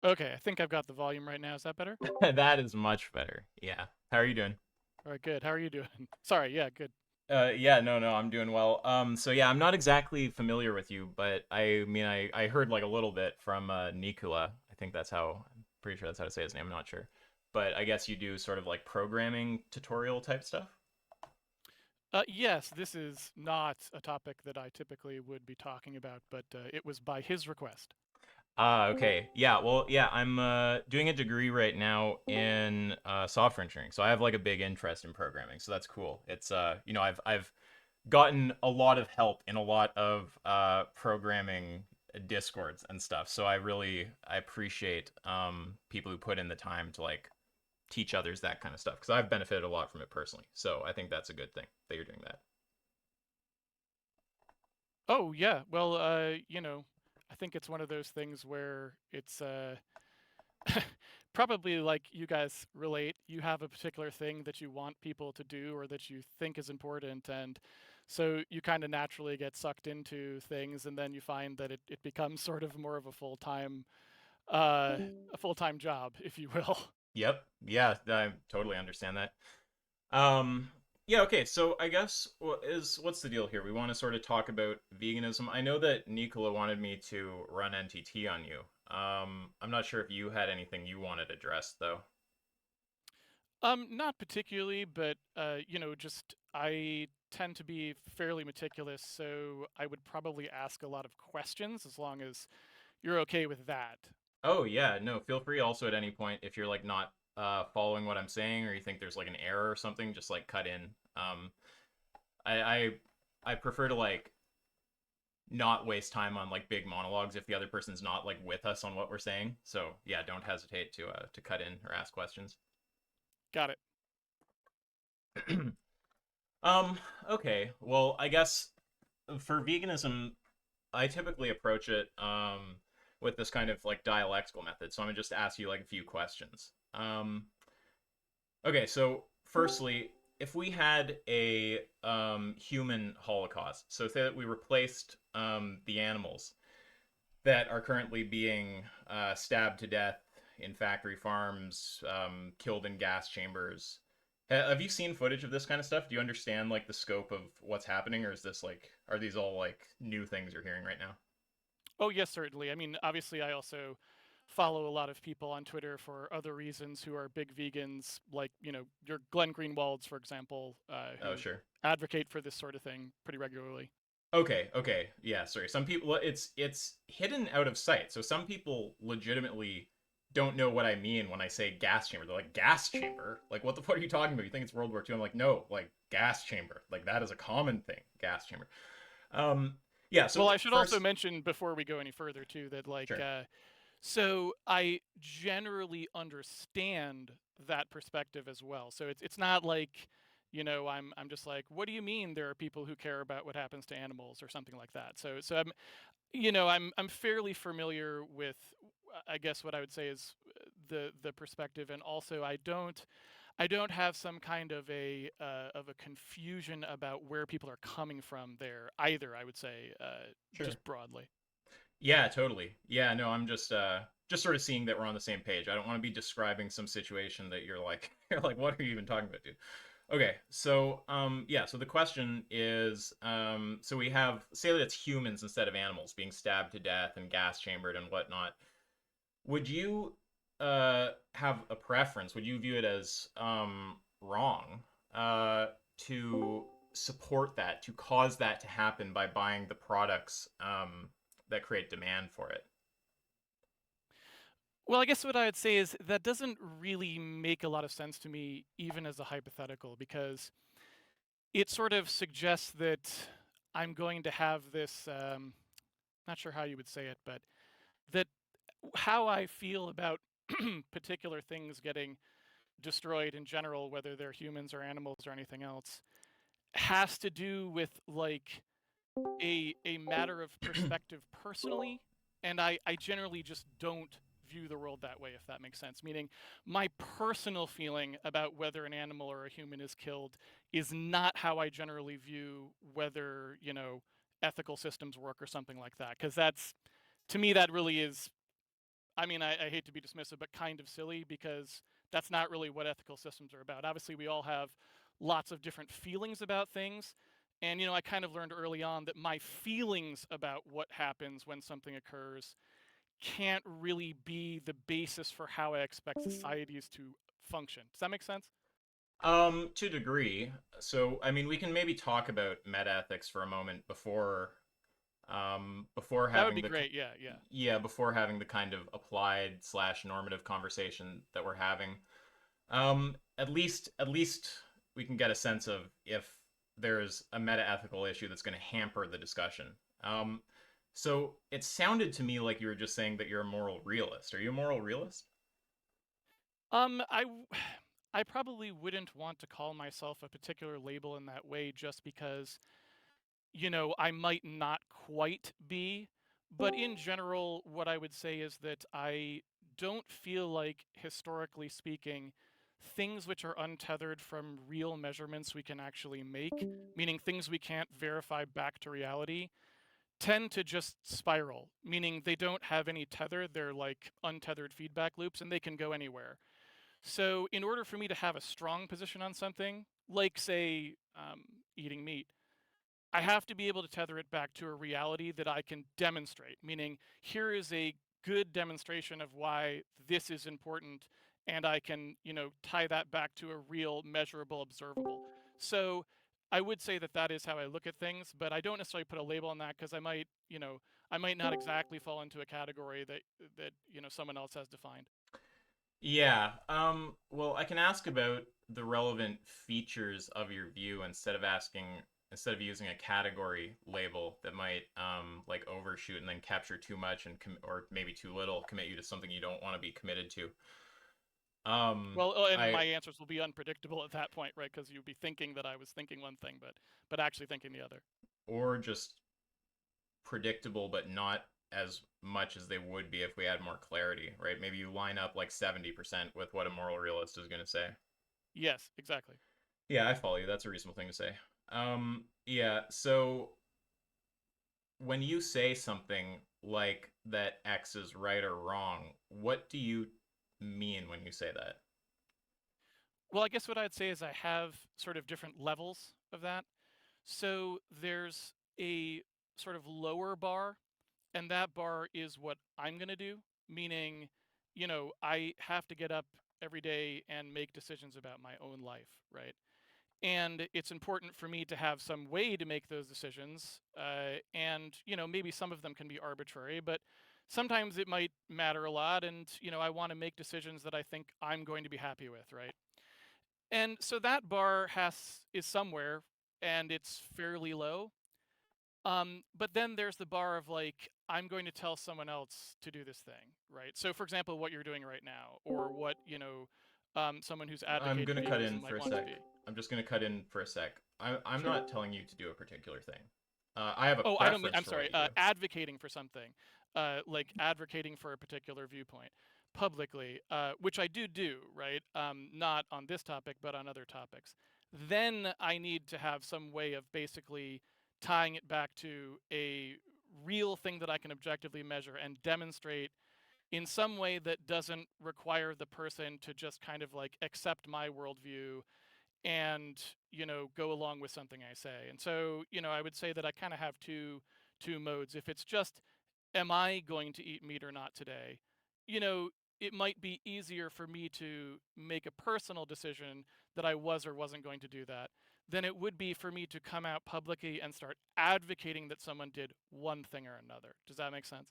Okay, I think I've got the volume right now. Is that better? That is much better. Yeah. How are you doing? All right, good. How are you doing? Sorry, yeah, good. Yeah, no, I'm doing well. So yeah, I'm not exactly familiar with you, but I mean, I heard like a little bit from Nikula. I think that's how. I'm pretty sure that's how to say his name. I'm not sure, but I guess you do sort of like programming tutorial type stuff. Yes, this is not a topic that I typically would be talking about, but it was by his request. Ah, okay. Yeah, well, yeah, I'm doing a degree right now in software engineering. So I have like a big interest in programming. So that's cool. It's I've gotten a lot of help in a lot of programming discords and stuff. So I appreciate people who put in the time to like teach others that kind of stuff because I've benefited a lot from it personally. So I think that's a good thing that you're doing that. Oh, yeah. Well, I think it's one of those things where it's probably like you guys relate. You have a particular thing that you want people to do or that you think is important, and so you kind of naturally get sucked into things, and then you find that it becomes sort of more of a full-time job, if you will. Yep. Yeah, I totally understand that. Um, yeah, okay. So I guess what's the deal here? We want to sort of talk about veganism. I know that Nicola wanted me to run NTT on you. I'm not sure if you had anything you wanted addressed though. Not particularly, but just I tend to be fairly meticulous, so I would probably ask a lot of questions as long as you're okay with that. Oh yeah, no, feel free also at any point if you're like not following what I'm saying or you think there's like an error or something, just like cut in. I I prefer to like not waste time on like big monologues if the other person's not like with us on what we're saying. So yeah, don't hesitate to cut in or ask questions. Got it. um, okay. Well, I guess for veganism, I typically approach it with this kind of like dialectical method. So I'm gonna just ask you like a few questions. Okay, so firstly, if we had a human holocaust, so say that we replaced the animals that are currently being stabbed to death in factory farms, killed in gas chambers. Have you seen footage of this kind of stuff? Do you understand like the scope of what's happening, or is this like are these all like new things you're hearing right now? Oh, yes, certainly. I mean, obviously, I also follow a lot of people on Twitter for other reasons who are big vegans, like, your Glenn Greenwalds, for example, Oh, who sure. advocate for this sort of thing pretty regularly. Okay. Yeah, sorry. Some people it's hidden out of sight. So some people legitimately don't know what I mean when I say gas chamber. They're like, gas chamber? Like what the fuck are you talking about? You think it's World War II? I'm like, no, like gas chamber. Like that is a common thing, gas chamber. Um yeah, Well, so I should also first mention before we go any further, too, that, like, sure. so I generally understand that perspective as well. So it's not like, I'm just like, what do you mean there are people who care about what happens to animals or something like that? So I'm fairly familiar with, I guess what I would say is the perspective, and also I don't have some kind of a confusion about where people are coming from there either. I would say, Sure. just broadly. Yeah, totally. Yeah, no, I'm just sort of seeing that we're on the same page. I don't want to be describing some situation that you're like you're like, what are you even talking about, dude? Okay, so yeah, so the question is so we have say that it's humans instead of animals being stabbed to death and gas chambered and whatnot. Would you have a preference? Would you view it as wrong to support that, to cause that to happen by buying the products that create demand for it? Well, I guess what I would say is that doesn't really make a lot of sense to me, even as a hypothetical, because it sort of suggests that I'm going to have this. Not sure how you would say it, but that how I feel about particular things getting destroyed in general, whether they're humans or animals or anything else, has to do with like a matter of perspective personally, and I generally just don't view the world that way, if that makes sense. Meaning, my personal feeling about whether an animal or a human is killed is not how I generally view whether ethical systems work or something like that, because that's, to me, that really is, I mean, I hate to be dismissive, but kind of silly, because that's not really what ethical systems are about. Obviously, we all have lots of different feelings about things. And, I kind of learned early on that my feelings about what happens when something occurs can't really be the basis for how I expect societies to function. Does that make sense? To a degree. So, I mean, we can maybe talk about metaethics for a moment before That would having be the great. Yeah, yeah. yeah, before having the kind of applied slash normative conversation that we're having. At least we can get a sense of if there's a meta ethical issue that's going to hamper the discussion. Um, so it sounded to me like you were just saying that you're a moral realist. Are you a moral realist? I, I probably wouldn't want to call myself a particular label in that way, just because, I might not quite be. But in general, what I would say is that I don't feel like, historically speaking, things which are untethered from real measurements we can actually make, meaning things we can't verify back to reality, tend to just spiral, meaning they don't have any tether. They're like untethered feedback loops, and they can go anywhere. So, in order for me to have a strong position on something, like, say, eating meat, I have to be able to tether it back to a reality that I can demonstrate, meaning, here is a good demonstration of why this is important, and I can, tie that back to a real, measurable, observable. So, I would say that that is how I look at things, but I don't necessarily put a label on that, because I might not exactly fall into a category that someone else has defined. Yeah. Well, I can ask about the relevant features of your view instead of using a category label that might like overshoot and then capture too much or maybe too little, commit you to something you don't want to be committed to. Well, and I my answers will be unpredictable at that point, right? Because you'd be thinking that I was thinking one thing, but actually thinking the other. or just predictable, but not as much as they would be if we had more clarity, right? Maybe you line up like 70% with what a moral realist is going to say. Yes, exactly. Yeah, I follow you. That's a reasonable thing to say. Yeah, so when you say something like that X is right or wrong, what do you mean when you say that? Well, I guess what I'd say is I have sort of different levels of that. So there's a sort of lower bar, and that bar is what I'm going to do, meaning, I have to get up every day and make decisions about my own life, right? And it's important for me to have some way to make those decisions, and maybe some of them can be arbitrary, but sometimes it might matter a lot, and I want to make decisions that I think I'm going to be happy with, right? And so that bar is somewhere, and it's fairly low. But then there's the bar of, like, I'm going to tell someone else to do this thing, right? So, for example, what you're doing right now, or what someone who's I'm advocating gonna cut veganism in might for a want to sec. be. I'm just gonna cut in for a sec. I'm Sure. not telling you to do a particular thing. I have a Oh, I don't mean. preference I'm for what sorry. you do. Advocating for something, like advocating for a particular viewpoint publicly, which I do, right? Not on this topic, but on other topics. Then I need to have some way of basically tying it back to a real thing that I can objectively measure and demonstrate in some way that doesn't require the person to just kind of like accept my worldview and go along with something I say. And so I would say that I kind of have two modes. If it's just, am I going to eat meat or not today, you know it might be easier for me to make a personal decision that I was or wasn't going to do that than it would be for me to come out publicly and start advocating that someone did one thing or another. Does that make sense?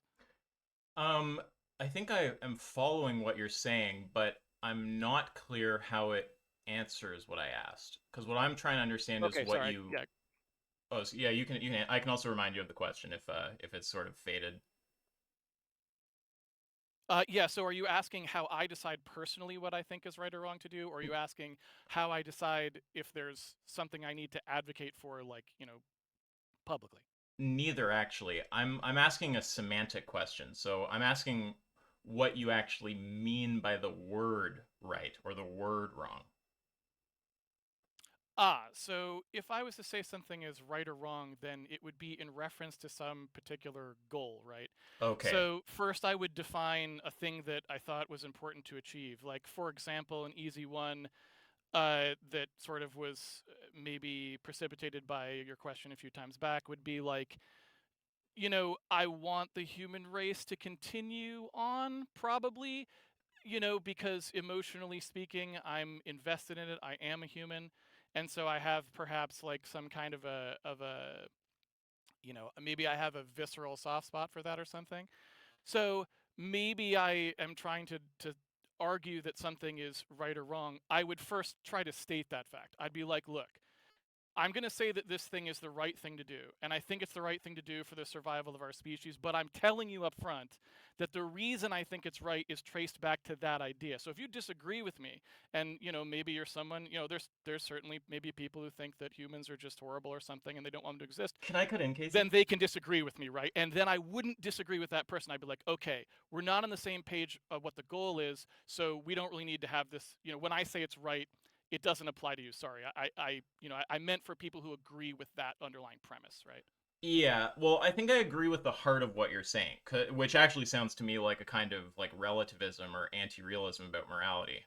Um, I think I am following what you're saying, but I'm not clear how it answers what I asked. Because what I'm trying to understand is Okay, what sorry. you. Yeah. Oh, so yeah, you can. I can also remind you of the question if it's sort of faded. Yeah, so are you asking how I decide personally what I think is right or wrong to do? Or are you asking how I decide if there's something I need to advocate for, like, publicly? Neither actually. I'm asking a semantic question. So I'm asking what you actually mean by the word right or the word wrong. So if I was to say something is right or wrong, then it would be in reference to some particular goal, right? Okay. So first I would define a thing that I thought was important to achieve. Like, for example, an easy one that sort of was maybe precipitated by your question a few times back would be like, I want the human race to continue on, probably, because emotionally speaking, I'm invested in it. I am a human. And so I have perhaps like some kind of a, maybe I have a visceral soft spot for that or something. So maybe I am trying to argue that something is right or wrong. I would first try to state that fact. I'd be like, look, I'm going to say that this thing is the right thing to do, and I think it's the right thing to do for the survival of our species, but I'm telling you up front that the reason I think it's right is traced back to that idea. So if you disagree with me, and maybe you're someone, there's certainly maybe people who think that humans are just horrible or something and they don't want them to exist, Can I cut in, then Casey? they can disagree with me, right? And then I wouldn't disagree with that person. I'd be like, okay, we're not on the same page of what the goal is, so we don't really need to have this. When I say it's right, it doesn't apply to you. Sorry, I meant for people who agree with that underlying premise, right? Yeah, well, I think I agree with the heart of what you're saying, which actually sounds to me like a kind of like relativism or anti-realism about morality,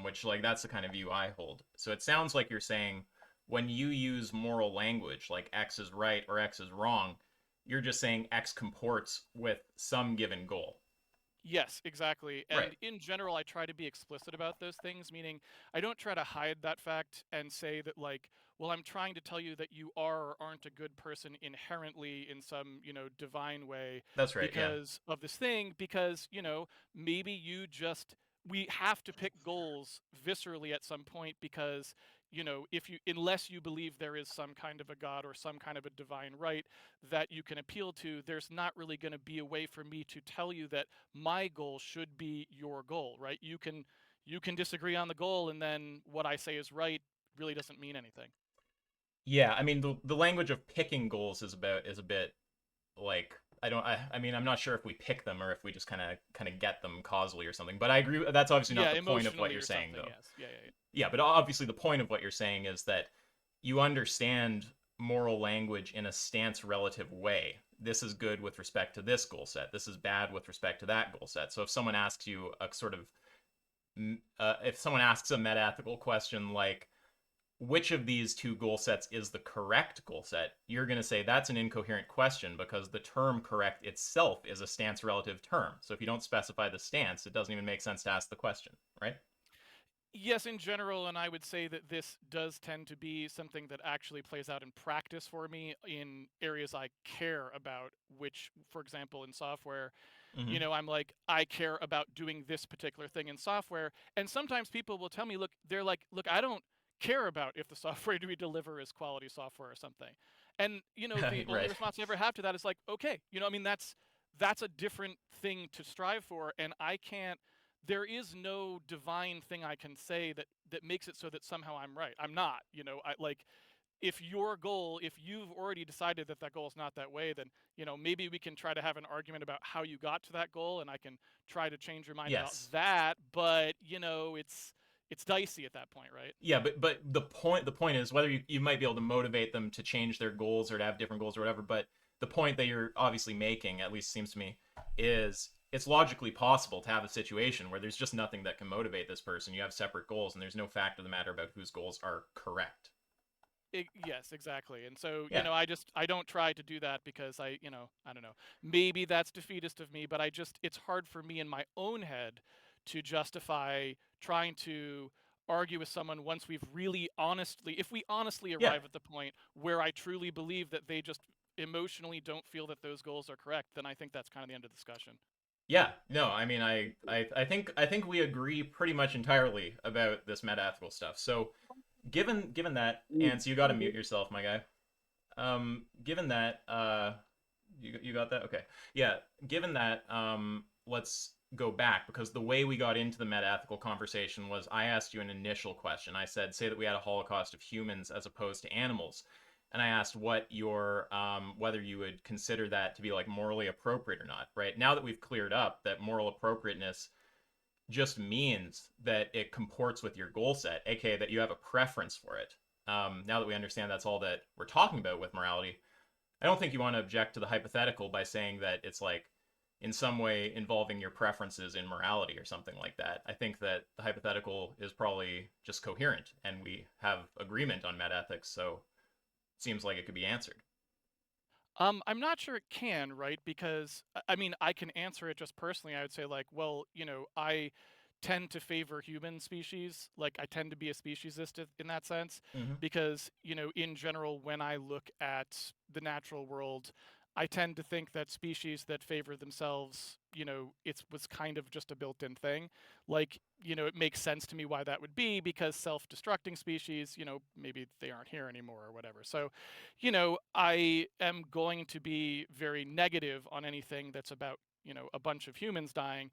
which like that's the kind of view I hold. So it sounds like you're saying when you use moral language like X is right or X is wrong, you're just saying X comports with some given goal. Yes, exactly. Right. And in general, I try to be explicit about those things, meaning I don't try to hide that fact and say that, like, well, I'm trying to tell you that you are or aren't a good person inherently in some, divine way That's right. Yeah. because of this thing, because, maybe we have to pick goals viscerally at some point because, unless you believe there is some kind of a God or some kind of a divine right that you can appeal to, there's not really going to be a way for me to tell you that my goal should be your goal, right? You can disagree on the goal, and then what I say is right really doesn't mean anything. Yeah, I mean the language of picking goals is a bit like I mean I'm not sure if we pick them or if we just kind of get them causally or something. But I agree that's obviously not Yeah, the point of what emotionally you're or saying something. though. Yes. Yeah, yeah, yeah. Yeah, but obviously the point of what you're saying is that you understand moral language in a stance relative way. This is good with respect to this goal set. This is bad with respect to that goal set. So if someone asks you a sort of if someone asks a meta ethical question like which of these two goal sets is the correct goal set, you're going to say that's an incoherent question because the term correct itself is a stance relative term. So if you don't specify the stance, it doesn't even make sense to ask the question, right? Yes, in general, and I would say that this does tend to be something that actually plays out in practice for me in areas I care about, which, for example, in software, Mm-hmm. I'm like, I care about doing this particular thing in software. And sometimes people will tell me, look, they're like, look, I don't care about if the software we deliver is quality software or something. And, the only Right. response I ever have to that is like, okay, I mean, that's a different thing to strive for. And I can't, there is no divine thing I can say that makes it so that somehow I'm right. I'm not, I like, if your goal, if you've already decided that that goal is not that way, then maybe we can try to have an argument about how you got to that goal, and I can try to change your mind about Yes. that. But it's dicey at that point, right? Yeah, but the point is whether you might be able to motivate them to change their goals or to have different goals or whatever, but the point that you're obviously making, at least seems to me, is it's logically possible to have a situation where there's just nothing that can motivate this person. You have separate goals and there's no fact of the matter about whose goals are correct. Yes, exactly. And so, Yeah. I don't try to do that because I don't know. Maybe that's defeatist of me, but it's hard for me in my own head to justify trying to argue with someone once if we honestly Yeah. arrive at the point where I truly believe that they just emotionally don't feel that those goals are correct, then I think that's kind of the end of the discussion. Yeah, no, I mean, I think we agree pretty much entirely about this metaethical stuff. So, given that, and so you got to mute yourself, my guy. Given that, you got that? Okay, yeah. Given that, let's go back because the way we got into the metaethical conversation was I asked you an initial question. I said, say that we had a holocaust of humans as opposed to animals, and I asked what your whether you would consider that to be like morally appropriate or not. Right now that we've cleared up that moral appropriateness just means that it comports with your goal set, aka that you have a preference for it. Now that we understand that's all that we're talking about with morality, I don't think you want to object to the hypothetical by saying that it's like in some way involving your preferences in morality or something like that. I think that the hypothetical is probably just coherent and we have agreement on metaethics, so it seems like it could be answered. I'm not sure it can, right? Because I mean, I can answer it just personally. I would say like, well, I tend to favor human species. Like, I tend to be a speciesist in that sense, Mm-hmm. because in general, when I look at the natural world, I tend to think that species that favor themselves, it was kind of just a built-in thing. Like, it makes sense to me why that would be, because self-destructing species, maybe they aren't here anymore or whatever. So I am going to be very negative on anything that's about, a bunch of humans dying,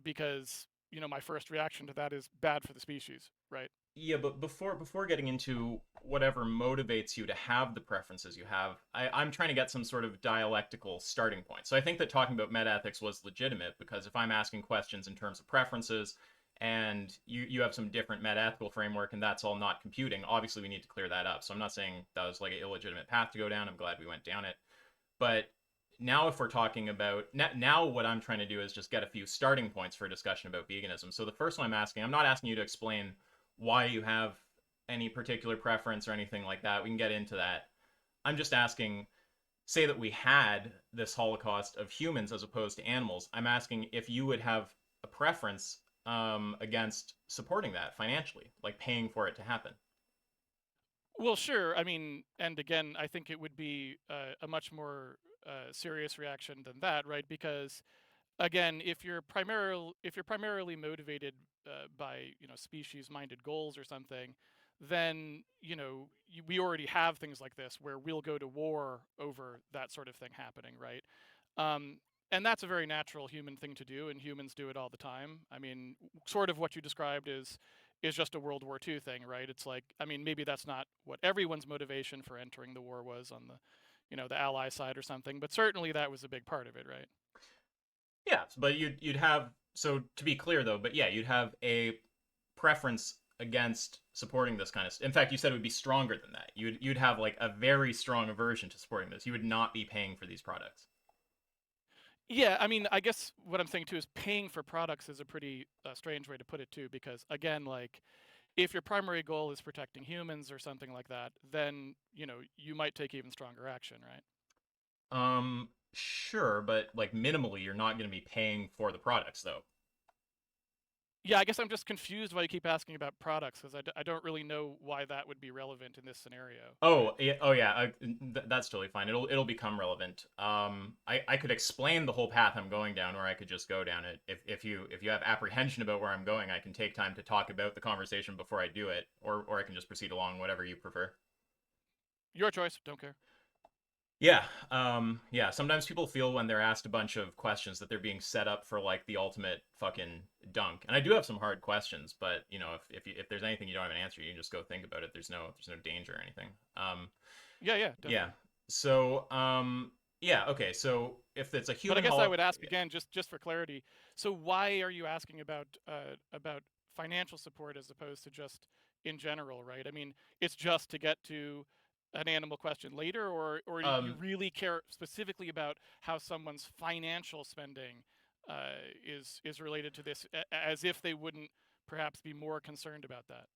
because, my first reaction to that is bad for the species, right? Yeah, but before getting into whatever motivates you to have the preferences you have, I'm trying to get some sort of dialectical starting point. So I think that talking about metaethics was legitimate because if I'm asking questions in terms of preferences and you have some different metaethical framework and that's all not computing, obviously we need to clear that up. So I'm not saying that was like an illegitimate path to go down. I'm glad we went down it. But now if we're talking about now what I'm trying to do is just get a few starting points for a discussion about veganism. So the first one I'm not asking you to explain why you have any particular preference or anything like that. We can get into that. I'm just asking, say that we had this holocaust of humans as opposed to animals. I'm asking if you would have a preference against supporting that financially, like paying for it to happen. Well, sure. I mean, and again, I think it would be a much more serious reaction than that, right? Because again, if you're primarily motivated by species-minded goals or something, then we already have things like this where we'll go to war over that sort of thing happening, right? Um, and that's a very natural human thing to do, and humans do it all the time. I mean, sort of what you described is just a World War II thing, right? It's like, I mean, maybe that's not what everyone's motivation for entering the war was on the ally side or something, but certainly that was a big part of it, right? Yeah, but you'd have so to be clear though, but yeah, you'd have a preference against supporting this kind of. In fact, you said it would be stronger than that. You'd have like a very strong aversion to supporting this. You would not be paying for these products. Yeah, I mean, I guess what I'm saying too is paying for products is a pretty strange way to put it too, because again, like if your primary goal is protecting humans or something like that, then you might take even stronger action, right? Sure, but like minimally, you're not going to be paying for the products though. Yeah, I guess I'm just confused why you keep asking about products, because I don't really know why that would be relevant in this scenario, right? Oh yeah, that's totally fine. It'll become relevant. I could explain the whole path I'm going down, or I could just go down it. If you have apprehension about where I'm going, I can take time to talk about the conversation before I do it, or I can just proceed along, whatever you prefer. Your choice. Don't care. Yeah. Sometimes people feel when they're asked a bunch of questions that they're being set up for like the ultimate fucking dunk. And I do have some hard questions, but if there's anything you don't have an answer, you can just go think about it. There's no danger or anything. Yeah, yeah, Yeah. definitely. So, yeah. Okay. So if it's a But I human guess I holo, would ask yeah. again, just for clarity. So why are you asking about financial support as opposed to just in general, right? I mean, it's just to get to an animal question later, or you Um, really care specifically about how someone's financial spending is related to this, as if they wouldn't perhaps be more concerned about that.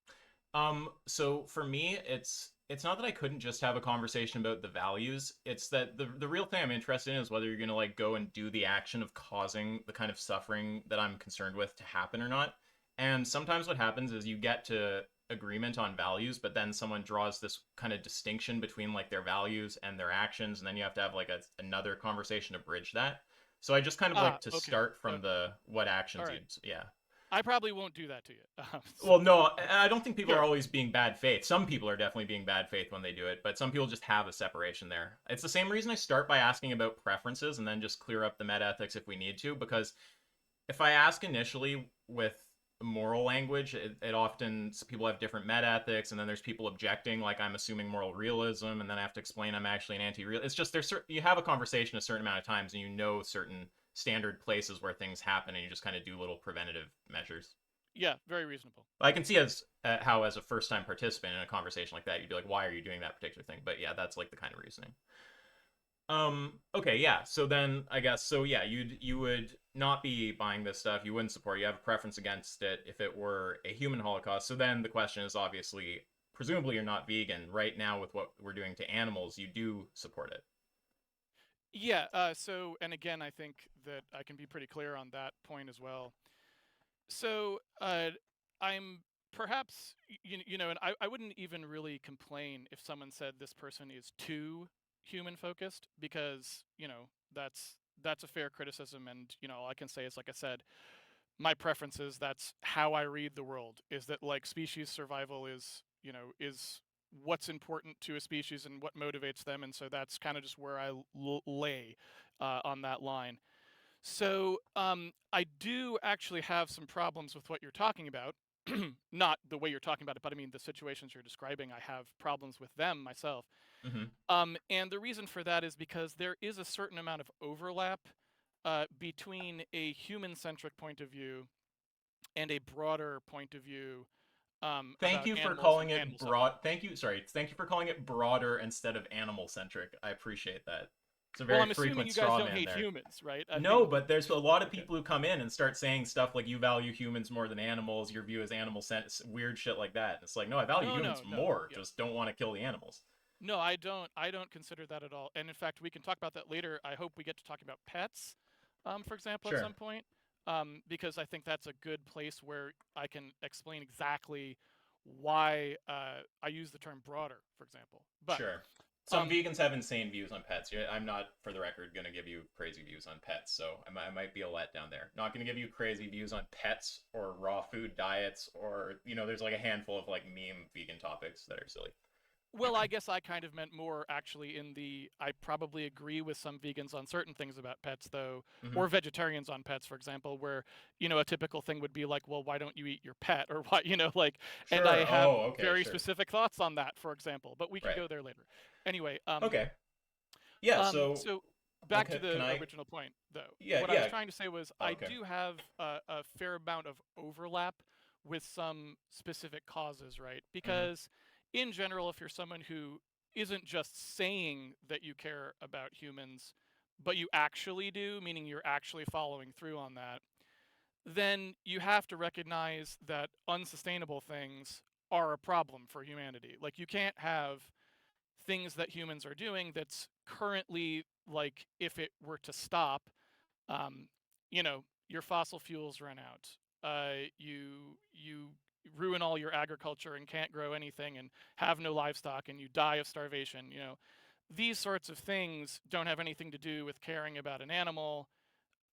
so for me, it's not that I couldn't just have a conversation about the values. It's that the real thing I'm interested in is whether you're gonna like go and do the action of causing the kind of suffering that I'm concerned with to happen or not. And sometimes what happens is you get to agreement on values, but then someone draws this kind of distinction between like their values and their actions, and then you have to have like another conversation to bridge that. So I just kind of like Ah, to okay. start Uh, from the what all actions right. you'd, yeah. I probably won't do that to you. Well, So no, I don't think people are sure. always being bad faith. Some people are definitely being bad faith when they do it, but some people just have a separation there. It's the same reason I start by asking about preferences and then just clear up the meta ethics if we need to, because if I ask initially with moral language, it often people have different meta ethics, and then there's people objecting, like I'm assuming moral realism, and then I have to explain I'm actually an anti-real. It's just you have a conversation a certain amount of times, and you know certain standard places where things happen, and you just kind of do little preventative measures. Yeah, very reasonable. I can see as how as a first time participant in a conversation like that, you'd be like, why are you doing that particular thing? But yeah, that's like the kind of reasoning. Okay, yeah. So then I guess so yeah, you would not be buying this stuff. You wouldn't support. You have a preference against it if it were a human holocaust. So then the question is obviously presumably you're not vegan. Right now with what we're doing to animals, you do support it. Yeah. So, and again, I think that I can be pretty clear on that point as well. So, I'm perhaps, and I wouldn't even really complain if someone said this person is too human focused, because, that's a fair criticism. And, all I can say is, like I said, my preferences, that's how I read the world, is that, like, species survival is what's important to a species and what motivates them. And so that's kind of just where I lay on that line. So I do actually have some problems with what you're talking about. Not the way you're talking about it, but I mean the situations you're describing. I have problems with them myself. Mm-hmm. And the reason for that is because there is a certain amount of overlap between a human-centric point of view and a broader point of view Thank about you for animals and calling it animal broad. suffering. Thank you for calling it broader instead of animal centric. I appreciate that. It's a Well, very I'm assuming frequent you guys straw don't man hate there. humans, right? I No, mean, but there's a lot of okay. people who come in and start saying stuff like you value humans more than animals, your view is animal sense, weird shit like that. And it's like, no, I value No, no, humans no. more, Yeah. just don't want to kill the animals. No, I don't. I don't consider that at all. And in fact, we can talk about that later. I hope we get to talking about pets, for example, at Sure. some point, because I think that's a good place where I can explain exactly why I use the term broader, for example. But Sure. Some um, vegans have insane views on pets. I'm not, for the record, going to give you crazy views on pets, so I might be a letdown there. Not going to give you crazy views on pets or raw food diets or, there's like a handful of like meme vegan topics that are silly. well, I guess I kind of meant more actually in the I probably agree with some vegans on certain things about pets, though, Mm-hmm. or vegetarians on pets, for example, where, a typical thing would be like, well, why don't you eat your pet? Or why, like, and I Sure. have Oh, okay, very sure. specific thoughts on that, for example, but we can Right. go there later. Anyway, Okay. Yeah, so so back to can the I original point, though. Yeah, What I was yeah. trying to say was Oh, I okay. do have a fair amount of overlap with some specific causes, right? Mm-hmm. Because in general, if you're someone who isn't just saying that you care about humans, but you actually do, meaning you're actually following through on that, then you have to recognize that unsustainable things are a problem for humanity. Like, you can't have things that humans are doing that's currently, like, if it were to stop, um, your fossil fuels run out. You ruin all your agriculture and can't grow anything and have no livestock and you die of starvation. These sorts of things don't have anything to do with caring about an animal,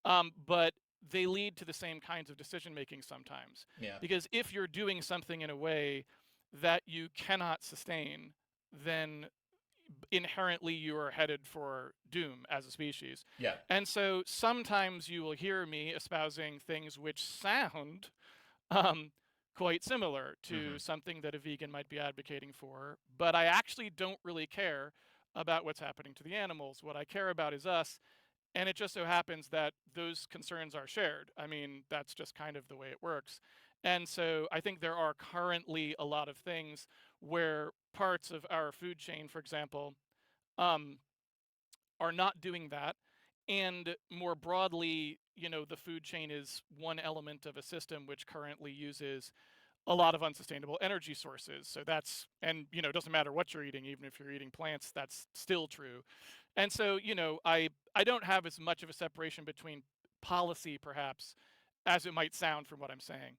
but they lead to the same kinds of decision making sometimes. Yeah. Because if you're doing something in a way that you cannot sustain, then inherently you are headed for doom as a species. Yeah. And so sometimes you will hear me espousing things which sound um, quite similar Mm-hmm. to something that a vegan might be advocating for, but I actually don't really care about what's happening to the animals. What I care about is us. And it just so happens that those concerns are shared. I mean, that's just kind of the way it works. And so I think there are currently a lot of things where parts of our food chain, for example, um, are not doing that. And more broadly, the food chain is one element of a system which currently uses a lot of unsustainable energy sources. So that's, and, it doesn't matter what you're eating, even if you're eating plants, that's still true. And so, I don't have as much of a separation between policy, perhaps, as it might sound from what I'm saying.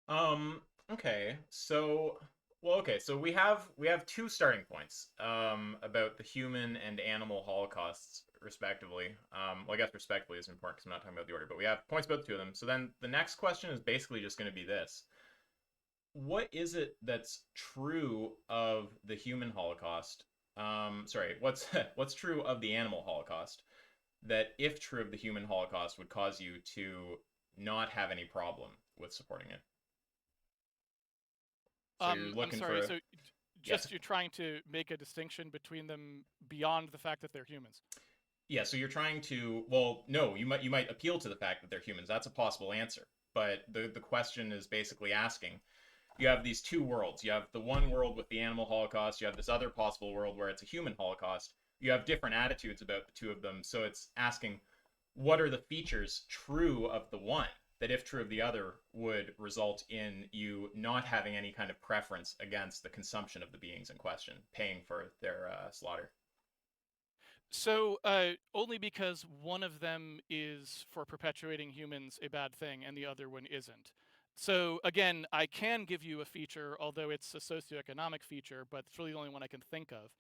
Um, okay. So we have two starting points about the human and animal holocausts respectively. Well, I guess respectively is important because I'm not talking about the order, but we have points about the two of them. So then the next question is basically just going to be this. What is it that's true of the human holocaust? Sorry, what's what's true of the animal holocaust that if true of the human holocaust would cause you to not have any problem with supporting it? So you're I'm looking for sorry. a So yes, just you're trying to make a distinction between them beyond the fact that they're humans. yeah. So you're trying to, well, no, you might appeal to the fact that they're humans. That's a possible answer. but the question is basically asking, you have these two worlds. You have the one world with the animal holocaust, you have this other possible world where it's a human holocaust. You have different attitudes about the two of them, so it's asking, what are the features true of the one that, if true of the other, would result in you not having any kind of preference against the consumption of the beings in question, paying for their slaughter? So, only because one of them is for perpetuating humans a bad thing and the other one isn't. So, again, I can give you a feature, although it's a socioeconomic feature, but it's really the only one I can think of.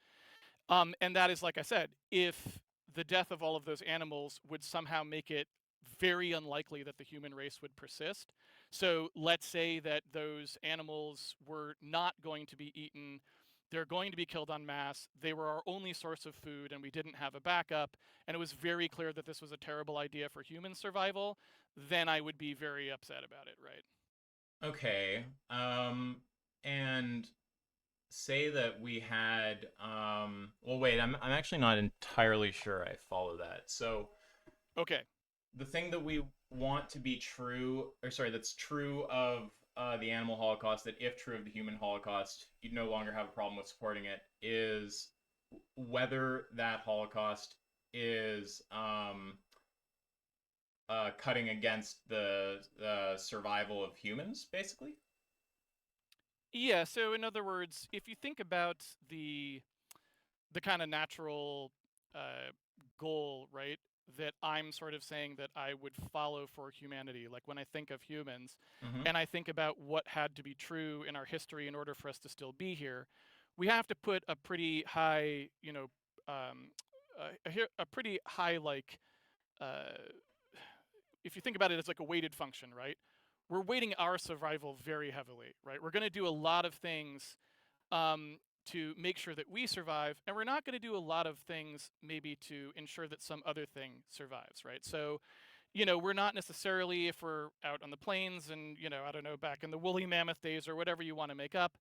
And that is, like I said, if the death of all of those animals would somehow make it very unlikely that the human race would persist. So let's say that those animals were not going to be eaten. They're going to be killed en masse. They were our only source of food, and we didn't have a backup. And it was very clear that this was a terrible idea for human survival. Then I would be very upset about it, right? Okay. And say that we had well, wait, I'm actually not entirely sure I follow that. So Okay. the thing that we want to be true, or sorry, that's true of the animal holocaust, that if true of the human holocaust, you'd no longer have a problem with supporting it, is whether that holocaust is cutting against the survival of humans, basically. Yeah. So in other words, if you think about the kind of natural uh, goal, right? That I'm sort of saying that I would follow for humanity. Like when I think of humans Mm-hmm. and I think about what had to be true in our history in order for us to still be here, we have to put a pretty high, um, a pretty high, like, uh, if you think about it as like a weighted function, right? We're weighting our survival very heavily, right? We're going to do a lot of things um, to make sure that we survive, and we're not going to do a lot of things maybe to ensure that some other thing survives, right? So, we're not necessarily, if we're out on the plains and, I don't know, back in the woolly mammoth days or whatever you want to make up,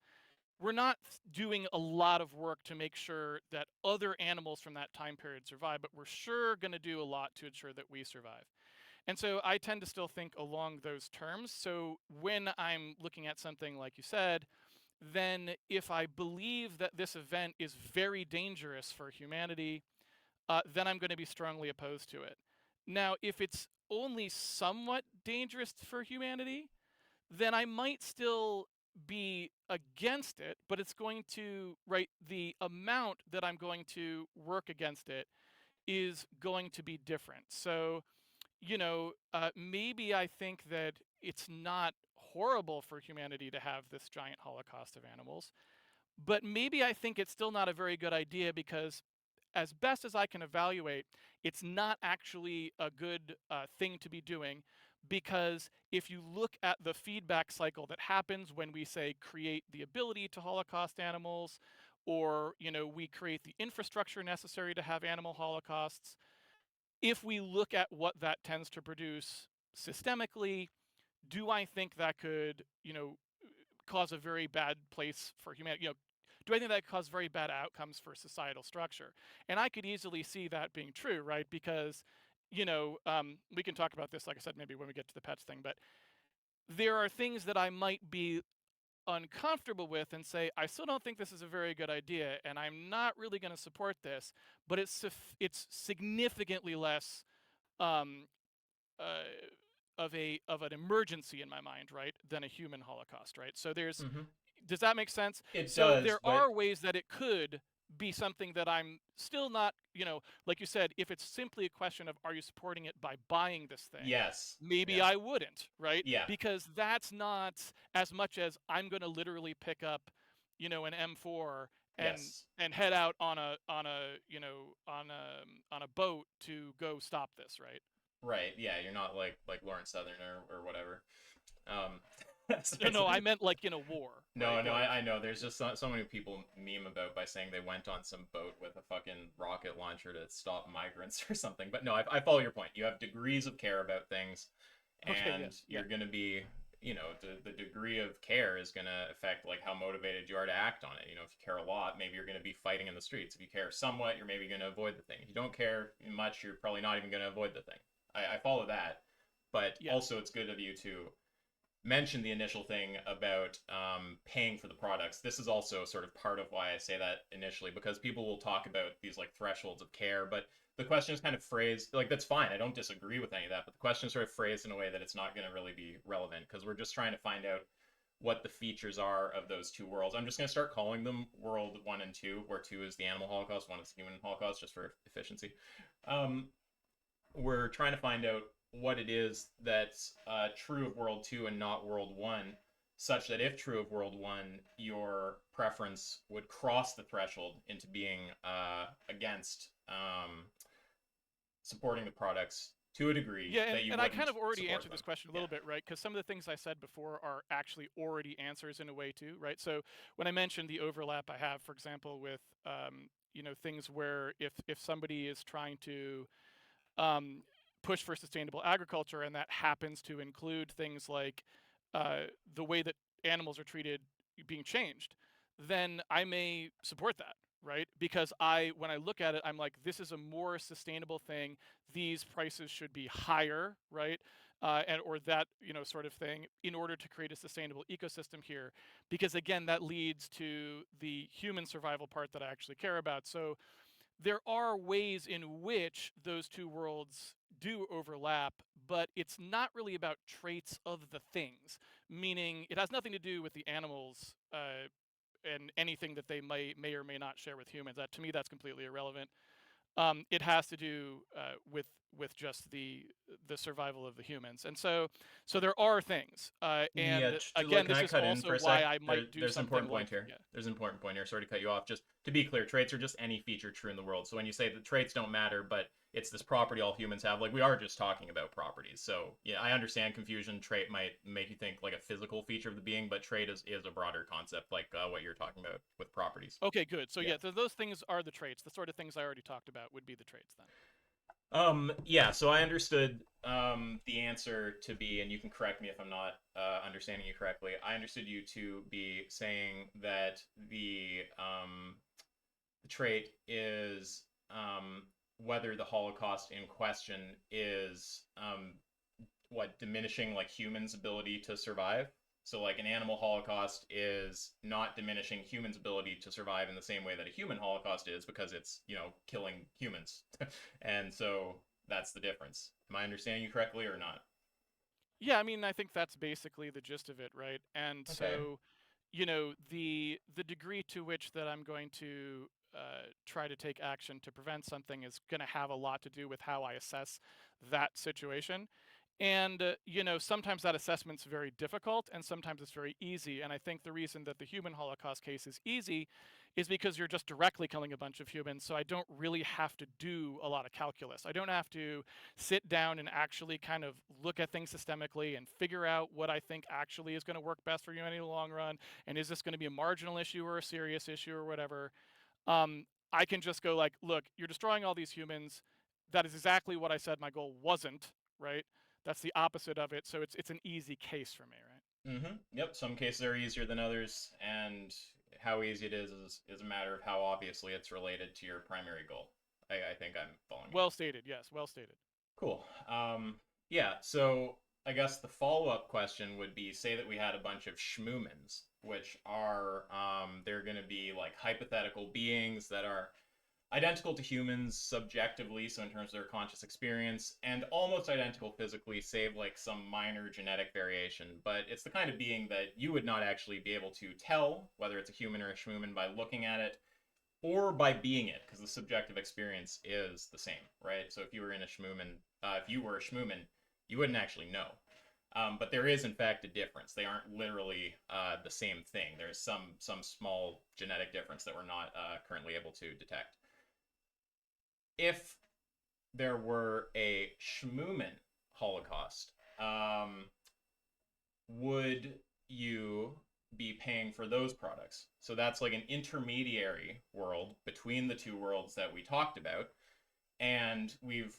we're not doing a lot of work to make sure that other animals from that time period survive, but we're sure going to do a lot to ensure that we survive. And so I tend to still think along those terms. So when I'm looking at something like you said, then if I believe that this event is very dangerous for humanity, then I'm going to be strongly opposed to it. Now, if it's only somewhat dangerous for humanity, then I might still be against it, but it's going to, right, the amount that I'm going to work against it is going to be different. So, maybe I think that it's not horrible for humanity to have this giant holocaust of animals, but maybe I think it's still not a very good idea because, as best as I can evaluate, it's not actually a good thing to be doing. Because if you look at the feedback cycle that happens when we say create the ability to holocaust animals, or we create the infrastructure necessary to have animal holocausts, if we look at what that tends to produce systemically, do I think that could, cause a very bad place for humanity? Do I think that could cause very bad outcomes for societal structure? And I could easily see that being true, right? Because, we can talk about this, like I said, maybe when we get to the pets thing, but there are things that I might be uncomfortable with and say, I still don't think this is a very good idea, and I'm not really going to support this, but it's significantly less um, uh, of an emergency in my mind, right, than a human holocaust, right? So Mm-hmm. does that make sense? It So does, there but are ways that it could be something that I'm still not, like you said, if it's simply a question of are you supporting it by buying this thing, yes, maybe yeah, I wouldn't, right? yeah, Because that's not as much as I'm going to literally pick up, an M4 and yes. head out on a boat to go stop this, right? Right, yeah, you're not like Lauren Southern or whatever. Um, so No, no, I meant like in a war, right? no, no, Like, I know. There's just so many people meme about by saying they went on some boat with a fucking rocket launcher to stop migrants or something. But no, I follow your point. You have degrees of care about things, okay, yeah, and yeah, you're going to be, the degree of care is going to affect like how motivated you are to act on it. If you care a lot, maybe you're going to be fighting in the streets. If you care somewhat, you're maybe going to avoid the thing. If you don't care much, you're probably not even going to avoid the thing. I follow that, but yeah. also it's good of you to mentioned the initial thing about paying for the products. This is also sort of part of why I say that initially, because people will talk about these like thresholds of care, but the question is kind of phrased like that's fine. I don't disagree with any of that, but the question is sort of phrased in a way that it's not going to really be relevant because we're just trying to find out what the features are of those two worlds. I'm just going to start calling them World 1 and 2, where 2 is the animal holocaust, 1 is the human holocaust, just for efficiency. Um, we're trying to find out what it is that's true of World 2 and not World 1, such that if true of World 1, your preference would cross the threshold into being against supporting the products to a degree Yeah, that you and I wouldn't kind of already support answered them. this question a Yeah. little bit, right? Because some of the things I said before are actually already answers in a way too, right? So when I mentioned the overlap I have, for example, with things where if somebody is trying to um, push for sustainable agriculture, and that happens to include things like the way that animals are treated being changed, then I may support that, right? Because when I look at it, I'm like, this is a more sustainable thing. These prices should be higher, right? And or that sort of thing in order to create a sustainable ecosystem here, because again, that leads to the human survival part that I actually care about. So there are ways in which those two worlds do overlap, but it's not really about traits of the things, meaning it has nothing to do with the animals and anything that they may or may not share with humans. That to me, that's completely irrelevant. It has to do with just the survival of the humans, and so there are things, Yeah, and like, again, can this I is cut in for also a why sec? I might do There's an something important like point here. yeah. There's an important point here. Sorry to cut you off. Just to be clear, traits are just any feature true in the world. So when you say the traits don't matter, but it's this property all humans have, like we are just talking about properties. So yeah, I understand confusion. Trait might make you think like a physical feature of the being, but trait is a broader concept, like what you're talking about with properties. Okay, good. So Yeah. yeah, so those things are the traits. The sort of things I already talked about would be the traits then. Yeah, so I understood the answer to be, and you can correct me if I'm not understanding you correctly. I understood you to be saying that the trait is whether the Holocaust in question is what diminishing like humans' ability to survive. So like an animal holocaust is not diminishing humans' ability to survive in the same way that a human holocaust is because it's, killing humans. And so that's the difference. Am I understanding you correctly or not? Yeah, I mean, I think that's basically the gist of it, right? And Okay. so, the degree to which that I'm going to try to take action to prevent something is going to have a lot to do with how I assess that situation. And, sometimes that assessment's very difficult and sometimes it's very easy. And I think the reason that the human Holocaust case is easy is because you're just directly killing a bunch of humans. So I don't really have to do a lot of calculus. I don't have to sit down and actually kind of look at things systemically and figure out what I think actually is going to work best for humanity in the long run. And is this going to be a marginal issue or a serious issue or whatever? I can just go like, look, you're destroying all these humans. That is exactly what I said my goal wasn't, right? That's the opposite of it. So it's an easy case for me, right? Yep. Some cases are easier than others, and how easy it is a matter of how obviously it's related to your primary goal. I think I'm following you. Well stated. Yes, well stated. Cool. Yeah, so I guess the follow-up question would be, say that we had a bunch of schmoomins, which are they're going to be like hypothetical beings that are identical to humans subjectively, so in terms of their conscious experience, and almost identical physically, save like some minor genetic variation. But it's the kind of being that you would not actually be able to tell whether it's a human or a schmoomin by looking at it or by being it, because the subjective experience is the same, right? So if you were in a schmoomin, if you were a schmoomin, you wouldn't actually know. But there is, in fact, a difference. They aren't literally the same thing. There's some small genetic difference that we're not currently able to detect. If there were a schmoomin Holocaust, would you be paying for those products? So that's like an intermediary world between the two worlds that we talked about. And we've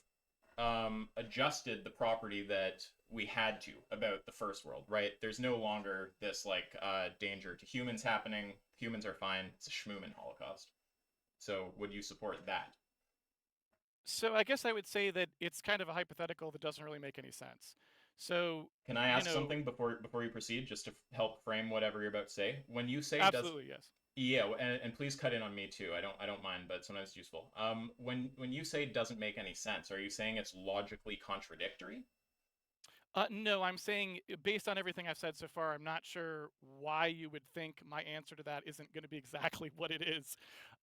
adjusted the property that we had to about the first world, right? There's no longer this like danger to humans happening. Humans are fine. It's a schmoomin Holocaust. So would you support that? So I guess I would say that it's kind of a hypothetical that doesn't really make any sense. So, Can I you ask know, something before you proceed, just to help frame whatever you're about to say? When you say does, absolutely yes. yeah, and please cut in on me too. I don't mind, but sometimes it's useful. When you say doesn't make any sense, are you saying it's logically contradictory? No, I'm saying based on everything I've said so far, I'm not sure why you would think my answer to that isn't going to be exactly what it is.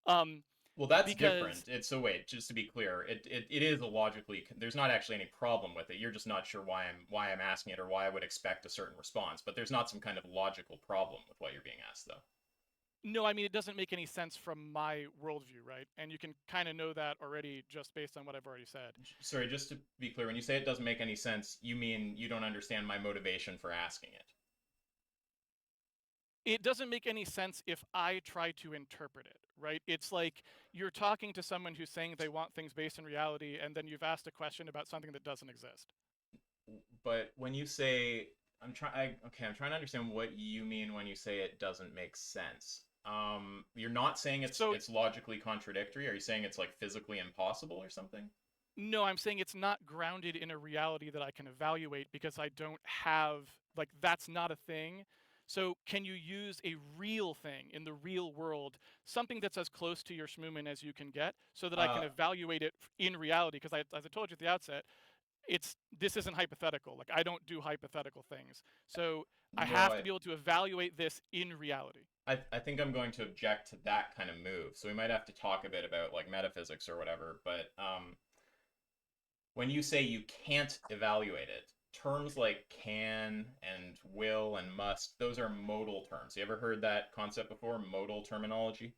Um, Well, that's because different. It's so wait, just to be clear, it is a logically. There's not actually any problem with it. You're just not sure why I'm asking it or why I would expect a certain response. But there's not some kind of logical problem with what you're being asked, though. no, I mean it doesn't make any sense from my worldview, right? And you can kind of know that already just based on what I've already said. Sorry, just to be clear, when you say it doesn't make any sense, you mean you don't understand my motivation for asking it. It doesn't make any sense if I try to interpret it, right? It's like you're talking to someone who's saying they want things based in reality, and then you've asked a question about something that doesn't exist. But when you say I'm trying to understand what you mean when you say it doesn't make sense. You're not saying So, it's logically contradictory. Are you saying it's like physically impossible or something? no, I'm saying it's not grounded in a reality that I can evaluate because I don't have, like, that's not a thing. So, can you use a real thing in the real world, something that's as close to your shmoomin as you can get, so that I can Uh, evaluate it in reality? Because as I told you at the outset, this isn't hypothetical. Like, I don't do hypothetical things. So, I no, have to be able to evaluate this in reality. I think I'm going to object to that kind of move. So we might have to talk a bit about like metaphysics or whatever. But when you say you can't evaluate it, terms like can and will and must, those are modal terms. You ever heard that concept before? Modal terminology?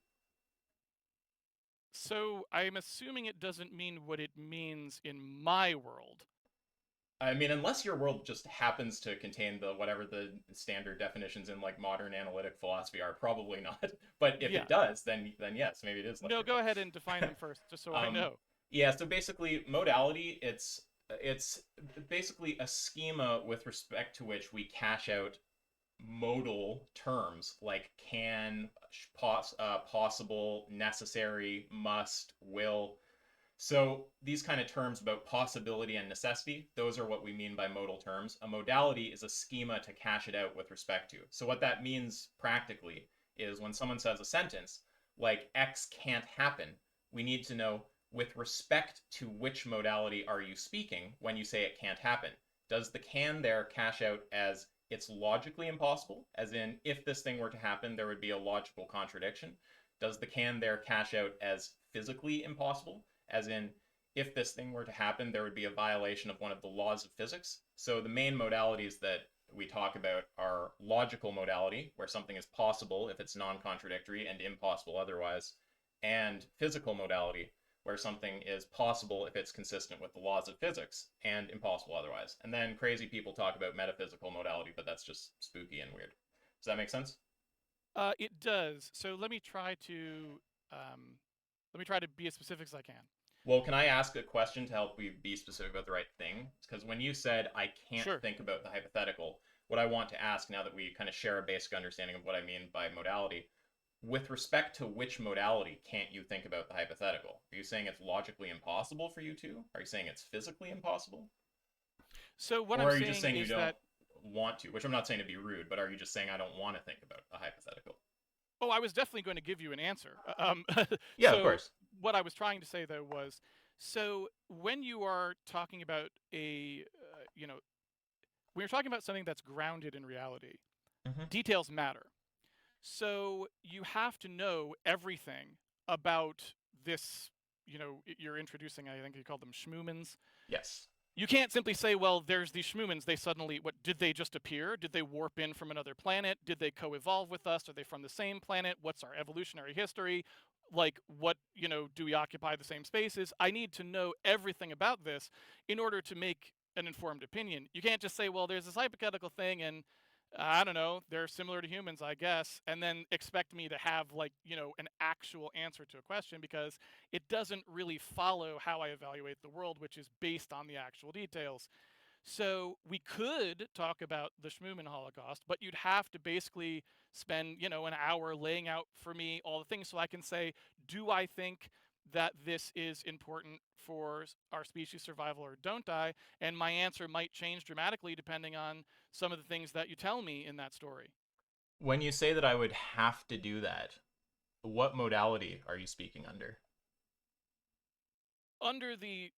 So, I'm assuming it doesn't mean what it means in my world. I mean, unless your world just happens to contain the whatever the standard definitions in like modern analytic philosophy are, probably not. But if it Yeah. does, then yes, maybe it is like No, your go ahead and define world. them first, just so I know. Yeah, so basically modality, it's basically a schema with respect to which we cash out modal terms like can, possible, necessary, must, will. So these kind of terms about possibility and necessity, those are what we mean by modal terms. A modality is a schema to cash it out with respect to. So what that means practically is when someone says a sentence like X can't happen, we need to know with respect to which modality are you speaking when you say it can't happen. Does the can there cash out as it's logically impossible, as in if this thing were to happen, there would be a logical contradiction? Does the can there cash out as physically impossible, as in if this thing were to happen, there would be a violation of one of the laws of physics? So the main modalities that we talk about are logical modality, where something is possible if it's non contradictory and impossible otherwise, and physical modality, where something is possible if it's consistent with the laws of physics and impossible otherwise. And then crazy people talk about metaphysical modality, but that's just spooky and weird. Does that make sense? It does. So um, let me try to be as specific as I can. Well, can I ask a question to help you be specific about the right thing? Because when you said I can't Sure. think about the hypothetical, what I want to ask now that we kind of share a basic understanding of what I mean by modality, with respect to which modality can't you think about the hypothetical? Are you saying it's logically impossible for you to? Are you saying it's physically impossible? So what Or I'm are you just saying saying you is don't that, want to? Which I'm not saying to be rude, but are you just saying I don't want to think about a hypothetical? oh, I was definitely going to give you an answer. Yeah, of So course. what I was trying to say though was, so when you are talking about when you're talking about something that's grounded in reality, Mm-hmm. details matter. So you have to know everything about this. You're introducing, I think you call them schmoomins. Yes. You can't simply say, well, there's these schmoomins. They suddenly, what, did they just appear? Did they warp in from another planet? Did they co evolve with us? Are they from the same planet? What's our evolutionary history? Like, what, do we occupy the same spaces? I need to know everything about this in order to make an informed opinion. You can't just say, well, there's this hypothetical thing, and I don't know, they're similar to humans, I guess, and then expect me to have, like, an actual answer to a question, because it doesn't really follow how I evaluate the world, which is based on the actual details. So we could talk about the Schmooman Holocaust, but you'd have to basically spend, an hour laying out for me all the things so I can say, do I think that this is important for our species survival or don't I? And my answer might change dramatically depending on some of the things that you tell me in that story. When you say that I would have to do that, what modality are you speaking under? Under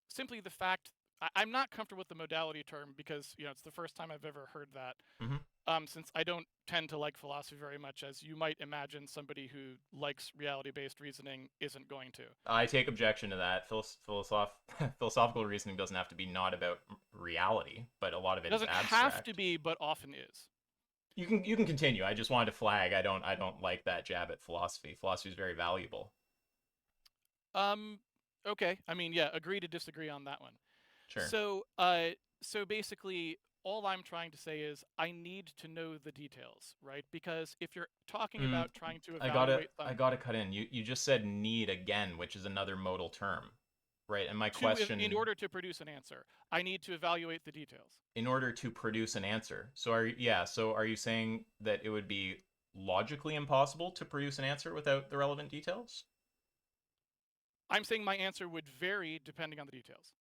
simply the fact, I'm not comfortable with the modality term because it's the first time I've ever heard that. Mm-hmm. Since I don't tend to like philosophy very much, as you might imagine, somebody who likes reality-based reasoning isn't going to. I take objection to that. Philosophical reasoning doesn't have to be not about reality, but a lot of It it is doesn't have to abstract. be, but often is. You can continue. I just wanted to flag. I don't like that jab at philosophy. Philosophy is very valuable. Um, okay. I mean, yeah, agree to disagree on that one. Sure. So basically, all I'm trying to say is I need to know the details, right? Because if you're talking Mm, about trying to I gotta evaluate I some gotta cut in. You just said need again, which is another modal term, right? And my in question, order to produce an answer, I need to evaluate the details. in order to produce an answer. So are you saying that it would be logically impossible to produce an answer without the relevant details? I'm saying my answer would vary depending on the details.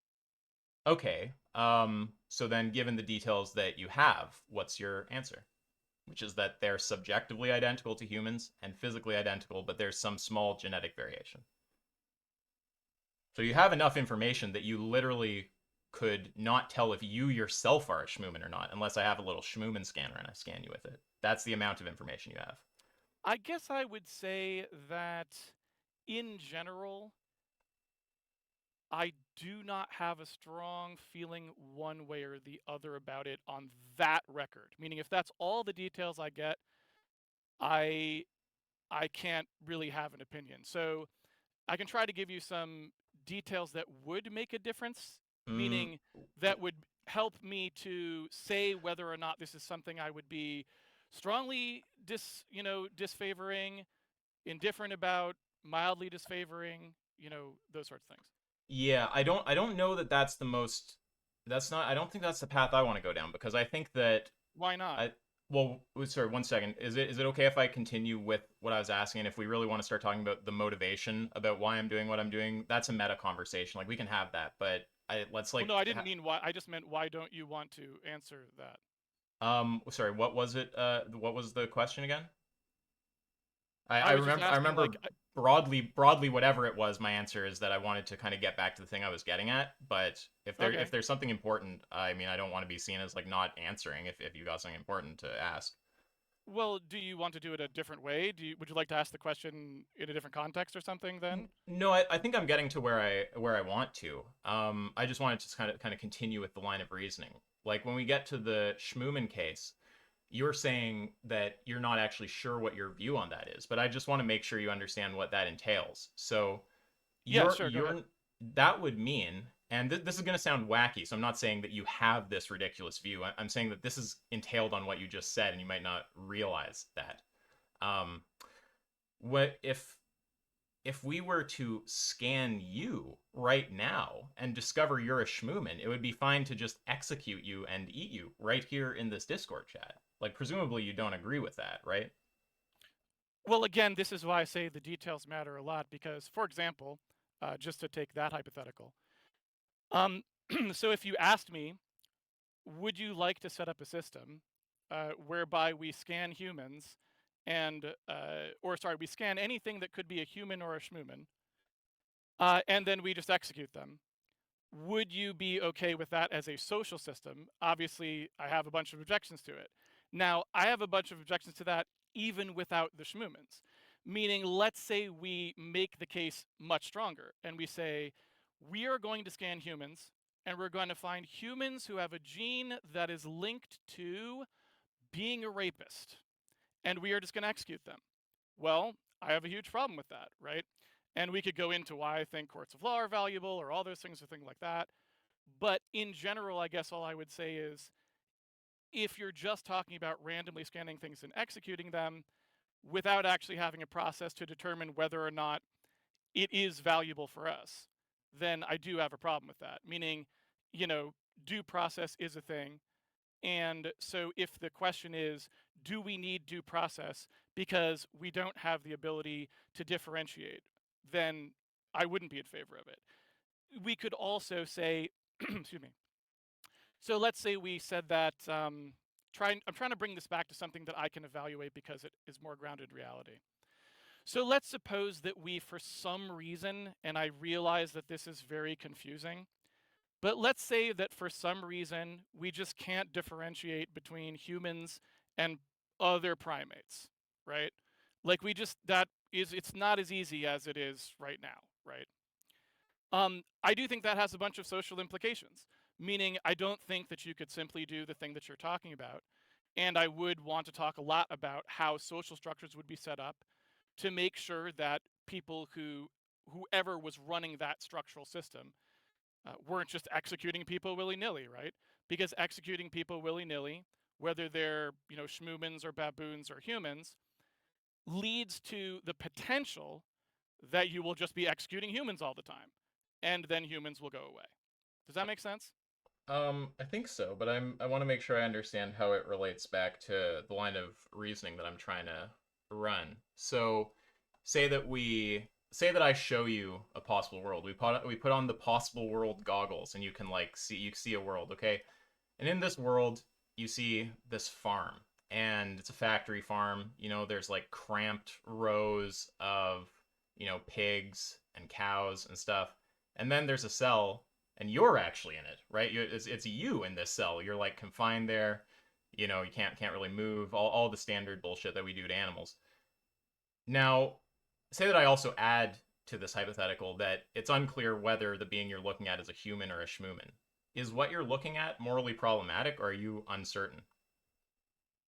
Okay. So then given the details that you have, what's your answer? Which is that they're subjectively identical to humans and physically identical, but there's some small genetic variation. So you have enough information that you literally could not tell if you yourself are a schmooman or not, unless I have a little schmooman scanner and I scan you with it. That's the amount of information you have. I guess I would say that in general, I do not have a strong feeling one way or the other about it on that record. Meaning, if that's all the details I get, I I can't really have an opinion. So I can try to give you some details that would make a difference, Mm, meaning that would help me to say whether or not this is something I would be strongly disfavoring, indifferent about, mildly disfavoring, those sorts of things. yeah, I don't know that that's the most. That's not. I don't think that's the path I want to go down because I think that Why not? I well, sorry, 1 second. Is it okay if I continue with what I was asking? If we really want to start talking about the motivation about why I'm doing what I'm doing, that's a meta conversation. Like we can have that, but let's Well, like no, I didn't mean why. I just meant why don't you want to answer that? sorry, what was it? What was the question again? I, I I was just remember I asking, remember broadly whatever it was. My answer is that I wanted to kind of get back to the thing I was getting at. But if okay, there's something important, I mean, I don't want to be seen as like not answering if you got something important to ask. well, do you want to do it a different way? Would you like to ask the question in a different context or something then? No, I think I'm getting to where I want to. I just wanted to kind of continue with the line of reasoning. Like when we get to the Schmooman case, you're saying that you're not actually sure what your view on that is, but I just want to make sure you understand what that entails. So Yeah, you're sure, go ahead. you're that would mean, and this is going to sound wacky, so I'm not saying that you have this ridiculous view. I'm saying that this is entailed on what you just said, and you might not realize that. Um, what if we were to scan you right now and discover you're a schmooman, it would be fine to just execute you and eat you right here in this Discord chat. Like, presumably, you don't agree with that, right? Well, again, this is why I say the details matter a lot because, for example, just to take that hypothetical, um, so if you asked me, would you like to set up a system whereby we scan humans or sorry, we scan anything that could be a human or a schmooman, and then we just execute them? Would you be okay with that as a social system? Obviously, I have a bunch of objections to it. Now, I have a bunch of objections to that even without the schmoomans. Meaning, let's say we make the case much stronger and we say, we are going to scan humans and we're going to find humans who have a gene that is linked to being a rapist and we are just going to execute them. Well, I have a huge problem with that, right? And we could go into why I think courts of law are valuable or all those things or things like that. But in general, I guess all I would say is if you're just talking about randomly scanning things and executing them without actually having a process to determine whether or not it is valuable for us, then I do have a problem with that. Meaning, you know, due process is a thing. And so if the question is, do we need due process because we don't have the ability to differentiate, then I wouldn't be in favor of it. We could also say, excuse me. So let's say we said that, I'm trying to bring this back to something that I can evaluate because it is more grounded in reality. So let's suppose that we, for some reason, and I realize that this is very confusing, but let's say that for some reason we just can't differentiate between humans and other primates, right? Like it's not as easy as it is right now, right? I do think that has a bunch of social implications, meaning I don't think that you could simply do the thing that you're talking about. And I would want to talk a lot about how social structures would be set up to make sure that people whoever was running that structural system weren't just executing people willy-nilly, right? Because executing people willy-nilly, whether they're, schmoomans or baboons or humans, leads to the potential that you will just be executing humans all the time, and then humans will go away. Does that make sense? I think so, but I want to make sure I understand how it relates back to the line of reasoning that I'm trying to run. So, say that I show you a possible world. We put on the possible world goggles, and you can like see a world, okay? And in this world, you see this farm, and it's a factory farm. There's like cramped rows of pigs and cows and stuff, and then there's a cell and you're actually in it, right? It's you in this cell. You're like confined there. You can't really move. All the standard bullshit that we do to animals. Now, say that I also add to this hypothetical that it's unclear whether the being you're looking at is a human or a schmooman. Is what you're looking at morally problematic, or are you uncertain?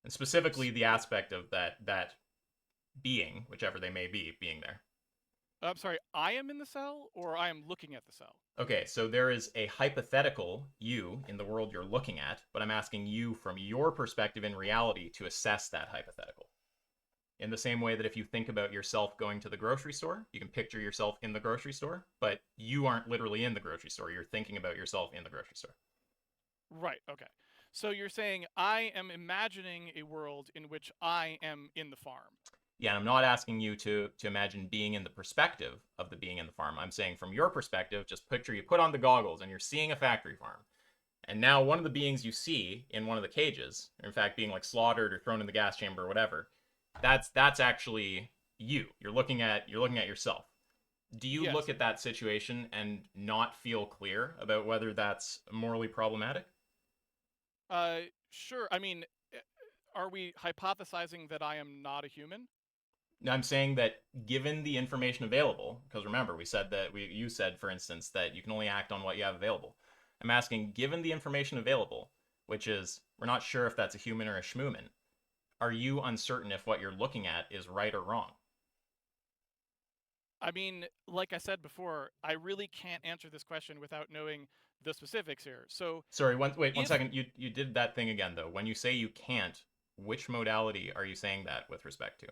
And specifically, the aspect of that being, whichever they may be, being there. I'm sorry, I am in the cell or I am looking at the cell? Okay, so there is a hypothetical you in the world you're looking at, but I'm asking you from your perspective in reality to assess that hypothetical. In the same way that if you think about yourself going to the grocery store, you can picture yourself in the grocery store, but you aren't literally in the grocery store. You're thinking about yourself in the grocery store. Right, okay. So you're saying I am imagining a world in which I am in the farm. Yeah, and I'm not asking you to imagine being in the perspective of the being in the farm. I'm saying from your perspective, just picture you put on the goggles and you're seeing a factory farm. And now one of the beings you see in one of the cages, in fact being like slaughtered or thrown in the gas chamber or whatever, that's actually you. You're looking at yourself. Do you Yes. look at that situation and not feel clear about whether that's morally problematic? Uh, sure. I mean, eh, are we hypothesizing that I am not a human? I'm saying that given the information available, because remember, you said, for instance, that you can only act on what you have available. I'm asking, given the information available, which is we're not sure if that's a human or a schmooman, are you uncertain if what you're looking at is right or wrong? I mean, like I said before, I really can't answer this question without knowing the specifics here. So Sorry, wait one if second. You did that thing again though. When you say you can't, which modality are you saying that with respect to?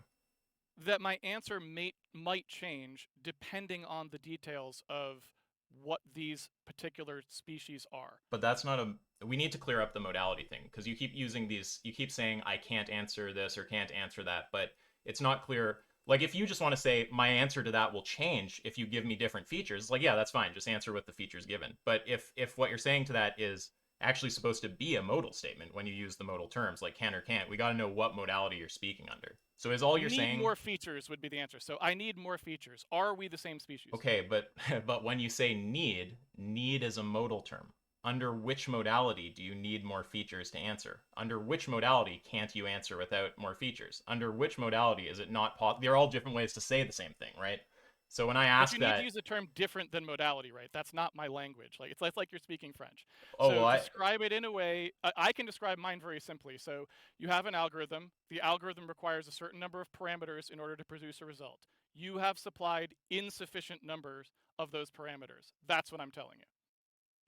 that my answer might change depending on the details of what these particular species are. But that's not a we need to clear up the modality thing because you keep saying I can't answer this or can't answer that, but it's not clear. Like if you just want to say my answer to that will change if you give me different features, like yeah, that's fine, just answer with the features given. But if what you're saying to that is actually supposed to be a modal statement when you use the modal terms like can or can't, we got to know what modality you're speaking under. So is all you're Need saying more features would be the answer. So I need more features. Are we the same species? okay, but but when you say need is a modal term. Under which modality do you need more features to answer? Under which modality can't you answer without more features? Under which modality is it not possible? They're all different ways to say the same thing, right? So when I But ask you need to that, use a term different than modality, right? That's not my language. Like it's like you're speaking French. oh So well, describe it in a way. I can describe mine very simply. So you have an algorithm. The algorithm requires a certain number of parameters in order to produce a result. You have supplied insufficient numbers of those parameters. That's what I'm telling you.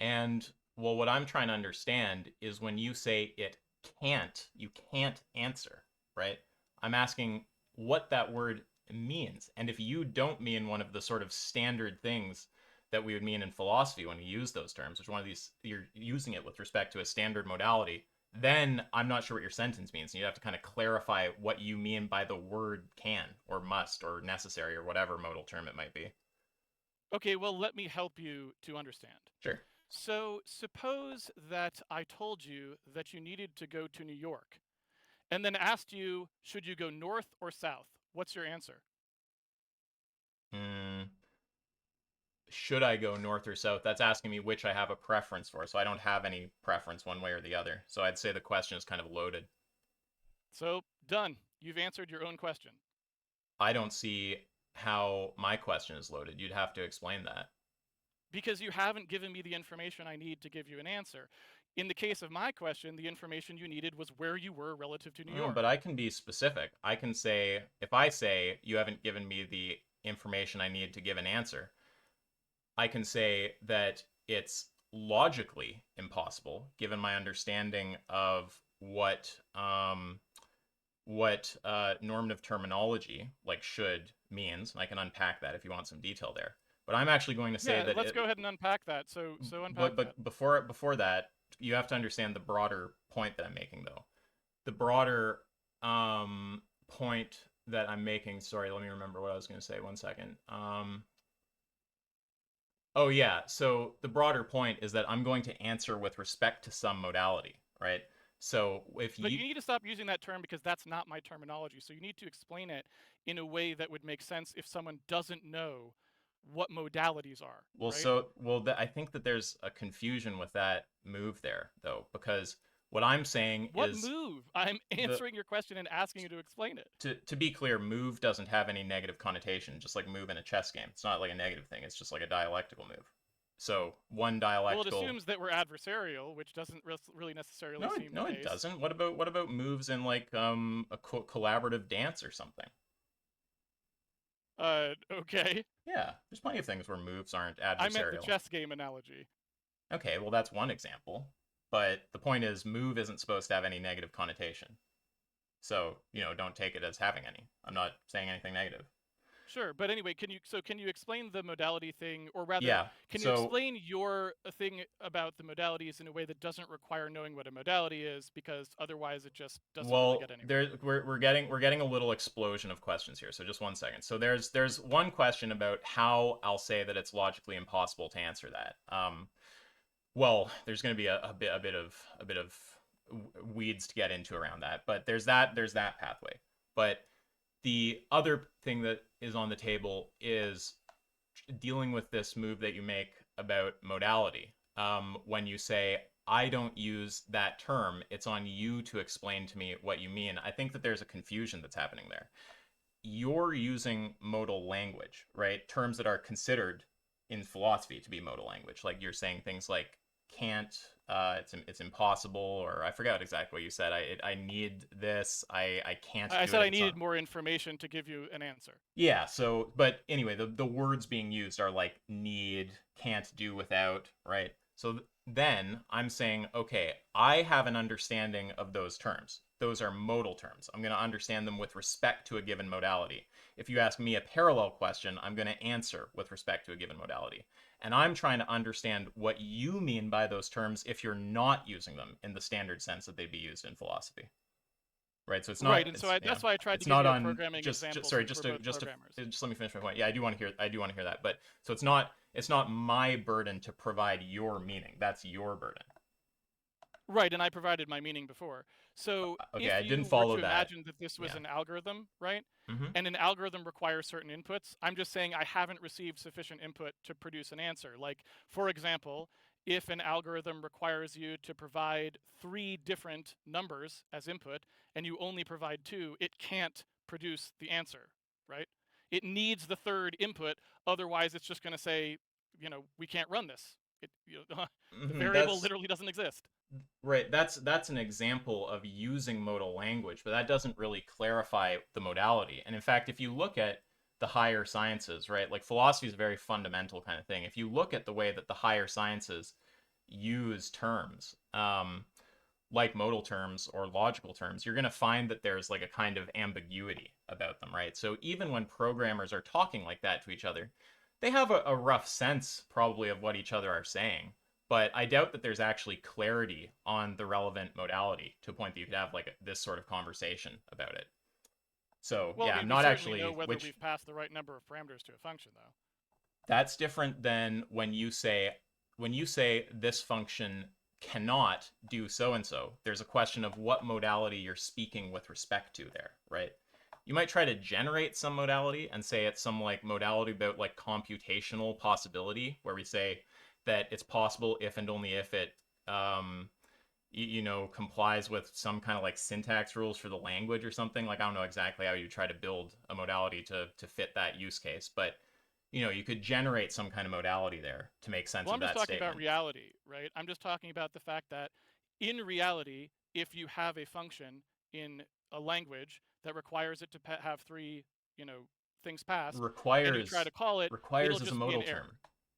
and well, what I'm trying to understand is when you say you can't answer, right? I'm asking what that word means. And if you don't mean one of the sort of standard things that we would mean in philosophy when we use those terms, which one of these you're using it with respect to a standard modality, then I'm not sure what your sentence means. And you have to kind of clarify what you mean by the word can or must or necessary or whatever modal term it might be. Okay, well, let me help you to understand. Sure. So suppose that I told you that you needed to go to New York and then asked you, should you go north or south? What's your answer? Hmm. Should I go north or south? That's asking me which I have a preference for. So I don't have any preference one way or the other. So I'd say the question is kind of loaded. So, done. You've answered your own question. I don't see how my question is loaded. You'd have to explain that. Because you haven't given me the information I need to give you an answer. In the case of my question, the information you needed was where you were relative to New Oh, York. but I can be specific. I can say, if I say you haven't given me the information I need to give an answer, I can say that it's logically impossible given my understanding of what normative terminology like should means, and I can unpack that if you want some detail there. But I'm actually going to say Yeah, that let's it, go ahead and unpack that. So but unpack that. but before that, you have to understand the broader point that I'm making, though. The broader point that I'm making. Sorry, let me remember what I was going to say. One second. Oh yeah. So the broader point is that I'm going to answer with respect to some modality, right? So if But you you need to stop using that term because that's not my terminology. So you need to explain it in a way that would make sense if someone doesn't know what modalities are, well, right? I think that there's a confusion with that move there, though, because what I'm saying What is move? I'm the answering your question and asking you to explain it. to be clear, move doesn't have any negative connotation, just like move in a chess game. It's not like a negative thing. It's just like a dialectical move. So one Well, it dialectical. assumes that we're adversarial, which doesn't really necessarily seem the No, it case. doesn't. What about moves in like a collaborative dance or something? Okay. Yeah, there's plenty of things where moves aren't I meant the adversarial. chess game analogy. Okay, well that's one example. But the point is, move isn't supposed to have any negative connotation. So, don't take it as having any. I'm not saying anything negative. Sure, but anyway, can you explain the modality thing, or rather, Yeah. can you So, explain your thing about the modalities in a way that doesn't require knowing what a modality is, because otherwise it just doesn't really well, get anywhere. we're getting a little explosion of questions here. So just one second. So there's one question about how I'll say that it's logically impossible to answer that. Well, there's going to be a bit of weeds to get into around that, but there's that pathway. But the other thing that is on the table is dealing with this move that you make about modality. When you say, I don't use that term, it's on you to explain to me what you mean. I think that there's a confusion that's happening there. You're using modal language, right? Terms that are considered in philosophy to be modal language. Like you're saying things like can't, it's impossible, or I forgot exactly what you said. I need this. I can't I do it said if I it's on. needed more information to give you an answer. Yeah, so but anyway, the words being used are like need, can't do without, right? So then I'm saying, okay, I have an understanding of those terms. Those are modal terms. I'm going to understand them with respect to a given modality. If you ask me a parallel question, I'm going to answer with respect to a given modality. And I'm trying to understand what you mean by those terms if you're not using them in the standard sense that they'd be used in philosophy, right? So Right, and so yeah, that's why I tried to it's give not you a on programming just example sorry, since we're both programmers. just let me finish my point. Yeah, I do want to hear that. But so it's not my burden to provide your meaning. That's your burden. Right, and I provided my meaning before. So Okay, if I you didn't were follow to that. imagine that this was Yeah. an algorithm, right? Mm-hmm. And an algorithm requires certain inputs, I'm just saying I haven't received sufficient input to produce an answer. Like, for example, if an algorithm requires you to provide 3 different numbers as input and you only provide 2, it can't produce the answer, right? It needs the third input, otherwise it's just going to say, we can't run this. The Mm-hmm. variable literally doesn't exist. Right. That's an example of using modal language, but that doesn't really clarify the modality. And in fact, if you look at the higher sciences, right, like philosophy is a very fundamental kind of thing. If you look at the way that the higher sciences use terms, like modal terms or logical terms, you're going to find that there's like a kind of ambiguity about them, right? So even when programmers are talking like that to each other, they have a rough sense probably of what each other are saying. But I doubt that there's actually clarity on the relevant modality to a point that you could have like this sort of conversation about it. So Well, I yeah, I'm mean, we not certainly know actually whether which we've passed the right number of parameters to a function, though. That's different than when you say this function cannot do so and so. There's a question of what modality you're speaking with respect to there, right? You might try to generate some modality and say it's some like modality about like computational possibility, where we say that it's possible if and only if it complies with some kind of like syntax rules for the language or something. Like I don't know exactly how you try to build a modality to fit that use case, but you could generate some kind of modality there to make sense Well, of I'm just that talking about statement. reality, right? I'm just talking about the fact that in reality, if you have a function in a language that requires it to have three, you know, things passed, and you try Requires to call it, it'll requires is a just be an modal error. term.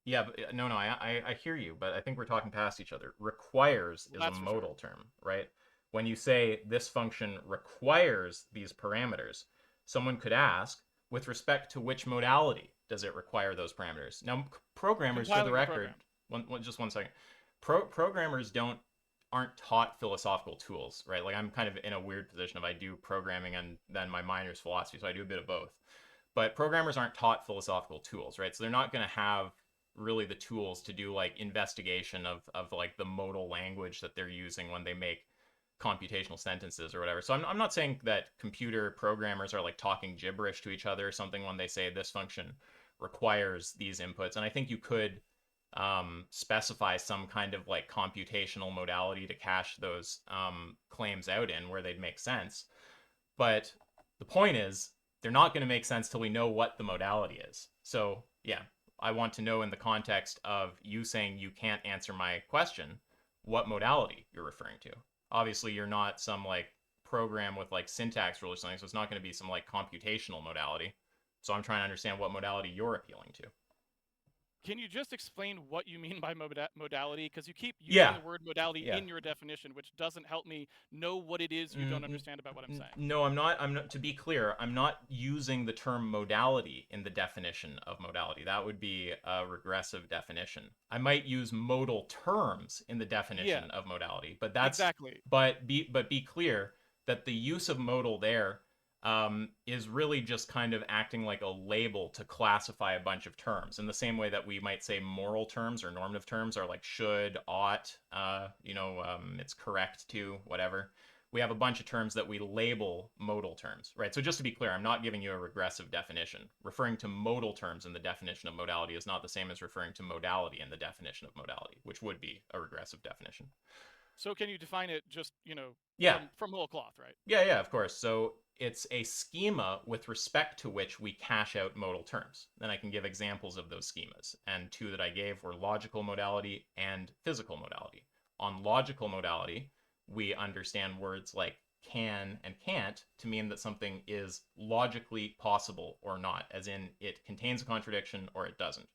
Yeah, but, no, I hear you, but I think we're talking past each other. Requires Well, is a that's for sure. modal term, right? When you say this function requires these parameters, someone could ask, with respect to which modality does it require those parameters? Now, programmers, for the Compiling the record, program. just 1 second, programmers aren't taught philosophical tools, right? Like I'm kind of in a weird position of I do programming and then my minor's philosophy, so I do a bit of both. But programmers aren't taught philosophical tools, right? So they're not going to have really the tools to do like investigation of like the modal language that they're using when they make computational sentences or whatever. So I'm not saying that computer programmers are like talking gibberish to each other or something when they say this function requires these inputs. And I think you could specify some kind of like computational modality to cache those claims out in where they'd make sense. But the point is, they're not going to make sense till we know what the modality is. So, yeah, I want to know in the context of you saying you can't answer my question, what modality you're referring to. Obviously, you're not some like program with like syntax rules or something, so it's not going to be some like computational modality. So I'm trying to understand what modality you're appealing to. Can you just explain what you mean by modality? Because you keep using Yeah, the word modality yeah. in your definition, which doesn't help me know what it is you don't understand about what I'm saying. No, I'm not. I'm not. To be clear, I'm not using the term modality in the definition of modality. That would be a regressive definition. I might use modal terms in the Yeah, definition of modality, exactly. be clear that the use of modal there is really just kind of acting like a label to classify a bunch of terms. In the same way that we might say moral terms or normative terms are like should, ought, it's correct to, whatever. We have a bunch of terms that we label modal terms, right? So just to be clear, I'm not giving you a regressive definition. Referring to modal terms in the definition of modality is not the same as referring to modality in the definition of modality, which would be a regressive definition. So can you define it just, Yeah, from whole cloth, right? yeah, of course. So it's a schema with respect to which we cache out modal terms. Then I can give examples of those schemas. And two that I gave were logical modality and physical modality. On logical modality, we understand words like can and can't to mean that something is logically possible or not, as in it contains a contradiction or it doesn't.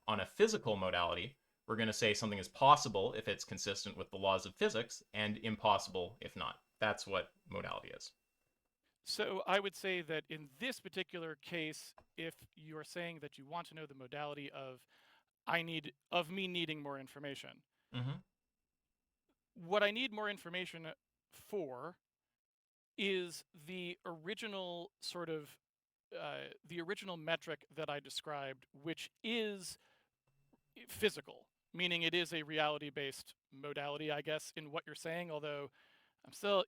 On a physical modality, we're going to say something is possible if it's consistent with the laws of physics and impossible if not. That's what modality is. So I would say that in this particular case, if you're saying that you want to know the modality of me needing more information, Mm-hmm. what I need more information for is the original metric that I described, which is physical, meaning it is a reality-based modality, I guess, in what you're saying. Although I'm still,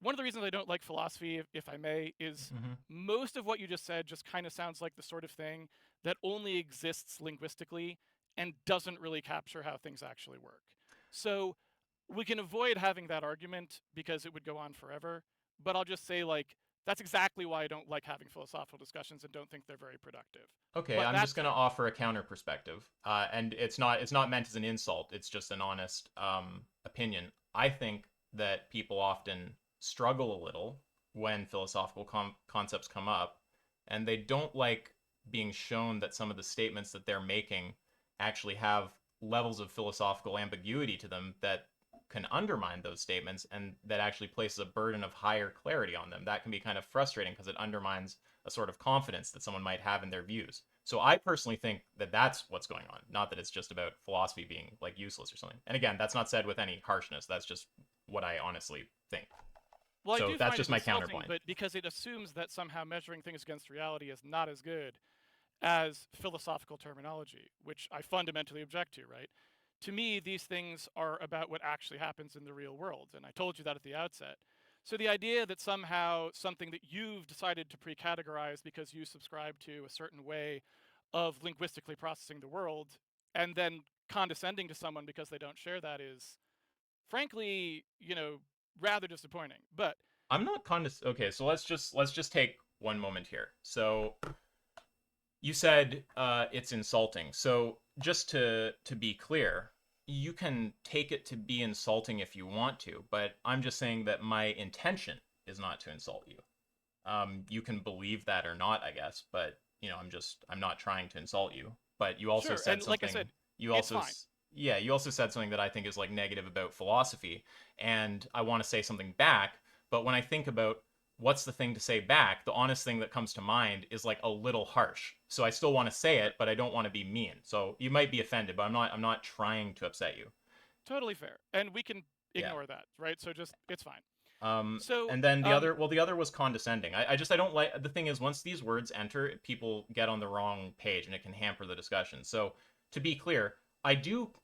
one of the reasons I don't like philosophy, if I may, is Mm-hmm. most of what you just said just kind of sounds like the sort of thing that only exists linguistically and doesn't really capture how things actually work. So we can avoid having that argument because it would go on forever. But I'll just say, like, that's exactly why I don't like having philosophical discussions and don't think they're very productive. Okay, But I'm that just going to said, offer a counter perspective, and it's not meant as an insult. It's just an honest opinion. I think that people often struggle a little when philosophical concepts come up, and they don't like being shown that some of the statements that they're making actually have levels of philosophical ambiguity to them that can undermine those statements, and that actually places a burden of higher clarity on them. That can be kind of frustrating because it undermines a sort of confidence that someone might have in their views. So I personally think that that's what's going on, not that it's just about philosophy being like useless or something. And again, that's not said with any harshness. That's just what I honestly think. well, I So do that's find it just my insulting, counterpoint. but because it assumes that somehow measuring things against reality is not as good. as philosophical terminology, which I fundamentally object to, right? To me, these things are about what actually happens in the real world, and I told you that at the outset. So the idea that somehow something that you've decided to pre-categorize because you subscribe to a certain way of linguistically processing the world and then condescending to someone because they don't share that is, frankly, rather disappointing. But I'm not okay, so let's just take one moment here. So you said it's insulting. So just to be clear, you can take it to be insulting if you want to, but I'm just saying that my intention is not to insult you. You can believe that or not, I guess, but I'm not trying to insult you. But you also sure, said and like I something. said, You it's also, fine. yeah, you also said something that I think is like negative about philosophy, and I want to say something back. But when I think about what's the thing to say back, the honest thing that comes to mind is like a little harsh. So I still want to say Sure, it, but I don't want to be mean. So you might be offended, but I'm not trying to upset you. totally fair, and we can Yeah. ignore that, right? So just it's fine. Um, So and then the other was condescending. I don't like, the thing is, once these words enter, people get on the wrong page and it can hamper the discussion. So to be clear, I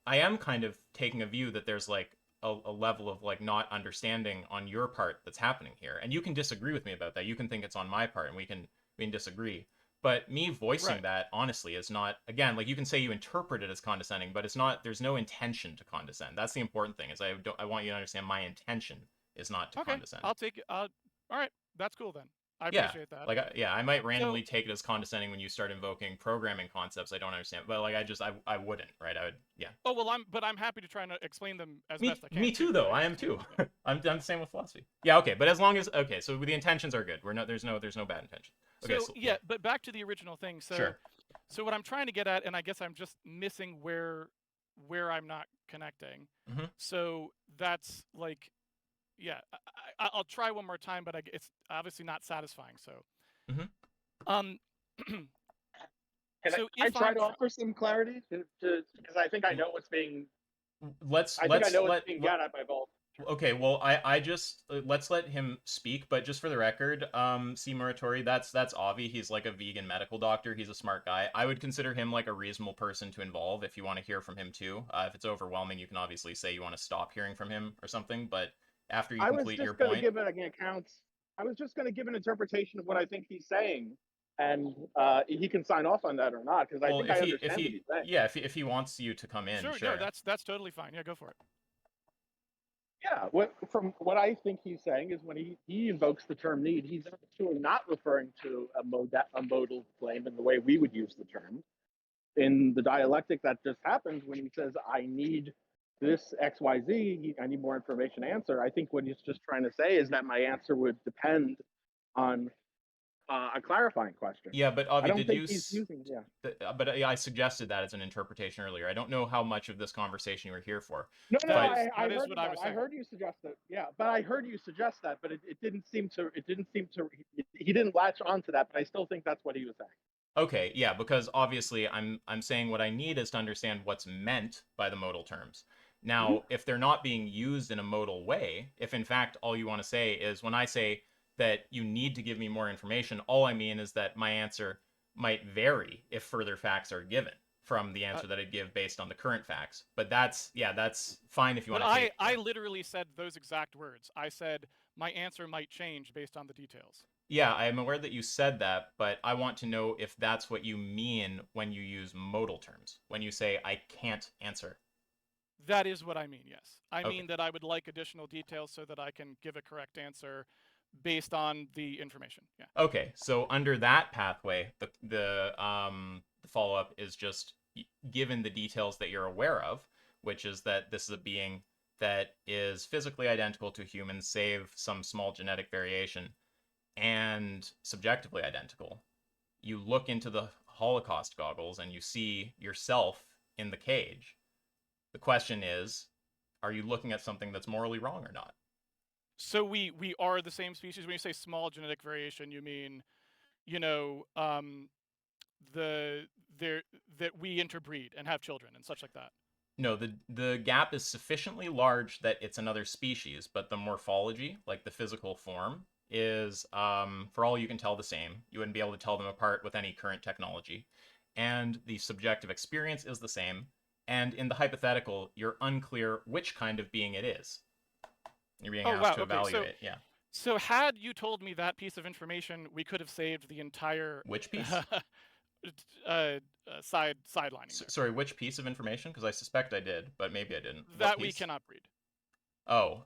am kind of taking a view that there's like a level of like not understanding on your part that's happening here. And you can disagree with me about that. You can think it's on my part and we can disagree. But me voicing right, that honestly is not, again, like you can say you interpret it as condescending, but it's not, there's no intention to condescend. That's the important thing is I want you to understand my intention is not to okay, condescend. I'll take it. All right, that's cool then. I Yeah, appreciate that. like yeah, I might So randomly take it as condescending when you start invoking programming concepts I don't understand, but like I wouldn't, right? I would, yeah. oh well, I'm happy to try and explain them as Me best I me can too too, though. right? I am too. Yeah. I'm the same with philosophy. Yeah, okay, but as long as, okay, so the intentions are good. We're not, there's no bad intention. Okay, So so yeah, yeah, but back to the original thing. sure. So what I'm trying to get at, and I guess I'm just missing where I'm not connecting. Hmm. So that's like, yeah, I'll try one more time, but it's obviously not satisfying. So, Hmm. um, Can so I if try I'm, to offer some clarity to because I think I know what's being Let's I think I let's know what's let being got at by both. Okay, well, I just let's let him speak, but just for the record, C. Muratori, that's Avi. He's like a vegan medical doctor. He's a smart guy. I would consider him like a reasonable person to involve if you want to hear from him too. If it's overwhelming, you can obviously say you want to stop hearing from him or something. But after you I was complete your just going to point, give an account. I was just going to give an interpretation of what I think he's saying, and he can sign off on that or not because I well, think if I he if understand what he he's saying. yeah, if he wants you to come in, sure, no, sure. that's totally fine. Yeah, go for it. Yeah, from what I think he's saying is when he invokes the term need, he's actually not referring to a modal claim in the way we would use the term. In the dialectic that just happened when he says, I need this XYZ, I need more information answer, I think what he's just trying to say is that my answer would depend on a clarifying question. Yeah, but I Avi, don't did you? think he's using, yeah. But I suggested that as an interpretation earlier. I don't know how much of this conversation you were here for, No, no, That but is I that is heard what I that. was I saying. heard you suggest that. Yeah, but I heard you suggest that, but it didn't seem to. It didn't seem to. He didn't latch onto that, but I still think that's what he was saying. okay, yeah, because obviously I'm saying what I need is to understand what's meant by the modal terms. Mm-hmm. Now, if they're not being used in a modal way, if in fact all you want to say is when I say that you need to give me more information, all I mean is that my answer might vary if further facts are given from the Uh, answer that I'd give based on the current facts. But that's, yeah, that's fine if you but want to take, I yeah. literally said those exact words. I said my answer might change based on the details. Yeah, I am aware that you said that, but I want to know if that's what you mean when you use modal terms. When you say I can't answer. That is what I mean, yes. I Okay. mean that I would like additional details so that I can give a correct answer based on the information. Yeah. Okay, so under that pathway, the follow up is just given the details that you're aware of, which is that this is a being that is physically identical to humans, save some small genetic variation, and subjectively identical. You look into the Holocaust goggles and you see yourself in the cage. The question is, are you looking at something that's morally wrong or not? So we are the same species. When you say small genetic variation, you mean, you know, the there that we interbreed and have children and such like that. No, the gap is sufficiently large that it's another species, but the morphology, like the physical form, is, for all you can tell, the same. You wouldn't be able to tell them apart with any current technology. And the subjective experience is the same. And in the hypothetical, you're unclear which kind of being it is. You're being Oh asked wow. to Okay. evaluate. Yeah. So had you told me that piece of information, we could have saved the entire Which piece? sidelining there. Sorry, which piece of information? Because I suspect I did, but maybe I didn't. What That we piece? cannot breed. Oh,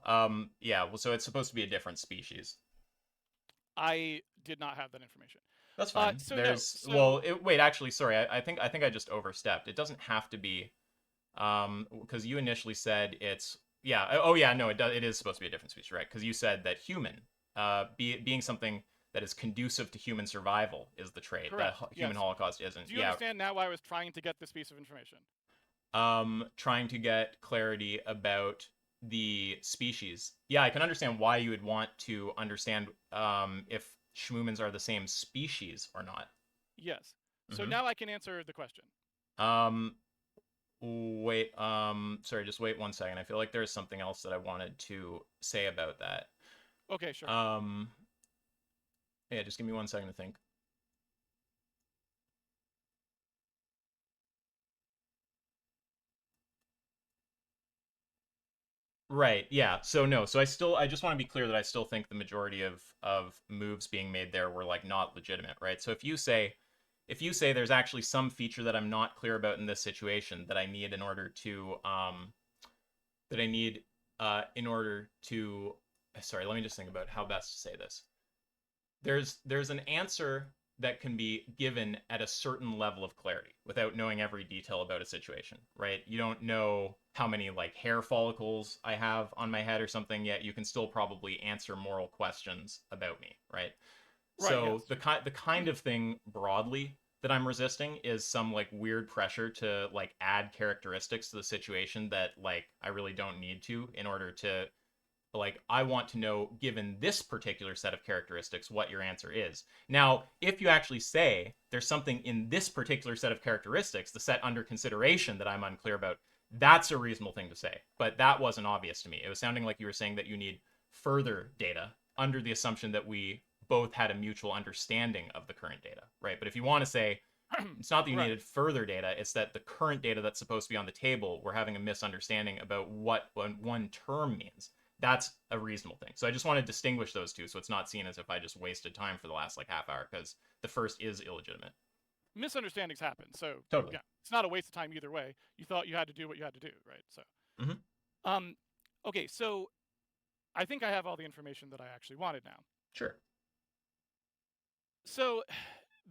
yeah. Well, so it's supposed to be a different species. I did not have that information. That's fine. So no. Wait, actually, sorry. I think I just overstepped. It doesn't have to be, because you initially said it's, yeah. Oh yeah, no, it is supposed to be a different species, right? Because you said that human, being something that is conducive to human survival is the trait. Correct. That human Yes. holocaust isn't. Do you Yeah. understand now why I was trying to get this piece of information? Trying to get clarity about the species. Yeah, I can understand why you would want to understand if schmoomins are the same species or not. Yes. So Mhm. now I can answer the question. Wait, sorry, just wait 1 second. I feel like there's something else that I wanted to say about that. Okay, sure. Yeah, just give me 1 second to think. Right. Yeah. So no. So I just want to be clear that I still think the majority of moves being made there were like not legitimate, right? So if you say there's actually some feature that I'm not clear about in this situation that I need in order to that I need in order to, sorry, let me just think about how best to say this. There's an answer that can be given at a certain level of clarity without knowing every detail about a situation, right? You don't know how many like hair follicles I have on my head or something, yet you can still probably answer moral questions about me, right? Right, So yes. the kind of thing broadly that I'm resisting is some like weird pressure to like add characteristics to the situation that like I really don't need to in order to, like, I want to know, given this particular set of characteristics, what your answer is. Now, if you actually say there's something in this particular set of characteristics, the set under consideration, that I'm unclear about, that's a reasonable thing to say. But that wasn't obvious to me. It was sounding like you were saying that you need further data under the assumption that we both had a mutual understanding of the current data, right? But if you want to say it's not that you Right. needed further data, it's that the current data that's supposed to be on the table, we're having a misunderstanding about what one term means. That's a reasonable thing. So I just want to distinguish those two so it's not seen as if I just wasted time for the last like half hour, because the first is illegitimate. Misunderstandings happen. So Totally. yeah, it's not a waste of time either way. You thought you had to do what you had to do, right? So Mm-hmm. okay, so I think I have all the information that I actually wanted now. Sure. So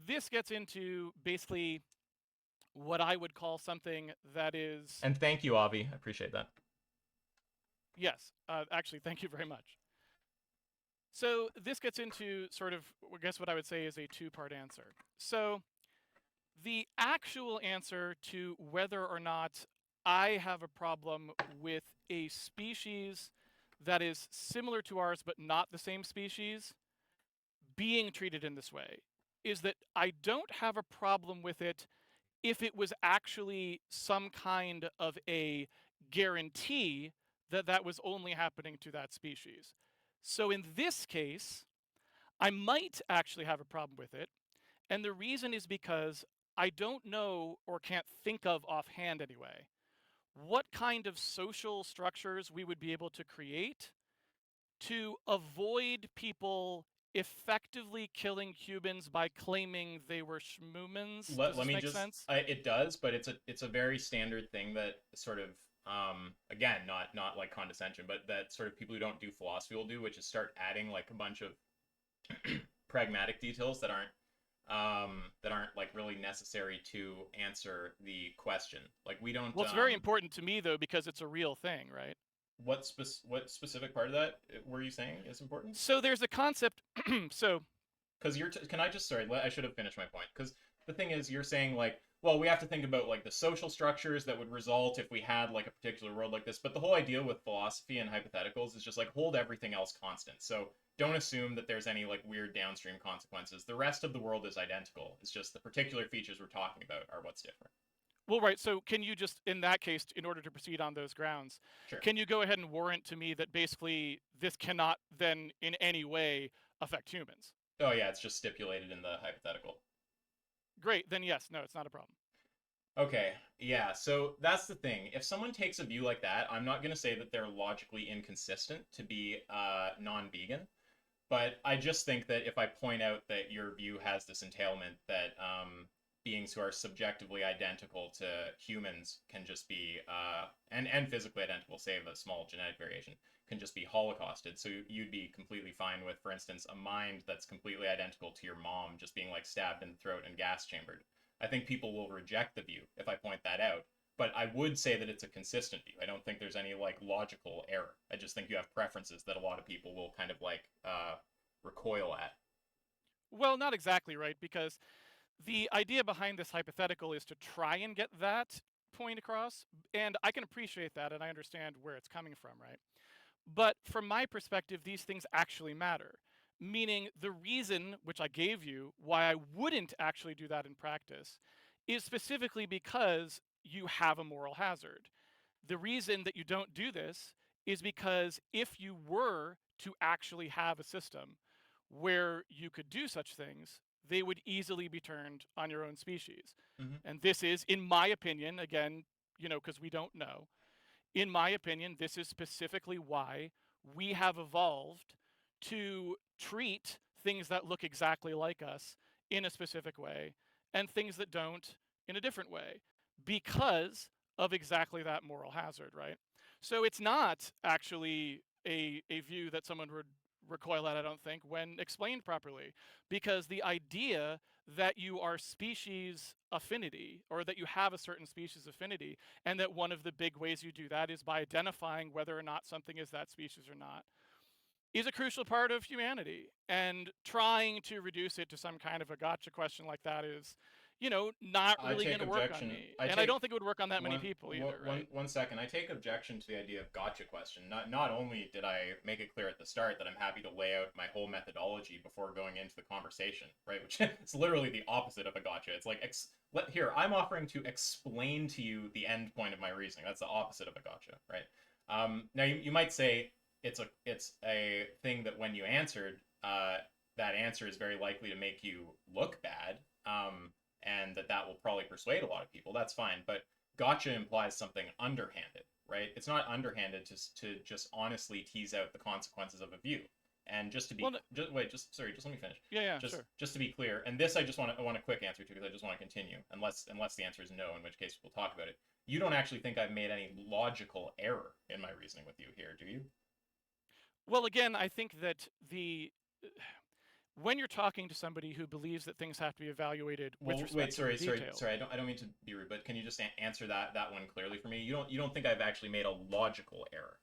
this gets into basically what I would call something that is. And thank you, Avi. I appreciate that. Yes, actually, thank you very much. So this gets into sort of, I guess what I would say is a two-part answer. So the actual answer to whether or not I have a problem with a species that is similar to ours but not the same species being treated in this way is that I don't have a problem with it if it was actually some kind of a guarantee that that was only happening to that species. So in this case, I might actually have a problem with it. And the reason is because I don't know, or can't think of offhand anyway, what kind of social structures we would be able to create to avoid people effectively killing humans by claiming they were schmoomins. Does Let this me make just sense? it does, but it's a very standard thing that sort of again, not like condescension, but that sort of people who don't do philosophy will do, which is start adding like a bunch of pragmatic details that aren't like really necessary to answer the question. Like we don't Well, it's very important to me though because it's a real thing, right? what specific part of that were you saying is important? So there's a concept. So Because can I just, sorry, I should have finished my point. Because the thing is, you're saying like, well, we have to think about like the social structures that would result if we had like a particular world like this. But the whole idea with philosophy and hypotheticals is just like hold everything else constant. So don't assume that there's any like weird downstream consequences. The rest of the world is identical. It's just the particular features we're talking about are what's different. well, right. So can you just, in that case, in order to proceed on those grounds, Sure. can you go ahead and warrant to me that basically this cannot then in any way affect humans. Oh yeah, it's just stipulated in the hypothetical. Great, then yes, no, it's not a problem. Okay, yeah, so that's the thing. If someone takes a view like that, I'm not going to say that they're logically inconsistent to be non-vegan, but I just think that if I point out that your view has this entailment that beings who are subjectively identical to humans can just be, and physically identical, save a small genetic variation, can just be holocausted. So you'd be completely fine with, for instance, a mind that's completely identical to your mom just being like stabbed in the throat and gas chambered. I think people will reject the view if I point that out. But I would say that it's a consistent view. I don't think there's any like logical error. I just think you have preferences that a lot of people will kind of like recoil at. Well, not exactly, right? Because the idea behind this hypothetical is to try and get that point across. And I can appreciate that and I understand where it's coming from, right? But from my perspective, these things actually matter. Meaning, the reason which I gave you why I wouldn't actually do that in practice is specifically because you have a moral hazard. The reason that you don't do this is because if you were to actually have a system where you could do such things, they would easily be turned on your own species. Mm-hmm. And this is, in my opinion, again, because we don't know, in my opinion, this is specifically why we have evolved to treat things that look exactly like us in a specific way and things that don't in a different way because of exactly that moral hazard, right? So it's not actually a view that someone would recoil at, I don't think, when explained properly, because the idea that you are species affinity or that you have a certain species affinity and that one of the big ways you do that is by identifying whether or not something is that species or not is a crucial part of humanity. And trying to reduce it to some kind of a gotcha question like that is, not I really going take to work on objection. me. I And I take don't think it would work on that many people either, right? one second. I take objection to the idea of gotcha question. Not only did I make it clear at the start that I'm happy to lay out my whole methodology before going into the conversation, right? Which is literally the opposite of a gotcha. It's like here I'm offering to explain to you the end point of my reasoning. That's the opposite of a gotcha, right? Now you might say it's a thing that when you answered, that answer is very likely to make you look bad. And that will probably persuade a lot of people. That's fine, but gotcha implies something underhanded, right? It's not underhanded to just honestly tease out the consequences of a view. And just to be, Well, just wait, just sorry, just let me finish. yeah, Just sure. just to be clear, and this I want a quick answer to because I just want to continue, unless the answer is no, in which case we'll talk about it. You don't actually think I've made any logical error in my reasoning with you here, do you? Well, again, I think that when you're talking to somebody who believes that things have to be evaluated with Well, wait, respect to the sorry, sorry, detail, sorry. I don't mean to be rude, but can you just answer that one clearly for me? You don't think I've actually made a logical error?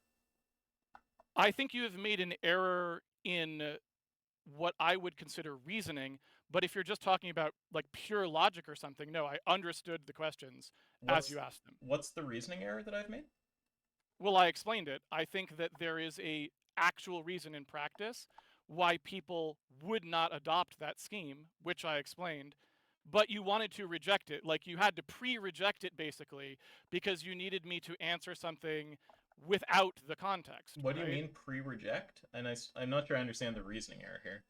I think you have made an error in what I would consider reasoning. But if you're just talking about like pure logic or something, no, I understood the questions as you asked them. What's the reasoning error that I've made? Well, I explained it. I think that there is a actual reason in practice why people would not adopt that scheme, which I explained, but you wanted to reject it. Like you had to pre-reject it basically because you needed me to answer something without the context, What do you right? mean pre-reject? And I'm not sure I understand the reasoning error here.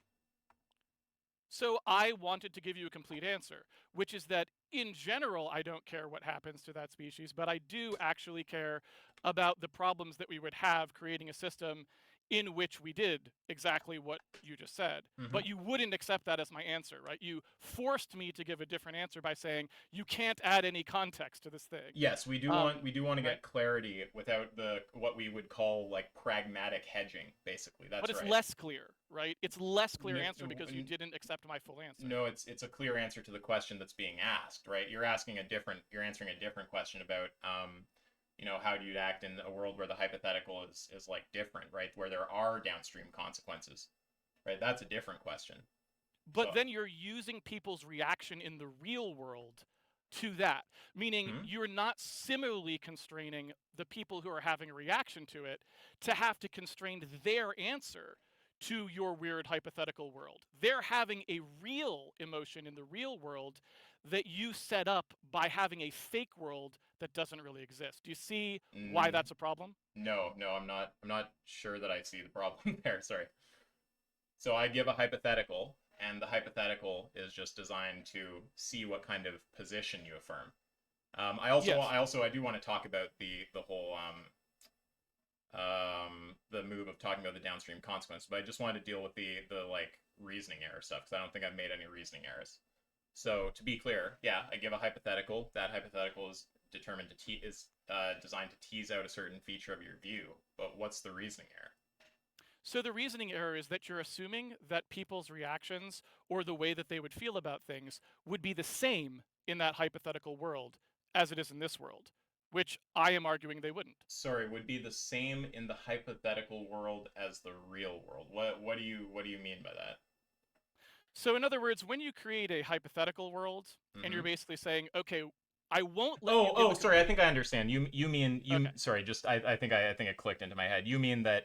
So I wanted to give you a complete answer, which is that in general, I don't care what happens to that species, but I do actually care about the problems that we would have creating a system in which we did exactly what you just said. Mm-hmm. But you wouldn't accept that as my answer, right? You forced me to give a different answer by saying you can't add any context to this thing. Yes, we do want to right? get clarity without the what we would call like pragmatic hedging, basically. That's But it's right. less clear, right? It's less clear No, answer because you didn't accept my full answer. no, it's a clear answer to the question that's being asked, right? You're answering a different question about how do you act in a world where the hypothetical is like different, right? Where there are downstream consequences, right? That's a different question. But So, then you're using people's reaction in the real world to that, meaning you're not similarly constraining the people who are having a reaction to it to have to constrain their answer to your weird hypothetical world. They're having a real emotion in the real world that you set up by having a fake world that doesn't really exist. Do you see why that's a problem? No, I'm not sure that I see the problem there. Sorry. So I give a hypothetical, and the hypothetical is just designed to see what kind of position you affirm. Yes. I do want to talk about the whole the move of talking about the downstream consequence, but I just wanted to deal with the like reasoning error stuff because I don't think I've made any reasoning errors. So to be clear, yeah, I give a hypothetical. That hypothetical is determined to designed to tease out a certain feature of your view. But what's the reasoning error? So the reasoning error is that you're assuming that people's reactions or the way that they would feel about things would be the same in that hypothetical world as it is in this world, which I am arguing they wouldn't. Sorry, would be the same in the hypothetical world as the real world. What do you mean by that? So in other words, when you create a hypothetical world and Mm-hmm. you're basically saying, okay, I won't let you Oh, give oh, a sorry. I complete. think I understand. You mean Okay. sorry. Just I think it clicked into my head. You mean that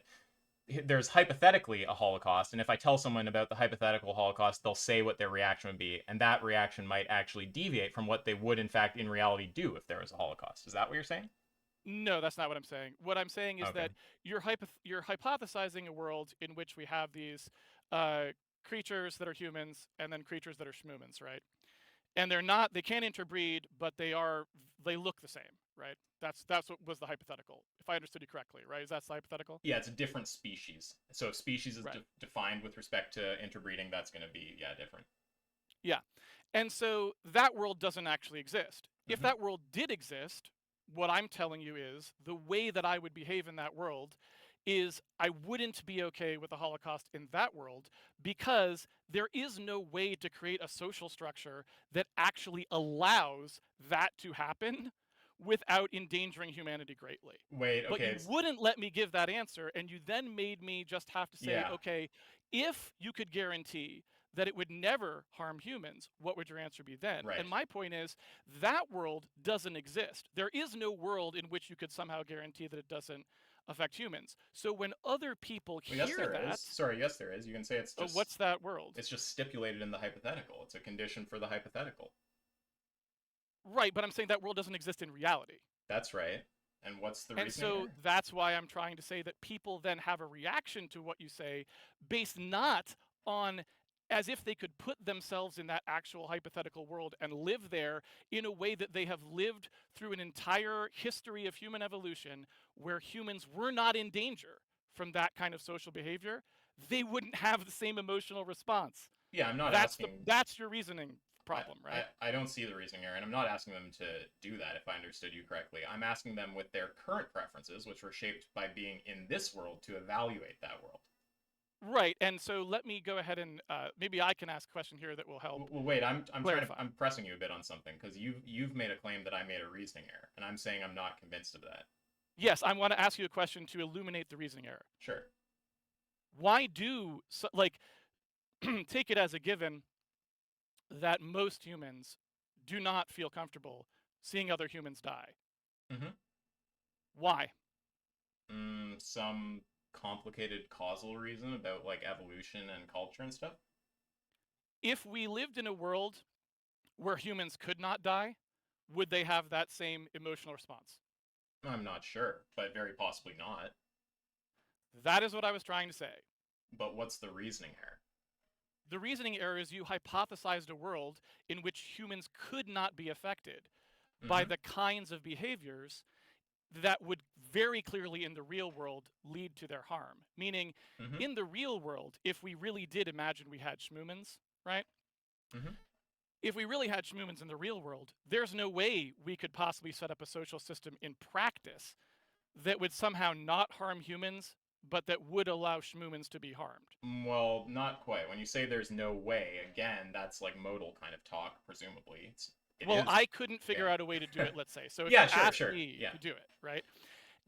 there's hypothetically a Holocaust, and if I tell someone about the hypothetical Holocaust, they'll say what their reaction would be, and that reaction might actually deviate from what they would, in fact, in reality, do if there was a Holocaust. Is that what you're saying? No, that's not what I'm saying. What I'm saying is Okay. that you're hypothesizing a world in which we have these uh, creatures that are humans and then creatures that are schmoomans, right? And they can't interbreed, but they look the same, right? That's what was the hypothetical, if I understood you correctly, right? Is that the hypothetical? Yeah, it's a different species. So if species is Right. defined with respect to interbreeding, that's going to be, yeah, different. Yeah. And so that world doesn't actually exist. If Mm-hmm. that world did exist, what I'm telling you is the way that I would behave in that world is I wouldn't be okay with the Holocaust in that world because there is no way to create a social structure that actually allows that to happen without endangering humanity greatly. Wait, But okay. you wouldn't let me give that answer, and you then made me just have to say, Yeah, okay, if you could guarantee that it would never harm humans, what would your answer be then? right. And my point is that world doesn't exist. There is no world in which you could somehow guarantee that it doesn't affect humans. So when other people Well, yes, hear there is. that, Sorry, yes, there is. You can say what's that world? it's just stipulated in the hypothetical. It's a condition for the hypothetical. Right, but I'm saying that world doesn't exist in reality. That's right. And what's the And reasoning so there? that's why I'm trying to say that people then have a reaction to what you say based not on as if they could put themselves in that actual hypothetical world and live there in a way that they have lived through an entire history of human evolution where humans were not in danger from that kind of social behavior, they wouldn't have the same emotional response. Yeah, I'm not That's asking. your reasoning I, problem, right? I don't see the reasoning here, and I'm not asking them to do that if I understood you correctly. I'm asking them with their current preferences, which were shaped by being in this world, to evaluate that world. Right. And so let me go ahead and maybe I can ask a question here that will help Well, wait, clarify. I'm pressing you a bit on something because you've made a claim that I made a reasoning error, and I'm saying I'm not convinced of that. Yes, I want to ask you a question to illuminate the reasoning error. Sure. Why do, like, take it as a given that most humans do not feel comfortable seeing other humans die? Mm-hmm. Why? Some complicated causal reason about like evolution and culture and stuff. If we lived in a world where humans could not die, would they have that same emotional response? I'm not sure, but very possibly not. That is what I was trying to say. But what's the reasoning here? The reasoning error is you hypothesized a world in which humans could not be affected by Mm-hmm. the kinds of behaviors that would very clearly in the real world lead to their harm. Meaning, Mm-hmm. in the real world, if we really did imagine we had schmoomans, right? Mm-hmm. If we really had schmoomans in the real world, there's no way we could possibly set up a social system in practice that would somehow not harm humans, but that would allow schmoomans to be harmed. Well, not quite. When you say there's no way, again, that's like modal kind of talk, presumably. It Well, is. I couldn't figure out a way to do Yeah. it, let's say. So if you Yeah, sure, asked sure. me Yeah. to do it, right?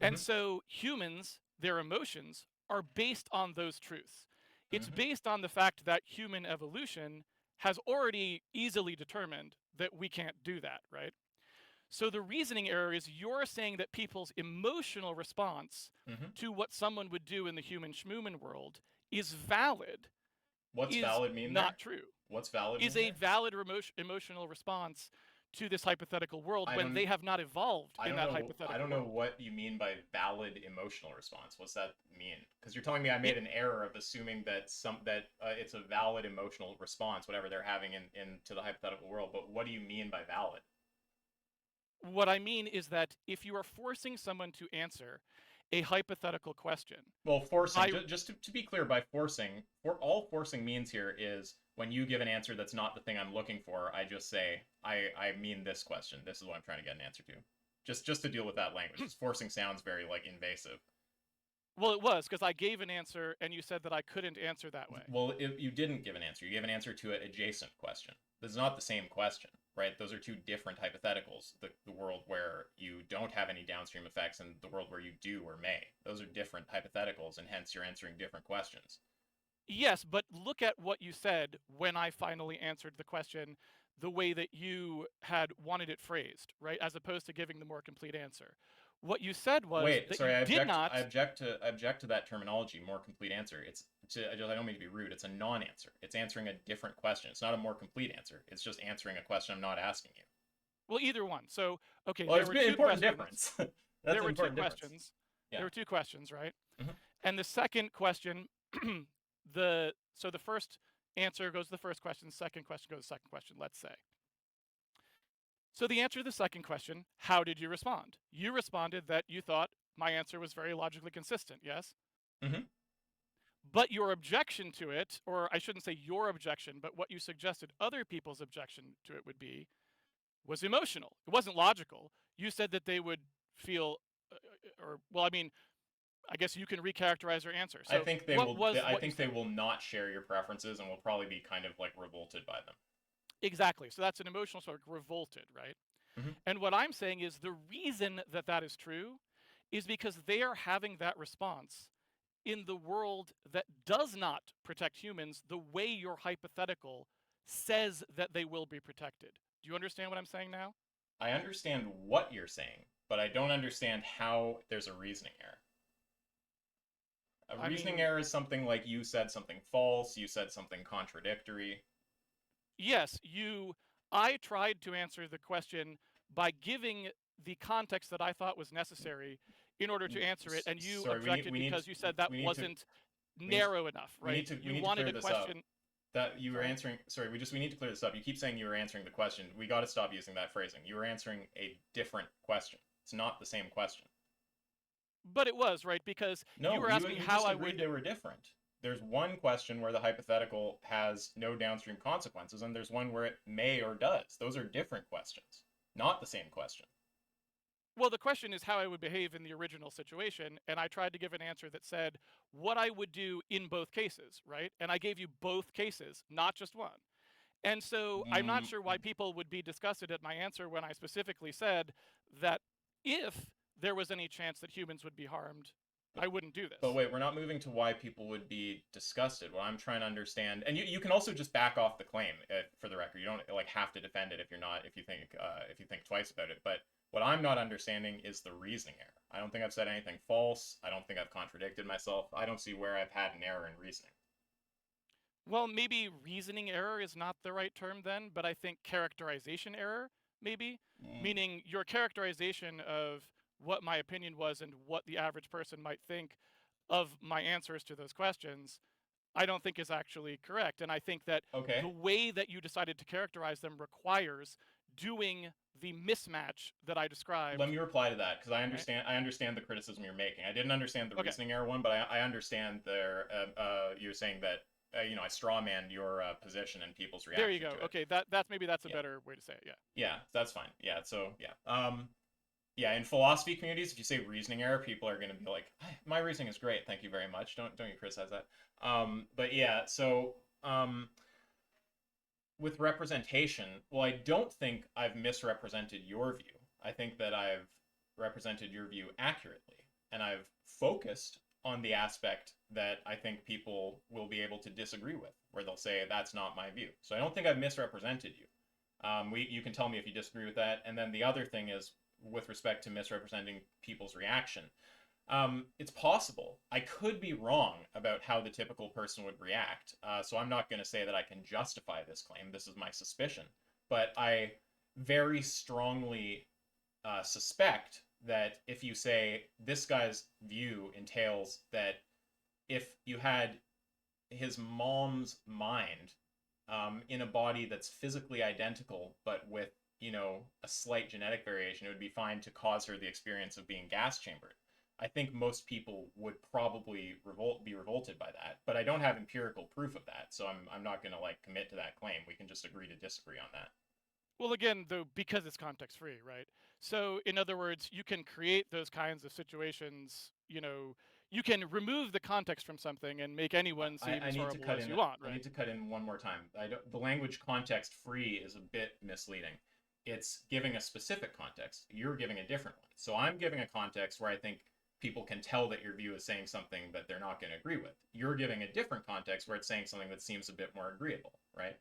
Mm-hmm. And so humans, their emotions are based on those truths. It's Mm-hmm. based on the fact that human evolution has already easily determined that we can't do that, right? So the reasoning error is you're saying that people's emotional response Mm-hmm. to what someone would do in the human schmooman world is valid, What's is valid mean not there? true. What's valid Is mean a there? valid emotional response to this hypothetical world I when don't- they have not evolved I in don't that know. hypothetical I don't know world. what you mean by valid emotional response. What's that mean? Because you're telling me I made an error of assuming that it's a valid emotional response, whatever they're having into the hypothetical world. But what do you mean by valid? What I mean is that if you are forcing someone to answer a hypothetical question, Well, just to be clear, by forcing, all forcing means here is when you give an answer that's not the thing I'm looking for, I just say, I mean this question. This is what I'm trying to get an answer to. Just to deal with that language. 'Cause forcing sounds very like invasive. well, it was because I gave an answer and you said that I couldn't answer that way. Well, if you didn't give an answer, you gave an answer to an adjacent question. This is not the same question, right? Those are two different hypotheticals. The world where you don't have any downstream effects and the world where you do or may. Those are different hypotheticals, and hence you're answering different questions. Yes, but look at what you said when I finally answered the question the way that you had wanted it phrased, right? As opposed to giving the more complete answer. What you said was Wait, that sorry, you did not. I object to that terminology, more complete answer. I don't mean to be rude. It's a non-answer. It's answering a different question. It's not a more complete answer. It's just answering a question I'm not asking you. Well, either one. So, okay, Well, there it's were an two important questions. difference. There were two questions. Yeah. There were two questions, right? Mhm. And the second question, the first answer goes to the first question, second question goes to the second question, let's say. So the answer to the second question, how did you respond? You responded that you thought my answer was very logically consistent, yes? Mm-hmm. But your objection to it, or I shouldn't say your objection, but what you suggested other people's objection to it would be, was emotional. It wasn't logical. You said that they would feel, I guess you can recharacterize your answer. So I think they what will. was I what think they will not share your preferences and will probably be kind of like revolted by them. Exactly. So that's an emotional sort of revolted, right? Mm-hmm. And what I'm saying is the reason that that is true is because they are having that response in the world that does not protect humans the way your hypothetical says that they will be protected. Do you understand what I'm saying now? I understand what you're saying, but I don't understand how there's a reasoning error. A reasoning error is something like you said something false, you said something contradictory. Yes, I tried to answer the question by giving the context that I thought was necessary in order to answer it, and you Sorry, objected because you said that wasn't narrow enough, right? We You need to wanted clear a this question. up. That you were Sorry? answering. Sorry, we need to clear this up. You keep saying you were answering the question. We got to stop using that phrasing. You were answering a different question. It's not the same question. But it was, right? Because No, you were asking you how just I agreed would. they were different. There's one question where the hypothetical has no downstream consequences, and there's one where it may or does. Those are different questions, not the same question. Well, the question is how I would behave in the original situation, and I tried to give an answer that said what I would do in both cases, right? And I gave you both cases, not just one. And so I'm not sure why people would be disgusted at my answer when I specifically said that if there was any chance that humans would be harmed, I wouldn't do this. But wait, we're not moving to why people would be disgusted. What I'm trying to understand, and you can also just back off the claim for the record. You don't like have to defend it if you think twice about it. But what I'm not understanding is the reasoning error. I don't think I've said anything false. I don't think I've contradicted myself. I don't see where I've had an error in reasoning. Well, maybe reasoning error is not the right term then, but I think characterization error, maybe, meaning your characterization of what my opinion was and what the average person might think of my answers to those questions, I don't think is actually correct. And I think that the way that you decided to characterize them requires doing the mismatch that I described. Let me reply to that because I understand the criticism you're making. I didn't understand the reasoning error one, but I understand you're saying that I strawmanned your position and people's reaction. There you go. Okay, that's a better way to say it. Yeah. Yeah, that's fine. Yeah. So yeah. In philosophy communities, if you say reasoning error, people are going to be like, "My reasoning is great. Thank you very much. Don't you criticize that." But yeah. So with representation, well, I don't think I've misrepresented your view. I think that I've represented your view accurately, and I've focused on the aspect that I think people will be able to disagree with, where they'll say that's not my view. So I don't think I've misrepresented you. You can tell me if you disagree with that. And then the other thing is with respect to misrepresenting people's reaction. It's possible. I could be wrong about how the typical person would react. So I'm not going to say that I can justify this claim. This is my suspicion. But very strongly suspect that if you say this guy's view entails that if you had his mom's mind in a body that's physically identical but with a slight genetic variation, it would be fine to cause her the experience of being gas chambered. I think most people would probably be revolted by that, but I don't have empirical proof of that, so I'm not going to like commit to that claim. We can just agree to disagree on that. Well, again, though, because it's context free, right? So, in other words, you can create those kinds of situations, you can remove the context from something and make anyone seem I as need to horrible cut as in. you want, I right? need to cut in one more time. The language context free is a bit misleading. It's giving a specific context. You're giving a different one. So I'm giving a context where I think people can tell that your view is saying something that they're not going to agree with. You're giving a different context where it's saying something that seems a bit more agreeable, right?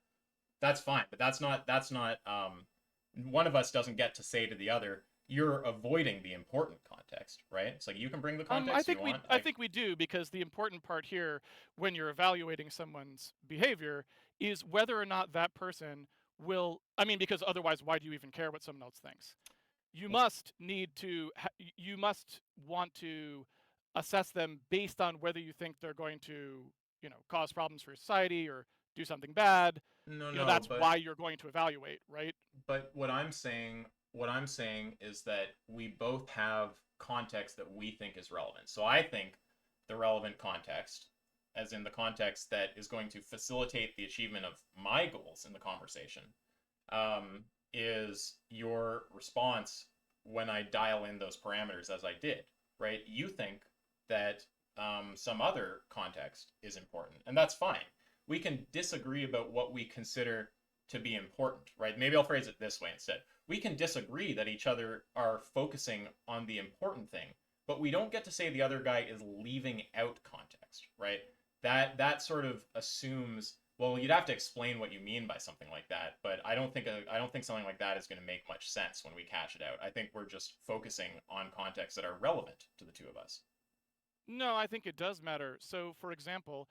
That's fine, but that's not one of us doesn't get to say to the other, you're avoiding the important context, right? It's like you can bring the context you want. I think we do, because the important part here, when you're evaluating someone's behavior, is whether or not that person will. I mean, because otherwise, why do you even care what someone else thinks? You must need to. You must want to assess them based on whether you think they're going to, cause problems for society or do something bad. No, no, That's why you're going to evaluate, right? but what I'm saying is that we both have context that we think is relevant. So I think the relevant context, as in the context that is going to facilitate the achievement of my goals in the conversation, is your response when I dial in those parameters as I did, right? You think that some other context is important, and that's fine. We can disagree about what we consider to be important, right? Maybe I'll phrase it this way instead. We can disagree that each other are focusing on the important thing, but we don't get to say the other guy is leaving out context, right? That sort of assumes, well, you'd have to explain what you mean by something like that, but I don't think something like that is going to make much sense when we cash it out. I think we're just focusing on contexts that are relevant to the two of us. No, I think it does matter. So, for example,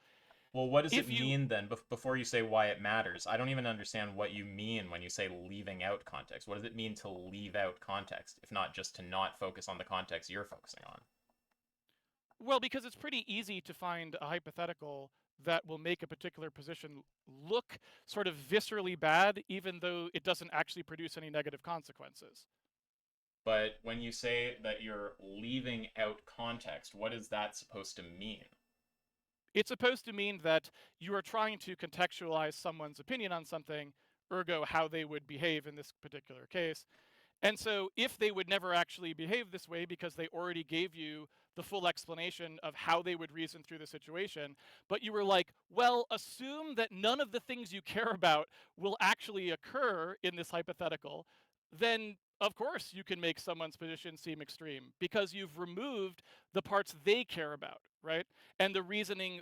Well, what does it if you mean then before you say why it matters? I don't even understand what you mean when you say leaving out context. What does it mean to leave out context, if not just to not focus on the context you're focusing on? Well, because it's pretty easy to find a hypothetical that will make a particular position look sort of viscerally bad, even though it doesn't actually produce any negative consequences. But when you say that you're leaving out context, what is that supposed to mean? It's supposed to mean that you are trying to contextualize someone's opinion on something, ergo, how they would behave in this particular case. And so, if they would never actually behave this way because they already gave you the full explanation of how they would reason through the situation, but you were like, well, assume that none of the things you care about will actually occur in this hypothetical, then of course you can make someone's position seem extreme because you've removed the parts they care about, right? And the reasoning,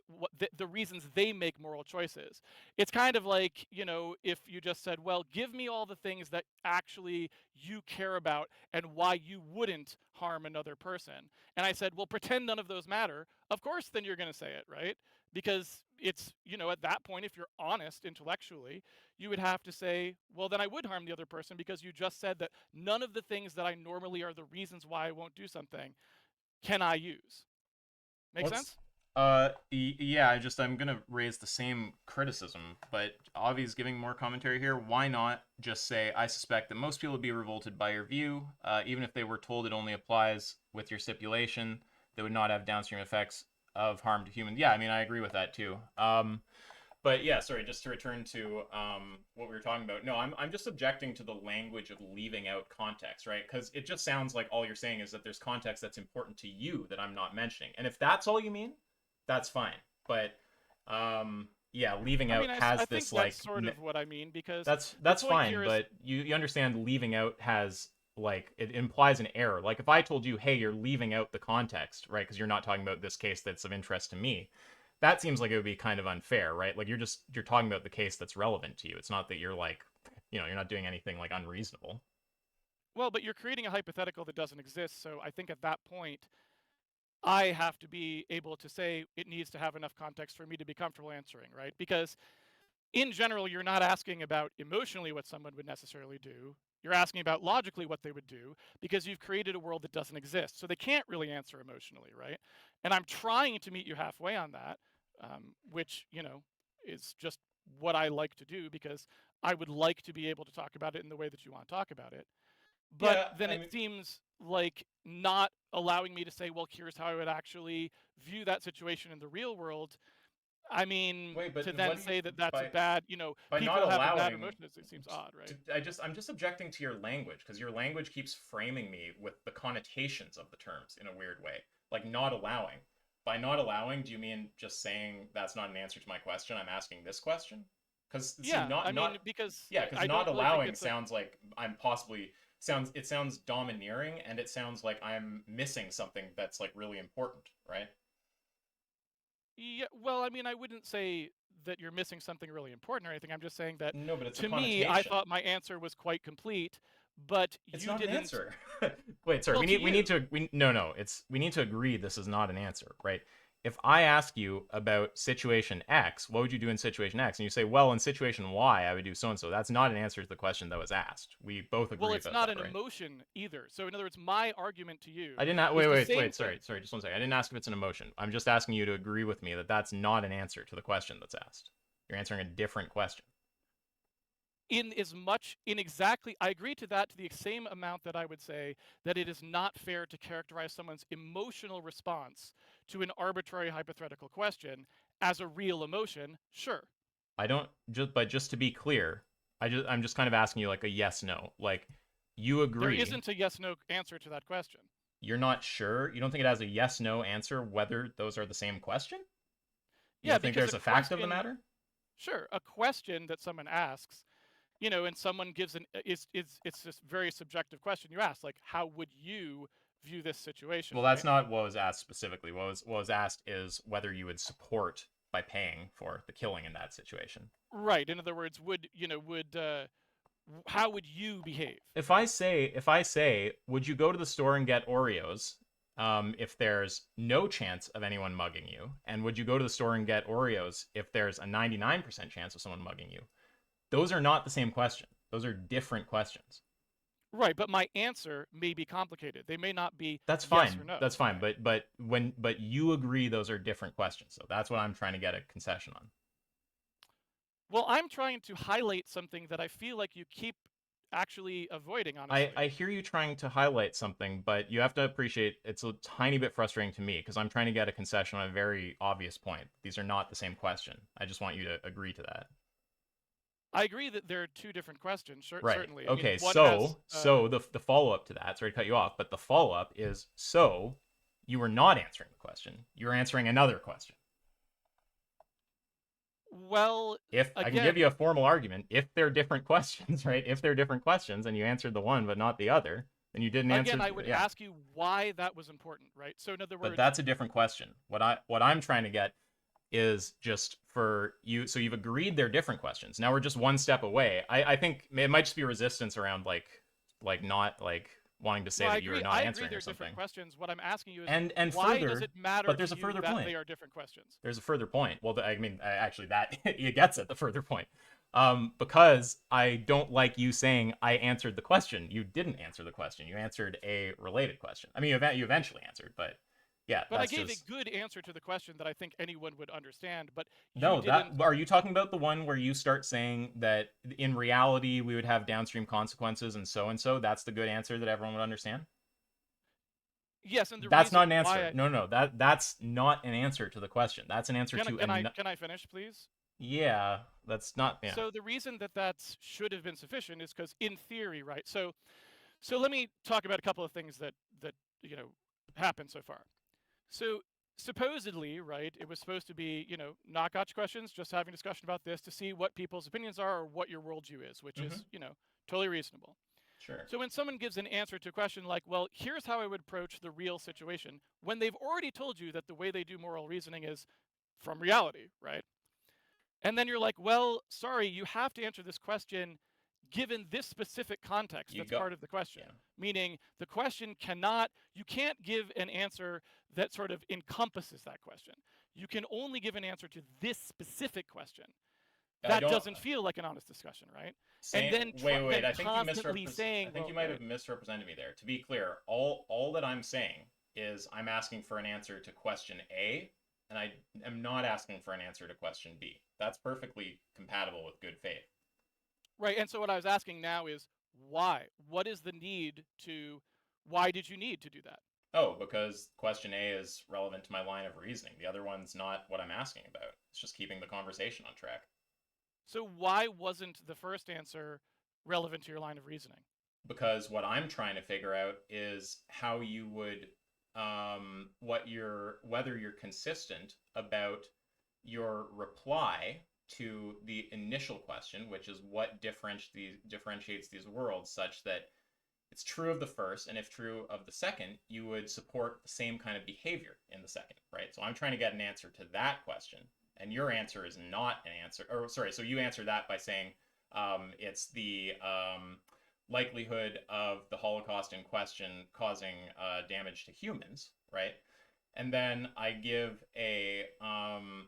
the reasons they make moral choices. It's kind of like, if you just said, well, give me all the things that actually you care about and why you wouldn't harm another person. And I said, well, pretend none of those matter. Of course, then you're going to say it, right? Because it's, at that point, if you're honest intellectually, you would have to say, well, then I would harm the other person because you just said that none of the things that I normally are the reasons why I won't do something can I use. Make What's sense? yeah, I'm gonna raise the same criticism, but Avi's giving more commentary here. Why not just say, I suspect that most people would be revolted by your view, even if they were told it only applies with your stipulation, they would not have downstream effects of harm to humans. Yeah, I mean, I agree with that too. But yeah, sorry, just to return to what we were talking about. No, I'm just objecting to the language of leaving out context, right? Because it just sounds like all you're saying is that there's context that's important to you that I'm not mentioning. And if that's all you mean, that's fine. But yeah, leaving I out mean, I has think this that's like sort of what I mean, because the that's point fine, here is, but you understand leaving out has like it implies an error. Like if I told you, "Hey, you're leaving out the context," right? Because you're not talking about this case that's of interest to me. That seems like it would be kind of unfair, right? Like you're talking about the case that's relevant to you. It's not that you're like, you're not doing anything like unreasonable. well, but you're creating a hypothetical that doesn't exist. So I think at that point, I have to be able to say it needs to have enough context for me to be comfortable answering, right? Because in general, you're not asking about emotionally what someone would necessarily do. You're asking about logically what they would do because you've created a world that doesn't exist. So they can't really answer emotionally, right? And I'm trying to meet you halfway on that, which, is just what I like to do because I would like to be able to talk about it in the way that you want to talk about it. But Yeah, then I it mean, seems like not allowing me to say, well, here's how I would actually view that situation in the real world. I mean, wait, but to what then do you say that that's a by bad, by not people have a bad allowing? emotion, it seems odd, right? I'm just objecting to your language because your language keeps framing me with the connotations of the terms in a weird way, like not allowing. By not allowing, do you mean just saying that's not an answer to my question? I'm asking this question? Because see, Yeah, I mean, because yeah, because I not don't really think allowing it's a. sounds like I'm possibly sounds domineering, and it sounds like I'm missing something that's like really important, right? Yeah, well, I mean, I wouldn't say that you're missing something really important or anything. I'm just saying that No, but it's a to me, I connotation. thought my answer was quite complete, but It's you not an didn't. answer. Wait, sorry. Well, to We need you. to no. It's we need to agree this is not an answer, right? If I ask you about situation X, what would you do in situation X? And you say, well, in situation Y, I would do so and so. That's not an answer to the question that was asked. We both Well, agree it's about not that, an right? emotion either. So, in other words, my argument to you I didn't. is the same Wait. Sorry, thing. just one second. I didn't ask if it's an emotion. I'm just asking you to agree with me that that's not an answer to the question that's asked. You're answering a different question. In exactly, I agree to that to the same amount that I would say that it is not fair to characterize someone's emotional response to an arbitrary hypothetical question as a real emotion. Sure. I don't but just to be clear, I'm just kind of asking you like a yes no. Like you There agree, isn't a yes no answer to that question. you're not sure, you don't think it has a yes no answer whether those are the same question? You Yeah, don't think because a there's a fact of the question, matter? sure, a question that someone asks, and someone gives is it's this very subjective question you ask, like, how would you view this situation, Well, that's right? not what was asked specifically. What was asked is whether you would support by paying for the killing in that situation. Right. In other words, how would you behave? If I say, would you go to the store and get Oreos if there's no chance of anyone mugging you? And would you go to the store and get Oreos if there's a 99% chance of someone mugging you? Those are not the same question. Those are different questions. Right, but my answer may be complicated. They may not be That's yes or fine. no, That's fine. right? But you agree those are different questions. So that's what I'm trying to get a concession on. Well, I'm trying to highlight something that I feel like you keep actually avoiding, honestly. I hear you trying to highlight something, but you have to appreciate it's a tiny bit frustrating to me because I'm trying to get a concession on a very obvious point. These are not the same question. I just want you to agree to that. I agree that there are two different questions, Right. certainly. I mean, Okay. one has So the follow up to that. Sorry to cut you off, but the follow up is so you were not answering the question. You were answering another question. well, If I can give again, you a formal argument, if they're different questions, right? If they're different questions and you answered the one but not the other, then you didn't answer. I would Yeah. ask you why that was important, right? So in other But words, that's a different question. What I'm trying to get is just for you. So you've agreed they're different questions. Now we're just one step away. I think it might just be resistance around like not like wanting to say well, that you are not I agree answering or they're different something. questions. What I'm asking you is And why does further, it matter but to there's a you further that point. they are different questions? There's a further point. Well, I mean, actually, that it gets at the further point. Because I don't like you saying I answered the question. You didn't answer the question. You answered a related question. I mean, you eventually answered, but yeah, But I that's gave a just good answer to the question that I think anyone would understand, but you no. That didn't. are you talking about the one where you start saying that in reality we would have downstream consequences and so and so? That's the good answer that everyone would understand. Yes, and the That's not reason an why answer. No. That's not an answer to the question. That's an answer to an. can I finish, please? Yeah, that's not. Yeah. So the reason that should have been sufficient is because in theory, right? So let me talk about a couple of things that you know happened so far. So supposedly, right, it was supposed to be, not gotcha questions, just having discussion about this to see what people's opinions are or what your worldview is, which Mm-hmm. is, totally reasonable. Sure. So when someone gives an answer to a question like, well, here's how I would approach the real situation, when they've already told you that the way they do moral reasoning is from reality, right? And then you're like, well, sorry, you have to answer this question given this specific context You that's go. part of the question. Yeah. Meaning the question you can't give an answer that sort of encompasses that question. You can only give an answer to this specific question. that doesn't feel like an honest discussion, right? And then wait. I think constantly saying, I think you might have misrepresented me there. To be clear, all that I'm saying is I'm asking for an answer to question A, and I am not asking for an answer to question B. That's perfectly compatible with good faith. Right. And so what I was asking now is why? What is the need to? Why did you need to do that? Oh, because question A is relevant to my line of reasoning. The other one's not what I'm asking about. It's just keeping the conversation on track. So why wasn't the first answer relevant to your line of reasoning? Because what I'm trying to figure out is how you would, whether you're consistent about your reply to the initial question, which is what differentiates these worlds, such that it's true of the first, and if true of the second, you would support the same kind of behavior in the second, right? So I'm trying to get an answer to that question, and your answer is not an answer. Or sorry, so you answer that by saying it's the likelihood of the Holocaust in question causing damage to humans, right? And then I give a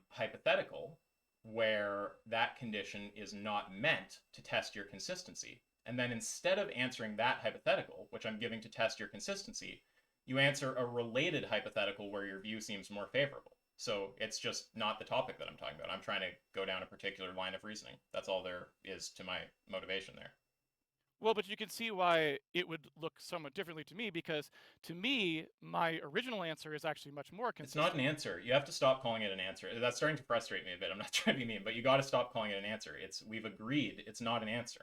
hypothetical where that condition is not meant to test your consistency. And then instead of answering that hypothetical, which I'm giving to test your consistency, you answer a related hypothetical where your view seems more favorable. So it's just not the topic that I'm talking about. I'm trying to go down a particular line of reasoning. That's all there is to my motivation there. Well, but you can see why it would look somewhat differently to me, because to me, my original answer is actually much more consistent. It's not an answer. You have to stop calling it an answer. That's starting to frustrate me a bit. I'm not trying to be mean, but you got to stop calling it an answer. We've agreed it's not an answer.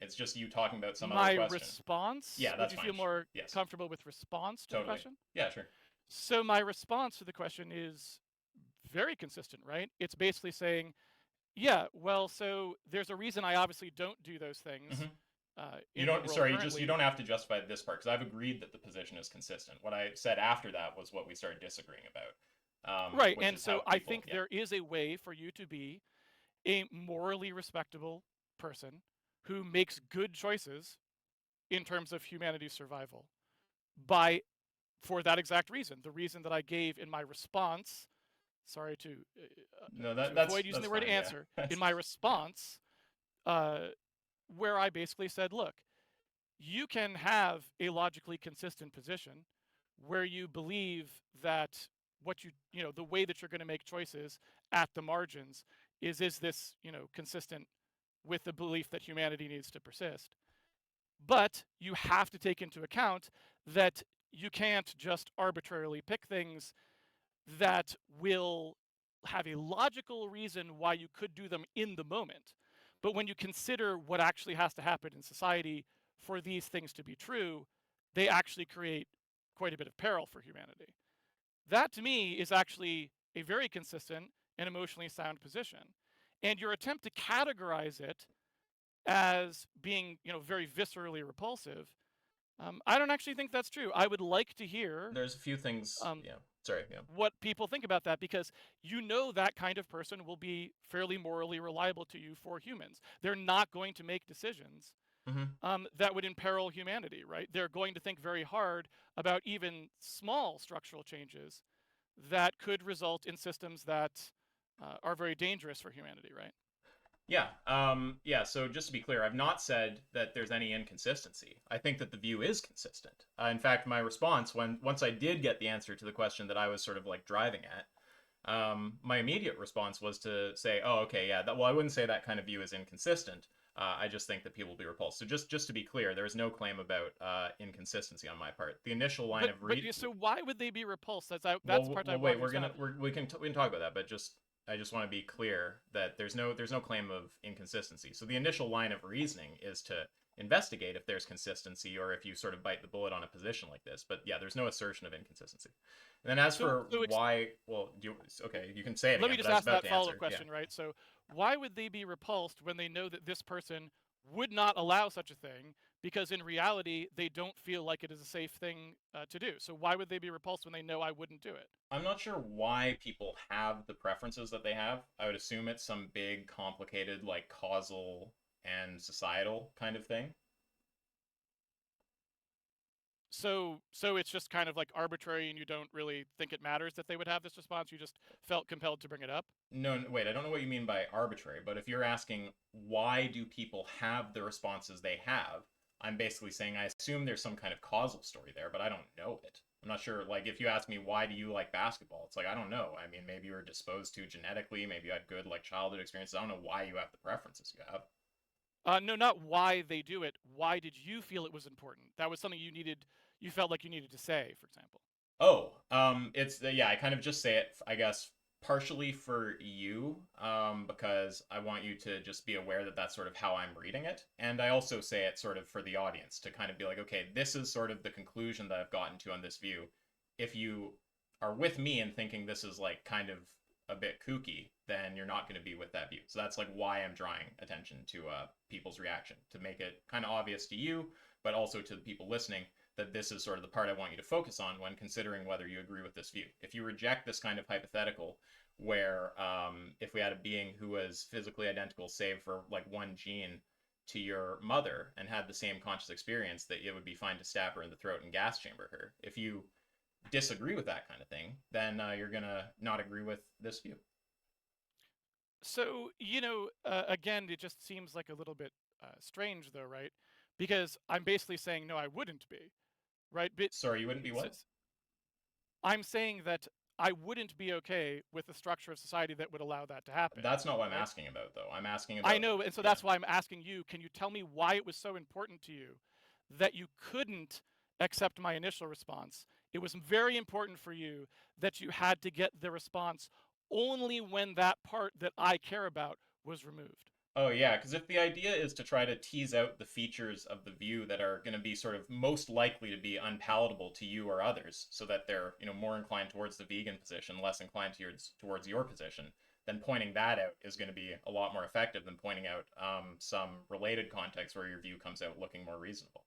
It's just you talking about some other question. My response? Yeah, that's fine. Would you fine. feel more Yes. comfortable with response to the question? Yeah, sure. So my response to the question is very consistent, right? It's basically saying, yeah, well, so there's a reason I obviously don't do those things. Mm-hmm. You don't have to justify this part, because I've agreed that the position is consistent. What I said after that was what we started disagreeing about. Right, and so I think there is a way for you to be a morally respectable person who makes good choices in terms of humanity's survival for that exact reason, the reason that I gave in my response. Sorry to avoid using the word answer. Yeah. In my response, where I basically said, look, you can have a logically consistent position where you believe that the way that you're going to make choices at the margins is this, consistent with the belief that humanity needs to persist. But you have to take into account that you can't just arbitrarily pick things that will have a logical reason why you could do them in the moment. But when you consider what actually has to happen in society for these things to be true, they actually create quite a bit of peril for humanity. That, to me, is actually a very consistent and emotionally sound position. And your attempt to categorize it as being, very viscerally repulsive, I don't actually think that's true. I would like to hear. There's a few things. What people think about that, because that kind of person will be fairly morally reliable to you for humans. They're not going to make decisions that would imperil humanity, right? They're going to think very hard about even small structural changes that could result in systems that are very dangerous for humanity, right? Yeah. So just to be clear, I've not said that there's any inconsistency. I think that the view is consistent. In fact, my response, once I did get the answer to the question that I was sort of like driving at, my immediate response was to say, oh, okay, yeah, I wouldn't say that kind of view is inconsistent. I just think that people will be repulsed. So just to be clear, there is no claim about inconsistency on my part. The initial line of reasoning. So why would they be repulsed? That's the part I want to we can talk about that, but I just want to be clear that there's no claim of inconsistency. So the initial line of reasoning is to investigate if there's consistency or if you sort of bite the bullet on a position like this. But yeah, there's no assertion of inconsistency. And then why, you can say it. Let me just ask that follow-up question, right? So why would they be repulsed when they know that this person would not allow such a thing, because in reality, they don't feel like it is a safe thing to do? So why would they be repulsed when they know I wouldn't do it? I'm not sure why people have the preferences that they have. I would assume it's some big, complicated, like causal and societal kind of thing. So it's just kind of like arbitrary, and you don't really think it matters that they would have this response. You just felt compelled to bring it up. No, wait, I don't know what you mean by arbitrary, but if you're asking why do people have the responses they have, I'm basically saying I assume there's some kind of causal story there, but I don't know it. I'm not sure. Like, if you ask me why do you like basketball, it's like I don't know. I mean, maybe you were disposed to genetically, maybe you had good like childhood experiences. I don't know why you have the preferences you have. No, not why they do it. Why did you feel it was important? That was something you felt like you needed to say, for example. Oh, it's yeah. I kind of just say it, I guess, partially for you, because I want you to just be aware that that's sort of how I'm reading it, and I also say it sort of for the audience to kind of be like, okay, this is sort of the conclusion that I've gotten to on this view. If you are with me and thinking this is like kind of a bit kooky, then you're not going to be with that view. So that's like why I'm drawing attention to people's reaction to make it kind of obvious to you, but also to the people listening that this is sort of the part I want you to focus on when considering whether you agree with this view. If you reject this kind of hypothetical, where if we had a being who was physically identical, save for like one gene, to your mother and had the same conscious experience, that it would be fine to stab her in the throat and gas chamber her. If you disagree with that kind of thing, then you're gonna not agree with this view. So, again, it just seems like a little bit strange, though, right? Because I'm basically saying, no, I wouldn't be, right? But Sorry, you wouldn't be what? I'm saying that I wouldn't be okay with the structure of society that would allow that to happen. That's not what I'm right? asking about, though. I'm asking about. I know, and so that's why I'm asking you, can you tell me why it was so important to you that you couldn't accept my initial response? It was very important for you that you had to get the response only when that part that I care about was removed. Oh yeah, because if the idea is to try to tease out the features of the view that are going to be sort of most likely to be unpalatable to you or others, so that they're more inclined towards the vegan position, less inclined towards your position, then pointing that out is going to be a lot more effective than pointing out some related context where your view comes out looking more reasonable.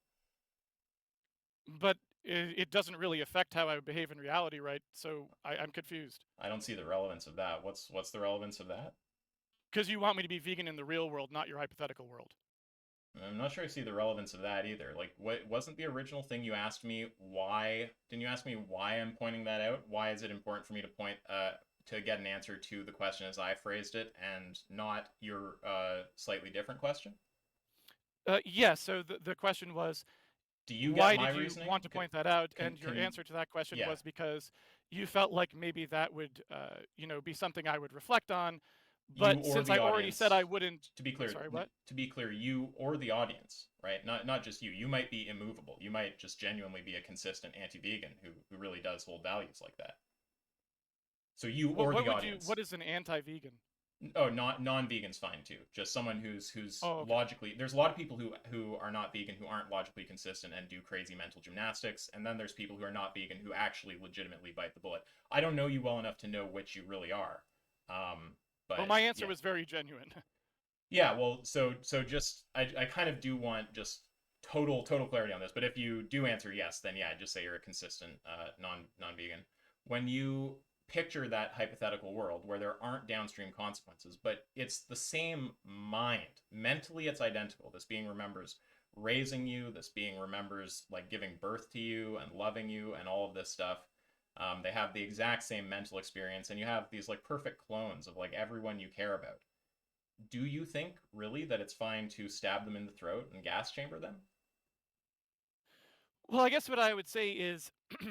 But it doesn't really affect how I would behave in reality, right? So I'm confused. I don't see the relevance of that. What's the relevance of that? Because you want me to be vegan in the real world, not your hypothetical world. I'm not sure I see the relevance of that either. Like, what wasn't the original thing you asked me? Why didn't you ask me why I'm pointing that out? Why is it important for me to point to get an answer to the question as I phrased it, and not your slightly different question? Yeah. So the question was, Do you get why my did you reasoning? want to point that out? Can And your can answer to that question yeah. was because you felt like maybe that would, be something I would reflect on. You But or since the I already said I audience. wouldn't, To be clear, sorry, what? to be clear, you or the audience, right? Not just you. You might be immovable. You might just genuinely be a consistent anti-vegan who really does hold values like that. So you or the audience. What is an anti-vegan? Oh, not non-vegan's fine too. Just someone who's Oh, okay. logically. There's a lot of people who are not vegan who aren't logically consistent and do crazy mental gymnastics, and then there's people who are not vegan who actually legitimately bite the bullet. I don't know you well enough to know which you really are, but Well, my answer yeah. was very genuine. Yeah, well, so just I kind of do want just total clarity on this, but if you do answer yes, then yeah, just say you're a consistent non-vegan. When you picture that hypothetical world where there aren't downstream consequences, but it's the same mind. Mentally it's identical. This being remembers raising you, this being remembers like giving birth to you and loving you and all of this stuff. They have the exact same mental experience, and you have these like perfect clones of like everyone you care about. Do you think really that it's fine to stab them in the throat and gas chamber them? Well, I guess what I would say is,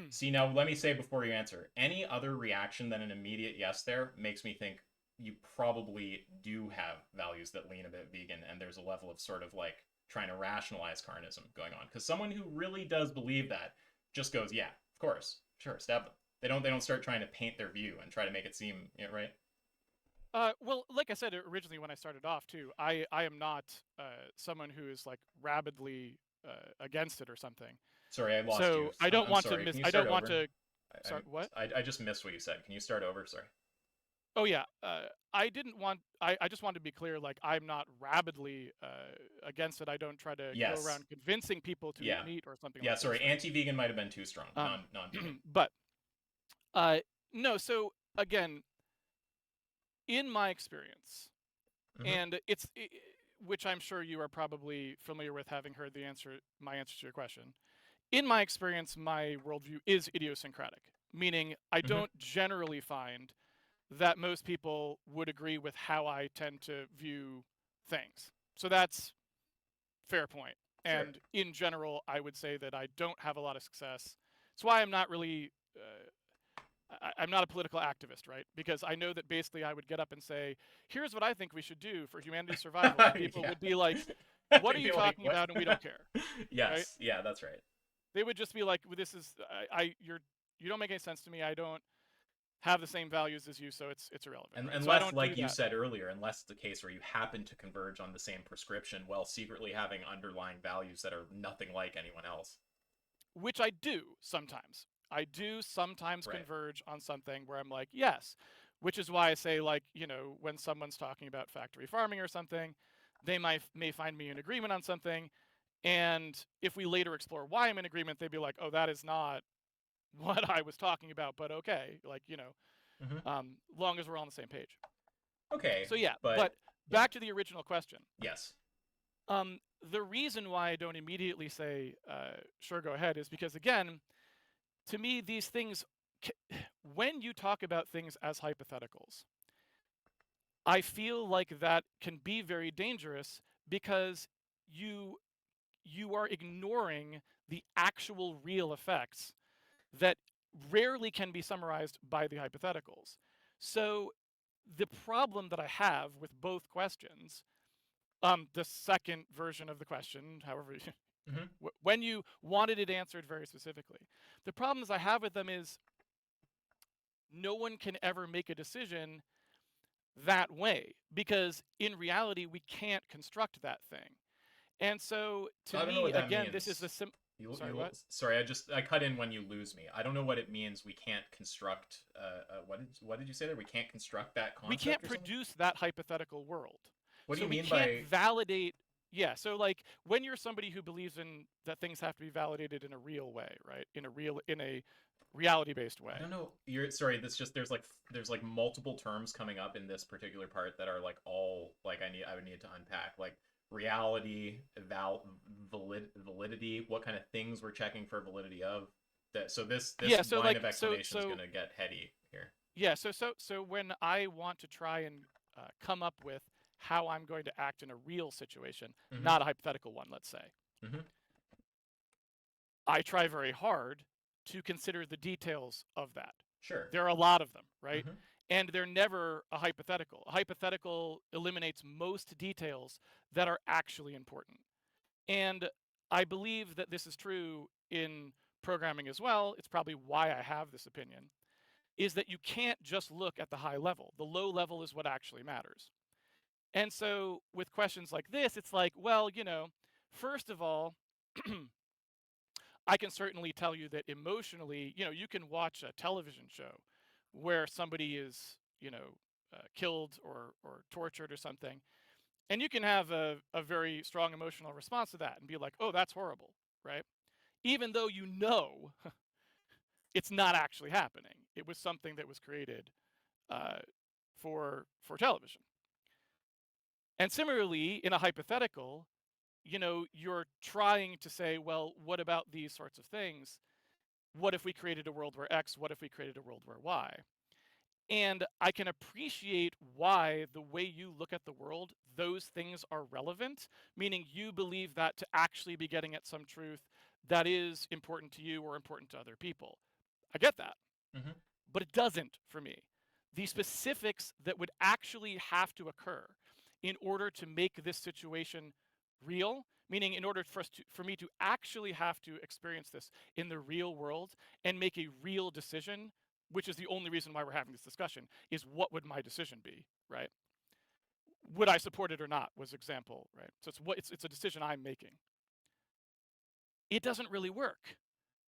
See, now let me say before you answer, any other reaction than an immediate yes there makes me think you probably do have values that lean a bit vegan, and there's a level of sort of like trying to rationalize carnism going on. Because someone who really does believe that just goes, yeah, of course, sure, stab them. They don't start trying to paint their view and try to make it seem, right? well, like I said originally when I started off too, I am not someone who is like rabidly against it or something. Sorry, I lost you. So I don't I'm want to sorry. miss. Can you I start don't want over? to. Sorry, what? I just missed what you said. Can you start over? Sorry. Oh yeah. I didn't want. I just wanted to be clear. Like I'm not rabidly against it. I don't try to go Yes. around convincing people to eat Yeah. meat or something Yeah. like Sorry. this. Right? Anti-vegan might have been too strong. Non-vegan. But uh, no. So again, in my experience, Mm-hmm. and which I'm sure you are probably familiar with, having heard my answer to your question. in my experience, my worldview is idiosyncratic, meaning I don't generally find that most people would agree with how I tend to view things. So that's fair point. Sure. And in general, I would say that I don't have a lot of success. That's why I'm not really, I'm not a political activist, right? Because I know that basically I would get up and say, here's what I think we should do for humanity's survival. And people Yeah. would be like, what are They'd you be like, talking "What?" about? And we don't care. Yes. Right? Yeah, that's right. They would just be like, well, this is, you don't make any sense to me. I don't have the same values as you, so it's irrelevant. And right? unless, so I don't like do you that. said earlier, unless it's the case where you happen to converge on the same prescription while secretly having underlying values that are nothing like anyone else. Which I do sometimes. I do sometimes Right. converge on something where I'm like, yes. Which is why I say, like, when someone's talking about factory farming or something, they may find me in agreement on something. And if we later explore why I'm in agreement, they'd be like, oh, that is not what I was talking about, but okay. Like, long as we're on the same page. Okay. So yeah, but but back to the original question. Yes. The reason why I don't immediately say, sure, go ahead, is because, again, to me, these things, when you talk about things as hypotheticals, I feel like that can be very dangerous because you are ignoring the actual real effects that rarely can be summarized by the hypotheticals. So the problem that I have with both questions, the second version of the question, however, when you wanted it answered very specifically, the problems I have with them is no one can ever make a decision that way because in reality we can't construct that thing. And so to I don't know me, what that again, means. this is the Sorry, what? Sorry, I cut in when you lose me. I don't know what it means. We can't construct. What did you say there? We can't construct that concept. We can't or something? produce that hypothetical world. What do you mean we can't by validate? Yeah, so like when you're somebody who believes in that things have to be validated in a real way, right? In a reality-based way. I don't know. Sorry. That's just there's like multiple terms coming up in this particular part that are like all like I would need to unpack like reality, validity, what kind of things we're checking for validity of. So this line of explanation is gonna get heady here. Yeah. So when I want to try and come up with how I'm going to act in a real situation, not a hypothetical one, let's say, I try very hard to consider the details of that. Sure. There are a lot of them, right? And they're never a hypothetical. A hypothetical eliminates most details that are actually important. And I believe that this is true in programming as well. It's probably why I have this opinion, is that you can't just look at the high level. The low level is what actually matters. And so with questions like this, it's like, well, first of all, I can certainly tell you that emotionally, you can watch a television show where somebody is, killed or tortured or something, and you can have a very strong emotional response to that and be like, oh, that's horrible, right? Even though it's not actually happening. It was something that was created for television. And similarly, in a hypothetical, you're trying to say, well, what about these sorts of things? What if we created a world where X? What if we created a world where Y? And I can appreciate why the way you look at the world, those things are relevant, meaning you believe that to actually be getting at some truth that is important to you or important to other people. I get that. But it doesn't for me. The specifics that would actually have to occur in order to make this situation real, meaning in order for me to actually have to experience this in the real world and make a real decision, which is the only reason why we're having this discussion, is what would my decision be, right? Would I support it or not was example, right? So it's a decision I'm making. It doesn't really work,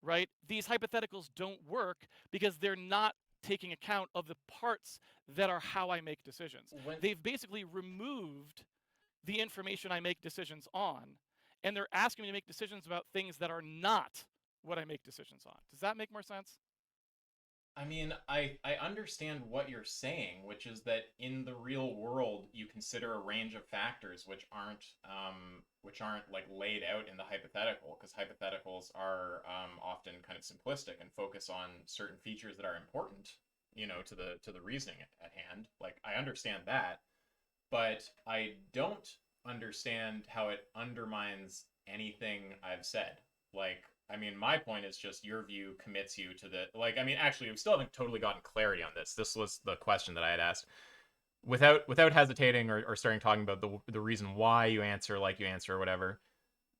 right? These hypotheticals don't work because they're not taking account of the parts that are how I make decisions. They've basically removed the information I make decisions on, and they're asking me to make decisions about things that are not what I make decisions on. Does that make more sense? I mean, I understand what you're saying, which is that in the real world, you consider a range of factors which aren't like laid out in the hypothetical, because hypotheticals are often kind of simplistic and focus on certain features that are important, to the reasoning at hand. Like I understand that, but I don't understand how it undermines anything I've said. Like, I mean, my point is just your view commits you to the like. I mean, actually, we still haven't totally gotten clarity on this. This was the question that I had asked. Without hesitating or starting talking about the reason why you answer like you answer or whatever,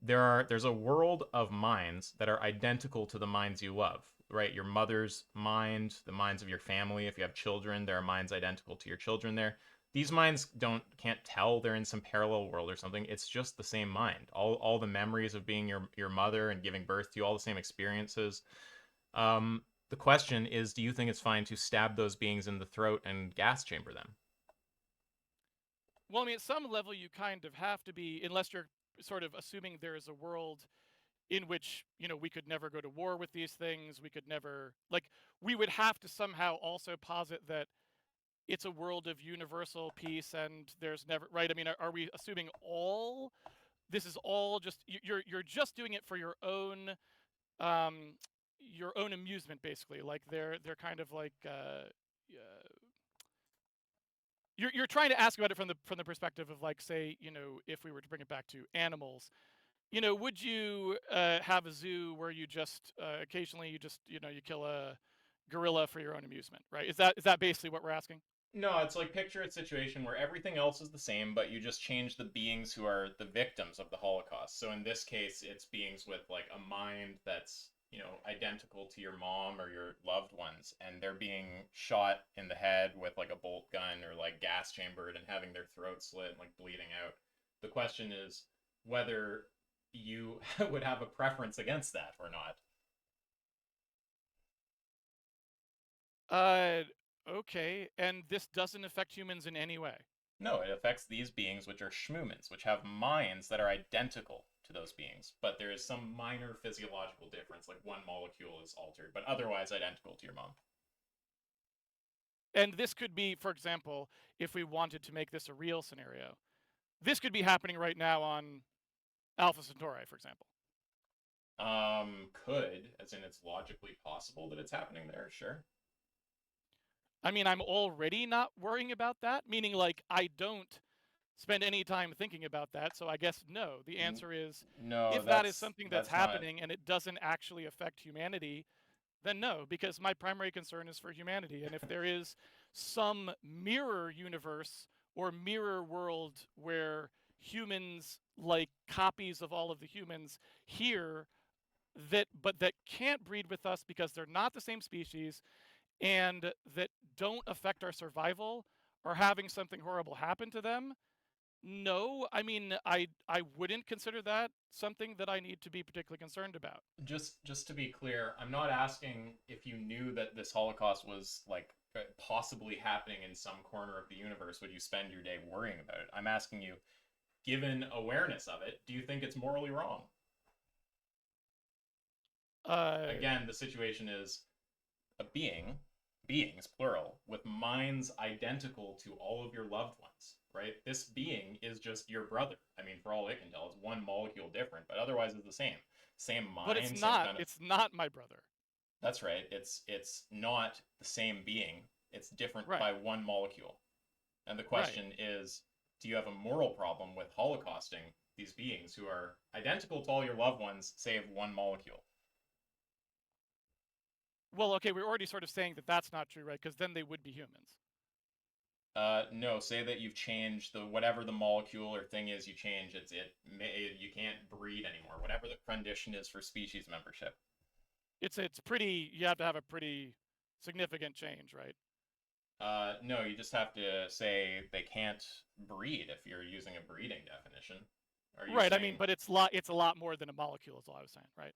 there's a world of minds that are identical to the minds you love, right? Your mother's mind, the minds of your family. If you have children, there are minds identical to your children there. These minds can't tell they're in some parallel world or something. It's just the same mind. All the memories of being your mother and giving birth to you, all the same experiences. The question is, do you think it's fine to stab those beings in the throat and gas chamber them? Well, I mean, at some level, you kind of have to be, unless you're sort of assuming there is a world in which, we could never go to war with these things. We could never, like, we would have to somehow also posit that it's a world of universal peace and there's never, right? I mean, are we assuming all this is all just you're just doing it for um your own amusement, basically? Like they're kind of like you're trying to ask about it from the perspective of, like, say, if we were to bring it back to animals, would you have a zoo where you just occasionally you just you kill a gorilla for your own amusement, right? Is that basically what we're asking? No, it's like picture a situation where everything else is the same, but you just change the beings who are the victims of the Holocaust. So in this case, it's beings with like a mind that's, identical to your mom or your loved ones, and they're being shot in the head with like a bolt gun or like gas chambered and having their throat slit and like bleeding out. The question is whether you would have a preference against that or not. Uh, okay. And this doesn't affect humans in any way. No, it affects these beings, which are schmoomins, which have minds that are identical to those beings, but there is some minor physiological difference, like one molecule is altered, but otherwise identical to your mom. And this could be, for example, if we wanted to make this a real scenario, this could be happening right now on Alpha Centauri, for example. Could, as in it's logically possible that it's happening there, sure. I mean, I'm already not worrying about that, meaning, like, I don't spend any time thinking about that. So I guess no. The answer is, No, if that is that's something that's that's not. happening and it doesn't actually affect humanity, then no, because my primary concern is for humanity. And if there is some mirror universe or mirror world where humans, like copies of all of the humans here, that can't breed with us because they're not the same species and that don't affect our survival, or having something horrible happen to them, no, I mean, I wouldn't consider that something that I need to be particularly concerned about. Just to be clear, I'm not asking if you knew that this Holocaust was like possibly happening in some corner of the universe, would you spend your day worrying about it? I'm asking you, given awareness of it, do you think it's morally wrong? Uh, Again, the situation is a beings plural, with minds identical to all of your loved ones, right? This being is just your brother. I mean, for all it can tell, it's one molecule different, but otherwise it's the same. Same but it's mind, same not. kind of. It's not my brother. That's right. It's not the same being. It's different Right. by one molecule. And the Right. question is, do you have a moral problem with holocausting these beings who are identical to all your loved ones, save one molecule? Well, okay, we're already sort of saying that that's not true, right? Because then they would be humans. No. Say that you've changed the whatever the molecule or thing is you change. You can't breed anymore. Whatever the condition is for species membership. It's pretty. You have to have a pretty significant change, right? No, you just have to say they can't breed if you're using a breeding definition. Are you Right. I mean, saying? but it's a lot more than a molecule. Is all I was saying, right?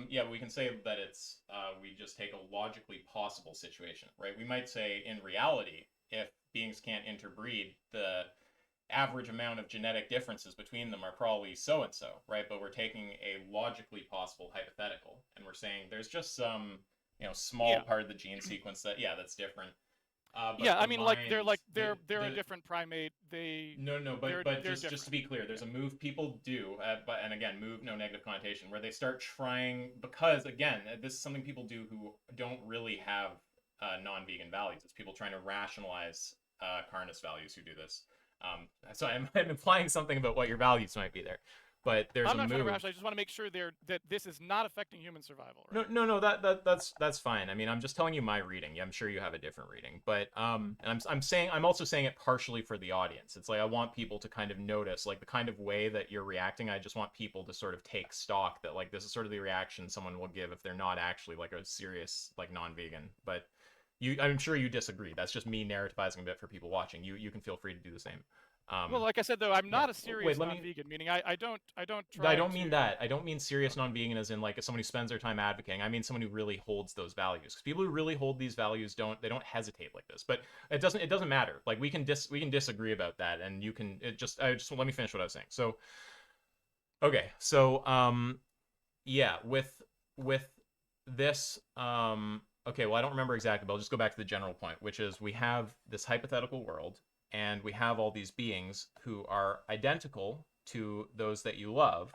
Yeah, we can say that it's we just take a logically possible situation, right? We might say in reality, if beings can't interbreed, the average amount of genetic differences between them are probably so and so, right? But we're taking a logically possible hypothetical, and we're saying there's just some small Yeah. part of the gene sequence that's different. But Yeah, the I mean, like mind, they're a different primate. no, but They're just to different. be clear, there's Yeah. a move people do, but and again, move no negative connotation, where they start trying, because again, this is something people do who don't really have non-vegan values. It's people trying to rationalize carnist values who do this. So I'm implying something about what your values might be there, but there's I'm a not trying to move. rationalize. I just want to make sure that this is not affecting human survival, No, right? no, no. That's fine. I mean, I'm just telling you my reading. I'm sure you have a different reading, but and I'm also saying it partially for the audience. It's like I want people to kind of notice like the kind of way that you're reacting. I just want people to sort of take stock that like this is sort of the reaction someone will give if they're not actually like a serious like non-vegan. But I'm sure you disagree. That's just me narrativizing a bit for people watching. You can feel free to do the same. Well, like I said though, I'm Yeah. not a Wait, serious let me non-vegan, meaning I don't I try don't mean to. that. I don't mean serious Okay. non-vegan as in like someone who spends their time advocating. I mean someone who really holds those values. Because people who really hold these values don't hesitate like this. But it doesn't matter. Like we can disagree about that, and you can I just let me finish what I was saying. So okay, so yeah, with this okay, well I don't remember exactly, but I'll just go back to the general point, which is we have this hypothetical world, and we have all these beings who are identical to those that you love,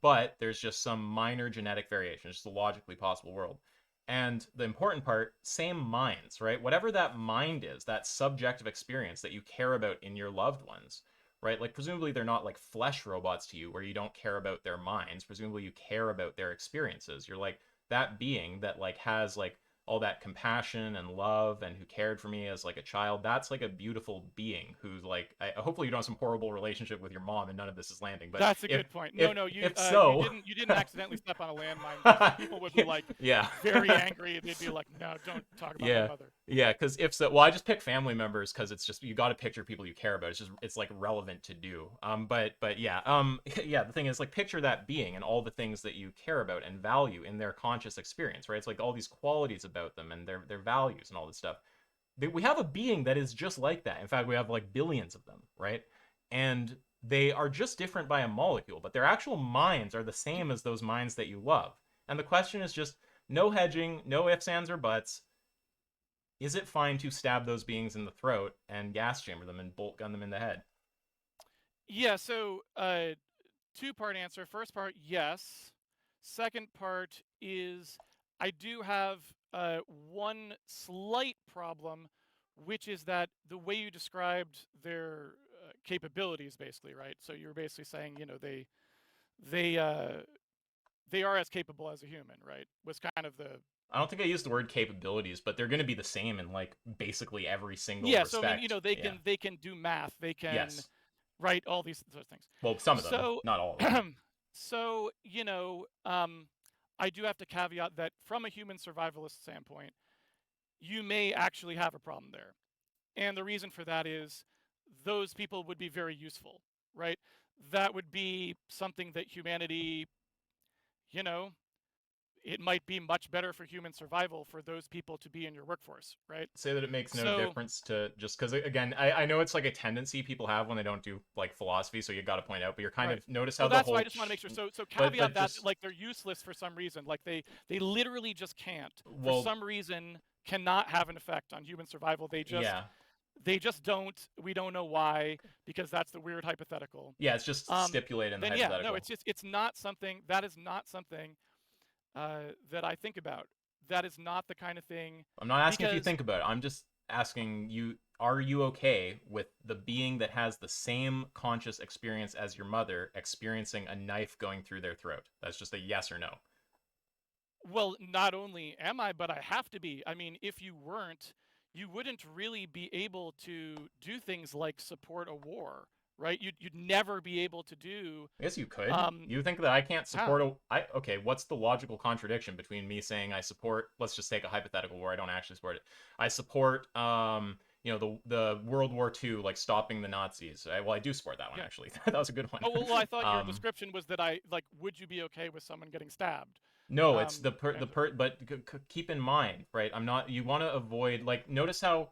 but there's just some minor genetic variation. It's just a logically possible world. And the important part, same minds, right? Whatever that mind is, that subjective experience that you care about in your loved ones, right? Like presumably they're not like flesh robots to you where you don't care about their minds. Presumably you care about their experiences. You're like that being that like has like all that compassion and love and who cared for me as like a child. That's like a beautiful being who's like hopefully you don't have some horrible relationship with your mom and none of this is landing. But That's a good point. No, no, if you so, didn't accidentally step on a landmine because then people would be like yeah. very angry. They'd be like, no, don't talk about my Yeah. mother. Yeah, because if so, well, I just pick family members because it's just you got to picture people you care about. It's like relevant to do. But yeah, yeah. The thing is, like, picture that being and all the things that you care about and value in their conscious experience, right? It's like all these qualities about them and their values and all this stuff. We have a being that is just like that. In fact, we have like billions of them, right? And they are just different by a molecule, but their actual minds are the same as those minds that you love. And the question is just no hedging, no ifs, ands, or buts. Is it fine to stab those beings in the throat and gas chamber them and bolt gun them in the head? Yeah. So, two-part answer. First part, yes. Second part is I do have one slight problem, which is that the way you described their capabilities, basically, right? So you were basically saying, they uh, they are as capable as a human, right? Was kind of the I don't think I used the word capabilities, but they're going to be the same in like basically every single yeah. So I mean, respect. Yeah. they can do math, they can Yes. write all these sort of things. Well, some of them, So, not all of them. so I do have to caveat that from a human survivalist standpoint, you may actually have a problem there, and the reason for that is those people would be very useful, right? That would be something that humanity, you know, it might be much better for human survival for those people to be in your workforce, right? Say that it makes no So, difference to just because again, I know it's like a tendency people have when they don't do like philosophy, so you got to point out, but you're kind right. of notice how Well, the that's why I whole just want to make sure. So but caveat that just like they're useless for some reason. Like they literally just can't for well some reason cannot have an effect on human survival. yeah. They just don't. We don't know why because that's the weird hypothetical. Yeah, it's just Um, stipulated in the then yeah, no, hypothetical. it's not something that is not something that I think about. That is not the kind of thing I'm not asking if you because think about it. I'm just asking you, are you okay with the being that has the same conscious experience as your mother experiencing a knife going through their throat? That's just a yes or no. well, not only am I, but I have to be. I mean, if you weren't, you wouldn't really be able to do things like support a war, right? You'd never be able to do Yes, you could. um You think that I can't support how? a I okay, what's the logical contradiction between me saying I support, let's just take a hypothetical where I don't actually support it. I support the World War II, like stopping the Nazis. Well, I do support that one Yeah. actually. That was a good one. Oh well, I thought your um description was that I like. Would you be okay with someone getting stabbed? No, it's And but keep in mind, right? I'm not. You want to avoid like notice how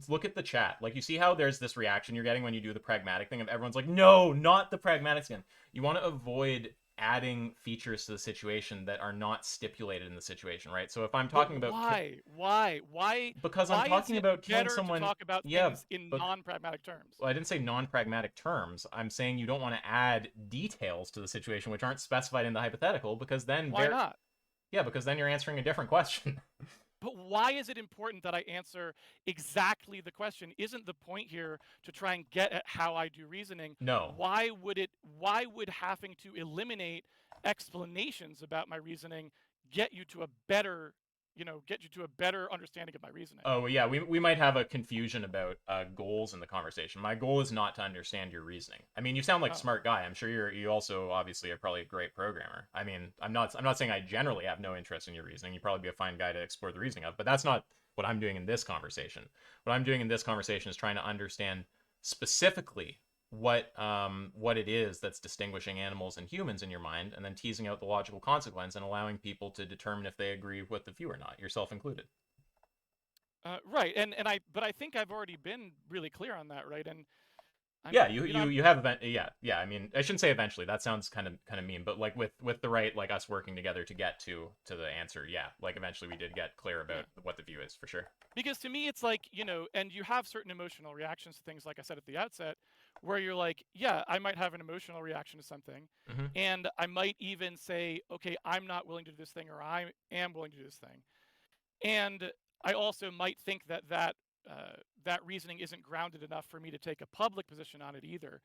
look at the chat. Like you see how there's this reaction you're getting when you do the pragmatic thing of everyone's like, no, not the pragmatic skin. You want to avoid adding features to the situation that are not stipulated in the situation, right? So if I'm But talking about why because I'm is talking it about killing better to someone, talk about yeah, things in but non-pragmatic terms? well, I didn't say non-pragmatic terms. I'm saying you don't want to add details to the situation which aren't specified in the hypothetical because then Why not? because then you're answering a different question. But why is it important that I answer exactly the question? Isn't the point here to try and get at how I do reasoning? No. Why would having to eliminate explanations about my reasoning get you to a better, understanding of my reasoning? Oh, yeah, we might have a confusion about goals in the conversation. My goal is not to understand your reasoning. I mean, you sound like a Oh. smart guy. I'm sure you also obviously are probably a great programmer. I mean, I'm not saying I generally have no interest in your reasoning. You'd probably be a fine guy to explore the reasoning of, but that's not what I'm doing in this conversation. What I'm doing in this conversation is trying to understand specifically what it is that's distinguishing animals and humans in your mind, and then teasing out the logical consequence and allowing people to determine if they agree with the view or not, yourself included. Right, but I think I've already been really clear on that, right? And Yeah, I'm you have yeah. I mean, I shouldn't say eventually. That sounds kind of mean, but like with the right, like us working together to get to the answer. Yeah, like eventually we did get clear yeah. about what the view is for sure. Because to me, it's like, and you have certain emotional reactions to things, like I said at the outset, where you're like, yeah, I might have an emotional reaction to something. Hmm. And I might even say, okay, I'm not willing to do this thing, or I am willing to do this thing. And I also might think that reasoning isn't grounded enough for me to take a public position on it either.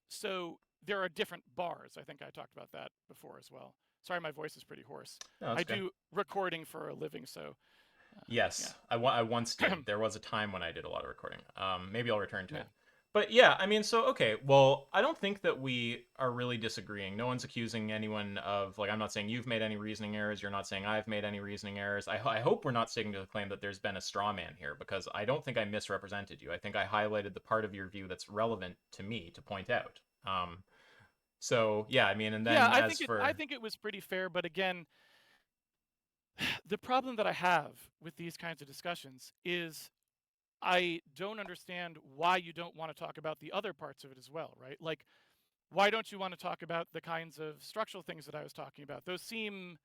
So there are different bars. I think I talked about that before as well. Sorry, my voice is pretty hoarse. No, that's I okay. do recording for a living, so yeah. Yes, I once did. There was a time when I did a lot of recording. Maybe I'll return to Yeah. it. But yeah, I mean, so okay, well, I don't think that we are really disagreeing. No one's accusing anyone of, like, I'm not saying you've made any reasoning errors. You're not saying I've made any reasoning errors. I hope we're not sticking to the claim that there's been a straw man here, because I don't think I misrepresented you. I think I highlighted the part of your view that's relevant to me to point out. So yeah, I mean, and Yeah, then as I for think it was pretty fair, but again, the problem that I have with these kinds of discussions is I don't understand why you don't want to talk about the other parts of it as well, right? Like, why don't you want to talk about the kinds of structural things that I was talking about? Those seem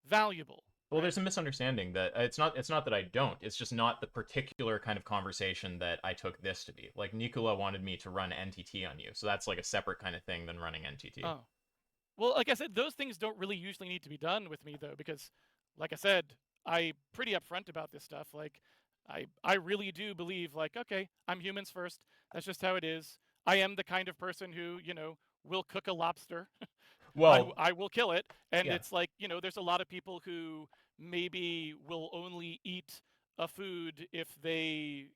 valuable, well, right? there's a misunderstanding that it's not that I don't. It's just not the particular kind of conversation that I took this to be. Like Nicola wanted me to run NTT on you, so that's like a separate kind of thing than running NTT. Oh. Well, like I said, those things don't really usually need to be done with me though, because like I said, I'm pretty upfront about this stuff. Like I really do believe, like, okay, I'm humans first. That's just how it is. I am the kind of person who, will cook a lobster. Well, I will kill it. And yeah. it's like, there's a lot of people who maybe will only eat a food if they,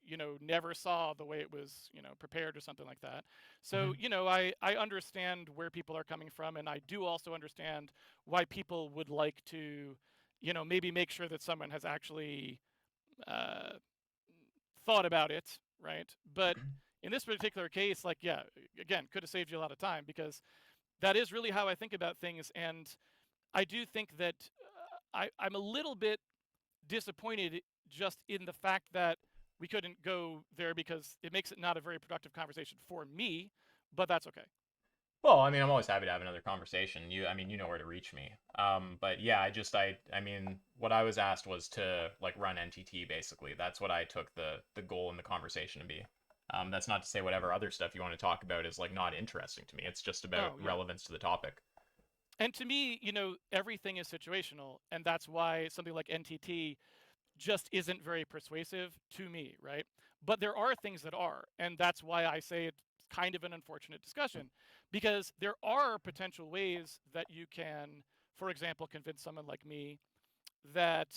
never saw the way it was, prepared or something like that. So, Hmm. I understand where people are coming from. And I do also understand why people would like to, maybe make sure that someone has actually uh, thought about it, right? But in this particular case, like, yeah, again, could have saved you a lot of time, because that is really how I think about things. And I do think that I'm a little bit disappointed just in the fact that we couldn't go there, because it makes it not a very productive conversation for me, but that's okay. Well, I mean, I'm always happy to have another conversation. I mean, you know where to reach me. But yeah, I mean, what I was asked was to like run NTT basically. That's what I took the goal in the conversation to be. That's not to say whatever other stuff you want to talk about is like not interesting to me. It's just about Oh, yeah. relevance to the topic. And to me, everything is situational. And that's why something like NTT just isn't very persuasive to me, right? But there are things that are. And that's why I say it's kind of an unfortunate discussion, because there are potential ways that you can, for example, convince someone like me that,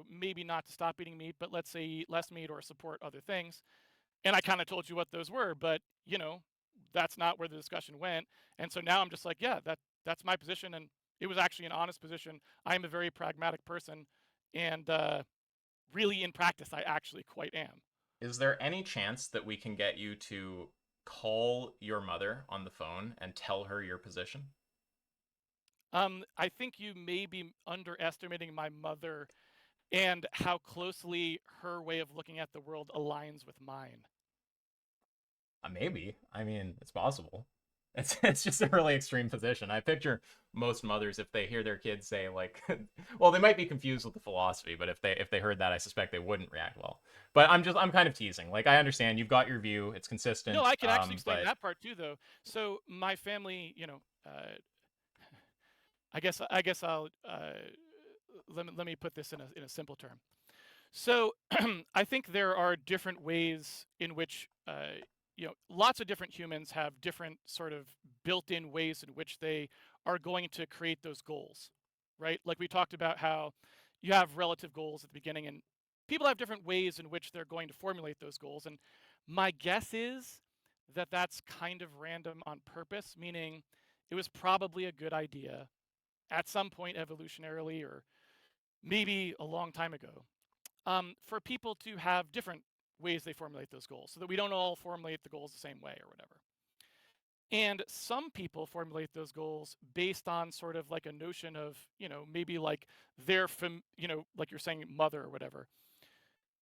maybe not to stop eating meat, but let's say eat less meat or support other things. And I kind of told you what those were, but, that's not where the discussion went. And so now I'm just like, yeah, that's my position. And it was actually an honest position. I'm a very pragmatic person. And really, in practice, I actually quite am. Is there any chance that we can get you to call your mother on the phone and tell her your position? I think you may be underestimating my mother and how closely her way of looking at the world aligns with mine. Maybe. I mean, it's possible. It's just a really extreme position. I picture most mothers, if they hear their kids say like, well, they might be confused with the philosophy, but if they heard that, I suspect they wouldn't react well. But I'm kind of teasing. Like, I understand you've got your view, it's No, consistent, I can actually explain but that part too, though. So my family, I guess I'll let me put this in a simple term. So I think there are different ways in which lots of different humans have different sort of built-in ways in which they are going to create those goals, right? Like we talked about how you have relative goals at the beginning, and people have different ways in which they're going to formulate those goals. And my guess is that that's kind of random on purpose, meaning it was probably a good idea at some point evolutionarily or maybe a long time ago for people to have different ways they formulate those goals so that we don't all formulate the goals the same way or whatever. And some people formulate those goals based on sort of like a notion of, maybe like their, like you're saying, mother or whatever.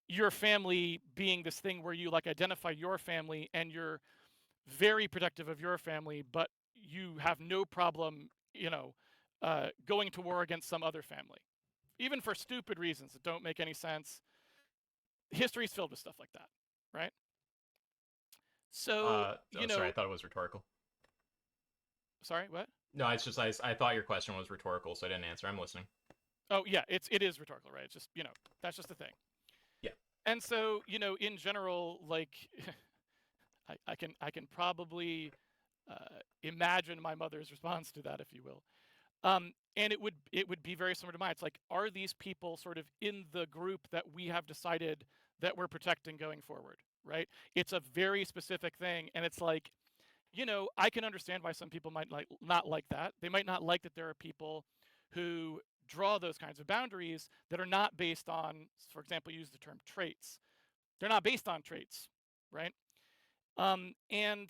Your family being this thing where you like identify your family and you're very protective of your family, but you have no problem, going to war against some other family, even for stupid reasons that don't make any sense. History's filled with stuff like that, right? So, oh, sorry, I thought it was rhetorical. sorry, what? No, it's just I thought your question was rhetorical, so I didn't answer. I'm listening. Oh, yeah, it is rhetorical, right? It's just, that's just the thing. Yeah. And so, in general, like, I can probably imagine my mother's response to that, if you will. And it would be very similar to mine. It's like, are these people sort of in the group that we have decided that we're protecting going forward, right? It's a very specific thing, and it's like, I can understand why some people might not like that. They might not like that there are people who draw those kinds of boundaries that are not based on, for example, use the term traits. They're not based on traits, right? And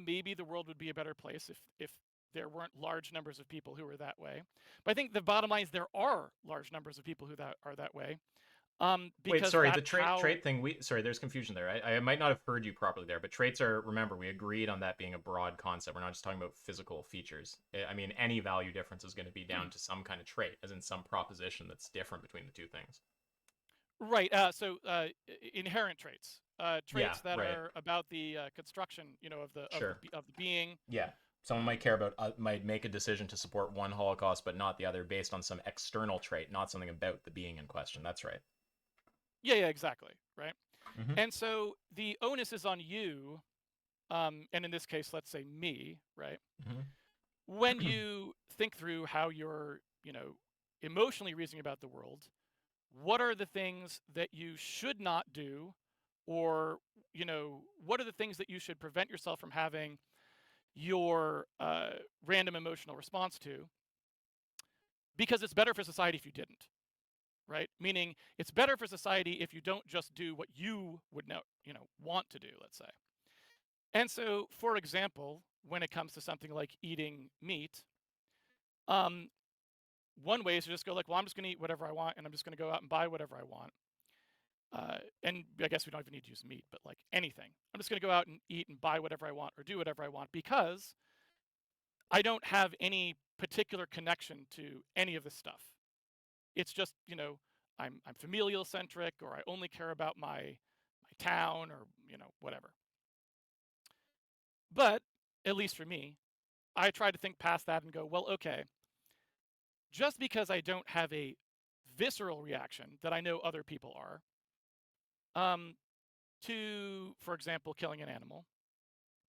maybe the world would be a better place if there weren't large numbers of people who are that way. But I think the bottom line is there are large numbers of people who are that way. Wait, Because sorry, the that's how. trait thing. Sorry, there's confusion there. I might not have heard you properly there, but traits are. Remember, we agreed on that being a broad concept. We're not just talking about physical features. I mean, any value difference is going to be down to some kind of trait, as in some proposition that's different between the two things. Right. Inherent traits, Yeah, traits that right. are about the construction, of the of the Sure. of the being. Yeah. Someone might care about might make a decision to support one Holocaust but not the other based on some external trait, not something about the being in question. That's right. Yeah, exactly. Right. Mm-hmm. And so the onus is on you, and in this case, let's say me, right? When Mm-hmm. you think through how you're, emotionally reasoning about the world, what are the things that you should not do, or what are the things that you should prevent yourself from having your random emotional response to, because it's better for society if you didn't, right? Meaning it's better for society if you don't just do what you would want to do, let's say. And so, for example, when it comes to something like eating meat, um, one way is to just go like, well, I'm just going to eat whatever I want, and I'm just going to go out and buy whatever I want. And I guess we don't even need to use meat, but like anything. I'm just going to go out and eat and buy whatever I want or do whatever I want because I don't have any particular connection to any of this stuff. It's just, I'm familial centric, or I only care about my town, or whatever. But at least for me, I try to think past that and go, well, okay, just because I don't have a visceral reaction that I know other people are, to, for example, killing an animal,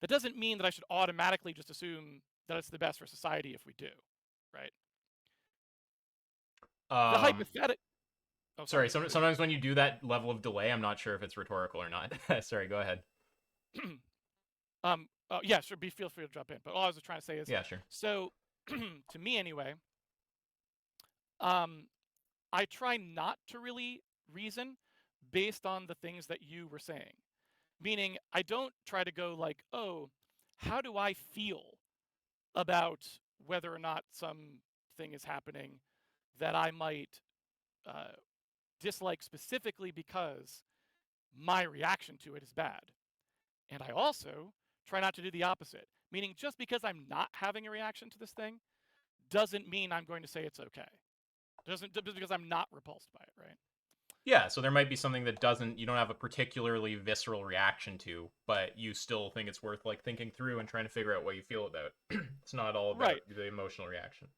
that doesn't mean that I should automatically just assume that it's the best for society if we do, right? The Um, hypothetical. Oh, sorry. sorry. Sometimes when you do that level of delay, I'm not sure if it's rhetorical or not. Sorry. Go ahead. Yeah, sure. Feel free to jump in. But all I was trying to say is, Yeah, sure. so to me anyway, I try not to really reason based on the things that you were saying. Meaning, I don't try to go like, oh, how do I feel about whether or not something is happening that I might dislike specifically because my reaction to it is bad. And I also try not to do the opposite. Meaning just because I'm not having a reaction to this thing doesn't mean I'm going to say it's okay. Doesn't just because I'm not repulsed by it, right? Yeah, so there might be something that you don't have a particularly visceral reaction to, but you still think it's worth like thinking through and trying to figure out what you feel about. It's not all about Right. the emotional reaction.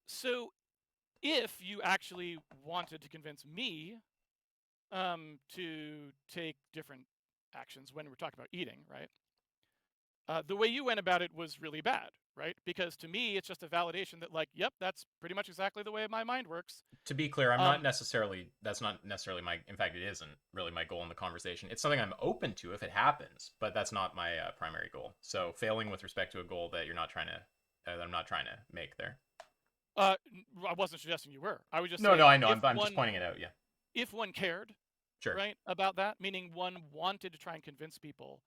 So if you actually wanted to convince me to take different actions when we're talking about eating, right? The way you went about it was really bad, right? Because to me, it's just a validation that, like, yep, that's pretty much exactly the way my mind works. To be clear, Um, that's not necessarily my, in fact, it isn't really my goal in the conversation. It's something I'm open to if it happens, but that's not my primary goal. So failing with respect to a goal that I'm not trying to make there. I wasn't suggesting you were. I was just No, saying no, I know. if I'm just pointing it out. Yeah, if one cared, sure. right, about that, meaning one wanted to try and convince people.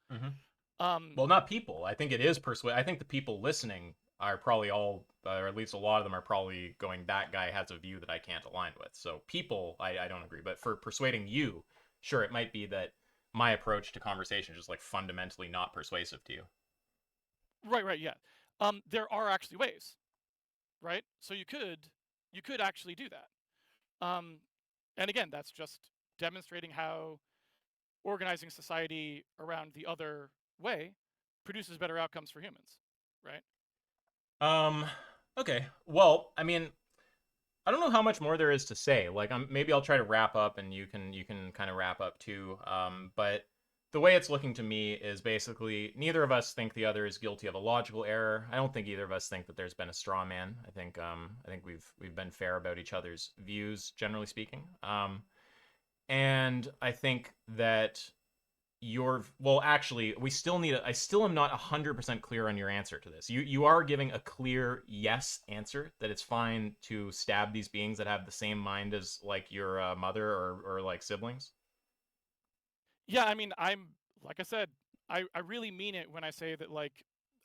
Well, not people. I think it is persuade. I think the people listening are probably all, or at least a lot of them are probably going, that guy has a view that I can't align with. So people, I don't agree. But for persuading you, sure, it might be that my approach to conversation is just like fundamentally not persuasive to you. Right, yeah. There are actually ways, right? So you could actually do that. And again, that's just demonstrating how organizing society around the other way produces better outcomes for humans, right? Um, okay. Well, I mean, I don't know how much more there is to say. Like, maybe I'll try to wrap up, and you can kind of wrap up too. But the way it's looking to me is basically neither of us think the other is guilty of a logical error. I don't think either of us think that there's been a straw man. I think we've been fair about each other's views, generally speaking. And I think that actually, I still am not 100% clear on your answer to this. You are giving a clear yes answer that it's fine to stab these beings that have the same mind as like your mother or like siblings. Yeah, I mean, I'm like I said, I really mean it when I say that, like,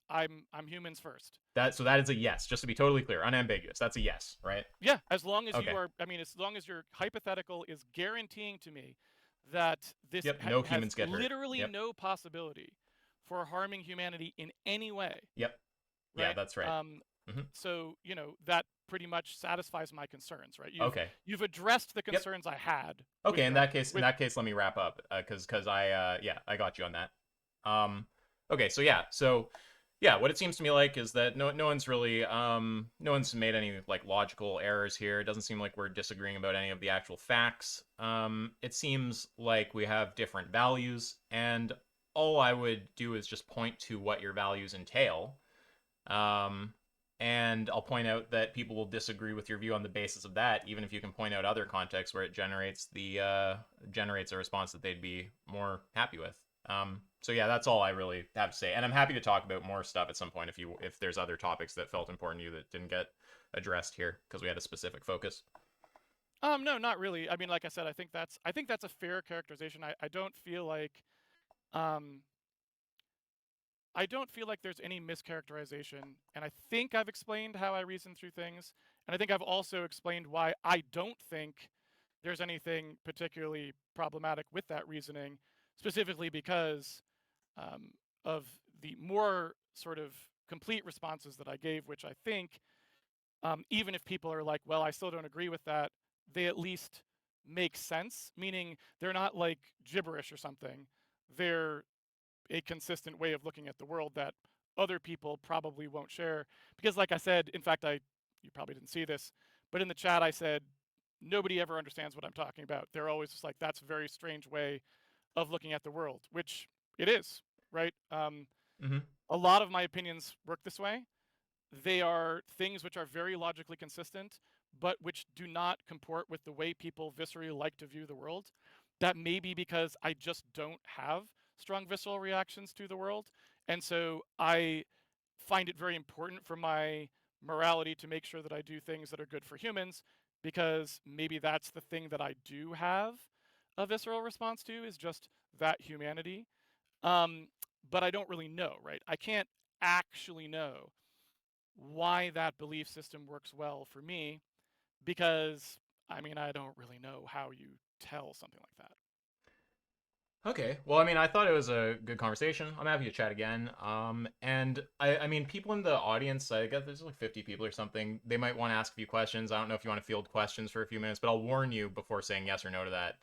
I'm humans first. That is a yes, just to be totally clear, unambiguous. That's a yes, right? Yeah, as long as you Okay. are, I mean, as long as your hypothetical is guaranteeing to me that this Yep, no has humans get hurt. literally Yep. no possibility for harming humanity in any way, Yep. Yeah, right? that's right. Mm-hmm. So that pretty much satisfies my concerns, right? Okay. You've addressed the Yep. concerns I had. Okay, With, in that case, let me wrap up because I got you on that. Okay, so yeah, what it seems to me like is that no one's really no one's made any like logical errors here. It doesn't seem like we're disagreeing about any of the actual facts. It seems like we have different values, and all I would do is just point to what your values entail. Um, and I'll point out that people will disagree with your view on the basis of that, even if you can point out other contexts where it generates a response that they'd be more happy with. So yeah, that's all I really have to say, and I'm happy to talk about more stuff at some point if there's other topics that felt important to you that didn't get addressed here because we had a specific focus. No, not really. I mean, like I said, I think that's a fair characterization. I don't feel like um I don't feel like there's any mischaracterization, and I think I've explained how I reason through things, and I think I've also explained why I don't think there's anything particularly problematic with that reasoning, specifically because um, of the more sort of complete responses that I gave, which I think, even if people are like, well, I still don't agree with that, they at least make sense, meaning they're not like gibberish or something. They're a consistent way of looking at the world that other people probably won't share. Because, like I said, in fact, you probably didn't see this, but in the chat I said nobody ever understands what I'm talking about. They're always just like, that's a very strange way of looking at the world, which it is, right? Mm-hmm. A lot of my opinions work this way. They are things which are very logically consistent, but which do not comport with the way people viscerally like to view the world. That may be because I just don't have strong visceral reactions to the world. And so I find it very important for my morality to make sure that I do things that are good for humans, because maybe that's the thing that I do have a visceral response to, is just that humanity. Um, but I don't really know, right? I can't actually know why that belief system works well for me, because I mean, I don't really know how you tell something like that. Okay. Well, I mean, I thought it was a good conversation. I'm happy to chat again. And I mean, people in the audience, I guess there's like 50 people or something. They might want to ask a few questions. I don't know if you want to field questions for a few minutes, but I'll warn you before saying yes or no to that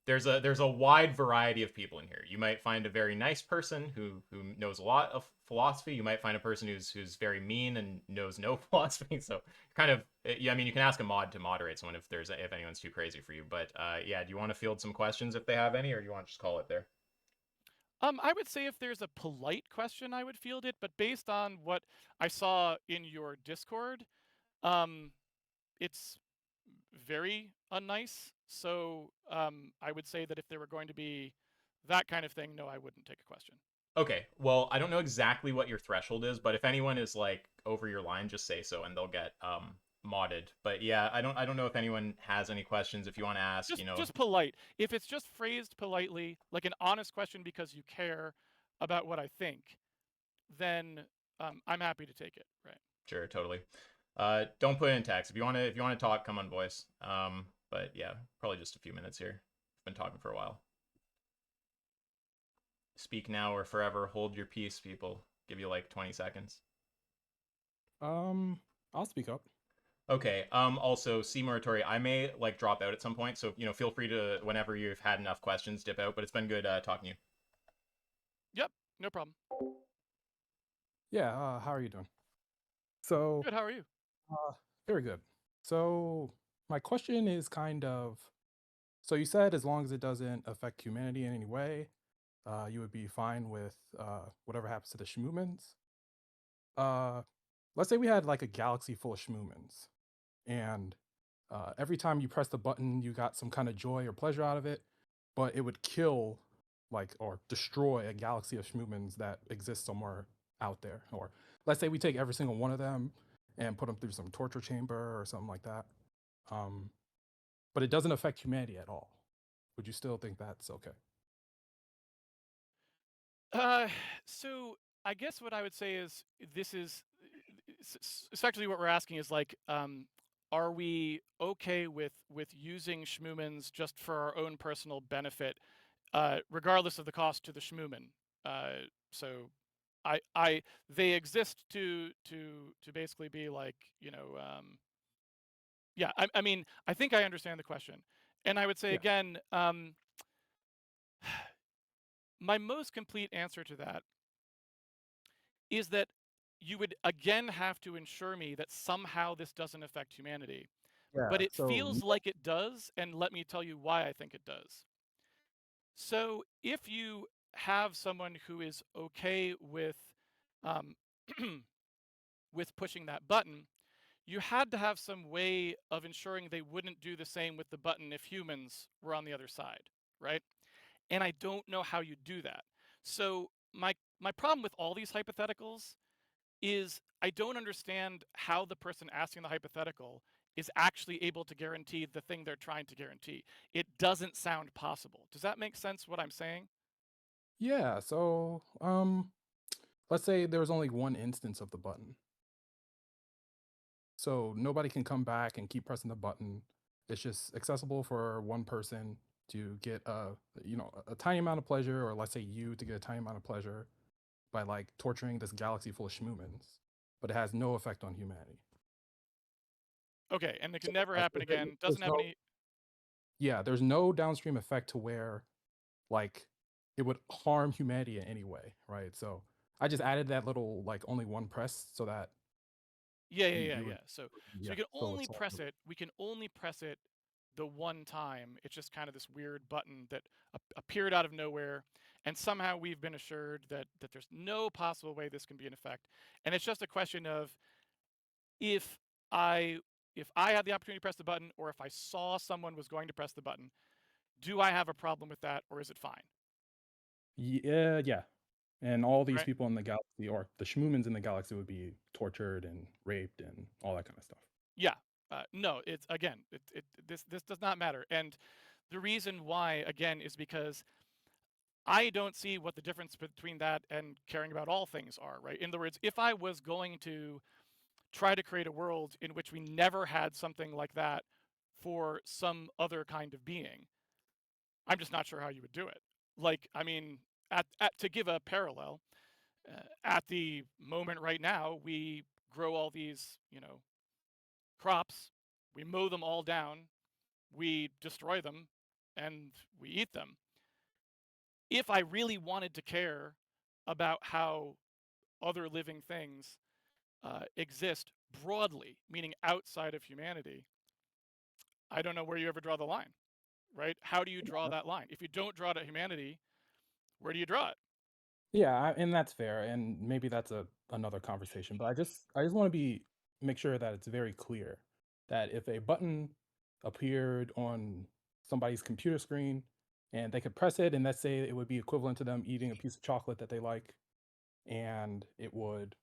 there's a wide variety of people in here. You might find a very nice person who knows a lot of philosophy. You might find a person who's very mean and knows no philosophy. So kind of yeah, I mean you can ask a mod to moderate someone if anyone's too crazy for you. But yeah, do you want to field some questions if they have any, or do you want to just call it there? I would say if there's a polite question, I would field it, but based on what I saw in your Discord, um, it's very unnice. So I would say that if there were going to be that kind of thing, no, I wouldn't take a question. Okay, well, I don't know exactly what your threshold is, but if anyone is like over your line, just say so and they'll get modded. But yeah, I don't know if anyone has any questions. If you want to ask, Just polite. If it's just phrased politely, like an honest question because you care about what I think, then I'm happy to take it. Right. sure, totally. Don't put it in text. If you want to talk, come on voice. But yeah, probably just a few minutes here. I've been talking for a while. Speak now or forever hold your peace, people. Give you like 20 seconds. I'll speak up. Okay. Also, C Moratory, I may like drop out at some point, so feel free to whenever you've had enough questions, dip out. But it's been good talking to you. Yep. No problem. Yeah, how are you doing? So, Good. How are you? very good. So, my question is so you said as long as it doesn't affect humanity in any way, you would be fine with whatever happens to the Shmoomins. Let's say we had like a galaxy full of Shmoomins, and every time you press the button, you got some kind of joy or pleasure out of it, but it would kill, like, or destroy a galaxy of Shmoomins that exists somewhere out there. Or let's say we take every single one of them and put them through some torture chamber or something like that. Um, but it doesn't affect humanity at all. Would you still think that's okay? So I guess what I would say is this is essentially what we're asking is like, are we okay with using Shmoomins just for our own personal benefit, regardless of the cost to the Shmoomin? So they exist to basically be like, yeah. I mean, I think I understand the question, and I would say Yeah. again, my most complete answer to that is that you would again have to ensure me that somehow this doesn't affect humanity. Yeah. But it So feels like it does, and let me tell you why I think it does. So if you have someone who is okay with um, with pushing that button, you had to have some way of ensuring they wouldn't do the same with the button if humans were on the other side, right? And I don't know how you do that. So my problem with all these hypotheticals is I don't understand how the person asking the hypothetical is actually able to guarantee the thing they're trying to guarantee. It doesn't sound possible. Does that make sense what I'm saying? yeah. Let's say there was only one instance of the button. So nobody can come back and keep pressing the button. It's just accessible for one person to get a tiny amount of pleasure, or let's say you to get a tiny amount of pleasure by like torturing this galaxy full of Shmoomins, but it has no effect on humanity. Okay, and it So can never happen again. Doesn't have any. there's no downstream effect to where like it would harm humanity in any way, right? So I just added that little like only one press so that you would So yeah. we can So only it's all press it. We can only press it the one time. It's just kind of this weird button that appeared out of nowhere, and somehow we've been assured that there's no possible way this can be an effect. And it's just a question of if I had the opportunity to press the button, or if I saw someone was going to press the button, do I have a problem with that, or is it fine? yeah. And all these Right? people in the galaxy, or the Shmoomins in the galaxy, would be tortured and raped and all that kind of stuff. Yeah. No, it's again, this does not matter. And the reason why, again, is because I don't see what the difference between that and caring about all things are, right? In other words, if I was going to try to create a world in which we never had something like that for some other kind of being, I'm just not sure how you would do it. Like, I mean, to give a parallel, at the moment right now, we grow all these, crops, we mow them all down, we destroy them, and we eat them. If I really wanted to care about how other living things exist broadly, meaning outside of humanity, I don't know where you ever draw the line, right? How do you draw that line? If you don't draw it at humanity, where do you draw it? Yeah, and that's fair, and maybe that's another conversation. But I just want to make sure that it's very clear that if a button appeared on somebody's computer screen and they could press it, and let's say it would be equivalent to them eating a piece of chocolate that they like, and it would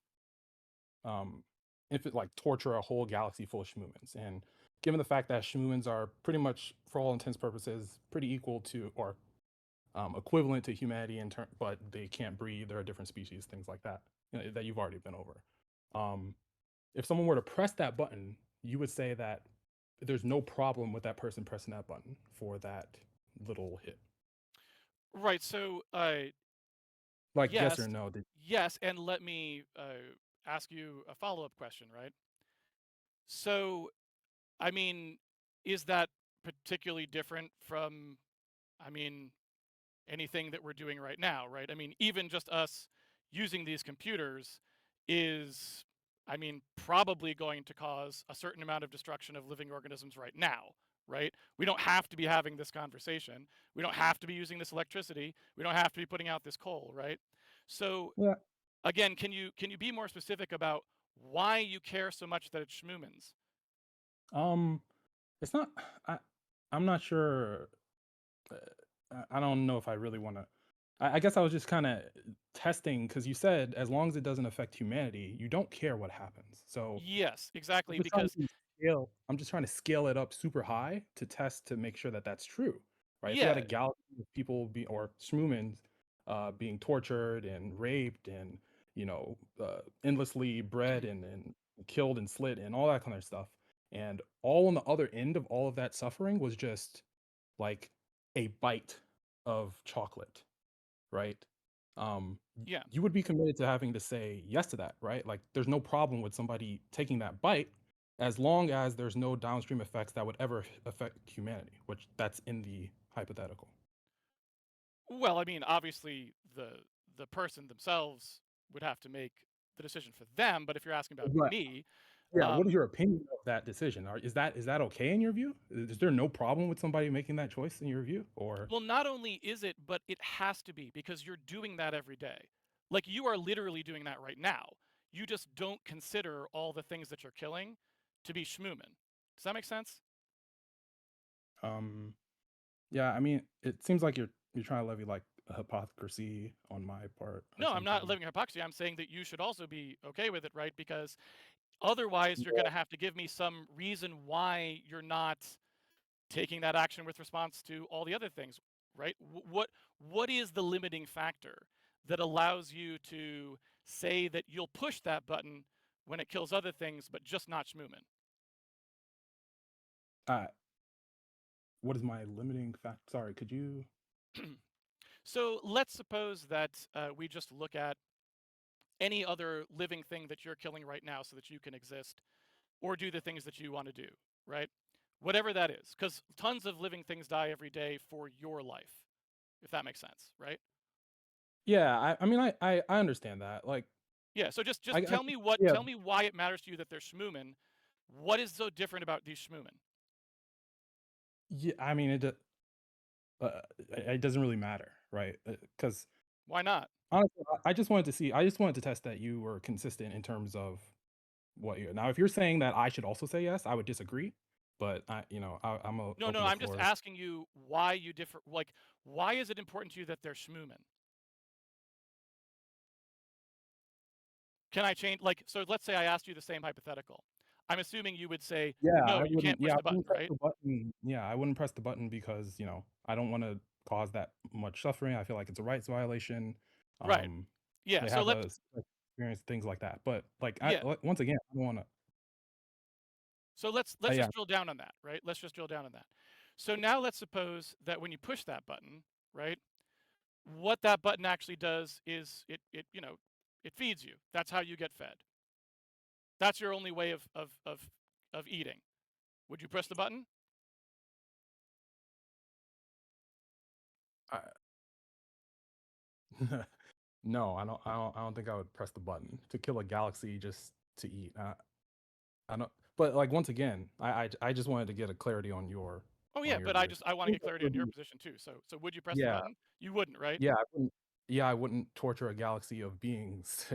um if it like torture a whole galaxy full of shmoomins. And given the fact that shmoomins are pretty much, for all intents purposes, pretty equal to or equivalent to humanity in turn, but they can't breed. There are different species, things like that, that you've already been over. Um, if someone were to press that button, you would say that there's no problem with that person pressing that button for that little hit. Right. So, Like yes or yes, no? yes, and let me ask you a follow-up question, right? So, I mean, is that particularly different from, I mean, anything that we're doing right now, right? I mean, even just us using these computers is, I mean, probably going to cause a certain amount of destruction of living organisms right now, right? We don't have to be having this conversation. We don't have to be using this electricity. We don't have to be putting out this coal, right? So Yeah. again, can you be more specific about why you care so much that it's schmoomins? Um, it's not. I I'm not sure. I don't know if I really want to. I guess I was just kind of testing because you said as long as it doesn't affect humanity, you don't care what happens. So Yes, I'm exactly, just trying because to I'm just trying to scale it up super high to test to make sure that that's true, right? If we had yeah, a galaxy of people or Shmoomins being tortured and raped and endlessly bred and killed and slit and all that kind of stuff, and all on the other end of all of that suffering was just like a bite of chocolate, right? yeah. You would be committed to having to say yes to that, right? Like, there's no problem with somebody taking that bite as long as there's no downstream effects that would ever affect humanity, which that's in the hypothetical. Well, I mean, obviously the person themselves would have to make the decision for them, but if you're asking about Right. me, Yeah. What is um, your opinion of that decision? Is that okay in your view? Is there no problem with somebody making that choice in your view? Or well, not only is it, but it has to be because you're doing that every day. Like you are literally doing that right now. You just don't consider all the things that you're killing to be schmoomin. Does that make sense? um, yeah, I mean, it seems like you're trying to levy like a hypocrisy on my part or No, I'm not something. living hypocrisy. I'm saying that you should also be okay with it, right? Because otherwise, you're going to have to give me some reason why you're not taking that action with response to all the other things, right? What is the limiting factor that allows you to say that you'll push that button when it kills other things, but just not Schmoomin? Uh, what is my limiting fact? Sorry, could you? So let's suppose that we just look at any other living thing that you're killing right now so that you can exist or do the things that you want to do, right? Whatever that is, because tons of living things die every day for your life, if that makes sense, right? Yeah, I mean, I understand that. Like, Yeah, so just I tell me yeah, tell me why it matters to you that they're schmoomin. What is so different about these schmoomin? yeah. I mean, it doesn't really matter, right? Because Why not? honestly, I just wanted to test that you were consistent in terms of what you. Now, if you're saying that I should also say yes, I would disagree. But I'm No, no, open the I'm just floor. asking you why you differ. Like, why is it important to you that they're schmoomin? Can I change? Like, so let's say I asked you the same hypothetical. I'm assuming you would say, Yeah, no, I you wouldn't. can't push Yeah, I the button, wouldn't press right? the button. Yeah, I wouldn't press the button because I don't want to cause that much suffering. I feel like it's a rights violation. Right. Um, Yeah. they So have let's, experience things like that. But like, yeah. once again, I don't want to. So let's Yeah, just drill down on that, right? Let's just drill down on that. So now let's suppose that when you push that button, right, what that button actually does is it feeds you. That's how you get fed. That's your only way of eating. Would you press the button? I, no, I don't think I would press the button to kill a galaxy just to eat. I don't. But like once again, I just wanted to get a clarity on your Oh yeah, but view. I want to Seems get like clarity it on would your be- position too. So would you press the Yeah, button? You wouldn't, right? yeah, I wouldn't torture a galaxy of beings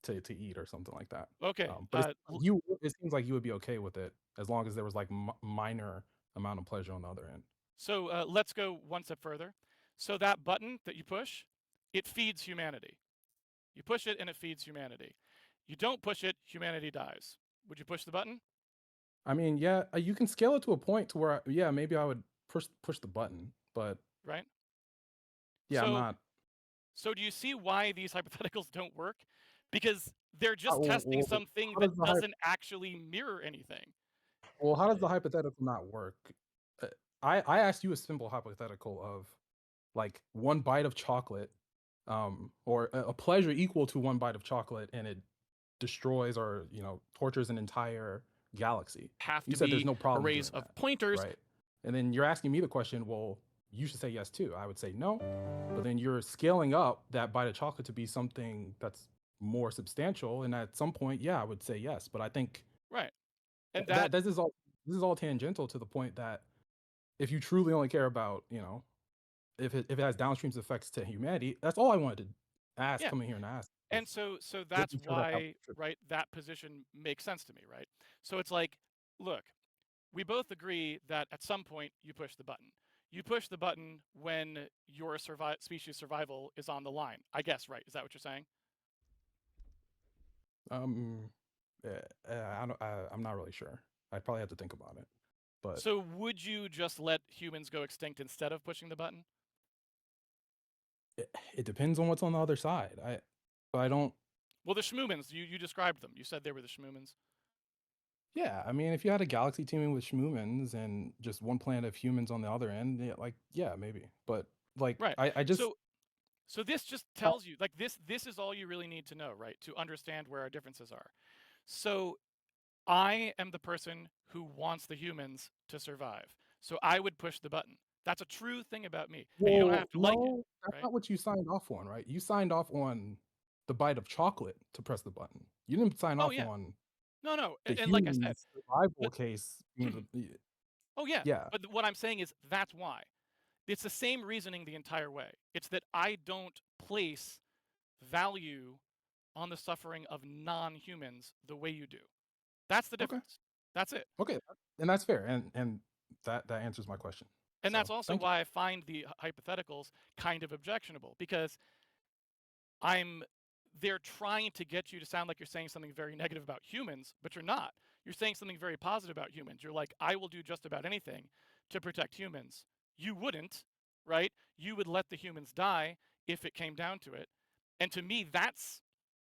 to eat or something like that. Okay. But it seems like you would be okay with it as long as there was like minor amount of pleasure on the other end. So let's go one step further. So that button that you push, it feeds humanity. You push it and it feeds humanity. You don't push it, humanity dies. Would you push the button? I mean, yeah, you can scale it to a point to where, yeah, maybe I would push the button, but Right? yeah, I'm So not. so do you see why these hypotheticals don't work? Because they're Uh, just well, testing well, something how that does the doesn't actually mirror anything. well, how does the hypothetical not work? Uh, I asked you a simple hypothetical of like one bite of chocolate, or a pleasure equal to one bite of chocolate, and it destroys or tortures an entire galaxy. Have You to said there's be no problem arrays doing of that, pointers. right? And then you're asking me the question, well, you should say yes too. I would say no, but then you're scaling up that bite of chocolate to be something that's more substantial, and at some point, yeah, I would say yes. But I think Right. And that that this is all tangential to the point that if you truly only care about, if it has downstream effects to humanity, that's all I wanted to ask, yeah. coming here and ask. And Is so would that's you kill that why, galaxy? right, that position makes sense to me, right? So it's like, look, we both agree that at some point you push the button. You push the button when your species survival is on the line. I guess, right? Is that what you're saying? Um, I'm not really sure. I'd probably have to think about it. But So would you just let humans go extinct instead of pushing the button? it depends on what's on the other side. But I don't. Well, the Schmoomans, you described them. You said they were the Schmoomans. Yeah, I mean, if you had a galaxy teeming with Schmoomans and just one planet of humans on the other end, yeah, like, yeah, maybe. But like, Right. I just. So this just I- tells you, like, this is all you really need to know, right? To understand where our differences are. So I am the person who wants the humans to survive. So I would push the button. That's a true thing about me. And you don't Well, have to like it, no, that's right? not what you signed off on, right? You signed off on the bite of chocolate to press the button. You didn't sign Oh off yeah. on No. the And like I said, human's survival but case being oh yeah. yeah. But what I'm saying is that's why. It's the same reasoning the entire way. It's that I don't place value on the suffering of non-humans the way you do. That's the Okay. difference. That's it. Okay. And that's fair. And that answers my question. And that's So also thank you. why I find the hypotheticals kind of objectionable, because they're trying to get you to sound like you're saying something very negative about humans, but you're not. You're saying something very positive about humans. You're like, I will do just about anything to protect humans. You wouldn't, right? You would let the humans die if it came down to it. And to me, that's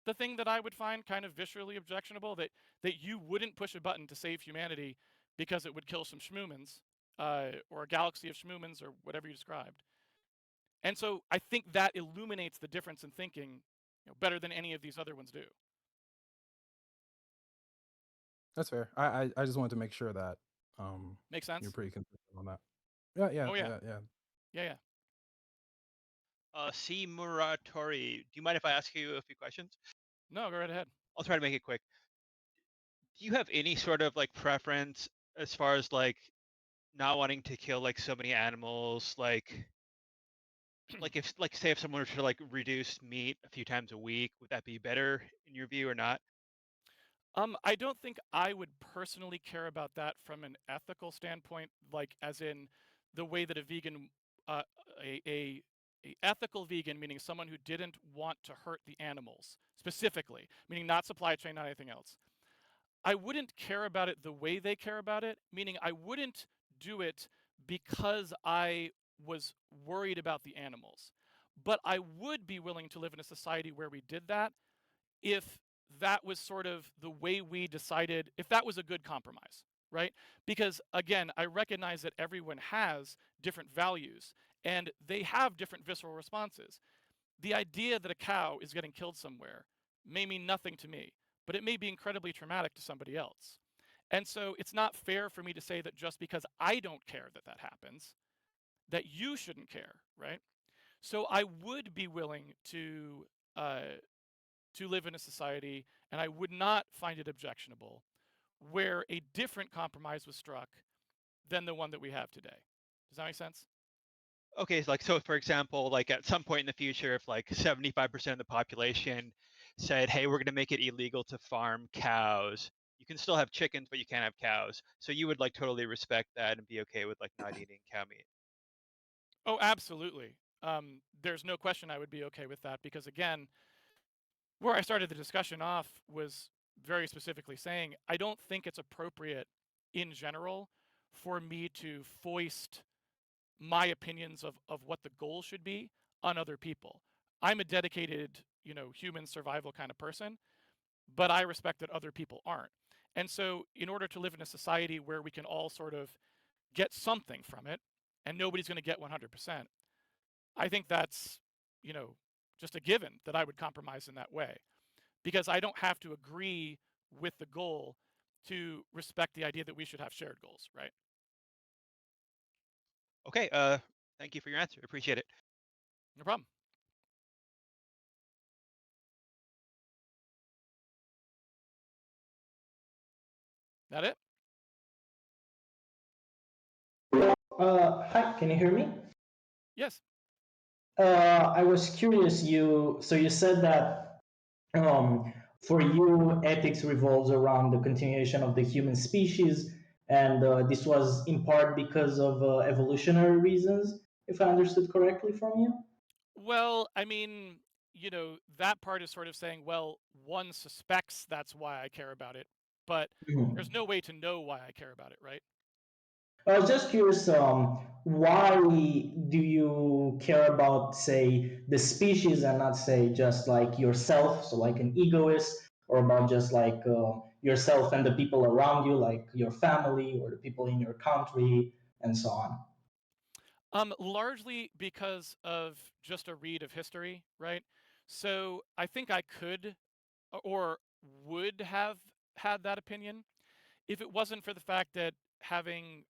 the thing that I would find kind of viscerally objectionable, that you wouldn't push a button to save humanity because it would kill some schmoomans, or a galaxy of schmoomans, or whatever you described. And so I think that illuminates the difference in thinking, better than any of these other ones do. That's fair. I just wanted to make sure that Make you're sense? pretty consistent on that. Yeah, yeah, Oh yeah, yeah. yeah. C. Muratori, do you mind if I ask you a few questions? No, go right ahead. I'll try to make it quick. Do you have any sort of like preference as far as like not wanting to kill like so many animals, like if like say if someone were to like reduce meat a few times a week, would that be better in your view or not? I don't think I would personally care about that from an ethical standpoint, like as in the way that a vegan, uh, a ethical vegan, meaning someone who didn't want to hurt the animals specifically, meaning not supply chain, not anything else. I wouldn't care about it the way they care about it, meaning I wouldn't do it because I was worried about the animals. But I would be willing to live in a society where we did that if that was sort of the way we decided, if that was a good compromise, right? Because again, I recognize that everyone has different values and they have different visceral responses. The idea that a cow is getting killed somewhere may mean nothing to me, but it may be incredibly traumatic to somebody else. And so it's not fair for me to say that just because I don't care that that happens, that you shouldn't care, right? So I would be willing to live in a society, and I would not find it objectionable, where a different compromise was struck than the one that we have today. Does that make sense? Okay, so for example, like at some point in the future, if like 75% of the population said, "Hey, we're going to make it illegal to farm cows," you can still have chickens, but you can't have cows. So you would like totally respect that and be okay with like not eating cow meat. Oh, absolutely. There's no question I would be okay with that because, again, where I started the discussion off was very specifically saying I don't think it's appropriate in general for me to foist my opinions of what the goal should be on other people. I'm a dedicated, human survival kind of person, but I respect that other people aren't. And so, in order to live in a society where we can all sort of get something from it, and nobody's going to get 100%, I think that's, you know, just a given that I would compromise in that way because I don't have to agree with the goal to respect the idea that we should have shared goals, right? Okay, thank you for your answer. Appreciate it. No problem. That it? Hi, can you hear me? Yes. I was curious. You said that um, for you, ethics revolves around the continuation of the human species, and this was in part because of evolutionary reasons, if I understood correctly from you. Well, I mean, that part is sort of saying, well, one suspects that's why I care about it, but Mhm. there's no way to know why I care about it, right? I was just curious, why do you care about, say, the species and not, say, just like yourself, so like an egoist, or about just like yourself and the people around you, like your family or the people in your country, and so on? Largely because of just a read of history, right? So I think I could or would have had that opinion if it wasn't for the fact that having,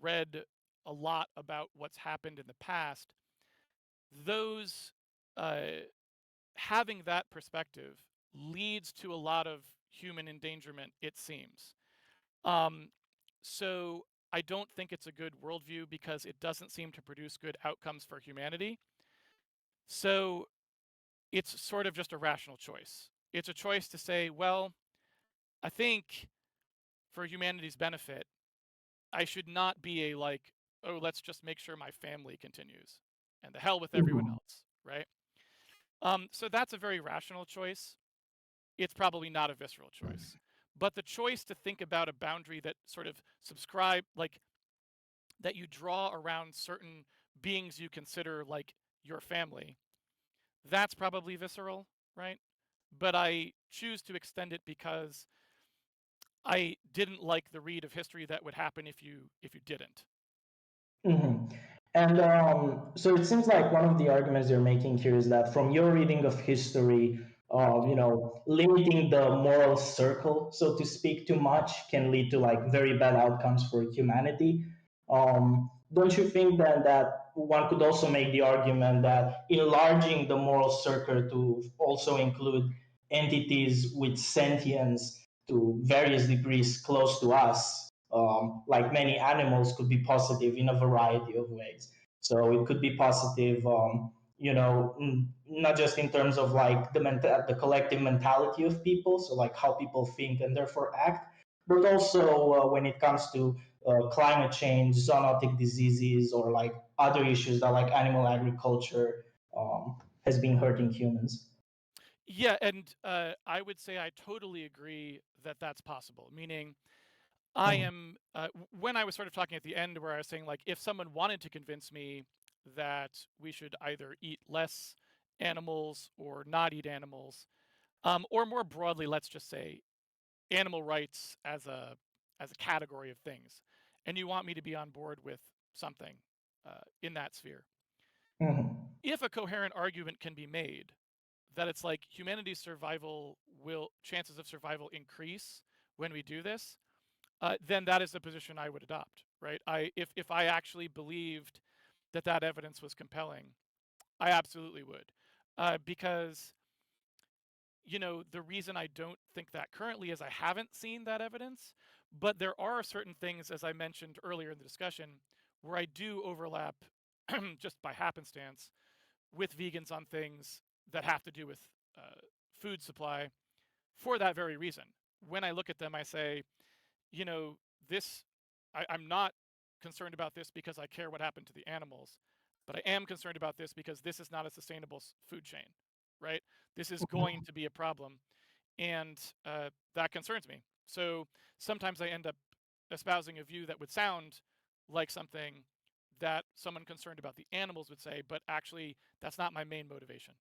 read a lot about what's happened in the past, those uh, having that perspective leads to a lot of human endangerment, it seems. Um, so I don't think it's a good worldview because it doesn't seem to produce good outcomes for humanity. So it's sort of just a rational choice. It's a choice to say, well, I think for humanity's benefit, I should not be a like, oh, let's just make sure my family continues and the hell with everyone Mhm. else, right? So that's a very rational choice. It's probably not a visceral choice. But the choice to think about a boundary that sort of that you draw around certain beings you consider like your family, that's probably visceral, right? But I choose to extend it because I didn't like the read of history that would happen if you didn't. Hmm. And so it seems like one of the arguments you're making here is that from your reading of history, limiting the moral circle, so to speak, too much can lead to like very bad outcomes for humanity. Don't you think then that one could also make the argument that enlarging the moral circle to also include entities with sentience to various degrees close to us, like many animals, could be positive in a variety of ways. So it could be positive, not just in terms of like the collective mentality of people, so like how people think and therefore act, but also when it comes to climate change, zoonotic diseases, or like other issues that like animal agriculture has been hurting humans. Yeah, and I would say I totally agree that that's possible. Meaning, I Mhm. am when I was sort of talking at the end, where I was saying like, if someone wanted to convince me that we should either eat less animals or not eat animals, or more broadly, let's just say animal rights as a category of things, and you want me to be on board with something in that sphere. If a coherent argument can be made that it's like humanity's chances of survival increase when we do this, then that is the position I would adopt, right? If I actually believed that evidence was compelling, I absolutely would, because the reason I don't think that currently is I haven't seen that evidence, but there are certain things, as I mentioned earlier in the discussion, where I do overlap just by happenstance with vegans on things that have to do with food supply for that very reason. When I look at them, I say, I'm not concerned about this because I care what happened to the animals, but I am concerned about this because this is not a sustainable food chain, right? This is going to be a problem, and that concerns me. So sometimes I end up espousing a view that would sound like something that someone concerned about the animals would say, but actually that's not my main motivation.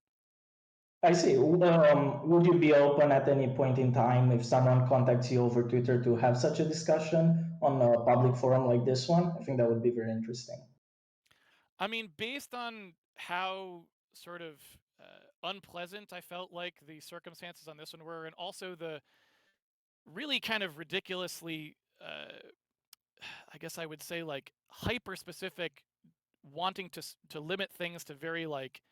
I see. Would you be open at any point in time if someone contacts you over Twitter to have such a discussion on a public forum like this one? I think that would be very interesting. I mean, based on how sort of unpleasant I felt like the circumstances on this one were, and also the really kind of ridiculously, I guess I would say, like hyper specific wanting to limit things to very like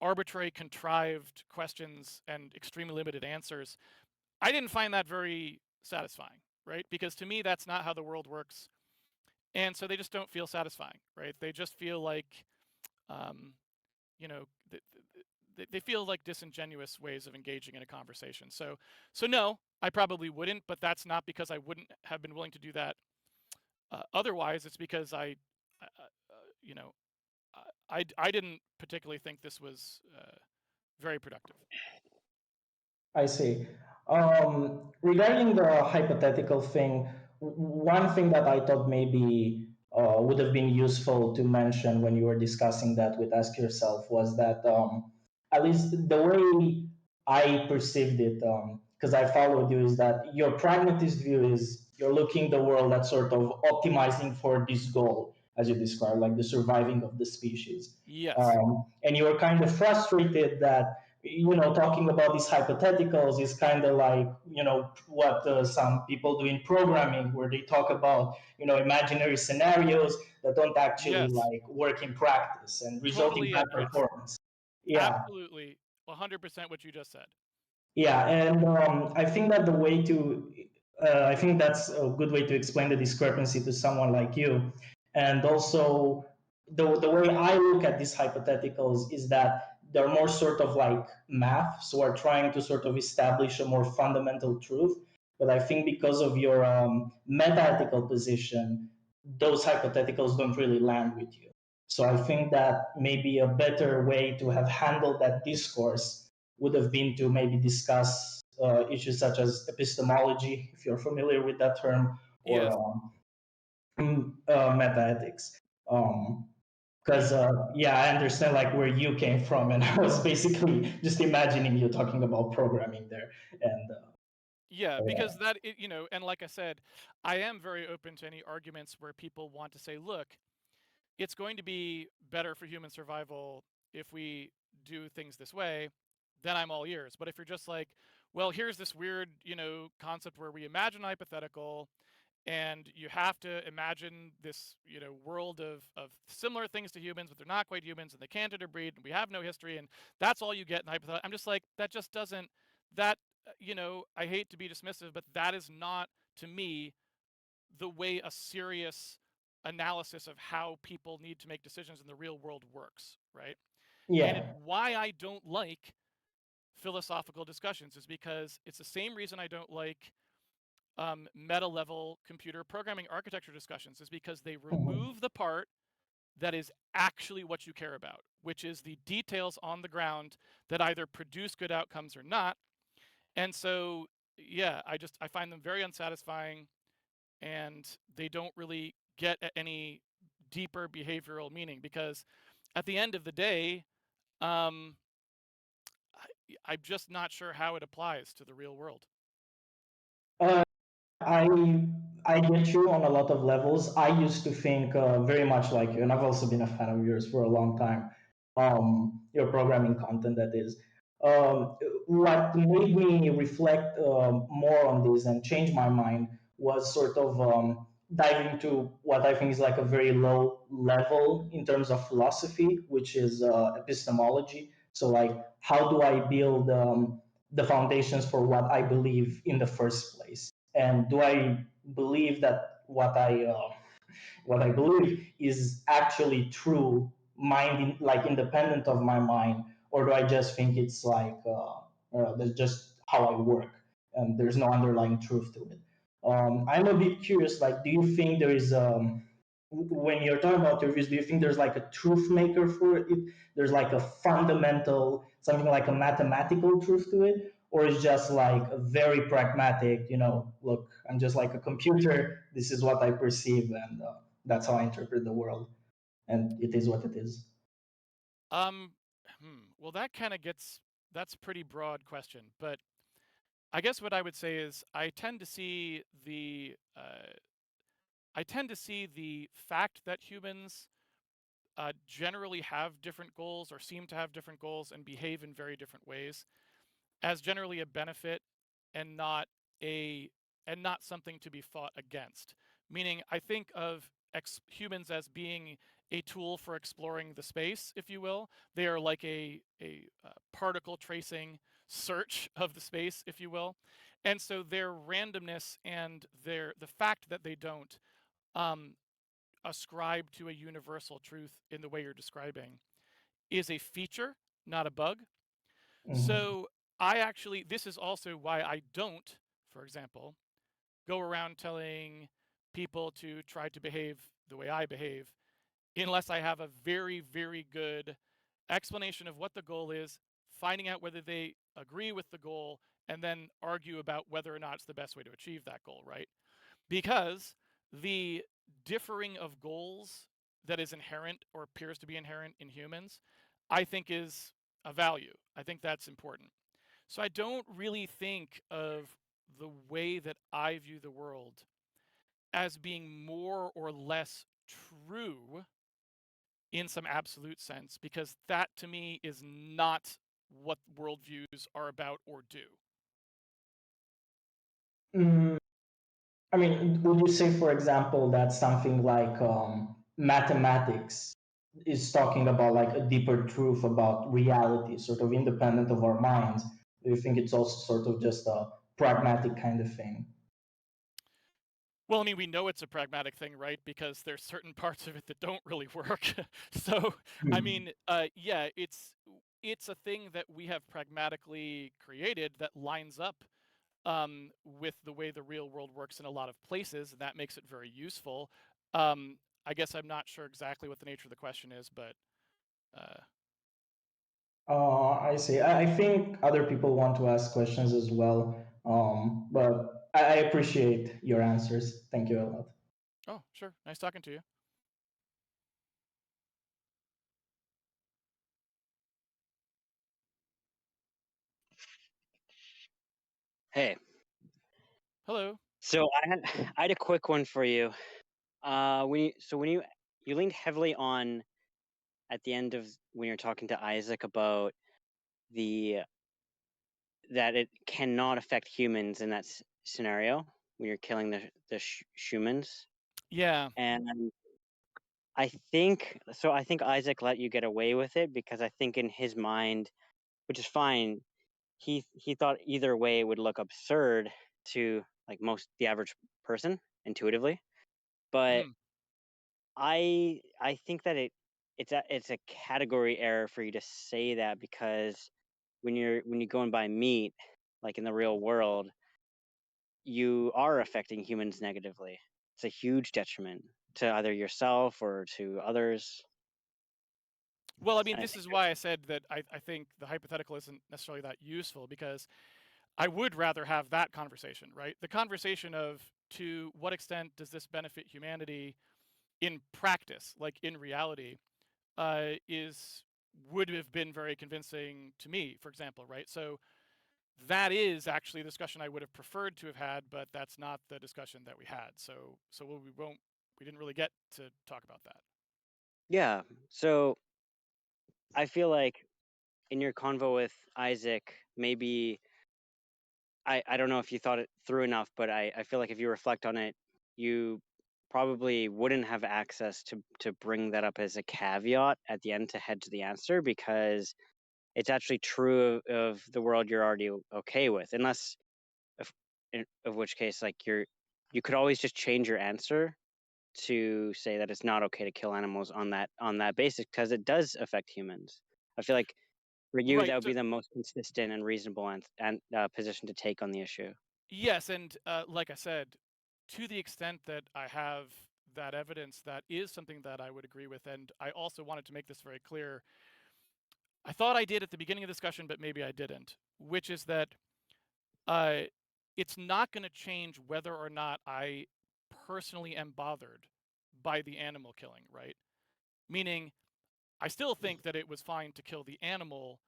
arbitrary, contrived questions and extremely limited answers, I didn't find that very satisfying, right? Because to me, that's not how the world works. And so they just don't feel satisfying, right? They just feel like, they feel like disingenuous ways of engaging in a conversation. So no, I probably wouldn't, but that's not because I wouldn't have been willing to do that otherwise. It's because I didn't particularly think this was very productive. I see. Regarding the hypothetical thing, one thing that I thought maybe would have been useful to mention when you were discussing that with Ask Yourself was that at least the way I perceived it, because I followed you, is that your pragmatist view is you're looking the world at sort of optimizing for this goal, as you described, like the surviving of the species. Yes. And you were kind of frustrated that talking about these hypotheticals is kind of like what some people do in programming, where they talk about imaginary scenarios that don't actually Yes. like work in practice and result in bad performance. Yeah, Absolutely, 100% what you just said. yeah, and I think that I think that's a good way to explain the discrepancy to someone like you. And also, the way I look at these hypotheticals is that they're more sort of like math. So we're trying to sort of establish a more fundamental truth. But I think because of your meta-ethical position, those hypotheticals don't really land with you. So I think that maybe a better way to have handled that discourse would have been to maybe discuss issues such as epistemology, if you're familiar with that term, or yes. metaethics. Because I understand like where you came from, and I was basically just imagining you talking about programming there. And yeah, because and like I said, I am very open to any arguments where people want to say, look, it's going to be better for human survival if we do things this way, then I'm all ears. But if you're just like, well, here's this weird, concept where we imagine a hypothetical, and you have to imagine this, world of similar things to humans, but they're not quite humans, and they can't interbreed, and we have no history, and that's all you get in hypothetical. I'm just like, that just doesn't, that, I hate to be dismissive, but that is not, to me, the way a serious analysis of how people need to make decisions in the real world works, right? yeah, And why I don't like philosophical discussions is because it's the same reason I don't like meta level computer programming architecture discussions, is because they remove the part that is actually what you care about, which is the details on the ground that either produce good outcomes or not. And so, yeah, I find them very unsatisfying, and they don't really get at any deeper behavioral meaning, because at the end of the day, I'm just not sure how it applies to the real world. I get you on a lot of levels. I used to think very much like you, and I've also been a fan of yours for a long time. Your programming content, that is. What made me reflect more on this and change my mind was sort of diving into what I think is like a very low level in terms of philosophy, which is epistemology. So, like, how do I build the foundations for what I believe in the first place? And do I believe that what I believe is actually true, mind like independent of my mind, or do I just think it's like that's just how I work and there's no underlying truth to it? I'm a bit curious. Like, do you think there is when you're talking about your views, do you think there's like a truth maker for it? There's like a fundamental, something like a mathematical truth to it, or is just like a very pragmatic, look, I'm just like a computer. This is what I perceive, and that's how I interpret the world, and it is what it is. Um, well, that's a pretty broad question, but I guess what I would say is I tend to see the fact that humans generally have different goals or seem to have different goals and behave in very different ways as generally a benefit and not a and not something to be fought against. Meaning, I think of humans as being a tool for exploring the space, if you will. They are like a particle tracing search of the space, if you will. And so their randomness and the fact that they don't um, ascribe to a universal truth in the way you're describing is a feature, not a bug. Mhm. So this is also why I don't, for example, go around telling people to try to behave the way I behave unless I have a very, very good explanation of what the goal is, finding out whether they agree with the goal, and then argue about whether or not it's the best way to achieve that goal, right? Because the differing of goals that is inherent or appears to be inherent in humans, I think is a value. I think that's important. So I don't really think of the way that I view the world as being more or less true in some absolute sense, because that to me is not what worldviews are about or do. Mm, I mean, would you say, for example, that something like mathematics is talking about like a deeper truth about reality, sort of independent of our minds? Do you think it's also sort of just a pragmatic kind of thing? Well, I mean, we know it's a pragmatic thing, right? Because there's certain parts of it that don't really work. So, I Hmm. mean, yeah, it's a thing that we have pragmatically created that lines up with the way the real world works in a lot of places, and that makes it very useful. I guess I'm not sure exactly what the nature of the question is, but uh, I see. I think other people want to ask questions as well, but I appreciate your answers. Thank you a lot. oh, sure, nice talking to you. Hey, Hello. so I had a quick one for you. When you leaned heavily on at the end of when you're talking to Isaac about the that it cannot affect humans in that scenario when you're killing the humans, Yeah. and I think Isaac let you get away with it because I think in his mind, which is fine, he thought either way would look absurd to like the average person intuitively, but Hmm. I think that it's a category error for you to say that because when you're going by meat, like in the real world, you are affecting humans negatively. It's a huge detriment to either yourself or to others. Well, I mean, And I this think is why I said that I think the hypothetical isn't necessarily that useful because I would rather have that conversation, right? The conversation of to what extent does this benefit humanity in practice, like in reality, is would have been very convincing to me, for example, right? So that is actually a discussion I would have preferred to have had, but that's not the discussion that we had. So we didn't really get to talk about that. Yeah. So I feel like in your convo with Isaac, maybe I don't know if you thought it through enough, but I feel like if you reflect on it, you probably wouldn't have access to bring that up as a caveat at the end to head to the answer, because it's actually true of the world you're already okay with, unless of which case, like, you could always just change your answer to say that it's not okay to kill animals on that basis, because it does affect humans. I feel like for you, Right. that would So be the most consistent and reasonable and position to take on the issue. yes, and like I said, to the extent that I have that evidence, that is something that I would agree with. And I also wanted to make this very clear. I thought I did at the beginning of the discussion, but maybe I didn't, which is that it's not going to change whether or not I personally am bothered by the animal killing, right? Meaning, I still think that it was fine to kill the animal,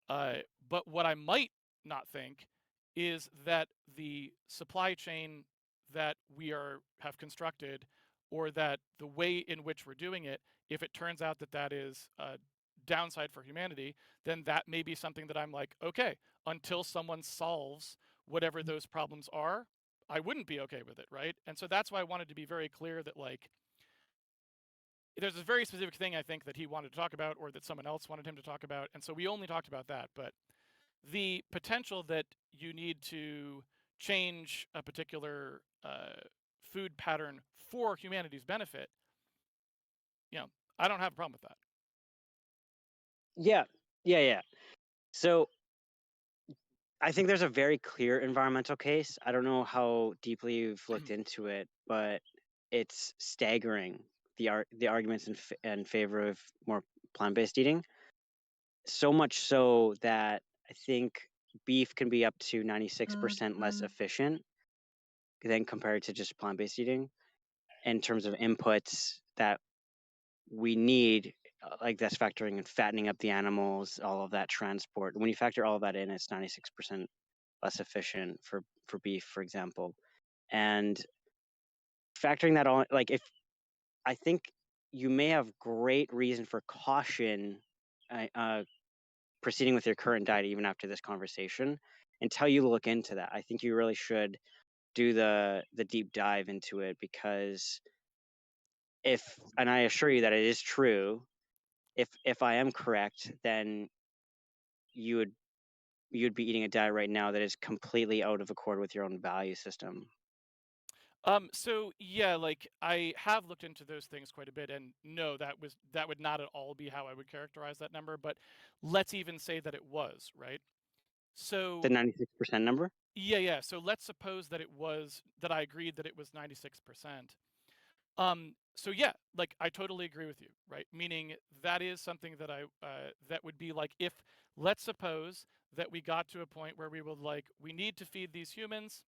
but what I might not think is that the supply chain that we have constructed, or that the way in which we're doing it, if it turns out that that is a downside for humanity, then that may be something that I'm like, okay, until someone solves whatever those problems are, I wouldn't be okay with it, right? And so that's why I wanted to be very clear that, like, there's a very specific thing I think that he wanted to talk about, or that someone else wanted him to talk about, and so we only talked about that. But the potential that you need to change a particular food pattern for humanity's benefit, I don't have a problem with that. Yeah. So I think there's a very clear environmental case. I don't know how deeply you've looked into it, but it's staggering, the arguments in favor of more plant-based eating. So much so that I think beef can be up to 96% less efficient than compared to just plant-based eating in terms of inputs that we need, like that's factoring in fattening up the animals, all of that transport. When you factor all of that in, it's 96% less efficient for beef, for example. And factoring that on, like, if I think you may have great reason for caution proceeding with your current diet even after this conversation, until you look into that. I think you really should do the deep dive into it, because and I assure you that it is true, if I am correct, then you'd be eating a diet right now that is completely out of accord with your own value system. So yeah, like, I have looked into those things quite a bit, and no, that would not at all be how I would characterize that number. But let's even say that it was, right? The So 96% number? yeah. So let's suppose that I agreed that it was 96%. So yeah, like, I totally agree with you, right? Meaning that is something that that would be like, if, let's suppose that we got to a point where we were like, we need to feed these humans,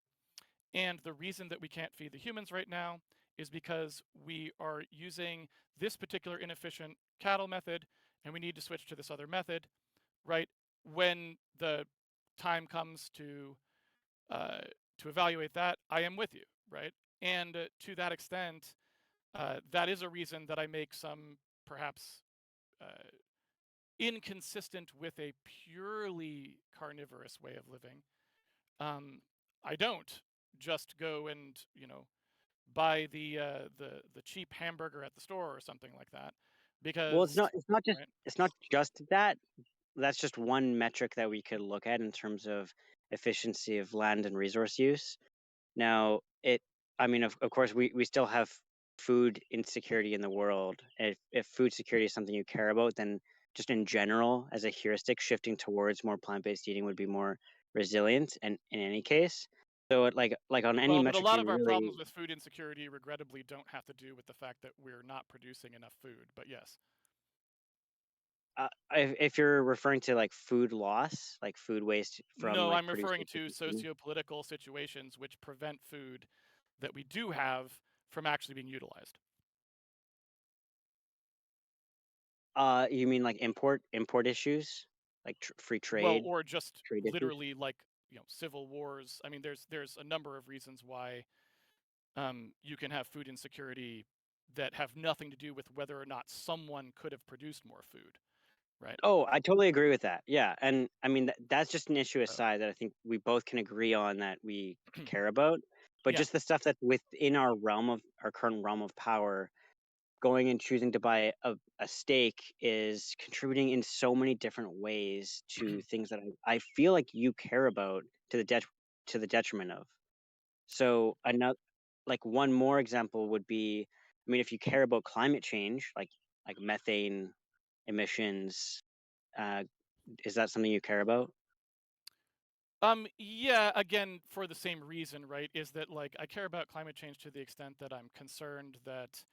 and the reason that we can't feed the humans right now is because we are using this particular inefficient cattle method, and we need to switch to this other method, right? When the time comes to evaluate that, I am with you, right? And to that extent, that is a reason that I make some, perhaps inconsistent with a purely carnivorous way of living. I don't just go and buy the cheap hamburger at the store or something like that, Well, because right? it's not just that. That's just one metric that we could look at in terms of efficiency of land and resource use. Now, I mean, of course, we still have food insecurity in the world. If food security is something you care about, then just in general, as a heuristic, shifting towards more plant-based eating would be more resilient, and in any case. So, like on any Well, but a metric lot you of our really, problems with food insecurity, regrettably, don't have to do with the fact that we're not producing enough food. But yes. if you're referring to like food loss, like food waste from No, like I'm producing referring to efficiency, socio-political situations which prevent food that we do have from actually being utilized. you mean like import issues? like free Well, trade, or just trade issues? literally like, civil wars. I mean, there's a number of reasons why you can have food insecurity that have nothing to do with whether or not someone could have produced more food, right? Oh, I totally agree with that. Yeah, and I mean that's just an issue aside that I think we both can agree on that we care about. But Yeah. just the stuff that's within our current realm of power, going and choosing to buy a steak is contributing in so many different ways to things that I feel like you care about to the detriment of. So another, like one more example would be, I mean, if you care about climate change, like methane emissions, is that something you care about? Yeah, again, for the same reason, right? Is that like I care about climate change to the extent that I'm concerned that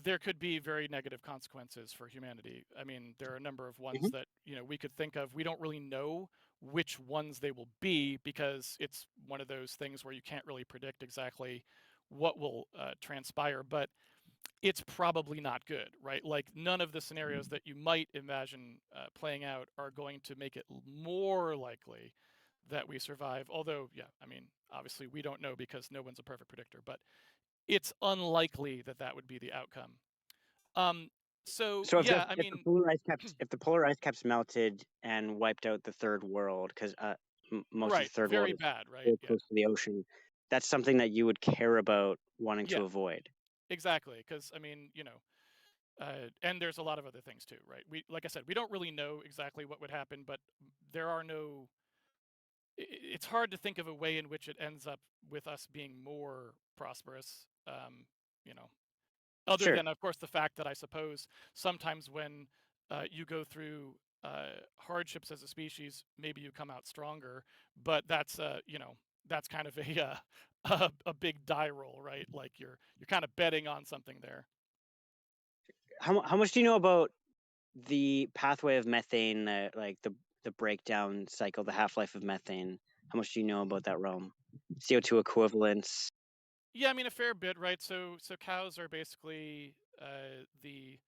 there could be very negative consequences for humanity. I mean, there are a number of ones Mhm. that, we could think of. We don't really know which ones they will be because it's one of those things where you can't really predict exactly what will transpire, but it's probably not good, right? Like none of the scenarios that you might imagine playing out are going to make it more likely that we survive. Although, yeah, I mean, obviously we don't know because no one's a perfect predictor, but it's unlikely that that would be the outcome. So So yeah, I if the mean, polar ice caps melted and wiped out the third world, because most of right, the third world very is bad, right? very Yeah, close to the ocean, that's something that you would care about wanting yeah, to avoid. exactly. Because I mean, and there's a lot of other things too, right? Like I said, we don't really know exactly what would happen, but there are no. It's hard to think of a way in which it ends up with us being more prosperous. You know, other Sure. than of course the fact that I suppose sometimes when you go through hardships as a species, maybe you come out stronger, but that's that's kind of a a big die roll, right? Like you're kind of betting on something there. How much do you know about the pathway of methane, like the breakdown cycle, the half-life of methane? How much do you know about that realm? CO2 equivalents. Yeah, I mean a fair bit, right? So cows are basically the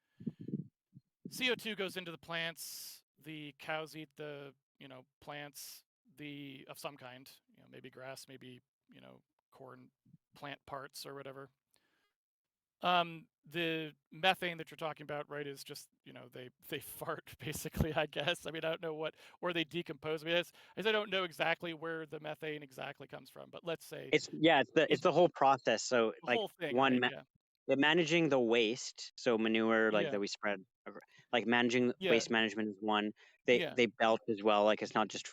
CO2 goes into the plants. The cows eat the plants the of some kind, maybe grass, maybe corn plant parts or whatever. The methane that you're talking about, right, is just they fart basically, I guess. I mean, I don't know what, or they decompose. I mean, as I don't know exactly where the methane exactly comes from, but let's say It's the whole process. So the like whole thing, right? Yeah, managing the waste, so manure like yeah, that we spread, like managing yeah, waste management is one. yeah. They belt as well. Like it's not just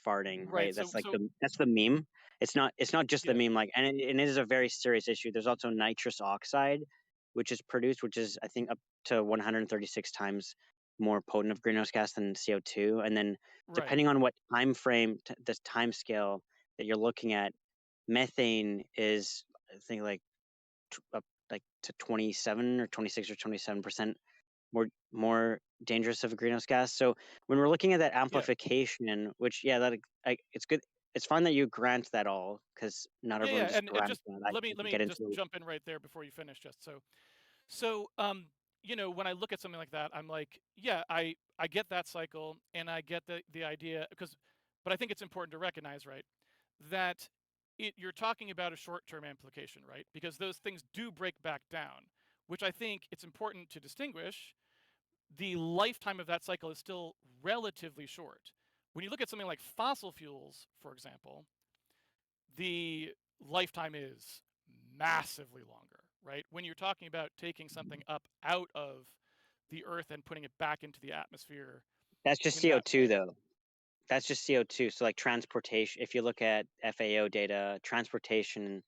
farting, Right. right? So That's like so that's the meme. It's not just the yeah, meme. Like and it is a very serious issue. There's also nitrous oxide, which is produced, which is I think up to 136 times more potent of greenhouse gas than CO2. And then right. depending on what time frame, the time scale that you're looking at, methane is I think like up like to 27 or 26 or 27% more dangerous of a greenhouse gas. So when we're looking at that Yeah. amplification, which it's good, it's fine that you grant that all because not Yeah, everyone yeah, just and grants just that. I let could me get just into jump in right there before you finish. Just so when I look at something like that, I'm like, yeah, I get that cycle, and I get the idea but I think it's important to recognize, right, that you're talking about a short-term implication, right? Because those things do break back down, which I think it's important to distinguish. The lifetime of that cycle is still relatively short. When you look at something like fossil fuels, for example, the lifetime is massively longer, right? When you're talking about taking something up out of the earth and putting it back into the atmosphere that's just in that CO2 way. though. That's just CO2. So like transportation, if you look at FAO data, transportation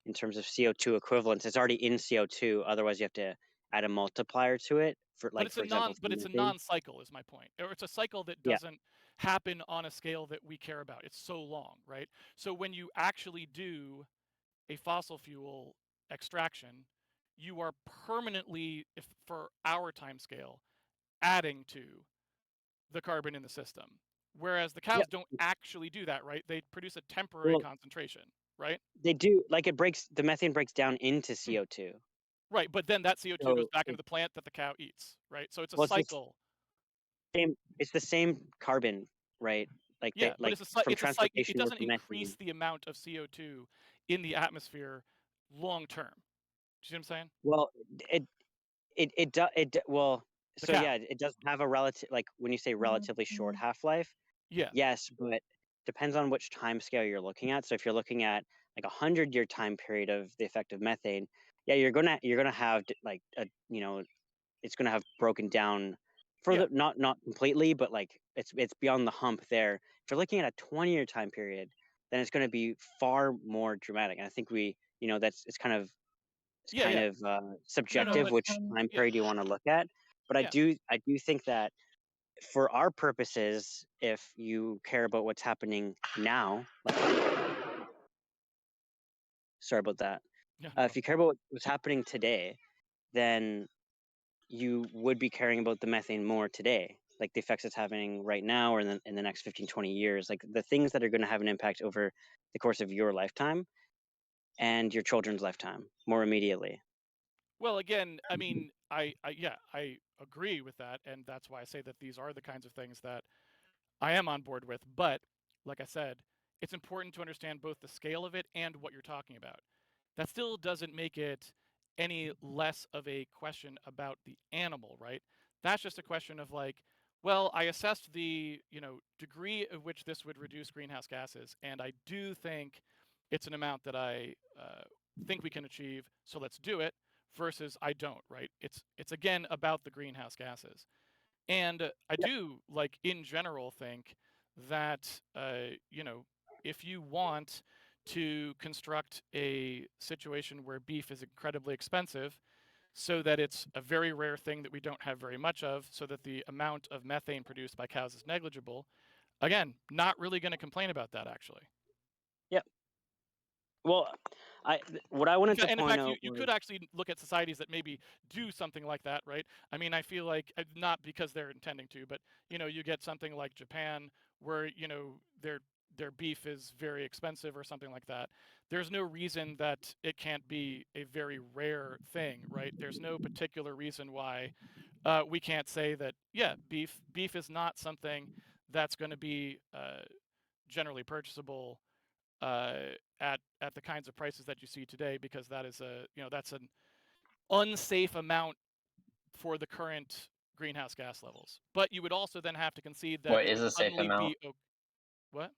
in terms of CO2 equivalents, it's already in CO2. Otherwise, you have to add a multiplier to it for But like for example for it's a methane. non-cycle is my point. Or it's a cycle that Yeah. doesn't happen on a scale that we care about. It's so long, right? So when you actually do a fossil fuel extraction, you are permanently, if for our time scale, adding to the carbon in the system. Whereas the Yeah. cows don't actually do that, right? They produce a temporary Well, concentration, right? they do, like the methane breaks down into CO2. Right, but then that CO2 goes So back into the plant that the cow eats, right? So it's a well, it's just cycle. It's the same carbon, right? Like Yeah, but like it's from it's a transportation it with doesn't methane. increase the amount of CO2 in the atmosphere long term. Do you see what I'm saying? Well, well, The so cow. yeah, it does have a relative, like when you say relatively short half-life, Yeah. yes, but depends on which time scale you're looking at. So if you're looking at like 100-year time period of the effect of methane, yeah, you're gonna have like a, you know, it's gonna have broken down Yeah. further, not completely, but like it's beyond the hump there. If you're looking at a 20-year time period, then it's gonna be far more dramatic. And I think it's kind of Yeah, yeah. subjective but which time yeah, period you want to look at. But yeah. I do think that for our purposes, if you care about what's happening now, sorry about that. Yeah, no If you care about what's happening today, then you would be caring about the methane more today, like the effects it's having right now or in the next 15, 20 years, like the things that are going to have an impact over the course of your lifetime and your children's lifetime more immediately. Well, again, I mean, I agree with that, and that's why I say that these are the kinds of things that I am on board with. But like I said, it's important to understand both the scale of it and what you're talking about. That still doesn't make it any less of a question about the animal, right? That's just a question of like, well, I assessed the, degree of which this would reduce greenhouse gases, and I do think it's an amount that I think we can achieve, so let's do it, versus I don't, right? It's again about the greenhouse gases. And I do, like, in general, think that, if you want to construct a situation where beef is incredibly expensive, so that it's a very rare thing that we don't have very much of, so that the amount of methane produced by cows is negligible, again, not really going to complain about that, actually. Yep. Well, what I wanted to And in point fact, out you was, could actually look at societies that maybe do something like that, right? I mean, I feel like, not because they're intending to, but you get something like Japan, where their beef is very expensive or something like that. There's no reason that it can't be a very rare thing, right? There's no particular reason why we can't say that, yeah, beef is not something that's going to be generally purchasable at the kinds of prices that you see today, because that is that's an unsafe amount for the current greenhouse gas levels. But you would also then have to concede that What it is would a safe suddenly amount? be what?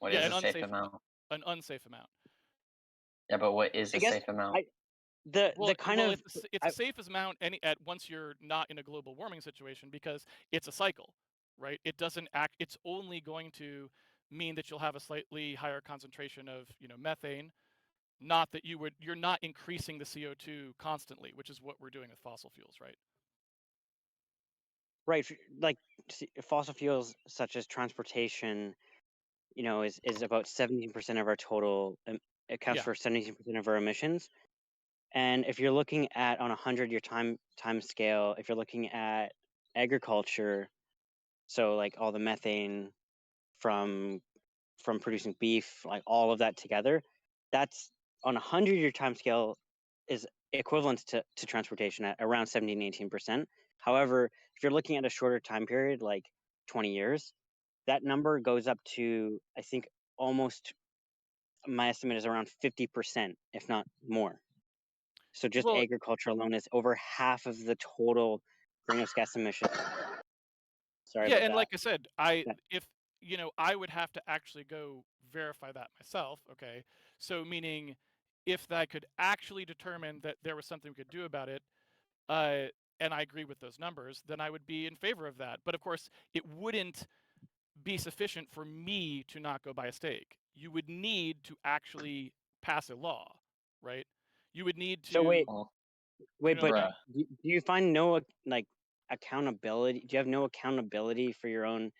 What Yeah, is a safe amount? an unsafe amount. Yeah, but what is I a guess, safe amount? the kind Well, of it's a safe amount at once you're not in a global warming situation, because it's a cycle, right? It doesn't act. It's only going to mean that you'll have a slightly higher concentration of methane. Not that you're not increasing the CO2 constantly, which is what we're doing with fossil fuels, right? right, like fossil fuels such as transportation, is about 17% of our total, accounts Yeah. for 17% of our emissions. And if you're looking at on a 100-year time scale, if you're looking at agriculture, so like all the methane from producing beef, like all of that together, that's on a 100-year time scale is equivalent to transportation at around 17-18%. However, if you're looking at a shorter time period, like 20 years, that number goes up to, I think, almost, my estimate is around 50%, if not more. So just Well, agriculture alone is over half of the total greenhouse gas emissions. Sorry yeah, about and that. like I said, I would have to actually go verify that myself, okay? So meaning, if I could actually determine that there was something we could do about it, uh, and I agree with those numbers, then I would be in favor of that. But of course, it wouldn't be sufficient for me to not go buy a steak. You would need to actually pass a law, right? You would need So to, Well, but bruh. do you find no like accountability? Do you have no accountability for your own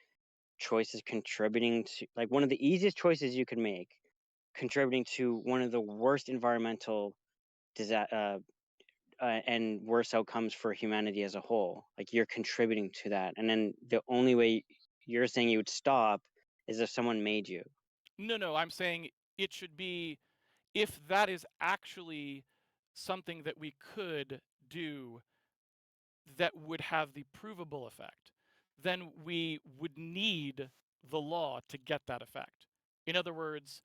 choices contributing to, like, one of the easiest choices you can make, contributing to one of the worst environmental and worst outcomes for humanity as a whole? Like, you're contributing to that, and then the only way you're saying you would stop is if someone made you. no, I'm saying it should be, if that is actually something that we could do that would have the provable effect, then we would need the law to get that effect. In other words,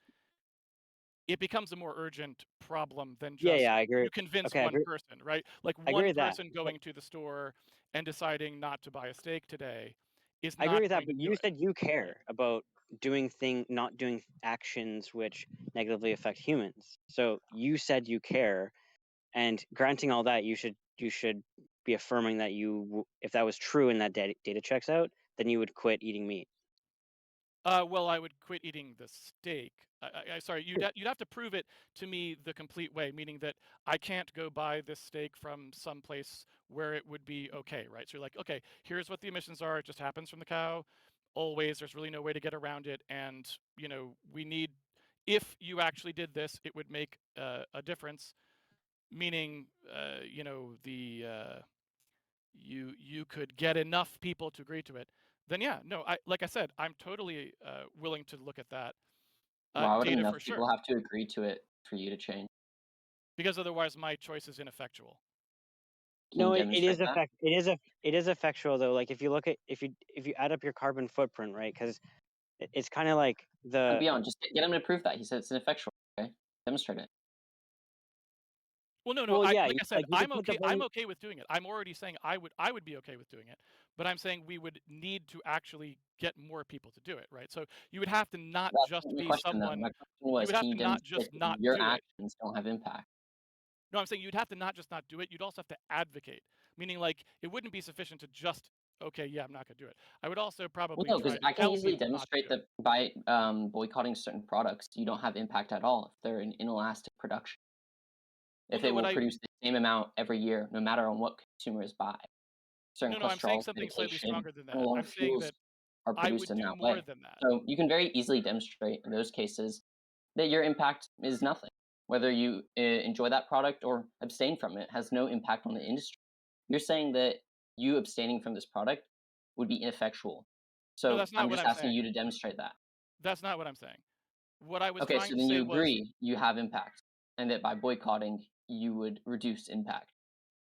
it becomes a more urgent problem than Yeah, just yeah, I agree. you convince Okay, I one agree. person, right? Like I agree one with that. person going to the store and deciding not to buy a steak today is I agree not with that, going to but do you it. said you care about not doing actions which negatively affect humans. So you said you care, and granting all that, you should be affirming that if that was true and that data checks out, then you would quit eating meat. Well, I would quit eating the steak. Sorry, you'd have to prove it to me the complete way, meaning that I can't go buy this steak from some place where it would be okay, right? So you're like, okay, here's what the emissions are. It just happens from the cow. Always, there's really no way to get around it, and we need. If you actually did this, it would make a difference. Meaning, you could get enough people to agree to it, then yeah, no, like I said, I'm totally willing to look at that Why would data enough for sure, people have to agree to it for you to change? because otherwise my choice is ineffectual. Can you No, it demonstrate that? it is effectual though. Like if you look at if you add up your carbon footprint, right? Because it's kind of like the Beyond, just get him to prove that. He said it's ineffectual. Okay, demonstrate it. Well, no, well, yeah, like I said, like you could put the I'm okay with doing it. I'm already saying I would be okay with doing it, but I'm saying we would need to actually get more people to do it, right? So you would have to not That's just not my be question, though. someone. My question You was, would have can you to not demonstrate just that not your do it. actions don't have impact? No, I'm saying you'd have to not just not do it. You'd also have to advocate, meaning like it wouldn't be sufficient to just okay, yeah, I'm not gonna do it. I would also Well, probably no, try because to I can tell easily people not to demonstrate do it. that by boycotting certain products, you don't have impact at all if they're an inelastic production. Well, If no, it will produce the same amount every year, no matter on what consumers buy. Certain no, I'm saying cholesterol, something slightly medication, stronger than and a that. lot I'm of saying fuels that are I produced would in do that more way. than that. So you can very easily demonstrate in those cases that your impact is nothing. Whether you enjoy that product or abstain from it has no impact on the industry. You're saying that you abstaining from this product would be ineffectual. No, So that's not I'm what just I'm asking saying. you to demonstrate that. That's not what I'm saying. What I was Okay, trying so to then say you was agree you have impact, and that by boycotting you would reduce impact.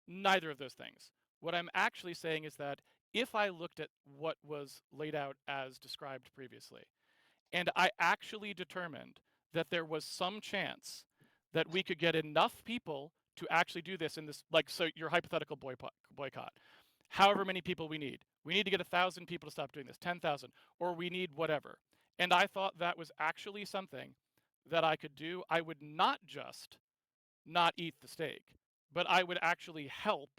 neither of those things. What I'm actually saying is that if I looked at what was laid out as described previously, and I actually determined that there was some chance that we could get enough people to actually do this in this, like, so your hypothetical boycott, however many people we need to get 1,000 people to stop doing this, 10,000, or we need whatever. And I thought that was actually something that I could do. I would not just not eat the steak, but I would actually help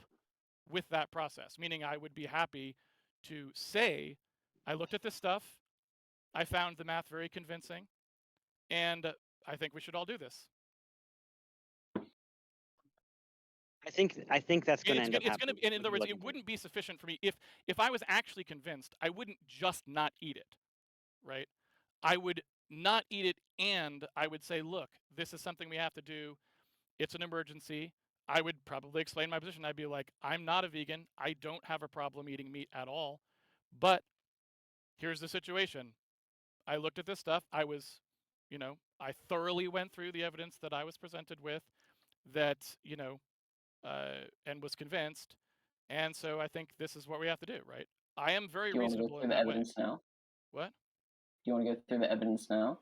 with that process, meaning I would be happy to say, I looked at this stuff, I found the math very convincing, and I think we should all do this. I think that's going to end up It's gonna happening. be, and in other words, it wouldn't be sufficient for me if I was actually convinced. I wouldn't just not eat it, right? I would not eat it, and I would say, look, this is something we have to do. It's an emergency. I would probably explain my position. I'd be like, I'm not a vegan. I don't have a problem eating meat at all, but here's the situation. I looked at this stuff. I was, I thoroughly went through the evidence that I was presented with, that and was convinced. And so I think this is what we have to do, right? I am very Do you want to go reasonable in through the that way. evidence now? What? Do you want to go through the evidence now?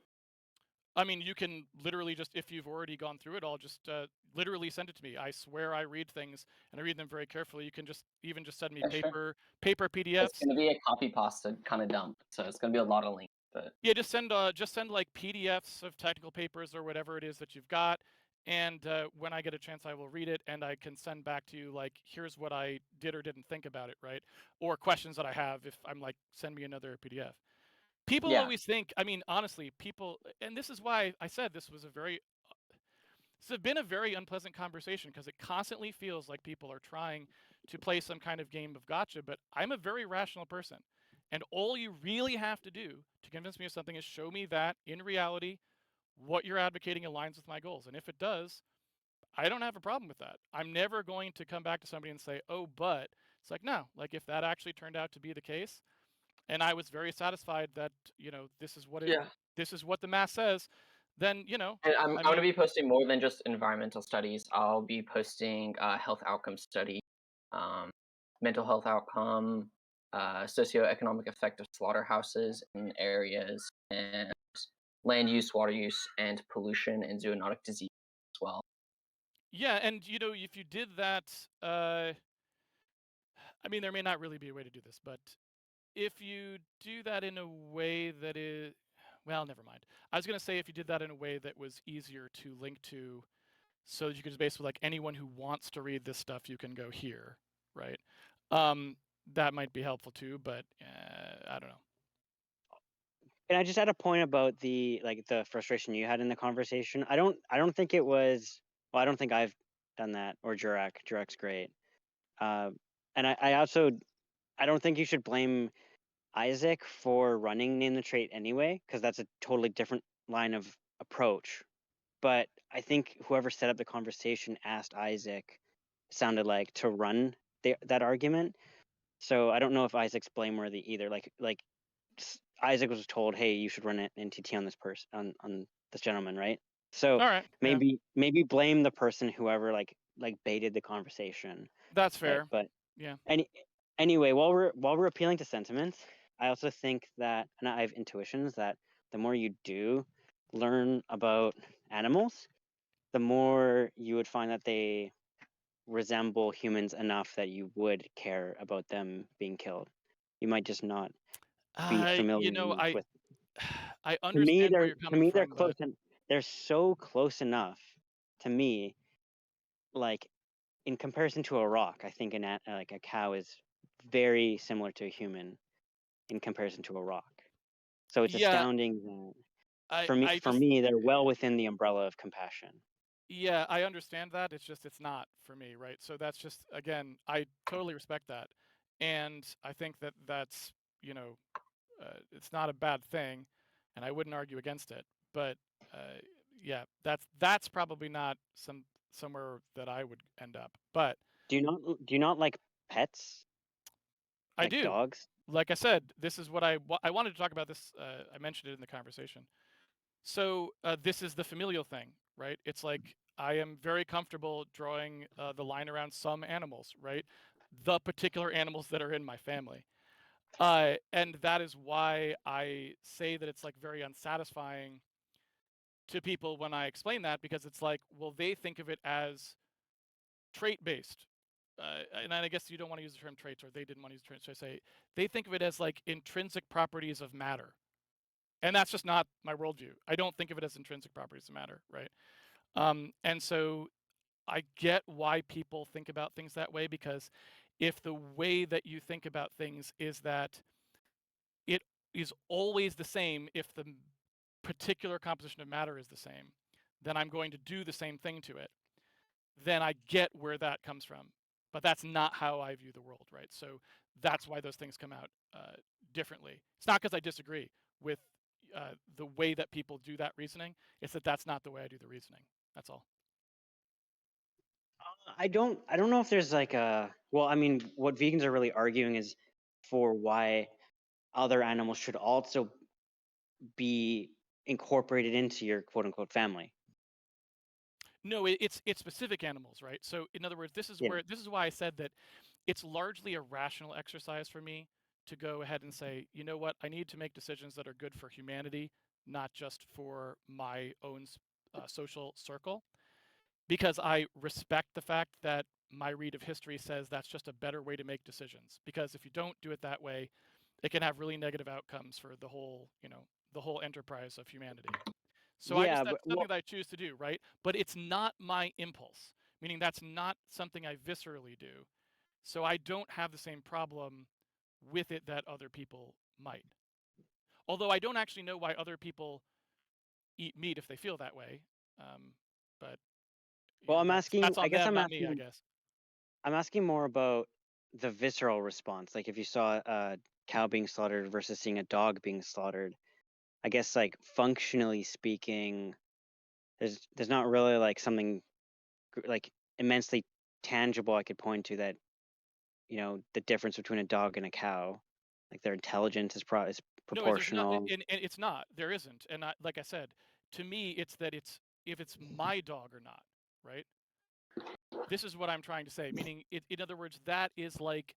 I mean, you can literally just, if you've already gone through it all, just literally send it to me. I swear I read things and I read them very carefully. You can just send me Sure. paper It's PDFs. going to be a copy pasta kind of dump, so it's going to be a lot of links. But Yeah, just send like PDFs of technical papers or whatever it is that you've got. And when I get a chance, I will read it and I can send back to you, like, here's what I did or didn't think about it, right? Or questions that I have if I'm like, send me another PDF. People yeah, always think, I mean, honestly, people, and this is why I said this has been a very unpleasant conversation, because it constantly feels like people are trying to play some kind of game of gotcha, but I'm a very rational person. And all you really have to do to convince me of something is show me that in reality, what you're advocating aligns with my goals. And if it does, I don't have a problem with that. I'm never going to come back to somebody and say, oh, but it's like, no, like if that actually turned out to be the case, and I was very satisfied that, this is what the math says, then, and I'm going to be posting more than just environmental studies. I'll be posting health outcome study, mental health outcome, socioeconomic effect of slaughterhouses in areas, and land use, water use, and pollution and zoonotic disease as well. Yeah, and if you did that, I mean, there may not really be a way to do this, but if you do that in a way that is, well, never mind. I was going to say if you did that in a way that was easier to link to, so that you could just basically, like, anyone who wants to read this stuff, you can go here, right? That might be helpful too, but I don't know. And I just had a point about the frustration you had in the conversation. I don't think it was. Well, I don't think I've done that, or Jurrac. Jurrac's great. And I also I don't think you should blame Isaac for running Name the Trait anyway, because that's a totally different line of approach. But I think whoever set up the conversation asked Isaac, sounded like, to run that argument. So I don't know if Isaac's blameworthy either. Like Isaac was told, "Hey, you should run an NTT on this person, on this gentleman," right? So All right, yeah, maybe blame the person whoever like baited the conversation. that's fair. But Yeah. anyway, while we're appealing to sentiments, I also think that, and I have intuitions that the more you do learn about animals, the more you would find that they resemble humans enough that you would care about them being killed. You might just not be familiar enough with. I To me, understand where you're coming they're from, close, but and they're so close enough to me. Like, in comparison to a rock, I think like a cow is very similar to a human in comparison to a rock. So it's yeah, astounding that I for just me, they're well within the umbrella of compassion. yeah, I understand that. It's not for me, right? So that's just, again, I totally respect that, and I think that that's it's not a bad thing, and I wouldn't argue against it. But yeah, that's probably not somewhere that I would end up. But Do you not like pets, I like do. dogs? Like I said, this is what I wanted to talk about. This I mentioned it in the conversation. So this is the familial thing, right? It's like I am very comfortable drawing the line around some animals, right? The particular animals that are in my family. And that is why I say that it's like very unsatisfying to people when I explain that, because it's like, well, they think of it as trait based. And I guess you don't want to use the term traits, or they didn't want to use the term, so I say they think of it as like intrinsic properties of matter. And that's just not my worldview. I don't think of it as intrinsic properties of matter, right? And so I get why people think about things that way, because if the way that you think about things is that it is always the same, if the particular composition of matter is the same, then I'm going to do the same thing to it. Then I get where that comes from. But that's not how I view the world, right? So that's why those things come out differently. It's not because I disagree with the way that people do that reasoning. It's that that's not the way I do the reasoning. That's all. I don't know if there's like a, well, I mean, what vegans are really arguing is for why other animals should also be incorporated into your quote unquote family. No, it's specific animals, right? So in other words, this is why I said that it's largely a rational exercise for me to go ahead and say, you know what, I need to make decisions that are good for humanity, not just for my own social circle, because I respect the fact that my read of history says that's just a better way to make decisions. Because if you don't do it that way, it can have really negative outcomes for the whole, the whole enterprise of humanity. So Yeah, that's but something that I choose to do, right? But it's not my impulse, meaning that's not something I viscerally do. So I don't have the same problem with it that other people might. Although I don't actually know why other people eat meat if they feel that way. But well, that's on them, not me, I guess. I'm asking more about the visceral response. Like if you saw a cow being slaughtered versus seeing a dog being slaughtered, I guess like functionally speaking, there's not really like something like immensely tangible I could point to that, the difference between a dog and a cow, like their intelligence is is No, there's not, proportional. and it's not. There isn't. And like I said, to me, it's that it's if it's my dog or not, right? This is what I'm trying to say. Meaning, in other words, that is like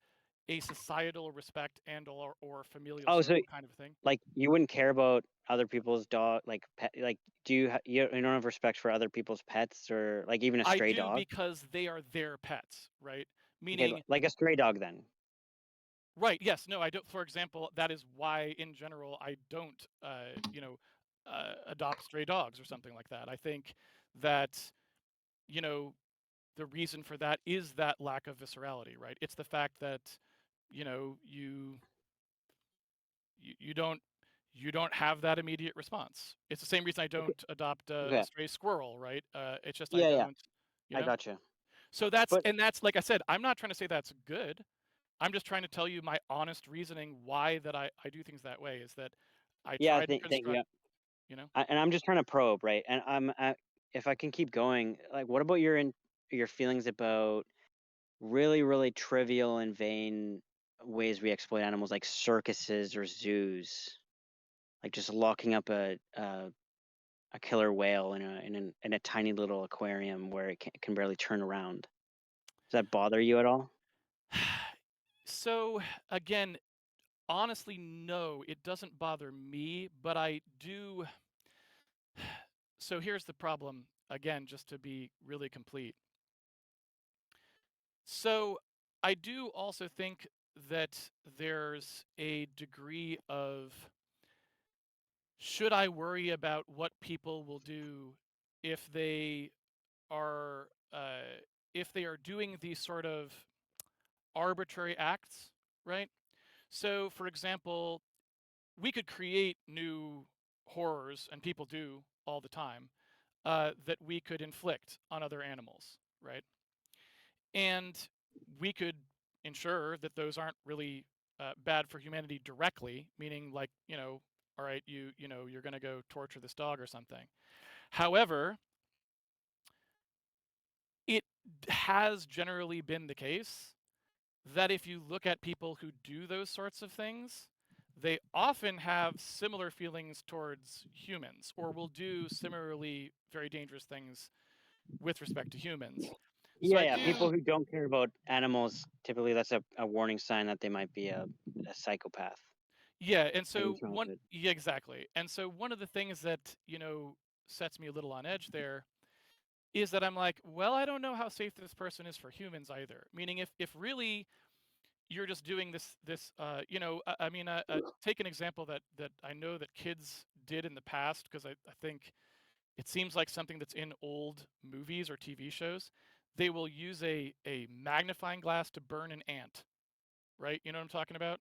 a societal respect and or familial Oh, so circle kind of thing. like you wouldn't care about other people's dog, like pet, like do you don't have respect for other people's pets or like even a I stray do dog? because they are their pets, right? Okay, Meaning, like a stray dog then. right? Yes, no, I don't. For example, that is why, in general, I don't, adopt stray dogs or something like that. I think that, you know, the reason for that is that lack of viscerality, right? It's the fact that, you know, you don't have that immediate response. It's the same reason I Okay. don't adopt a Okay. stray squirrel, right? It's just I Yeah, yeah, don't, you I know. gotcha. So that's But like I said, I'm not trying to say that's good. I'm just trying to tell you my honest reasoning why that I do things that way is that I yeah, try to thank construct, you. you know. And I'm just trying to probe, right? And if I can keep going, like, what about your feelings about really, really trivial and vain ways we exploit animals, like circuses or zoos, like just locking up a killer whale in a tiny little aquarium where it can barely turn around. Does that bother you at all? So again, honestly, no, it doesn't bother me, but I do. So here's the problem, again, just to be really complete. So I do also think that there's a degree of should I worry about what people will do if they are doing these sort of arbitrary acts, right? So, for example, we could create new horrors, and people do all the time, that we could inflict on other animals, right? And we could ensure that those aren't really bad for humanity directly, meaning like, all right, you're going to go torture this dog or something. However, it has generally been the case that if you look at people who do those sorts of things, they often have similar feelings towards humans or will do similarly very dangerous things with respect to humans. So Yeah, I yeah. People do, who don't care about animals, typically that's a warning sign that they might be a psychopath. yeah, and Like so one, interrupted. yeah, exactly. And so one of the things that, sets me a little on edge there is that I'm like, well, I don't know how safe this person is for humans either. Meaning if really you're just doing this I mean take an example that I know that kids did in the past because I think it seems like something that's in old movies or TV shows. They will use a magnifying glass to burn an ant, right? You know what I'm talking about?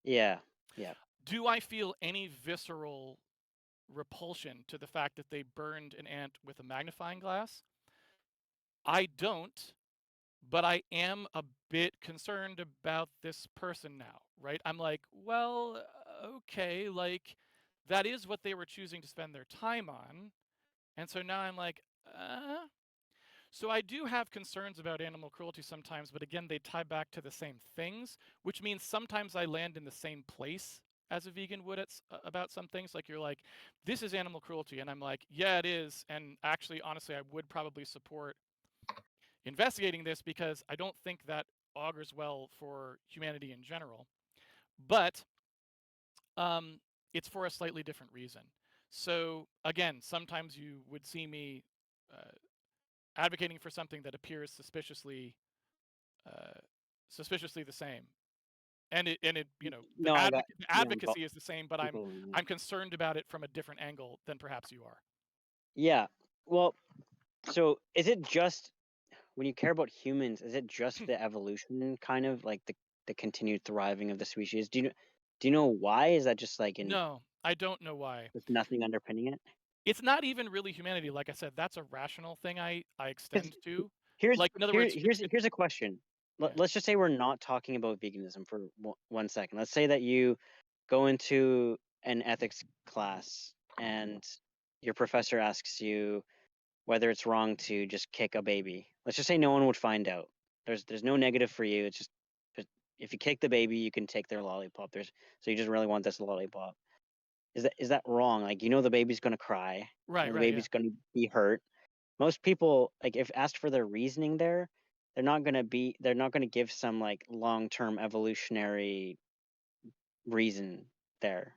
Yeah, yeah. Do I feel any visceral repulsion to the fact that they burned an ant with a magnifying glass? I don't, but I am a bit concerned about this person now, right? I'm like, well, okay, like that is what they were choosing to spend their time on. And so now I'm like, so I do have concerns about animal cruelty sometimes, but again, they tie back to the same things, which means sometimes I land in the same place as a vegan would about some things. Like you're like, this is animal cruelty, and I'm like, yeah, it is. And actually, honestly, I would probably support investigating this because I don't think that augurs well for humanity in general. But it's for a slightly different reason. So again, sometimes you would see me advocating for something that appears uh, suspiciously the same, and it No, I got the yeah. advocacy is the same, but I'm People. I'm concerned about it from a different angle than perhaps you are. Yeah. Well, so is it just when you care about humans? Is it just the evolution, kind of like the continued thriving of the species? Do you know why? Is that just like in No, I don't know why. with nothing underpinning it? It's not even really humanity. Like I said, that's a rational thing I Because extend to. here's Like in other words, here's a question. yeah. Let's just say we're not talking about veganism for 1 second. Let's say that you go into an ethics class and your professor asks you whether it's wrong to just kick a baby. Let's just say no one would find out. There's no negative for you. It's just if you kick the baby, you can take their lollipop. So you just really want this lollipop. Is that wrong? Like the baby's gonna cry, Right, the right, yeah. baby's gonna be hurt. Most people, like if asked for their reasoning there, they're not going to give some like long-term evolutionary reason there,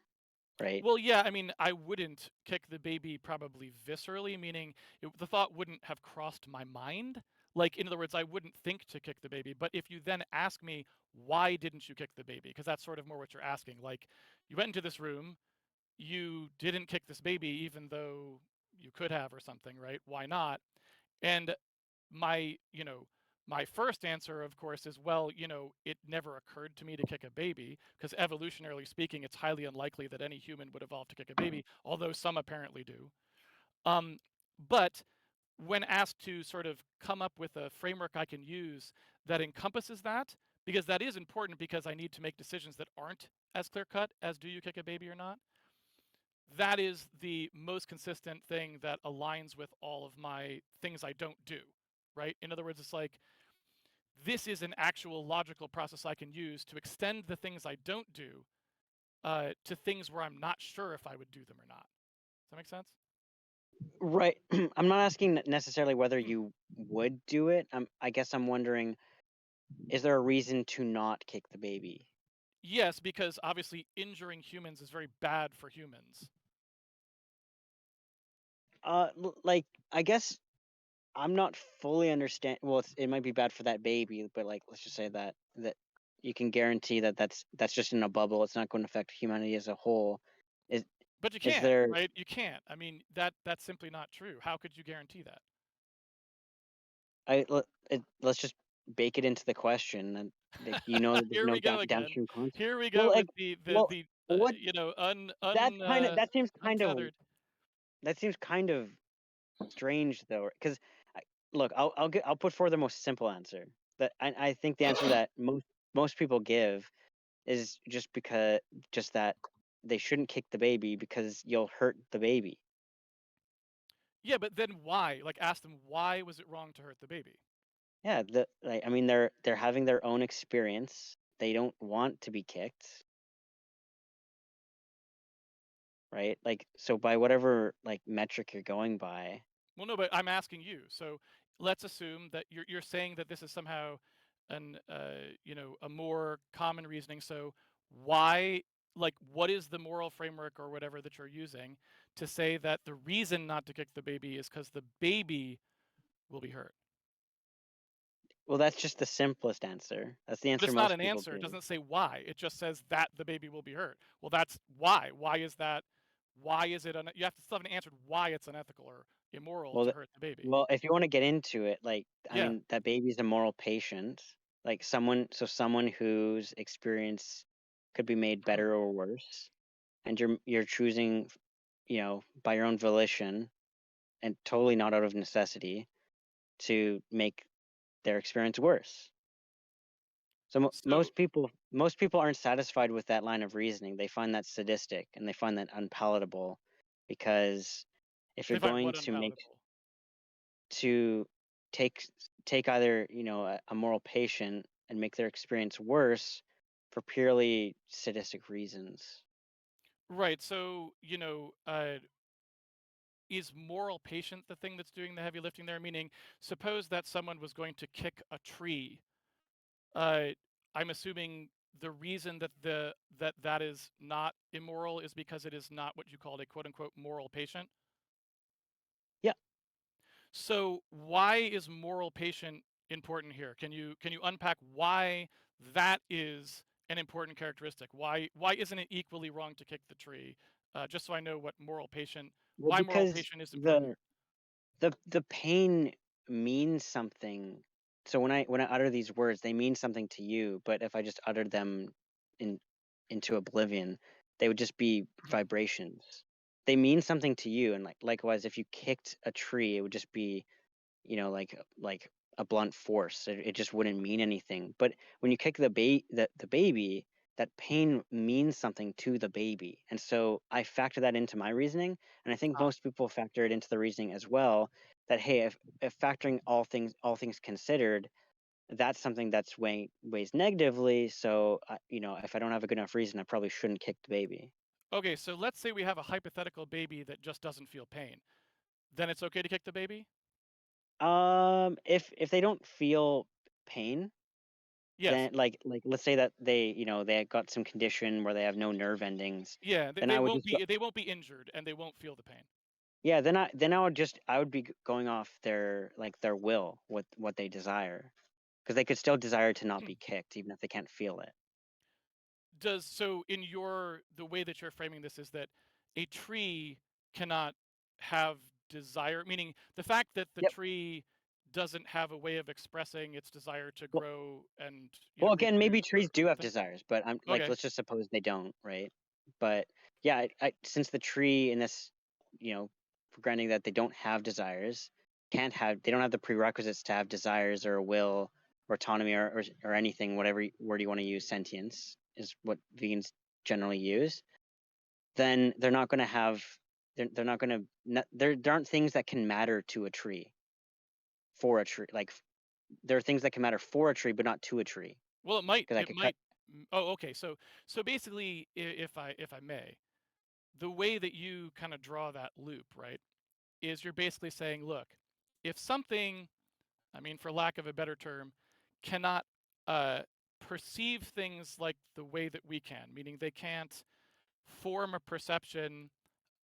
right? Well, yeah, I mean, I wouldn't kick the baby probably viscerally, meaning the thought wouldn't have crossed my mind. Like, in other words, I wouldn't think to kick the baby. But if you then ask me, why didn't you kick the baby? Because that's sort of more what you're asking. Like, you went into this room, you didn't kick this baby, even though you could have or something, right? Why not? And my, my first answer, of course, is, well, it never occurred to me to kick a baby, because evolutionarily speaking, it's highly unlikely that any human would evolve to kick a baby, although some apparently do. But when asked to sort of come up with a framework I can use that encompasses that, because that is important, because I need to make decisions that aren't as clear-cut as do you kick a baby or not, that is the most consistent thing that aligns with all of my things I don't do, right? In other words, it's like, this is an actual logical process I can use to extend the things I don't do to things where I'm not sure if I would do them or not. Does that make sense? Right. I'm not asking necessarily whether you would do it. I guess I'm wondering, is there a reason to not kick the baby? Yes, because obviously injuring humans is very bad for humans. Like, I guess I'm not fully understand. Well, it might be bad for that baby, but like, let's just say that you can guarantee that that's just in a bubble. It's not going to affect humanity as a whole. Is But you is can't, there? right? You can't. I mean, that's simply not true. How could you guarantee that? Let's just bake it into the question, and like, that there's Here no we go again. downstream consequence. Here we Well, go with like, the well, what that seems untethered. kind of strange though, because look, I'll put forward the most simple answer. That I think the answer that most people give is just that they shouldn't kick the baby because you'll hurt the baby. Yeah, but then why? Like, ask them, why was it wrong to hurt the baby? Yeah, I mean, they're having their own experience. They don't want to be kicked, right? Like, so by whatever like metric you're going by. Well, no, but I'm asking you. So let's assume that you're saying that this is somehow a more common reasoning. So why, like, what is the moral framework or whatever that you're using to say that the reason not to kick the baby is because the baby will be hurt? Well, that's just the simplest answer. That's the But answer it's not most an people answer. It give. doesn't say why. It just says that the baby will be hurt. Well, that's why. Why is that? Why is it? You have to still have an answer why it's unethical or immoral Well, to hurt the baby. well, if you want to get into it, like, I Yeah. mean, that baby's a moral patient, like someone whose experience could be made better or worse, and you're choosing, by your own volition, and totally not out of necessity, to make their experience worse. So So most people aren't satisfied with that line of reasoning. They find that sadistic and they find that unpalatable, because if you're they find going what to make unpalatable. to take either a moral patient and make their experience worse for purely sadistic reasons. Right. So, is moral patient the thing that's doing the heavy lifting there? Meaning, suppose that someone was going to kick a tree. Uh, I'm assuming the reason that is not immoral is because it is not what you called a quote unquote moral patient. Yeah. So why is moral patient important here? Can you unpack why that is an important characteristic? Why isn't it equally wrong to kick the tree? Just so I know Well, why moral because patient is important here. the pain means something. So when I utter these words, they mean something to you, but if I just uttered them into oblivion, they would just be vibrations. They mean something to you, and likewise, if you kicked a tree, it would just be, like a blunt force. It just wouldn't mean anything. But when you kick the baby, that pain means something to the baby, and so I factor that into my reasoning, and I think most people factor it into the reasoning as well. That, hey, if factoring all things considered, that's something that's weighs negatively. So if I don't have a good enough reason, I probably shouldn't kick the baby. Okay, so let's say we have a hypothetical baby that just doesn't feel pain. Then it's okay to kick the baby? If they don't feel pain, Yes. then like let's say that they got some condition where they have no nerve endings. Yeah, Then they I would won't just be injured and they won't feel the pain. yeah, then I would be going off their will, what they desire, because they could still desire to not be kicked even if they can't feel it. So in the way that you're framing this is that a tree cannot have desire, meaning the fact that the Yep. tree doesn't have a way of expressing its desire to Well- grow and Well, again, maybe reproduce trees or do have something? desires, but I'm Okay. let's just suppose they don't, right? But yeah, since the tree in this, for granting that they don't have desires, they don't have the prerequisites to have desires or a will or autonomy or anything, whatever word you want to use, sentience is what vegans generally use. Then they're not going to have, they're not going to, there aren't things that can matter to a tree, for a tree. Like there are things that can matter for a tree, but not to a tree. Well, it might. 'Cause I It could might. Oh, okay. So basically, if I may, the way that you kind of draw that loop, right, is you're basically saying, look, if something, I mean, for lack of a better term, cannot perceive things like the way that we can, meaning they can't form a perception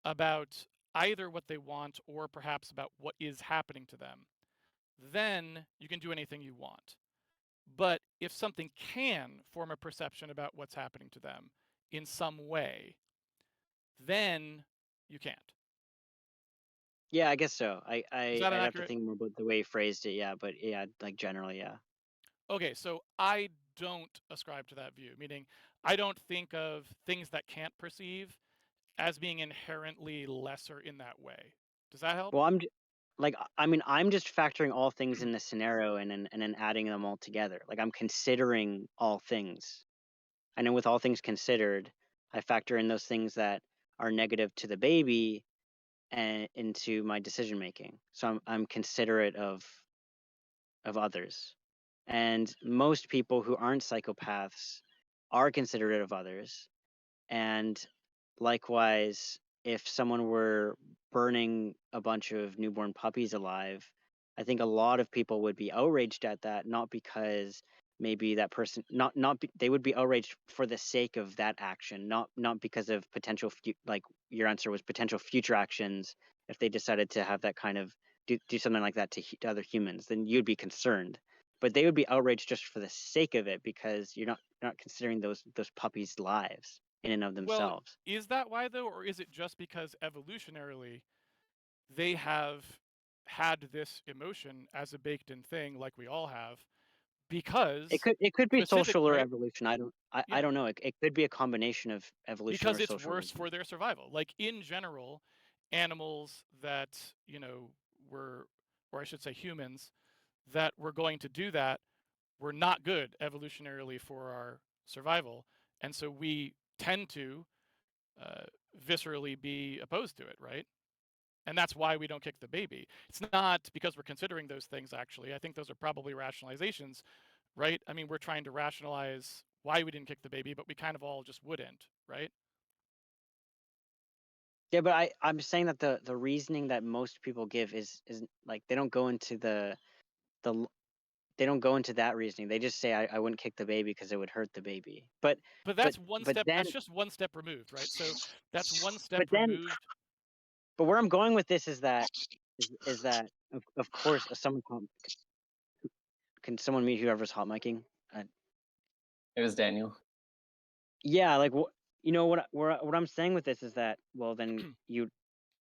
about either what they want or perhaps about what is happening to them, then you can do anything you want. But if something can form a perception about what's happening to them in some way, then you can't. Yeah, I guess so. Is that I'd an have to accurate? think more about the way he phrased it. Yeah, but yeah, like generally, yeah. Okay, so I don't ascribe to that view, meaning I don't think of things that can't perceive as being inherently lesser in that way. Does that help? Well, I'm just factoring all things in the scenario and then adding them all together. Like I'm considering all things, and then with all things considered, I factor in those things that are negative to the baby and into my decision making. So I'm considerate of others, and most people who aren't psychopaths are considerate of others. And likewise, if someone were burning a bunch of newborn puppies alive, I think a lot of people would be outraged at that, not because maybe that person they would be outraged for the sake of that action, not because of potential like your answer was potential future actions. If they decided to have that kind of do something like that to other humans, then you'd be concerned. But they would be outraged just for the sake of it, because you're not considering those puppies' lives in and of Well, themselves. is that why though, or is it just because evolutionarily they have had this emotion as a baked-in thing, like we all have, because It could be specific, social or right? evolution. I Yeah, don't know. It could be a combination of evolution because or it's social worse reason. for their survival. Like in general, animals that were, or I should say, humans that were going to do that were not good evolutionarily for our survival, and so we tend to viscerally be opposed to it, right? And that's why we don't kick the baby. It's not because we're considering those things, actually. I think those are probably rationalizations, right? I mean, we're trying to rationalize why we didn't kick the baby, but we kind of all just wouldn't, right? Yeah, but I'm saying that the reasoning that most people give is like they don't go into the they don't go into that reasoning. They just say I wouldn't kick the baby because it would hurt the baby. But that's one but step. then That's just one step removed, right? So that's one step but then removed. but where I'm going with this is that of course someone can someone mute whoever's hot micing? It was Daniel. Yeah, like what I'm saying with this is that, well, then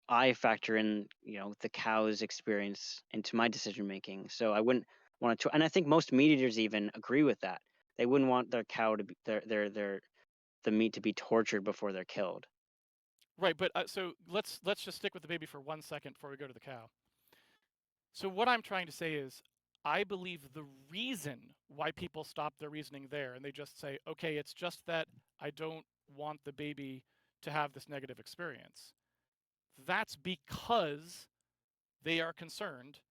I factor in the cow's experience into my decision making, so I wouldn't want to. And I think most meat eaters even agree with that. They wouldn't want their cow to be the meat to be tortured before they're killed. Right, but so let's just stick with the baby for 1 second before we go to the cow. So what I'm trying to say is, I believe the reason why people stop their reasoning there and they just say, okay, it's just that I don't want the baby to have this negative experience. That's because they are concerned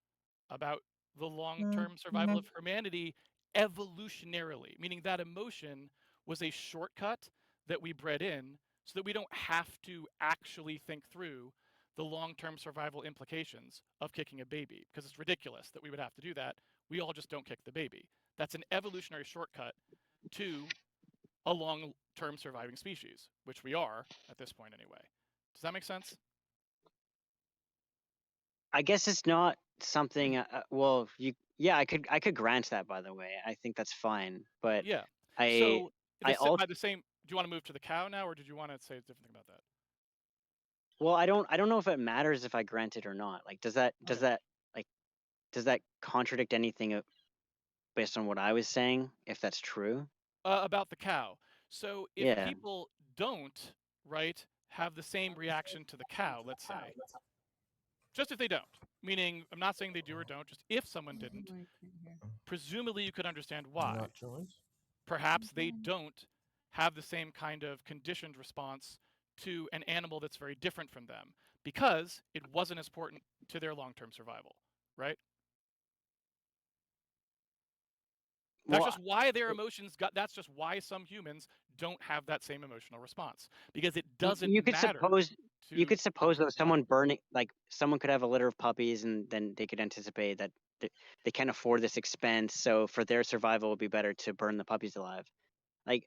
about the long-term survival of humanity evolutionarily, meaning that emotion was a shortcut that we bred in so that we don't have to actually think through the long-term survival implications of kicking a baby, because it's ridiculous that we would have to do that We all just don't kick the baby. That's an evolutionary shortcut to a long-term surviving species, which we are at this point anyway. Does that make sense? I guess it's not something. Well, I could grant that. By the way, I think that's fine. But Yeah. I So also by the same, do you want to move to the cow now, or did you want to say a different thing about that? well, I don't know if it matters if I grant it or not. Like, does that contradict anything based on what I was saying? If that's true, About the cow. So if yeah. people don't, right, have the same reaction to the cow, let's say, just if they don't, meaning I'm not saying they do or don't, just if someone didn't, presumably you could understand why. Perhaps they don't have the same kind of conditioned response to an animal that's very different from them because it wasn't as important to their long-term survival, right? That's Well, just why their emotions got. That's just why some humans don't have that same emotional response because it doesn't you could matter. suppose though someone burning, like someone could have a litter of puppies and then they could anticipate that they can't afford this expense, so for their survival it would be better to burn the puppies alive. Like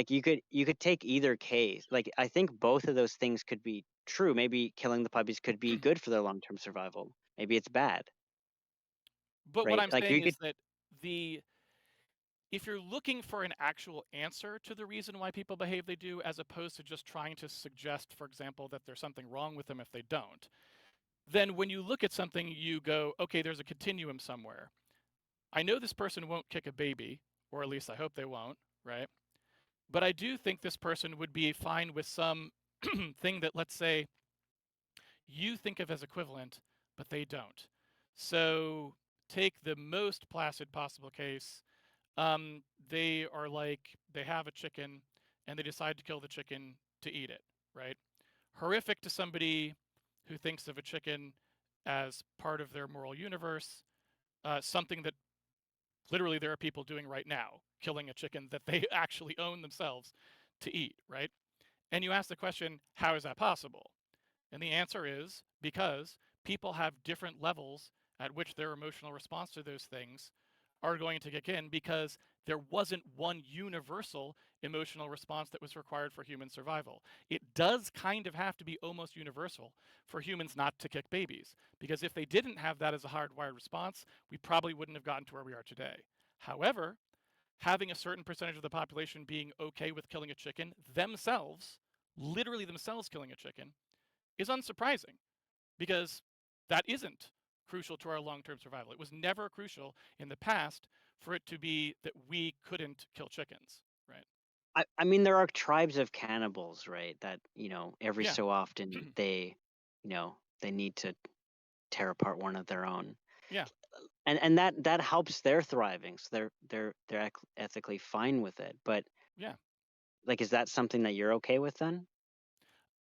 you could take either case. Like, I think both of those things could be true. Maybe killing the puppies could be good for their long-term survival. Maybe it's bad, But what right? I'm Like saying you is could. that if you're looking for an actual answer to the reason why people behave they do, as opposed to just trying to suggest, for example, that there's something wrong with them if they don't, then when you look at something, you go, okay, there's a continuum somewhere. I know this person won't kick a baby, or at least I hope they won't, right? But I do think this person would be fine with some thing that, let's say, you think of as equivalent, but they don't. So take the most placid possible case. They are like, they have a chicken and they decide to kill the chicken to eat it, right? Horrific to somebody who thinks of a chicken as part of their moral universe, something that literally there are people doing right now, killing a chicken that they actually own themselves to eat, right? And you ask the question, how is that possible? And the answer is because people have different levels at which their emotional response to those things are going to kick in because there wasn't one universal emotional response that was required for human survival. It does kind of have to be almost universal for humans not to kick babies, because if they didn't have that as a hardwired response, we probably wouldn't have gotten to where we are today. However, having a certain percentage of the population being okay with killing a chicken themselves, literally themselves killing a chicken, is unsurprising because that isn't crucial to our long-term survival. It was never crucial in the past for it to be that we couldn't kill chickens, right? I mean, there are tribes of cannibals, right? That every Yeah. so often they need to tear apart one of their own. Yeah. And that helps their thriving, so they're ethically fine with it. But Yeah. like, is that something that you're okay with then?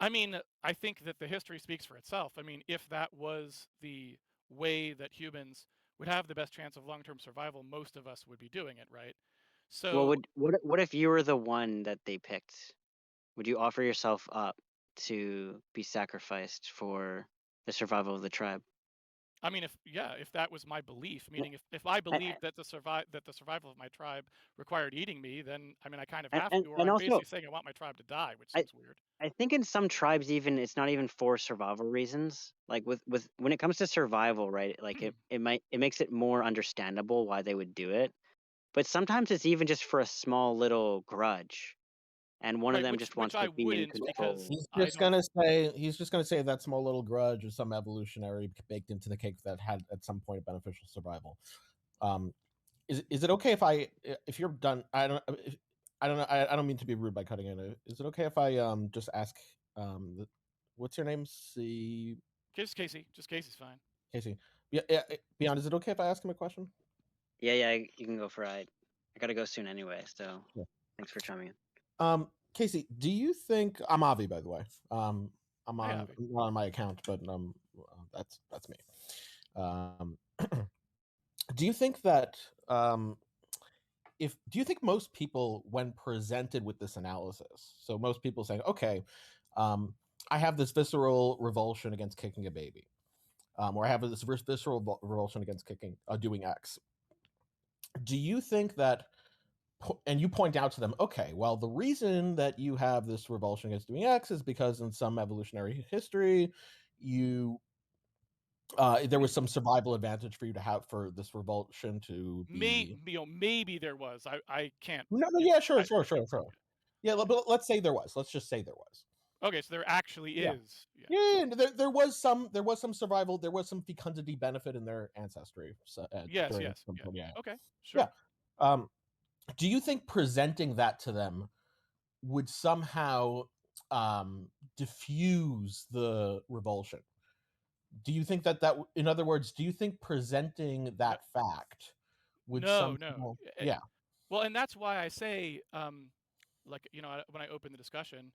I mean, I think that the history speaks for itself. I mean, if that was the way that humans would have the best chance of long-term survival, most of us would be doing it, right? Well, So, what if you were the one that they picked? Would you offer yourself up to be sacrificed for the survival of the tribe? I mean, if that was my belief, meaning if I believed that the survival of my tribe required eating me, then I mean I kind of have to, or And I'm also, basically saying I want my tribe to die, which I seems weird. I think in some tribes even it's not even for survival reasons. Like with when it comes to survival, right? Like it makes it more understandable why they would do it. But sometimes it's even just for a small little grudge, and one of Right, them which just wants I to be in wouldn't because control. I don't. He's just gonna say that small little grudge or some evolutionary baked into the cake that had at some point beneficial survival. Is it okay if you're done? I don't know. I don't mean to be rude by cutting in. Is it okay if I just ask what's your name? See, Just Casey's fine. Casey. Yeah. Beyond, is it okay if I ask him a question? Yeah, you can go for it. I gotta go soon anyway, so Yeah. thanks for chiming in. Casey, do you think I'm Avi, by the way? I'm Hi, on Avi. not on my account, but that's me. Do you think that do you think most people, when presented with this analysis, so most people saying, okay, I have this visceral revulsion against kicking a baby, or I have this visceral revulsion against doing X, do you think that, and you point out to them, okay, well, the reason that you have this revulsion against doing X is because in some evolutionary history, you there was some survival advantage for you to have for this revulsion to be. Maybe there was. I can't. No, no, You know, yeah, sure, I sure, sure, sure. Yeah, but let's say there was. Let's just say there was. okay, so there actually Yeah. is. Yeah. Yeah, and there was some survival, there was some fecundity benefit in their ancestry. So, Yes. during Yes. some Yeah. point, yeah. Okay. Sure. Yeah. Um, do you think presenting that to them would somehow diffuse the revulsion? Do you think that in other words, do you think presenting that fact would No. somehow, yeah. Well, and that's why I say, like, you know, when I opened the discussion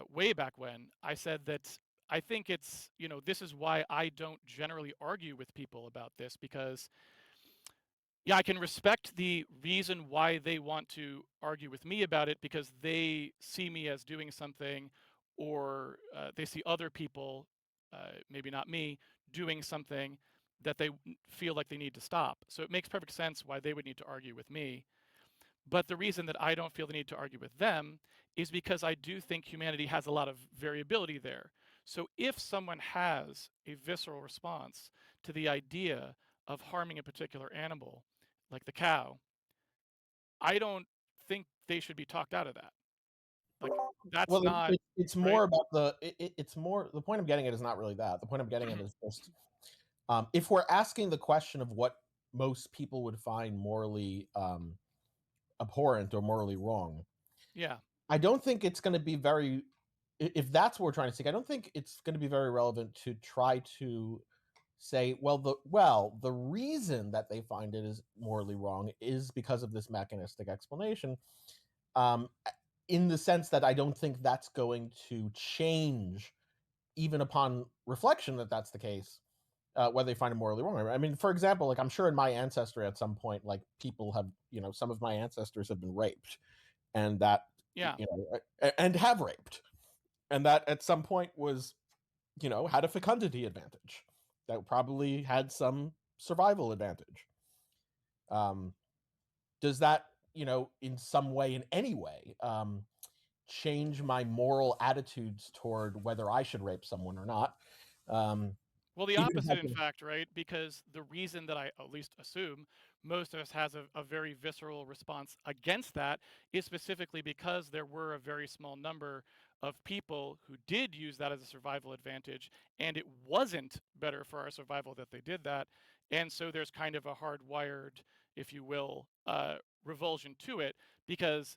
way back when, I said that I think it's, you know, this is why I don't generally argue with people about this, because yeah, I can respect the reason why they want to argue with me about it, because they see me as doing something, or they see other people, maybe not me, doing something that they feel like they need to stop. So it makes perfect sense why they would need to argue with me. But the reason that I don't feel the need to argue with them is because I do think humanity has a lot of variability there. So if someone has a visceral response to the idea of harming a particular animal, like the cow, I don't think they should be talked out of that. Like, that's Well, not it's right. more about it's more, the point I'm getting at is not really that. The point I'm getting at is just, if we're asking the question of what most people would find morally abhorrent or morally wrong, Yeah. I don't think it's going to be very, if that's what we're trying to seek, I don't think it's going to be very relevant to try to say, well, the reason that they find it is morally wrong is because of this mechanistic explanation. Um, in the sense that I don't think that's going to change, even upon reflection, that that's the case. Whether they find it morally wrong. I mean, for example, like I'm sure in my ancestry at some point, like people have, some of my ancestors have been raped, and that, Yeah. and have raped, and that at some point was, had a fecundity advantage, that probably had some survival advantage. Does that, in some way, in any way, change my moral attitudes toward whether I should rape someone or not? Well, the Even if I opposite, in can, fact, right? Because the reason that I at least assume most of us has a very visceral response against that is specifically because there were a very small number of people who did use that as a survival advantage, and it wasn't better for our survival that they did that. And so there's kind of a hardwired, if you will, revulsion to it, because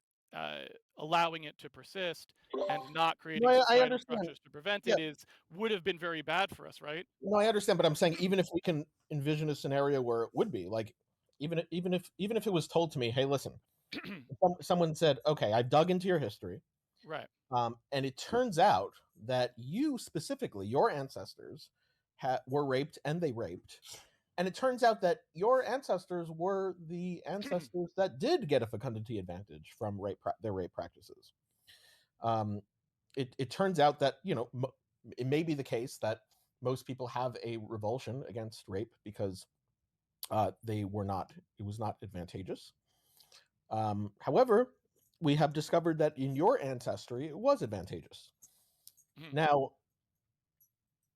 allowing it to persist and not no, creating I societal understand. structures to prevent Yeah, it would have been very bad for us, right? no, I understand, but I'm saying, even if we can envision a scenario where it would be like, even if it was told to me, hey, listen, someone said, okay, I dug into your history, Right. and it turns out that you specifically, your ancestors, were raped, and they raped, and it turns out that your ancestors were the ancestors that did get a fecundity advantage from their rape practices. Um, it turns out that, it may be the case that most people have a revulsion against rape because it was not advantageous. However, we have discovered that in your ancestry it was advantageous. Now,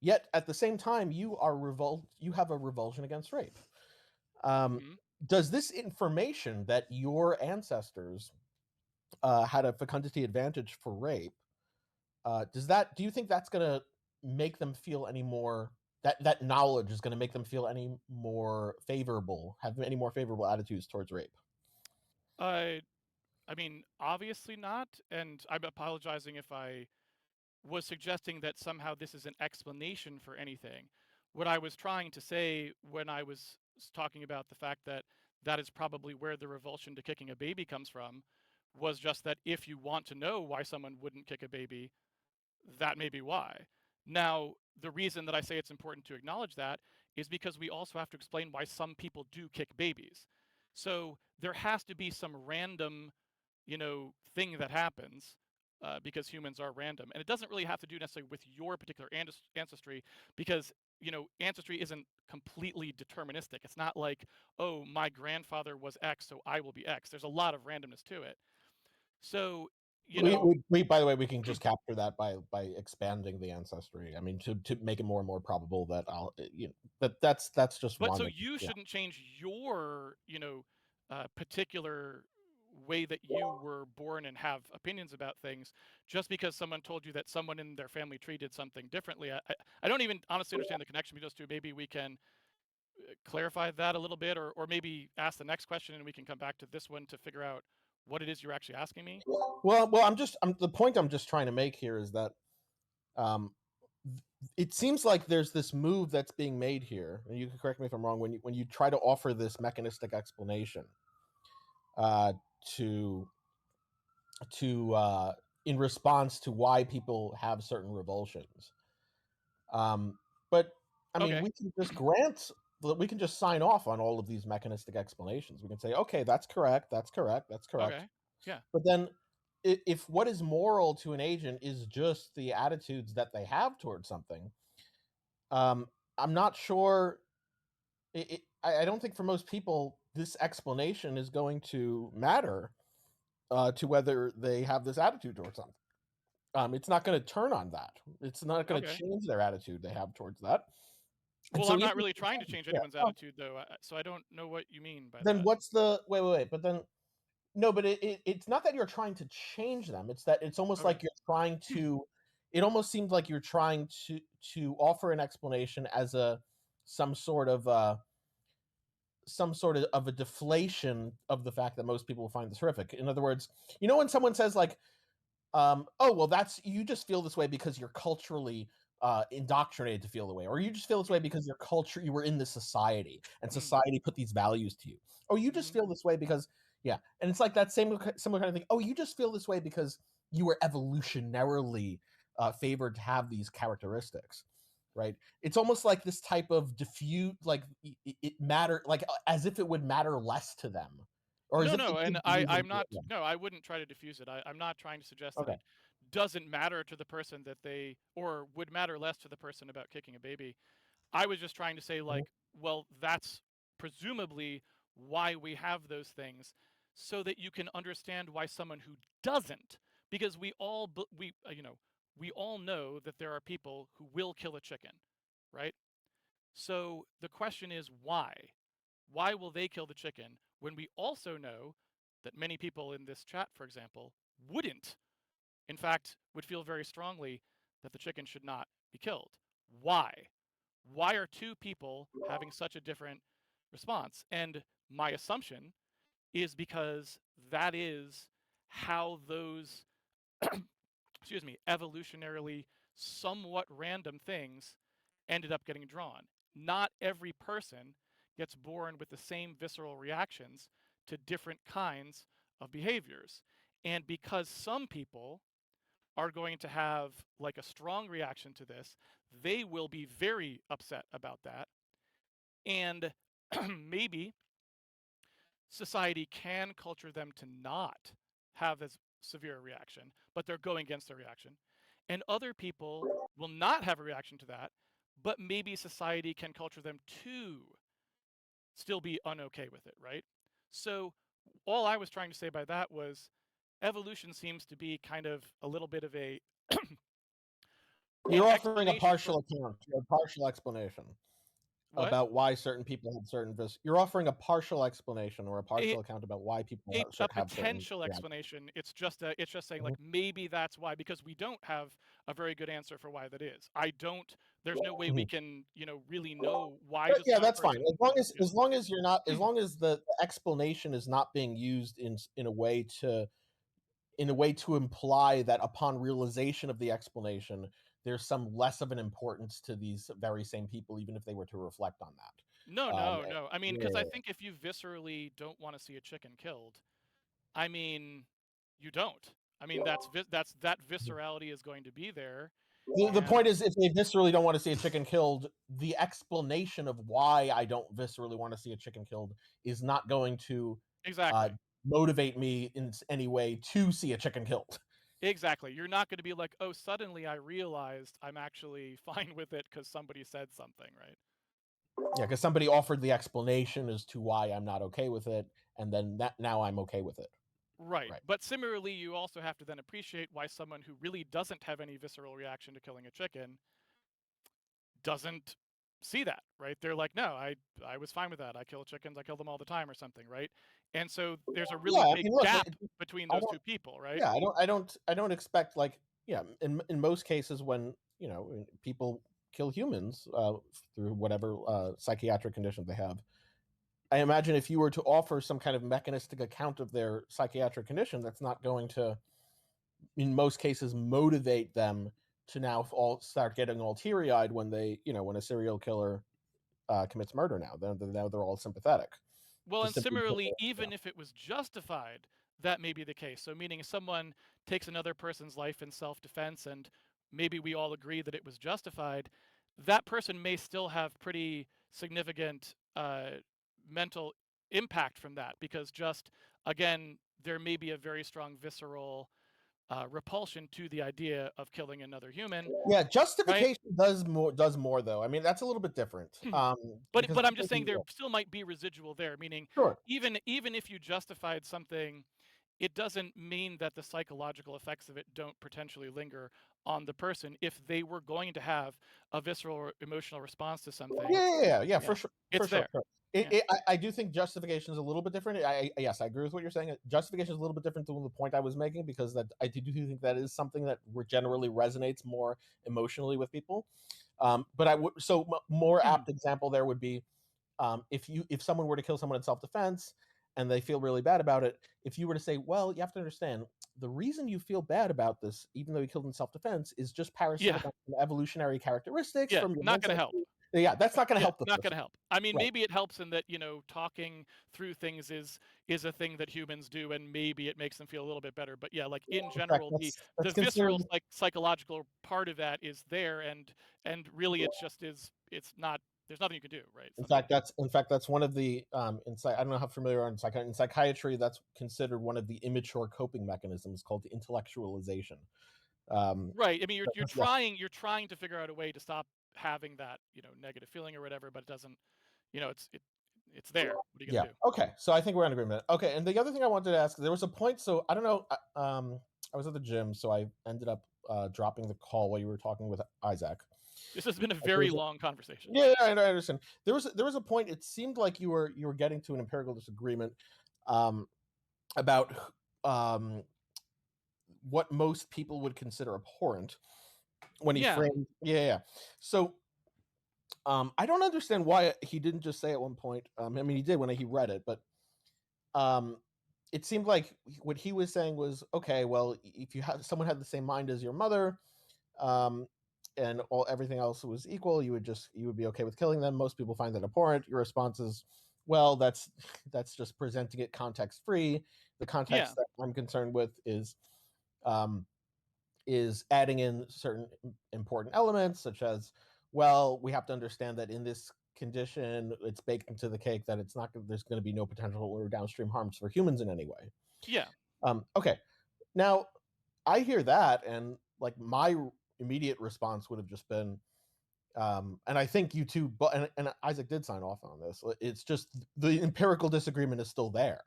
yet at the same time, you have a revulsion against rape. Does this information that your ancestors had a fecundity advantage for rape, do you think that's going to make them feel any more, that knowledge is going to make them feel any more favorable, have any more favorable attitudes towards rape? I mean, obviously not, and I'm apologizing if I was suggesting that somehow this is an explanation for anything. What I was trying to say when I was talking about the fact that that is probably where the revulsion to kicking a baby comes from was just that if you want to know why someone wouldn't kick a baby, that may be why. Now, the reason that I say it's important to acknowledge that is because we also have to explain why some people do kick babies. So there has to be some random, thing that happens, because humans are random. And it doesn't really have to do necessarily with your particular ancestry, because ancestry isn't completely deterministic. It's not like, oh, my grandfather was X, so I will be X. There's a lot of randomness to it. So, we by the way, we can just capture that by expanding the ancestry. I mean, to make it more and more probable that that's just but one. so you shouldn't change your particular way that you were born and have opinions about things just because someone told you that someone in their family tree did something differently. I don't even honestly understand the connection between those two. Maybe we can clarify that a little bit, or maybe ask the next question and we can come back to this one to figure out what it is you're actually asking me. Well, the point I'm just trying to make here is that it seems like there's this move that's being made here, and you can correct me if I'm wrong, when you try to offer this mechanistic explanation to in response to why people have certain revulsions. But I mean, Okay. we can just sign off on all of these mechanistic explanations. We can say, okay, that's correct, that's correct, that's correct. Okay. Yeah. But then if what is moral to an agent is just the attitudes that they have towards something, I'm not sure. I don't think for most people this explanation is going to matter to whether they have this attitude towards something. It's not going to turn on that. It's not going to change their attitude they have towards that. Well, so I'm not really trying to change anyone's attitude, though, so I don't know what you mean by that. Then what's the wait? But then no, but it's not that you're trying to change them. It's that it's almost like you're trying to. It almost seems like you're trying to offer an explanation as some sort of a deflation of the fact that most people find this horrific. In other words, when someone says like, oh, well, you just feel this way because you're culturally indoctrinated to feel the way, or you just feel this way because you were in this society and society put these values to you, or you just feel this way because and it's like that similar kind of thing. Oh, you just feel this way because you were evolutionarily favored to have these characteristics, right? It's almost like this type of diffuse, like it matter, like as if it would matter less to them. Or I'm not. No, I wouldn't try to diffuse it. I'm not trying to suggest that it doesn't matter to the person or would matter less to the person about kicking a baby. I was just trying to say, like, well, that's presumably why we have those things, so that you can understand why someone who doesn't, because we all know that there are people who will kill a chicken, right? So the question is why? Why will they kill the chicken when we also know that many people in this chat, for example, wouldn't, in fact, would feel very strongly that the chicken should not be killed? Why? Why are two people having such a different response? And my assumption is because that is how those, evolutionarily somewhat random things ended up getting drawn. Not every person gets born with the same visceral reactions to different kinds of behaviors. And because some people are going to have like a strong reaction to this, they will be very upset about that. And maybe society can culture them to not have as severe a reaction, but they're going against their reaction. And other people will not have a reaction to that, but maybe society can culture them to still be unokay with it, right? So all I was trying to say by that was evolution seems to be kind of a little bit of a you're offering a partial account, a partial explanation about why certain people have certain you're offering a partial explanation or a partial account about why people have certain potential explanation. It's just saying like maybe that's why, because we don't have a very good answer for why that is. There's no way we can really know why. That's fine, as long as you're not, as long as the explanation is not being used in a way to imply that upon realization of the explanation there's some less of an importance to these very same people, even if they were to reflect on that. No. I mean, because I think if you viscerally don't want to see a chicken killed, I mean, you don't. I mean, that viscerality is going to be there. The point is, if they viscerally don't want to see a chicken killed, the explanation of why I don't viscerally want to see a chicken killed is not going to exactly motivate me in any way to see a chicken killed. Exactly. You're not going to be like, oh, suddenly I realized I'm actually fine with it because somebody said something, right? Yeah, because somebody offered the explanation as to why I'm not okay with it, and then now I'm okay with it. Right. Right. But similarly, you also have to then appreciate why someone who really doesn't have any visceral reaction to killing a chicken doesn't see that, right? They're like, no, I was fine with that. I kill chickens, I kill them all the time or something, right? And so there's a really Yeah, I big mean, look, gap between I those don't. two people, right? Yeah, I don't expect like in most cases when when people kill humans through whatever psychiatric condition they have. I imagine if you were to offer some kind of mechanistic account of their psychiatric condition, that's not going to, in most cases, motivate them to now all start getting all teary-eyed when they, when a serial killer commits murder. Now they're all sympathetic. Well, Just and simply because similarly, yeah. even if it was justified, that may be the case. So, meaning someone takes another person's life in self defense, and maybe we all agree that it was justified, that person may still have pretty significant mental impact from that because, just again, there may be a very strong visceral repulsion to the idea of killing another human, Yeah, right? justification does more though. I mean, that's a little bit different. But Because I'm just saying there still might be residual there, meaning sure. even if you justified something, it doesn't mean that the psychological effects of it don't potentially linger on the person if they were going to have a visceral or emotional response to something. Yeah, for Yeah, sure, it's there. Sure. Yeah. I do think justification is a little bit different. Yes, I agree with what you're saying. Justification is a little bit different than the point I was making because that I do think that is something that generally resonates more emotionally with people. But I would more apt example there would be if someone were to kill someone in self-defense and they feel really bad about it, if you were to say, well, you have to understand the reason you feel bad about this, even though you killed in self-defense, is just parasitic Yeah. on evolutionary characteristics Yeah, from your not going to help. ancestry. Yeah, that's not going to Yeah, help the not going to person. help. I mean, Right. maybe it helps in that, talking through things is a thing that humans do, and maybe it makes them feel a little bit better. But yeah, like in In fact, general, the that's considered. visceral psychological part of that is there, and really it's not. There's nothing you can do, right? In Essentially. fact, that's one of the I don't know how familiar you are in psychiatry. That's considered one of the immature coping mechanisms called intellectualization. Right. I mean, you're Yeah. trying to figure out a way to stop having that, negative feeling or whatever, but it doesn't, it's there. What are you Yeah. gonna do? Okay. So I think we're in agreement. Okay. And the other thing I wanted to ask, there was a point. So I don't know. I was at the gym, so I ended up dropping the call while you were talking with Isaac. This has been a There very was long conversation. Yeah, I understand. There was a point. It seemed like you were getting to an empirical disagreement about what most people would consider abhorrent when he Yeah. framed. Yeah. So I don't understand why he didn't just say at one point. I mean, he did when he read it, but it seemed like what he was saying was okay. Well, if you have someone had the same mind as your mother, um, and everything else was equal, you would be okay with killing them. Most people find that abhorrent. Your response is, well, that's just presenting it context free. The context that I'm concerned with is adding in certain important elements, such as, well, we have to understand that in this condition, it's baked into the cake that it's not there's going to be no potential or downstream harms for humans in any way. Yeah. Okay. Now, I hear that, and like my immediate response would have just been, and I think you two, but and Isaac did sign off on this. It's just the empirical disagreement is still there.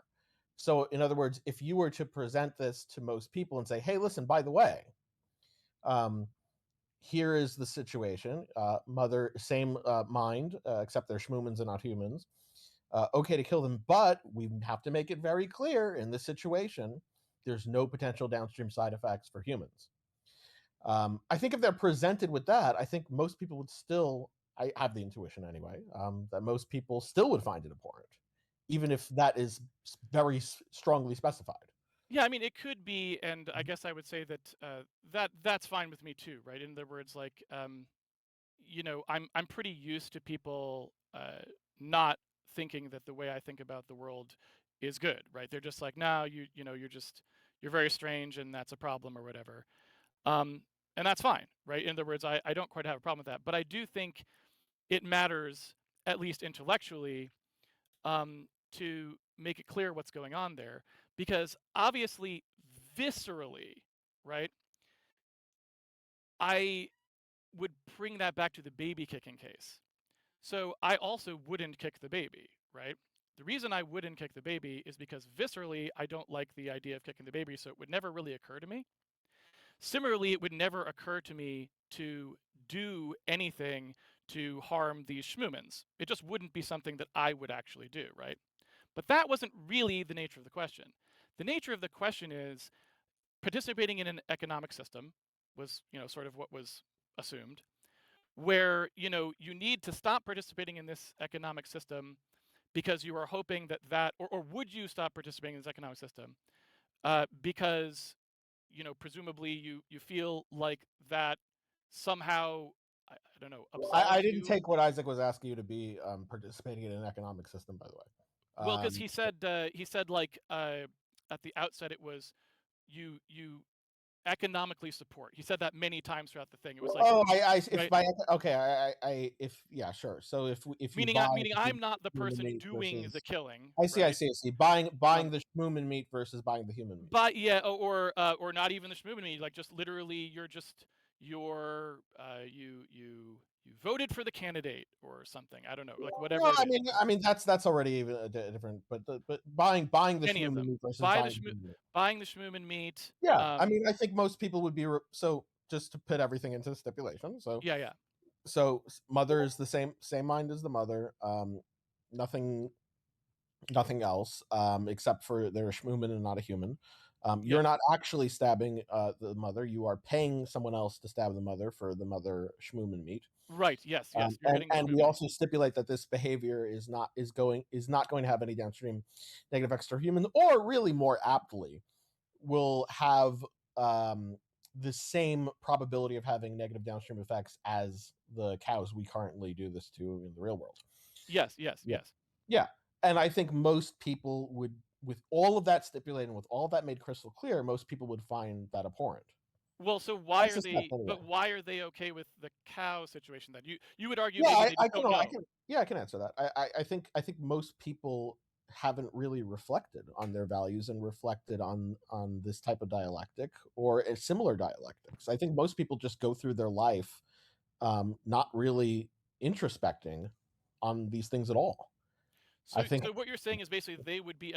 So, in other words, if you were to present this to most people and say, "Hey, listen, by the way, here is the situation. Mother, same mind, except they're schmoomans and not humans. Okay to kill them, but we have to make it very clear in this situation, there's no potential downstream side effects for humans." I think if they're presented with that, I think most people would still, I have the intuition anyway, that most people still would find it abhorrent, even if that is very strongly specified. Yeah, I mean, it could be, and I guess I would say that that's fine with me too, right? In other words, like, I'm pretty used to people not thinking that the way I think about the world is good, right? They're just like, no, you're very strange, and that's a problem or whatever. And that's fine, right? In other words, I don't quite have a problem with that, but I do think it matters, at least intellectually, to make it clear what's going on there, because obviously, viscerally, right? I would bring that back to the baby kicking case. So I also wouldn't kick the baby, right? The reason I wouldn't kick the baby is because viscerally, I don't like the idea of kicking the baby, so it would never really occur to me. Similarly, it would never occur to me to do anything to harm these schmoomins. It just wouldn't be something that I would actually do, right? But that wasn't really the nature of the question. The nature of the question is participating in an economic system was, sort of what was assumed, where, you need to stop participating in this economic system because you are hoping that or would you stop participating in this economic system because presumably you feel like that somehow I don't know absolves I didn't you. take what Isaac was asking you to be participating in an economic system, by the way. Well, because he said like at the outset it was you economically support. He said that many times throughout the thing. It was like, oh, if right, by okay, if yeah, sure. So if you meaning buy I'm not the human person meat doing the versus, killing, I right? see. Buying Um, the shmoomin meat versus buying the human meat. but yeah, or not even the schmoomin meat, like just literally you voted for the candidate or something. I don't know, like whatever No, it is. I mean that's already even a different. But buying the Any of shmoomin them. meat versus Buy the buying the human meat. buying the schmoomin meat. Yeah, I mean I think most people would be so just to put everything into the stipulation. So Yeah, yeah. mother is the same mind as the mother. Nothing else except for they're a shmoomin and not a human. You're Yes. not actually stabbing the mother. You are paying someone else to stab the mother for the mother shmoomin meat. Right. Yes. Yes. You're getting the And we schmoomin. also stipulate that this behavior is not going to have any downstream negative effects to humans, or really more aptly, will have the same probability of having negative downstream effects as the cows we currently do this to in the real world. Yes. Yes. Yeah. Yes. Yeah. And I think most people would, with all of that stipulated and with all of that made crystal clear, most people would find that abhorrent. Well, so I why are suspect they? anyway. But why are they okay with the cow situation then? You would argue Yeah, maybe they just don't know. I can answer that. I think most people haven't really reflected on their values and reflected on this type of dialectic or similar dialectics. I think most people just go through their life not really introspecting on these things at all. I So, think so what you're saying is basically they would be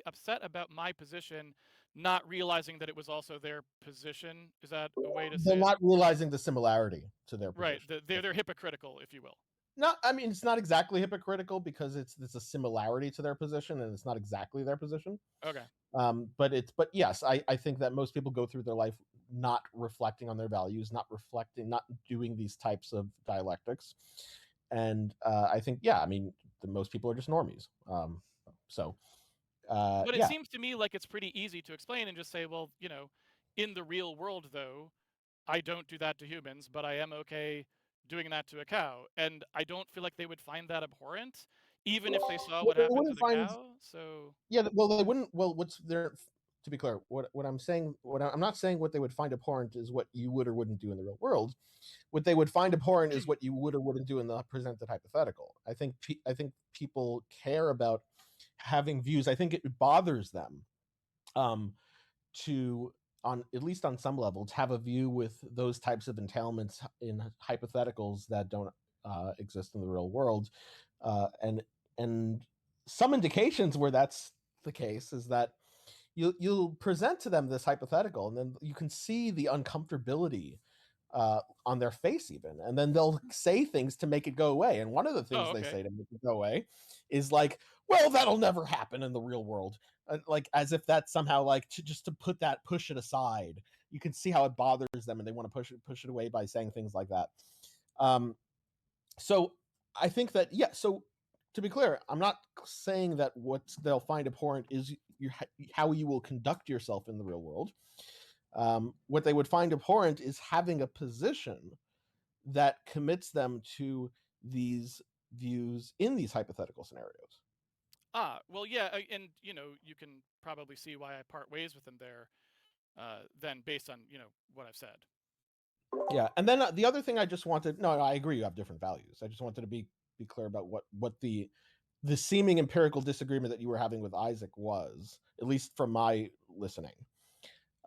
upset about my position, not realizing that it was also their position. Is that a way to they're say it? not realizing the similarity to their Right. position. They're hypocritical, if you will. Not, I mean, it's not exactly hypocritical because it's a similarity to their position and it's not exactly their position. Okay. But yes, I think that most people go through their life not reflecting on their values, not doing these types of dialectics, and I think I mean most people are just normies. But it Yeah, seems to me like it's pretty easy to explain and just say, well, in the real world though, I don't do that to humans, but I am okay doing that to a cow, and I don't feel like they would find that abhorrent, even if they saw well, what they happened to wouldn't the find. cow. So Yeah, well, they wouldn't. Well, what's their to be clear, what I'm saying, I'm not saying what they would find abhorrent is what you would or wouldn't do in the real world. What they would find abhorrent is what you would or wouldn't do in the presented hypothetical. I think people care about having views. I think it bothers them to, on at least on some level, to have a view with those types of entailments in hypotheticals that don't exist in the real world, and some indications where that's the case is that you'll present to them this hypothetical and then you can see the uncomfortability on their face even, and then they'll say things to make it go away. And one of the things they okay. say to make it go away is like, well, that'll never happen in the real world, like as if that's somehow like just to push it aside. You can see how it bothers them and they want to push it away by saying things like that. So I think that so to be clear, I'm not saying that what they'll find abhorrent is how you will conduct yourself in the real world. What they would find abhorrent is having a position that commits them to these views in these hypothetical scenarios. Well, yeah, and you can probably see why I part ways with them there, then based on what I've said. Yeah, and then the other thing I just wanted, no, I agree, you have different values. I just wanted to be clear about what the seeming empirical disagreement that you were having with Isaac was, at least from my listening.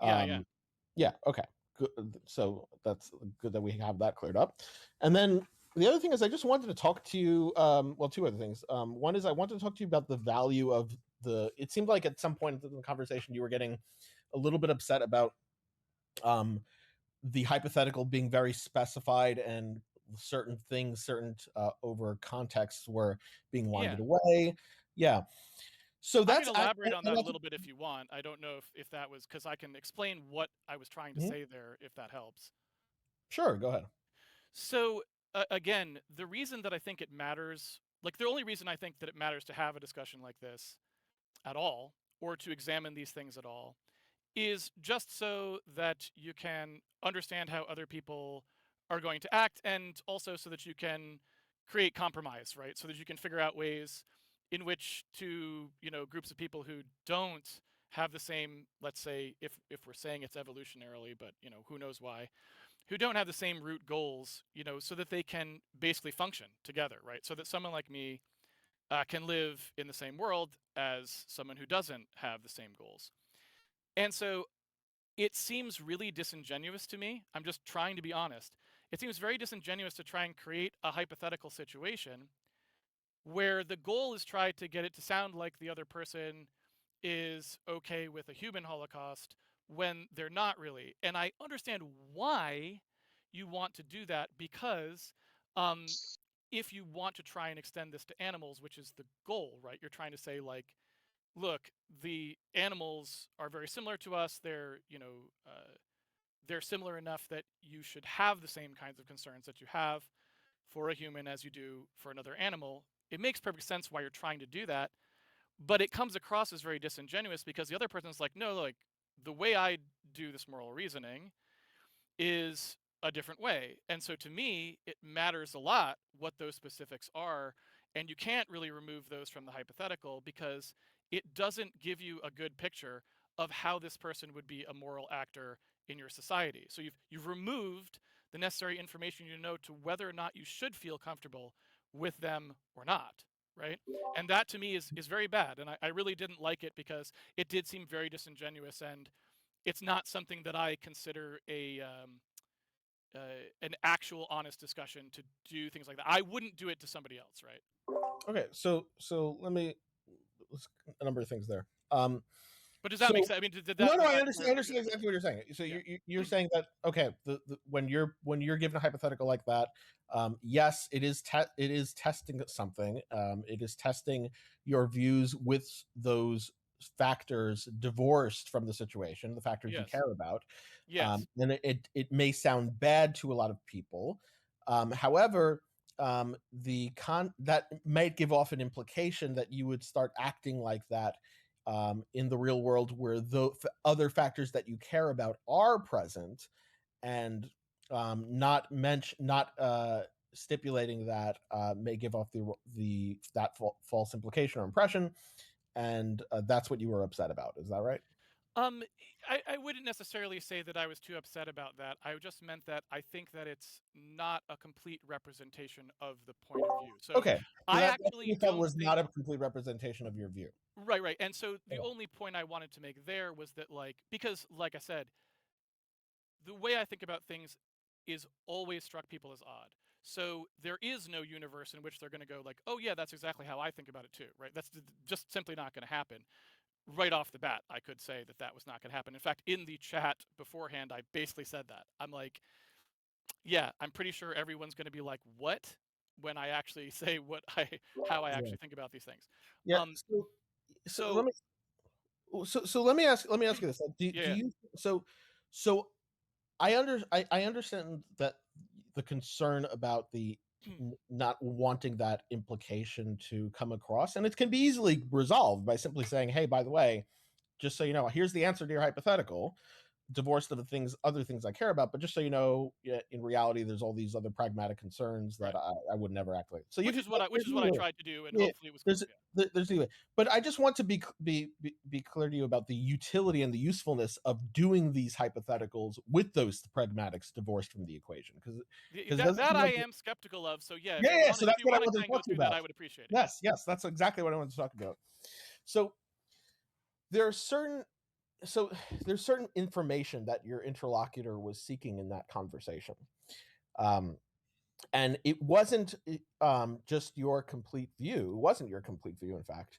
Yeah. Okay. Good. So that's good that we have that cleared up. And then the other thing is, I just wanted to talk to you. Well, two other things. One is I wanted to talk to you about the value of the. It seemed like at some point in the conversation you were getting a little bit upset about the hypothetical being very specified and certain things, certain over contexts were being winded away. Yeah. So I that's can elaborate on that a little bit if you want. I don't know if that was because I can explain what I was trying to say there, if that helps. Sure, go ahead. So again, the reason that I think it matters, like the only reason I think that it matters to have a discussion like this at all, or to examine these things at all, is just so that you can understand how other people are going to act, and also so that you can create compromise, right? So that you can figure out ways in which to, groups of people who don't have the same, let's say, if we're saying it's evolutionarily, but who knows why, who don't have the same root goals, so that they can basically function together, right? So that someone like me can live in the same world as someone who doesn't have the same goals. And so it seems really disingenuous to me. I'm just trying to be honest. It seems very disingenuous to try and create a hypothetical situation where the goal is try to get it to sound like the other person is okay with a human holocaust when they're not really. And I understand why you want to do that, because if you want to try and extend this to animals, which is the goal, right? You're trying to say, like, look, the animals are very similar to us. They're similar enough that you should have the same kinds of concerns that you have for a human as you do for another animal. It makes perfect sense why you're trying to do that, but it comes across as very disingenuous because the other person's like, no, like the way I do this moral reasoning is a different way. And so to me, it matters a lot what those specifics are. And you can't really remove those from the hypothetical because it doesn't give you a good picture of how this person would be a moral actor in your society. So you've removed the necessary information you know to whether or not you should feel comfortable with them or not, right? And that to me is very bad. And I really didn't like it because it did seem very disingenuous, and it's not something that I consider an actual honest discussion to do things like that. I wouldn't do it to somebody else, right? Okay, so a number of things there. But does that make sense? I mean, did that? No, I understand exactly what you're saying. So you're saying that, okay, when you're given a hypothetical like that, yes, it is testing something. It is testing your views with those factors divorced from the situation, the factors you care about. Yes. And it may sound bad to a lot of people. However, that might give off an implication that you would start acting like that in the real world, where the other factors that you care about are present, and not stipulating that may give off that false implication or impression, and that's what you were upset about. Is that right? I wouldn't necessarily say that I was too upset about that. I just meant that I think that it's not a complete representation of the point of view. So okay, I actually thought was not a complete representation of your view. Right. And so the only point I wanted to make there was that, because like I said, the way I think about things is always struck people as odd. So there is no universe in which they're going to go like, oh yeah, that's exactly how I think about it too, right? That's just simply not going to happen. Right off the bat, I could say that was not going to happen. In fact, in the chat beforehand, I basically said that. I'm like, yeah, I'm pretty sure everyone's going to be like, what? When I actually say how I actually think about these things. Yeah. So let me ask you this. Do you I understand that the concern about the not wanting that implication to come across, and it can be easily resolved by simply saying, hey, by the way, just so you know, here's the answer to your hypothetical, divorced of the other things I care about, but just so you know, in reality, there's all these other pragmatic concerns that I would never act like. So which is what I tried to do, and hopefully it was clear. There's the way, but I just want to be clear to you about the utility and the usefulness of doing these hypotheticals with those pragmatics divorced from the equation, because that I am skeptical of. So yeah, so that's what I wanted to talk about. I would appreciate it. Yes, that's exactly what I wanted to talk about. So there are certain so there's certain information that your interlocutor was seeking in that conversation. And it wasn't just your complete view. It wasn't your complete view, in fact.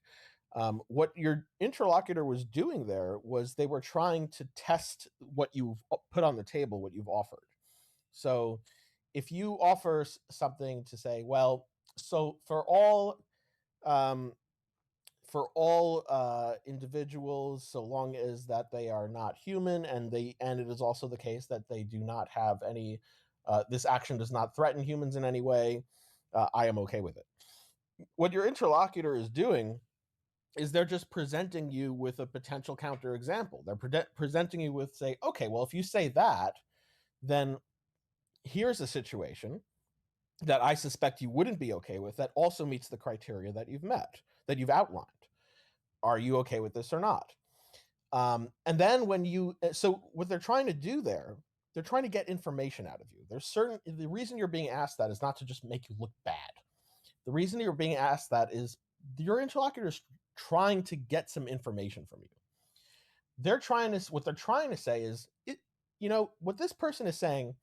What your interlocutor was doing there was they were trying to test what you've put on the table, what you've offered. So if you offer something to say, well, so for all individuals, so long as that they are not human, and it is also the case that they do not have any, this action does not threaten humans in any way, I am okay with it. What your interlocutor is doing is they're just presenting you with a potential counterexample. They're presenting you with, say, okay, well, if you say that, then here's a situation that I suspect you wouldn't be okay with that also meets the criteria that you've outlined. Are you okay with this or not? And then so what they're trying to do there, they're trying to get information out of you. The reason you're being asked that is not to just make you look bad. The reason you're being asked that is your interlocutor is trying to get some information from you. What they're trying to say is, what this person is saying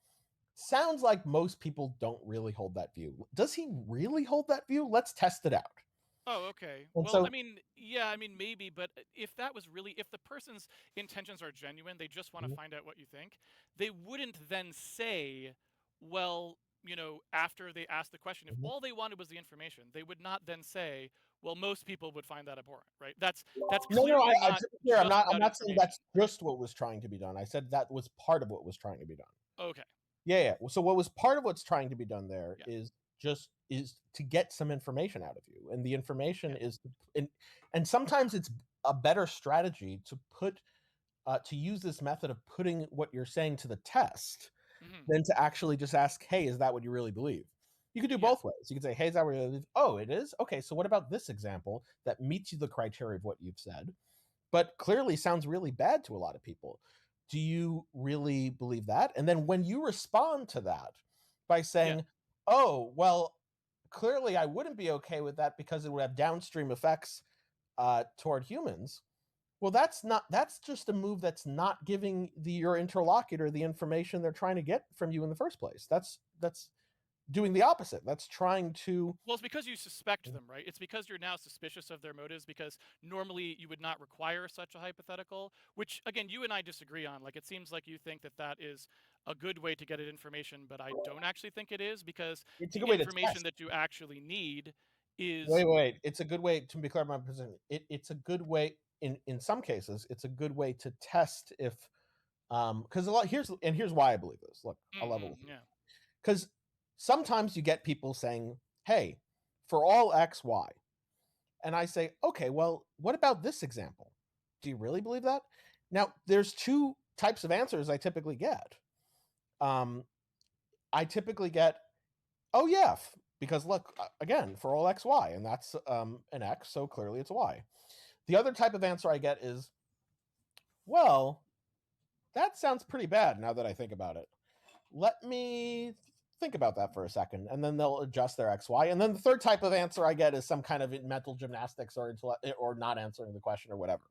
sounds like most people don't really hold that view. Does he really hold that view? Let's test it out. Oh, okay. And Well, so- I mean, yeah, I mean, maybe, but if the person's intentions are genuine, they just want to find out what you think, they wouldn't then say, well, after they asked the question, if all they wanted was the information, they would not then say, well, most people would find that abhorrent, right? That's clearly not. I'm not saying that's just what was trying to be done. I said that was part of what was trying to be done. Okay. Yeah. So what was part of what's trying to be done there is to get some information out of you, and the information is, and sometimes it's a better strategy to use this method of putting what you're saying to the test than to actually just ask, hey, is that what you really believe? You could do both ways. You could say, hey, is that what you really believe? Oh, it is? Okay, so what about this example that meets you the criteria of what you've said, but clearly sounds really bad to a lot of people? Do you really believe that? And then when you respond to that by saying, oh, well, clearly I wouldn't be okay with that because it would have downstream effects toward humans. Well, that's just a move that's not giving your interlocutor the information they're trying to get from you in the first place. That's doing the opposite. That's trying to... Well, it's because you suspect them, right? It's because you're now suspicious of their motives, because normally you would not require such a hypothetical, which, again, you and I disagree on. Like, it seems like you think that is a good way to get at information, but I don't actually think it is, because it's a the good way information that you actually need is... Wait. It's a good way, to be clear on my position, it's a good way, in some cases, it's a good way to test if... because here's why I believe this. Look, I'll level with you. Because sometimes you get people saying, hey, for all X, Y. And I say, okay, well, what about this example? Do you really believe that? Now, there's two types of answers I typically get. I typically get, oh, yeah, because look, again, for all X, Y, and that's an X, so clearly it's a Y. The other type of answer I get is, well, that sounds pretty bad now that I think about it. Let me think about that for a second, and then they'll adjust their XY. And then the third type of answer I get is some kind of mental gymnastics or not answering the question or whatever.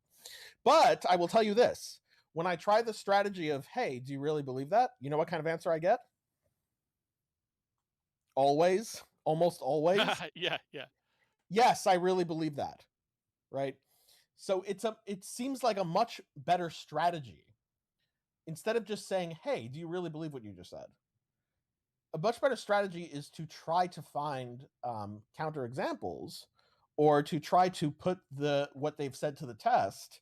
But I will tell you this. When I try the strategy of, hey, do you really believe that? You know what kind of answer I get? Always. Almost always. Yeah. Yes, I really believe that. Right? So it seems like a much better strategy. Instead of just saying, hey, do you really believe what you just said? A much better strategy is to try to find counterexamples, or to try to put what they've said to the test.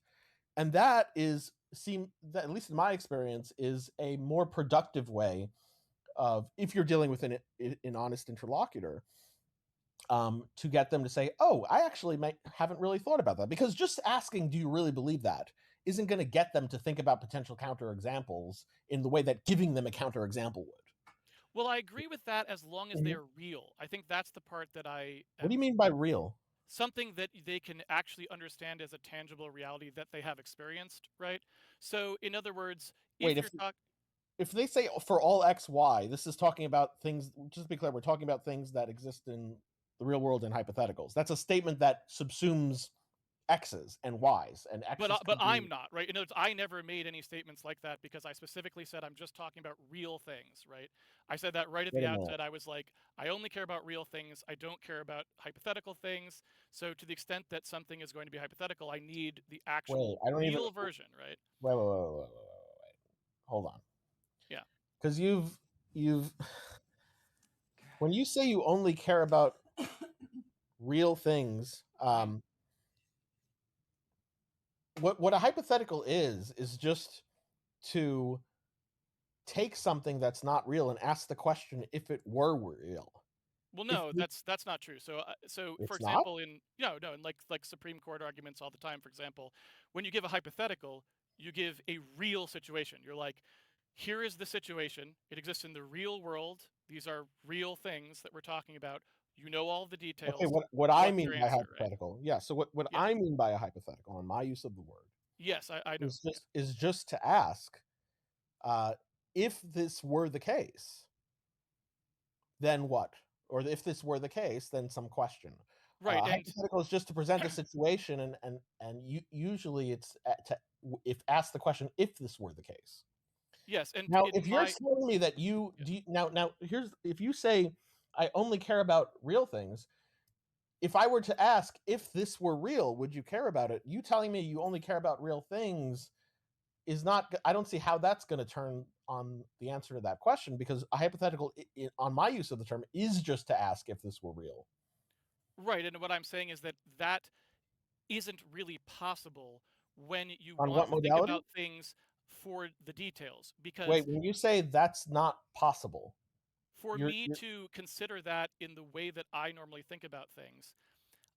And that at least in my experience, is a more productive way of, if you're dealing with an honest interlocutor, to get them to say, oh, I actually haven't really thought about that. Because just asking, do you really believe that, isn't going to get them to think about potential counterexamples in the way that giving them a counterexample would. Well, I agree with that as long as they're real. I think that's the part that What do you mean by real? Something that they can actually understand as a tangible reality that they have experienced, right? So, in other words, if they say for all X, Y, this is talking about things, just to be clear, we're talking about things that exist in the real world and hypotheticals. That's a statement that subsumes X's and Y's and X's. But I'm not, right? In other words, I never made any statements like that because I specifically said I'm just talking about real things, right? I said that right at the outset. I was like, I only care about real things. I don't care about hypothetical things. So to the extent that something is going to be hypothetical, I need the actual real version, right? Wait. Hold on. Yeah. Because you've when you say you only care about real things, what a hypothetical is just to take something that's not real and ask the question if it were real. Well, no, that's not true. So for example, in like Supreme Court arguments all the time, for example, when you give a hypothetical, you give a real situation. You're like, here is the situation. It exists in the real world. These are real things that we're talking about. You know all the details. Okay, what I mean by hypothetical, right? Yeah. So what I mean by a hypothetical, and my use of the word, yes, I know, is just to ask, if this were the case, then what? Or if this were the case, then some question. Right. Hypothetical is just to present a situation, and usually it's if ask the question if this were the case. Yes, and now if you're telling me that now here's if you say I only care about real things. If I were to ask if this were real, would you care about it? You telling me you only care about real things is not. I don't see how that's going to turn on the answer to that question, because a hypothetical, on my use of the term, is just to ask if this were real. Right, and what I'm saying is that isn't really possible when you on want what to think about things for the details. Because wait, when you say that's not possible, for me to consider that in the way that I normally think about things,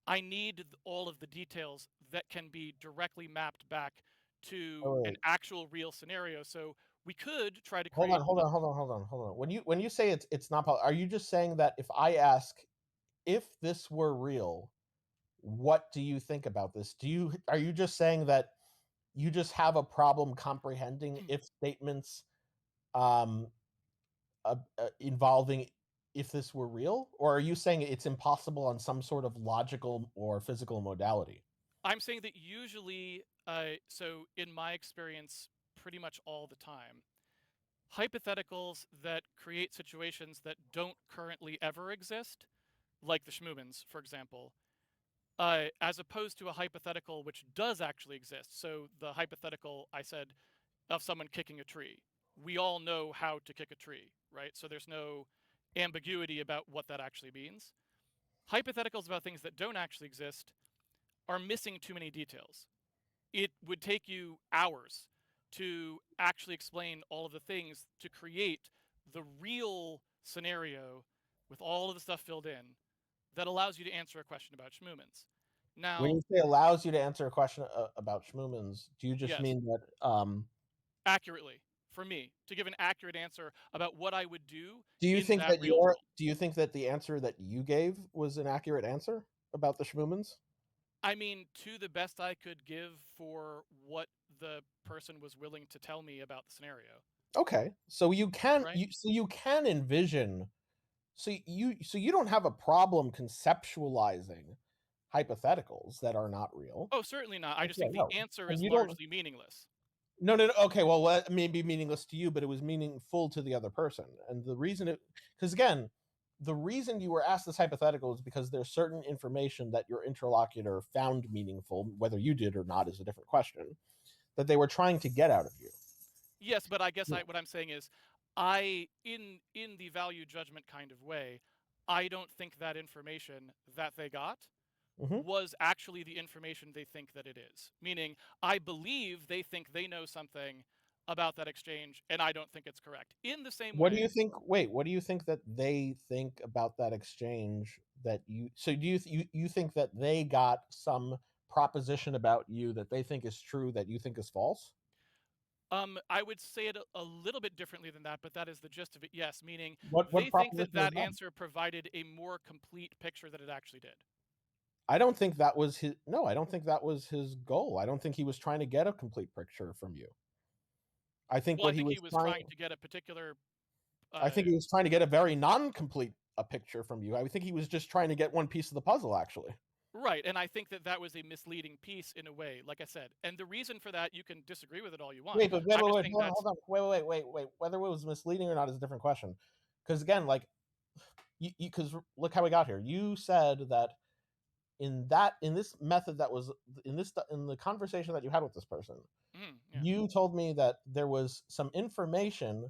I need all of the details that can be directly mapped back to an actual real scenario. So we could try to create... Hold on. When you say it's not possible, are you just saying that if I ask if this were real, what do you think about this? Are you just saying that you just have a problem comprehending if statements involving if this were real? Or are you saying it's impossible on some sort of logical or physical modality? I'm saying that usually, so in my experience, pretty much all the time, hypotheticals that create situations that don't currently ever exist, like the Schmoomans, for example, as opposed to a hypothetical which does actually exist. So the hypothetical I said of someone kicking a tree. We all know how to kick a tree, right? So there's no ambiguity about what that actually means. Hypotheticals about things that don't actually exist are missing too many details. It would take you hours to actually explain all of the things to create the real scenario with all of the stuff filled in that allows you to answer a question about Schmoomans. Now, when you say allows you to answer a question about Schmoomans, do you just mean that accurately, for me, to give an accurate answer about what I would do? Do you think that the answer that you gave was an accurate answer about the Schmoomans? I mean, to the best I could give for what the person was willing to tell me about the scenario. Okay, so you can envision. So you don't have a problem conceptualizing hypotheticals that are not real. Oh, certainly not. I just think the answer is largely meaningless. No. Okay, well, that may be meaningless to you, but it was meaningful to the other person. And the reason because again, the reason you were asked this hypothetical is because there's certain information that your interlocutor found meaningful, whether you did or not is a different question, that they were trying to get out of you. Yes, but I guess what I'm saying is, in the value judgment kind of way, I don't think that information that they got was actually the information they think that it is. Meaning, I believe they think they know something about that exchange, and I don't think it's correct. In the same way... What do you think? Wait, what do you think that they think about that exchange that you... So do you think that they got some proposition about you that they think is true that you think is false? I would say it a little bit differently than that, but that is the gist of it, yes. Meaning, they think that answer provided a more complete picture than it actually did. I don't think that was his... No, I don't think that was his goal. I don't think he was trying to get a complete picture from you. I think he was trying to get a particular... I think he was trying to get a very non-complete picture from you. I think he was just trying to get one piece of the puzzle, actually. Right, and I think that that was a misleading piece in a way, like I said. And the reason for that, you can disagree with it all you want. Wait, but wait, I wait, just wait, think hold on, that's hold on. Wait. Whether it was misleading or not is a different question. Because again, like, because look how we got here. You said that in this method that was in the conversation that you had with this person, yeah. you told me that there was some information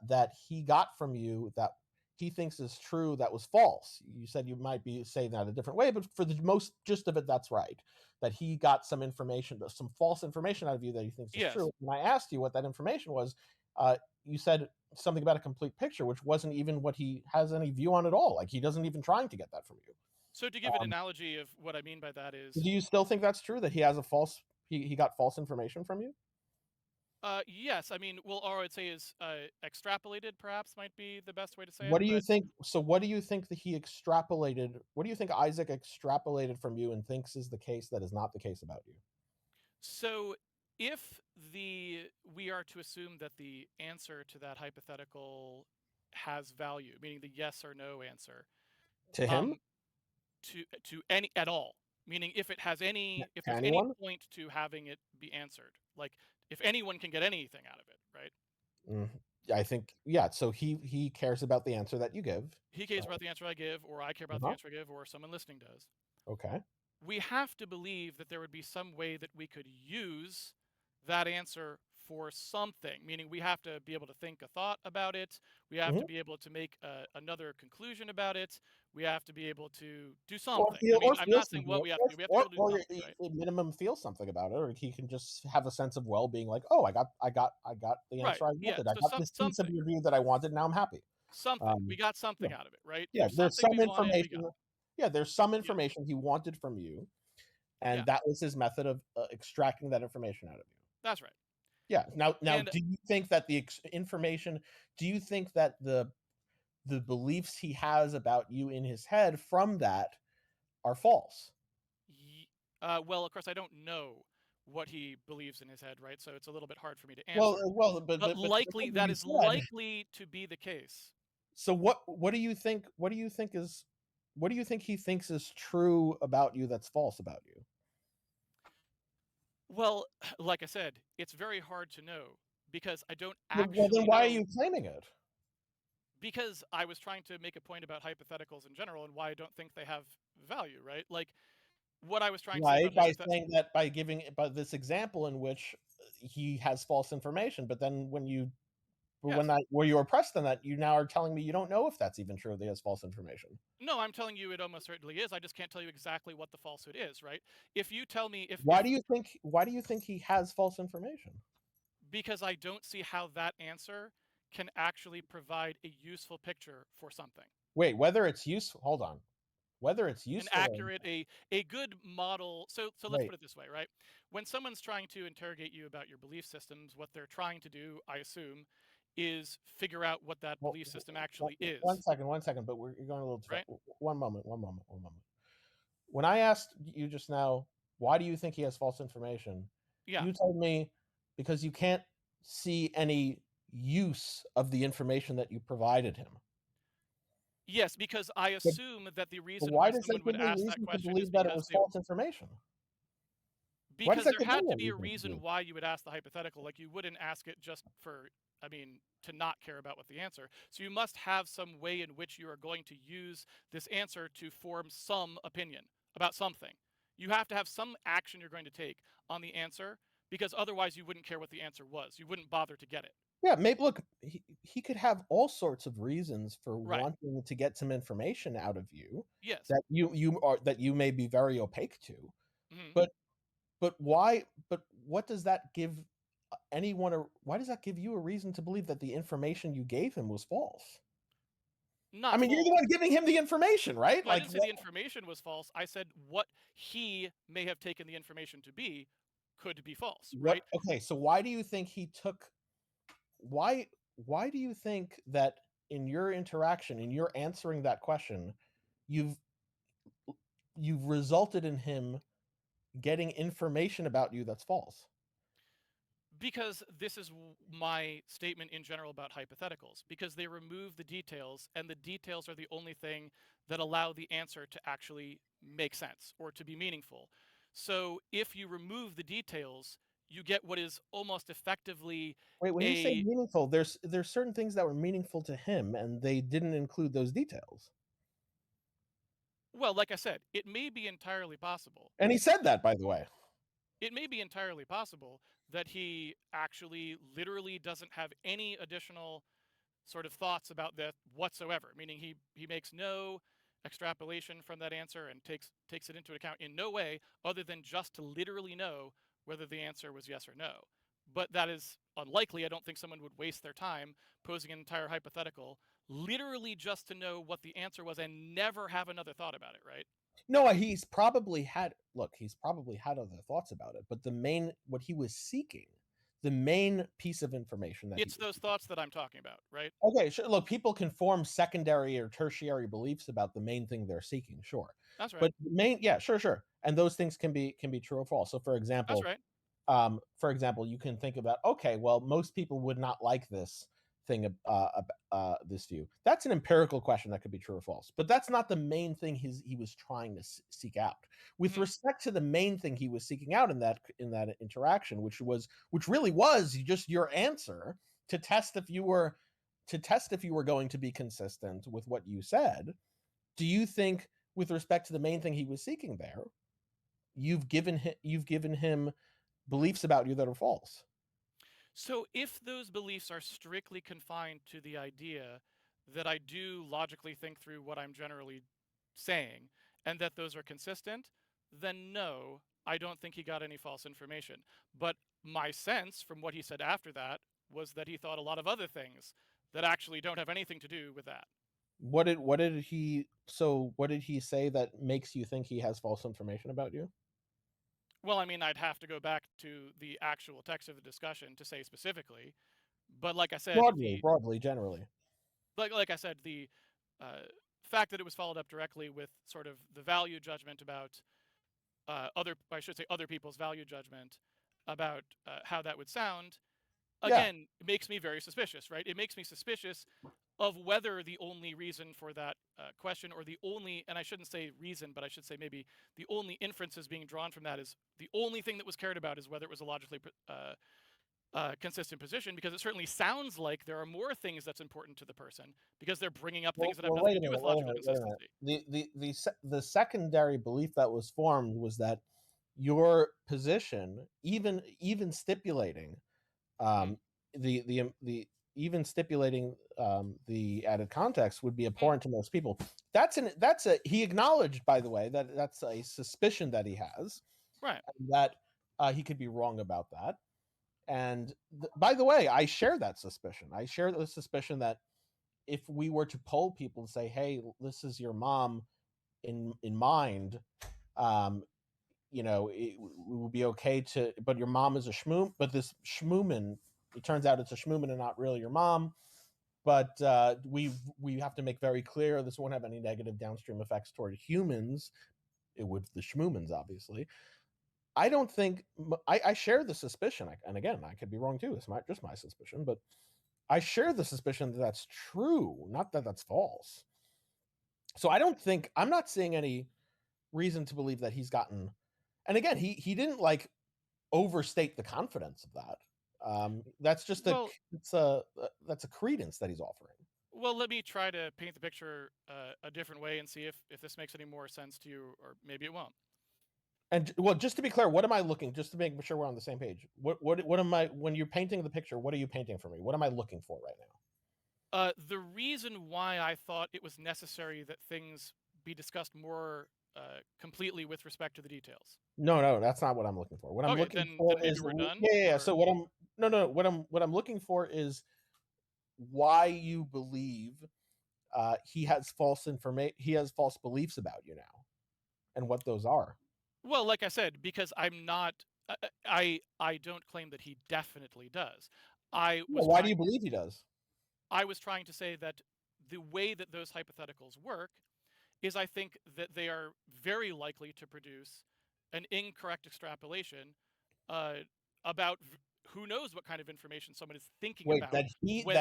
that he got from you that he thinks is true that was false. You said you might be saying that a different way, but for the most gist of it, that's right. That he got some information, some false information out of you that he thinks is Yes. true. When I asked you what that information was, you said something about a complete picture, which wasn't even what he has any view on at all. Like he doesn't even trying to get that from you. So to give an analogy of what I mean by that is, Do you still think that's true that he has a false? He got false information from you? yes, I mean, well, or I'd say is extrapolated, perhaps might be the best way to say What it. do you But think? So, what do you think that he extrapolated? What do you think Isaac extrapolated from you and thinks is the case that is not the case about you? so if we are to assume that the answer to that hypothetical has value, meaning the yes or no answer, To him? to any at all, meaning if it has any, if To there's any anyone? point to having it be answered, like if anyone can get anything out of it, right? Mm, I think yeah. So he cares about the answer that you give. He cares about the answer I give, or I care about the Uh-huh. answer I give, or someone listening does. Okay. We have to believe that there would be some way that we could use that answer for something, meaning we have to be able to think a thought about it. We have to Mhm. be able to make another conclusion about it. We have to be able to do Or something. I feel mean, or I'm feel not saying something, what we have to do. We have to be able to do or something, right? at minimum feel something about it, or he can just have a sense of well-being, like, oh, I got the Right. answer I Yeah. wanted. I So got this piece of something, your view that I wanted. Now I'm happy. something. We Um, got yeah, something out of it, right? yeah. There's There's something some we wanted. We information. got. Yeah, there's some Yeah. information he wanted from you, and Yeah. that was his method of extracting that information out of you. That's right. Yeah. Now, And do you think that the information? Do you think that the beliefs he has about you in his head from that are false? well, of course, I don't know what he believes in his head, right? So it's a little bit hard for me to Well, answer. But but likely, that you is said. likely to be the case. So what do you think? What do you think is? What do you think he thinks is true about you that's false about you? Well, like I said, it's very hard to know because I don't Well, then actually why are know. you claiming it? Because I was trying to make a point about hypotheticals in general and why I don't think they have value, right? Like what I was trying to say Right, about by saying that by giving by this example in which he has false information, but then yes. where you were pressed on that, you now are telling me you don't know if that's even true that he has false information. No, I'm telling you it almost certainly is. I just can't tell you exactly what the falsehood is, right? If you tell me if Why do you think he has false information? because I don't see how that answer can actually provide a useful picture for something. Wait, whether it's useful, hold on. Whether it's An useful or accurate, a good model. So let's wait, put it this way, right? When someone's trying to interrogate you about your belief systems, what they're trying to do, I assume, is figure out what that well, belief system actually is, one second, but you're going a little too fast. right? One moment, one moment, one moment. When I asked you just now, why do you think he has false information? Yeah. You told me because you can't see any use of the information that you provided him. Yes, because I But, assume that the but reason why why does that someone would give me ask that reason to question is believe that it because was false information? Why does because that there give me had a to be a reason to reason believe? why you would ask the hypothetical. Like you wouldn't ask it just for, I mean, to not care about what the answer. So you must have some way in which you are going to use this answer to form some opinion about something. You have to have some action you're going to take on the answer because otherwise you wouldn't care what the answer was. You wouldn't bother to get it. Yeah, maybe look, he could have all sorts of reasons for Right. wanting to get some information out of you Yes. that you may be very opaque to. Hmm. But why? But what does that give anyone? Why does that give you a reason to believe that the information you gave him was false? I Not mean, you're the false. one giving him the information, right? No, I Like, didn't say the information was false. I said what he may have taken the information to be could be false, what? right? Okay, so why do you think he took? Why? Why do you think that in your interaction, in your answering that question, you've you've resulted in him getting information about you that's false? Because this is my statement in general about hypotheticals, because they remove the details, and the details are the only thing that allow the answer to actually make sense or to be meaningful. So if you remove the details, you get what is almost effectively Wait, when you say meaningful, there's certain things that were meaningful to him, and they didn't include those details. Well, like I said, it may be entirely possible. And he said that, by the way. It may be entirely possible that he actually literally doesn't have any additional sort of thoughts about that whatsoever, meaning he makes no extrapolation from that answer and takes it into account in no way other than just to literally know whether the answer was yes or no. But that is unlikely. I don't think someone would waste their time posing an entire hypothetical literally just to know what the answer was and never have another thought about it, right? No, he's probably had other thoughts about it, but what he was seeking, the main piece of information that it's those thoughts that I'm talking about, right? Okay, sure. Look, people can form secondary or tertiary beliefs about the main thing they're seeking, sure. That's right. But yeah, sure. And those things can be true or false. So for example, That's right. You can think about, okay, well, most people would not like this thing, this view. That's an empirical question that could be true or false, but that's not the main thing he was trying to seek out. With respect to the main thing he was seeking out in that interaction, which really was just your answer to test if you were going to be consistent with what you said. Do you think, with respect to the main thing he was seeking there, you've given him beliefs about you that are false? So if those beliefs are strictly confined to the idea that I do logically think through what I'm generally saying and that those are consistent, then no, I don't think he got any false information. But my sense from what he said after that was that he thought a lot of other things that actually don't have anything to do with that. What did he say that makes you think he has false information about you? Well, I mean, I'd have to go back to the actual text of the discussion to say specifically, but like I said, broadly, generally. Like I said, the fact that it was followed up directly with sort of the value judgment about other people's value judgment about how that would sound, again, it makes me very suspicious, right? It makes me suspicious of whether the only reason for that question, or the only, and I shouldn't say reason, but I should say maybe the only inferences being drawn from that is the only thing that was cared about is whether it was a logically consistent position, because it certainly sounds like there are more things that's important to the person because they're bringing up things that have nothing to do with logical consistency. The secondary belief that was formed was that your position, even stipulating the added context, would be abhorrent to most people. He acknowledged, by the way, that that's a suspicion that he has, right? That he could be wrong about that. And by the way, I share that suspicion. I share the suspicion that if we were to poll people and say, "Hey, this is your mom in mind," it would be okay to, but your mom is a shmoom, but this shmoomin, it turns out it's a shmoomin and not really your mom. But we have to make very clear this won't have any negative downstream effects toward humans. It would the shmoomins, obviously. I don't think I share the suspicion, and again, I could be wrong too. It's just my suspicion, but I share the suspicion that that's true, not that that's false. So I'm not seeing any reason to believe that he's gotten. And again, he didn't like overstate the confidence of that. That's just that's a credence that he's offering. Well, let me try to paint the picture a different way and see if this makes any more sense to you, or maybe it won't. And well, just to be clear, what am I looking? Just to make sure we're on the same page. What am I, when you're painting the picture? What are you painting for me? What am I looking for right now? The reason why I thought it was necessary that things be discussed more completely with respect to the details. No, that's not what I'm looking for. What I'm looking for is we're done. Yeah. So what I'm looking for is why you believe he has false information. He has false beliefs about you now, and what those are. Well, like I said, because I'm not, I don't claim that he definitely does. Why do you believe he does? I was trying to say that the way that those hypotheticals work is I think that they are very likely to produce an incorrect extrapolation about who knows what kind of information someone is thinking about when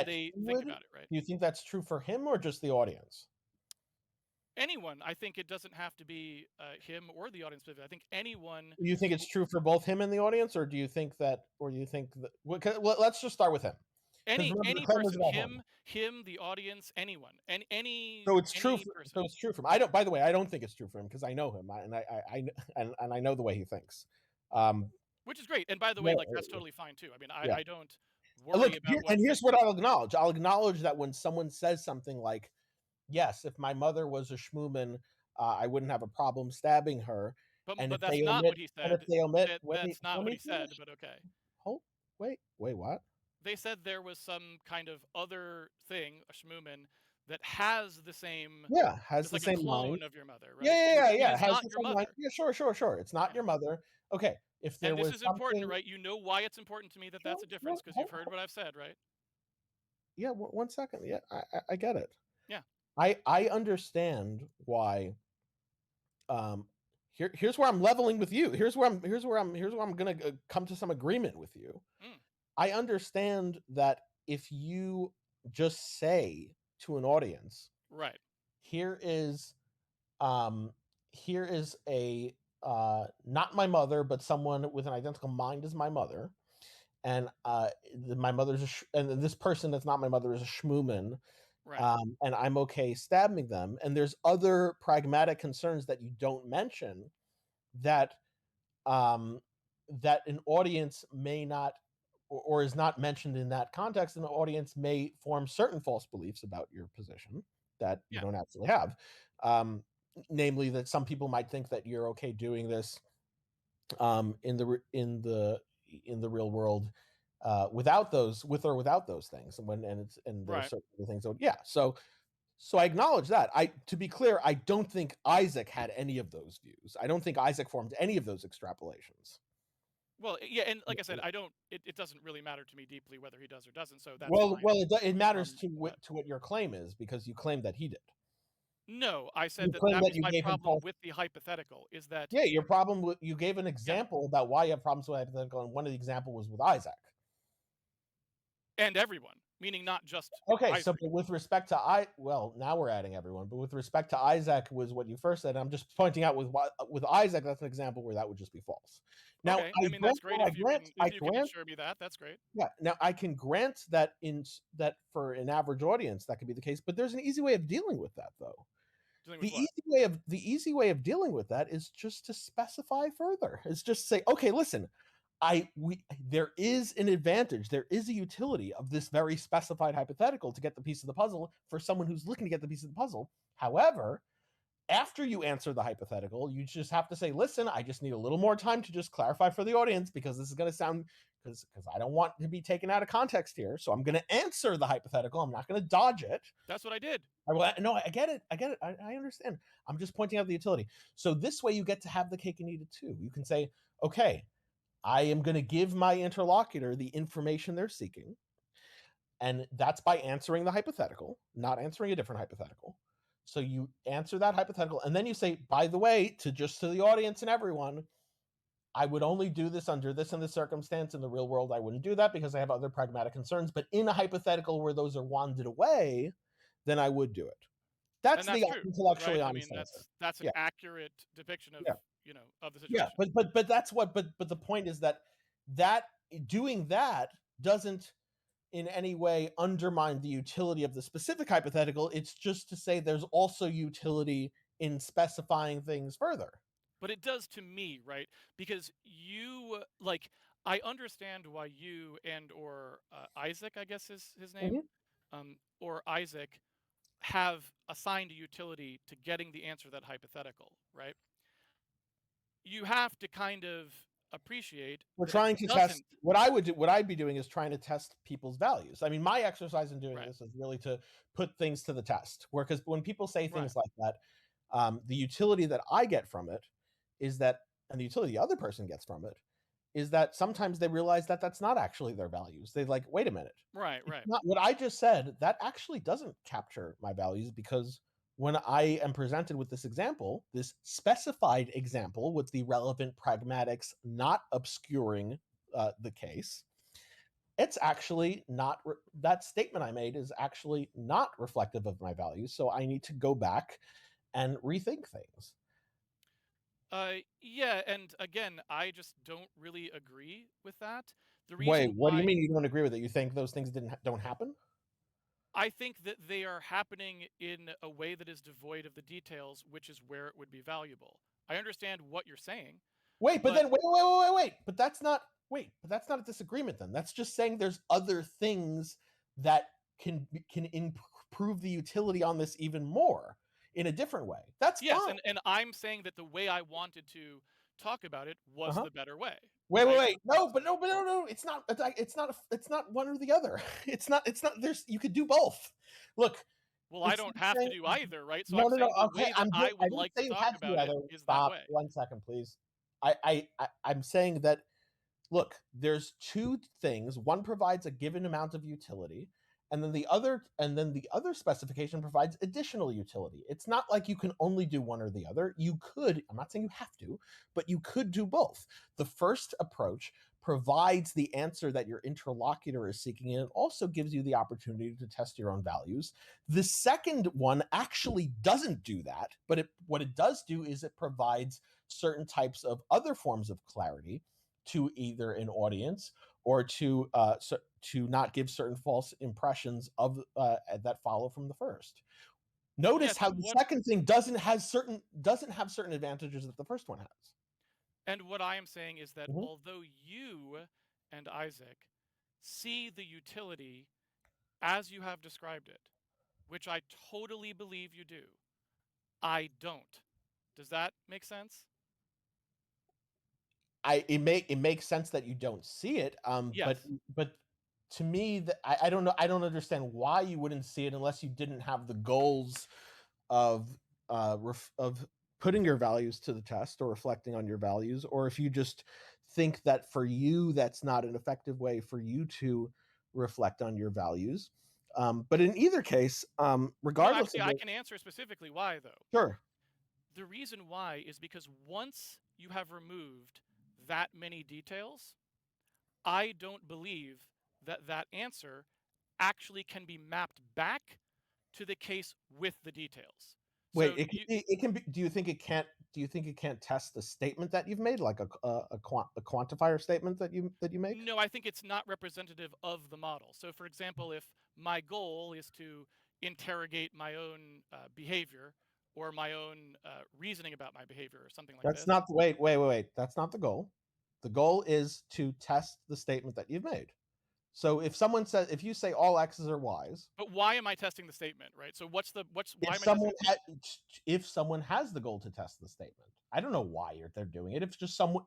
they think about it, right? Do you think that's true for him or just the audience? Anyone. I think it doesn't have to be him or the audience member. I think anyone. You think it's true for both him and the audience, or do you think that, well, let's just start with him. Any person, him, the audience, anyone, and So it's true. person. So it's true for him. I don't. By the way, I don't think it's true for him because I know him, and I know the way he thinks. Which is great. And by the way, like that's totally fine too. I mean, Yeah. I don't worry about what. And here's what I'll acknowledge. I'll acknowledge that when someone says something like, "Yes, if my mother was a schmooman, I wouldn't have a problem stabbing her." But if that's they not omit, what he said. and if they omit, That's not what he said. But okay. Oh, wait, what? They said there was some kind of other thing, a schmooman, that has the same. Has the like same a clone mind of your mother, right? Yeah. It's Has not the your same mother. mind. Yeah, sure. It's not your mother. Okay. If there and this was is important, something... right? You know why it's important to me that that's a difference because you've heard what I've said, right? Yeah, 1 second. Yeah, I get it. Yeah. I understand why. Here's where I'm leveling with you. Here's where I'm gonna come to some agreement with you. I understand that if you just say to an audience, right, here is a not my mother, but someone with an identical mind as my mother, and my mother's and this person that's not my mother is a schmooman, right. and I'm okay stabbing them, and there's other pragmatic concerns that you don't mention that that an audience may not or is not mentioned in that context, and the audience may form certain false beliefs about your position that you don't actually have. Namely, that some people might think that you're okay doing this in the real world with or without those things, and there's certain things. So I acknowledge that. To be clear, I don't think Isaac had any of those views. I don't think Isaac formed any of those extrapolations. Well, yeah, and like I said, I don't. It doesn't really matter to me deeply whether he does or doesn't. So that's well, fine. It matters to what your claim is, because you claim that he did. No, I said that was my problem with the hypothetical. Is that your problem? You gave an example about why you have problems with hypothetical, and one of the examples was with Isaac. And everyone, meaning not just okay. Isaac. So with respect to now we're adding everyone, but with respect to Isaac was what you first said. I'm just pointing out with Isaac, that's an example where that would just be false. Now, okay. I mean, that's great. If you can assure me that, that's great. Yeah. Now I can grant that for an average audience that could be the case, but there's an easy way of dealing with that, though. The easy way of dealing with that is just to specify further. It's just say, okay, listen, there is an advantage, there is a utility of this very specified hypothetical to get the piece of the puzzle for someone who's looking to get the piece of the puzzle. However, after you answer the hypothetical, you just have to say, listen, I just need a little more time to just clarify for the audience, because this is going to sound, because I don't want to be taken out of context here. So I'm going to answer the hypothetical. I'm not going to dodge it. That's what I did. No, I get it. I understand. I'm just pointing out the utility. So this way you get to have the cake and eat it too. You can say, okay, I am going to give my interlocutor the information they're seeking. And that's by answering the hypothetical, not answering a different hypothetical. So you answer that hypothetical, and then you say, by the way, to the audience and everyone, I would only do this under this and this circumstance. In the real world, I wouldn't do that because I have other pragmatic concerns. But in a hypothetical where those are wandered away, then I would do it. That's the true, intellectually right? honest answer. That's an accurate depiction of of the situation. Yeah, but that's what. But the point is that doing that doesn't in any way undermine the utility of the specific hypothetical. It's just to say there's also utility in specifying things further. But it does to me, right? Because I understand why you or Isaac, I guess is his name, or Isaac, have assigned a utility to getting the answer to that hypothetical, right? You have to kind of appreciate. We're trying to test what I'd be doing is trying to test people's values. I mean, my exercise in doing this is really to put things to the test. Because when people say things like that, the utility that I get from it is that, and the utility the other person gets from it is that sometimes they realize that that's not actually their values. They're like, wait a minute. Right. Not what I just said, that actually doesn't capture my values, because when I am presented with this example, this specified example with the relevant pragmatics not obscuring the case, it's actually not, that statement I made is actually not reflective of my values. So I need to go back and rethink things. Yeah, and again, I just don't really agree with that. The reason Wait, what do you why mean you don't agree with it? You think those things don't happen? I think that they are happening in a way that is devoid of the details, which is where it would be valuable. I understand what you're saying. Wait, but But- then wait. But that's not a disagreement then. That's just saying there's other things that can improve the utility on this even more in a different way. That's yes, fine. and I'm saying that the way I wanted to talk about it was the better way. Wait. No. It's not. It's not one or the other. It's not. There's. You could do both. Look. Well, I don't have to do either, right? So No. I'm saying the Okay. way that I would didn't like say to you talk have to do about it either. is that Stop. way. 1 second, please. I'm saying that. Look, there's two things. One provides a given amount of utility, and then the other specification provides additional utility. It's not like you can only do one or the other. You could, I'm not saying you have to, but you could do both. The first approach provides the answer that your interlocutor is seeking, and it also gives you the opportunity to test your own values. The second one actually doesn't do that, but what it does do is it provides certain types of other forms of clarity to either an audience or to not give certain false impressions of that follow from the first. Notice how the second thing doesn't have certain advantages that the first one has. And what I am saying is that although you and Isaac see the utility as you have described it, which I totally believe you do, I don't. Does that make sense? It makes sense that you don't see it. Yes. But to me, I don't know. I don't understand why you wouldn't see it unless you didn't have the goals of putting your values to the test or reflecting on your values, or if you just think that for you that's not an effective way for you to reflect on your values. But in either case, regardless, actually, I can answer specifically why, though. Sure. The reason why is because once you have removed that many details, I don't believe that that answer actually can be mapped back to the case with the details. Wait, so it can be. Do you think it can't test the statement that you've made, like a quantifier statement that you make? No, I think it's not representative of the model. So, for example, if my goal is to interrogate my own behavior or my own reasoning about my behavior or something like That's not. Wait. That's not the goal. The goal is to test the statement that you've made. So if you say all X's are Y's, but why am I testing the statement, right? So why if someone has the goal to test the statement, I don't know why they're doing it.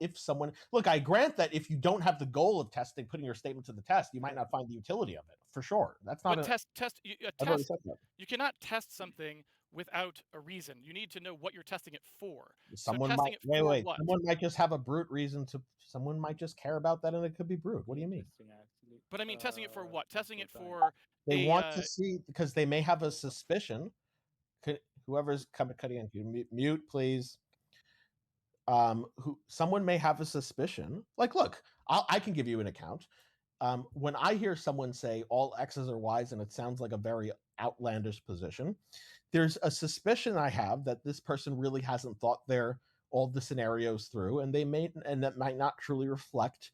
If someone look, I grant that if you don't have the goal of putting your statement to the test, you might not find the utility of it for sure. That's not you cannot test something without a reason. You need to know what you're testing it for. Someone might Someone might just have a brute reason to. Someone might just care about that, and it could be brute. What do you mean? But I mean, testing it for what? Testing it for they want to see because they may have a suspicion. Whoever's cutting in, mute, please. Someone may have a suspicion. Like, look, I can give you an account. When I hear someone say all X's are Y's and it sounds like a very outlandish position, there's a suspicion I have that this person really hasn't thought all the scenarios through, and that might not truly reflect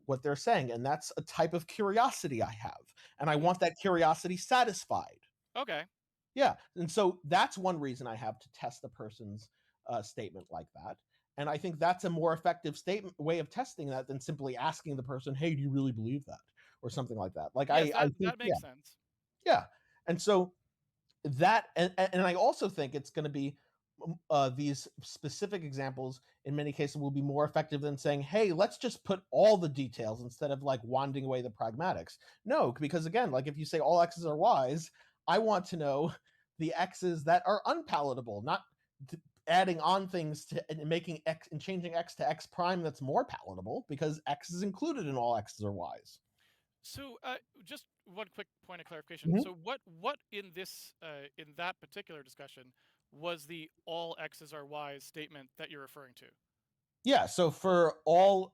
what they're saying. And that's a type of curiosity I have, and I want that curiosity satisfied. Okay. Yeah, and so that's one reason I have to test a person's statement like that. And I think that's a more effective way of testing that than simply asking the person, "Hey, do you really believe that?" or something like that. Like, yes, I think that makes sense. Yeah, and so that, and I also think it's going to be these specific examples in many cases will be more effective than saying, "Hey, let's just put all the details," instead of like wanding away the pragmatics. No, because again, like if you say all X's are Y's, I want to know the X's that are unpalatable, not adding on things to and making X and changing X to X prime that's more palatable, because X is included in all X's or Y's. So just one quick point of clarification. So what in that particular discussion was the all X's are Y's statement that you're referring to? Yeah, so for all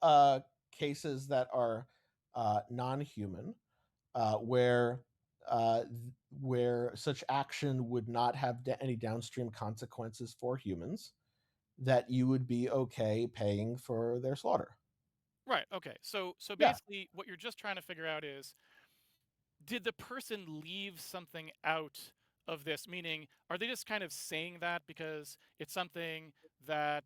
cases that are non-human, where where such action would not have any downstream consequences for humans, that you would be okay paying for their slaughter. Right. Okay. So Yeah. basically, what you're just trying to figure out is, did the person leave something out of this? Meaning, are they just kind of saying that because it's something that,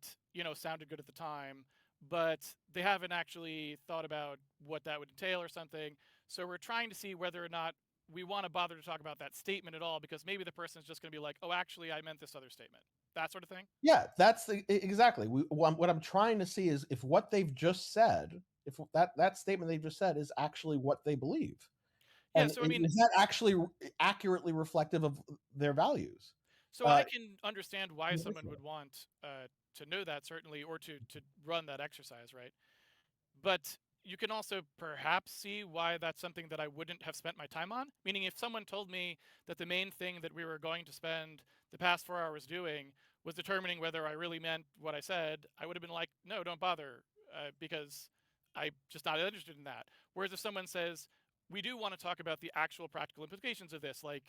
sounded good at the time, but they haven't actually thought about what that would entail or something? So we're trying to see whether or not we want to bother to talk about that statement at all, because maybe the person's just going to be like, oh, actually, I meant this other statement. That sort of thing. Yeah, that's exactly. What I'm trying to see is if what they've just said, if that statement they've just said is actually what they believe. Yeah. And So I mean, is that actually accurately reflective of their values? so I can understand why someone would want to know that, certainly, or to run that exercise, right? But you can also perhaps see why that's something that I wouldn't have spent my time on. Meaning, if someone told me that the main thing that we were going to spend the past 4 hours doing was determining whether I really meant what I said, I would have been like, no, don't bother, because I'm just not interested in that. Whereas if someone says, we do want to talk about the actual practical implications of this, like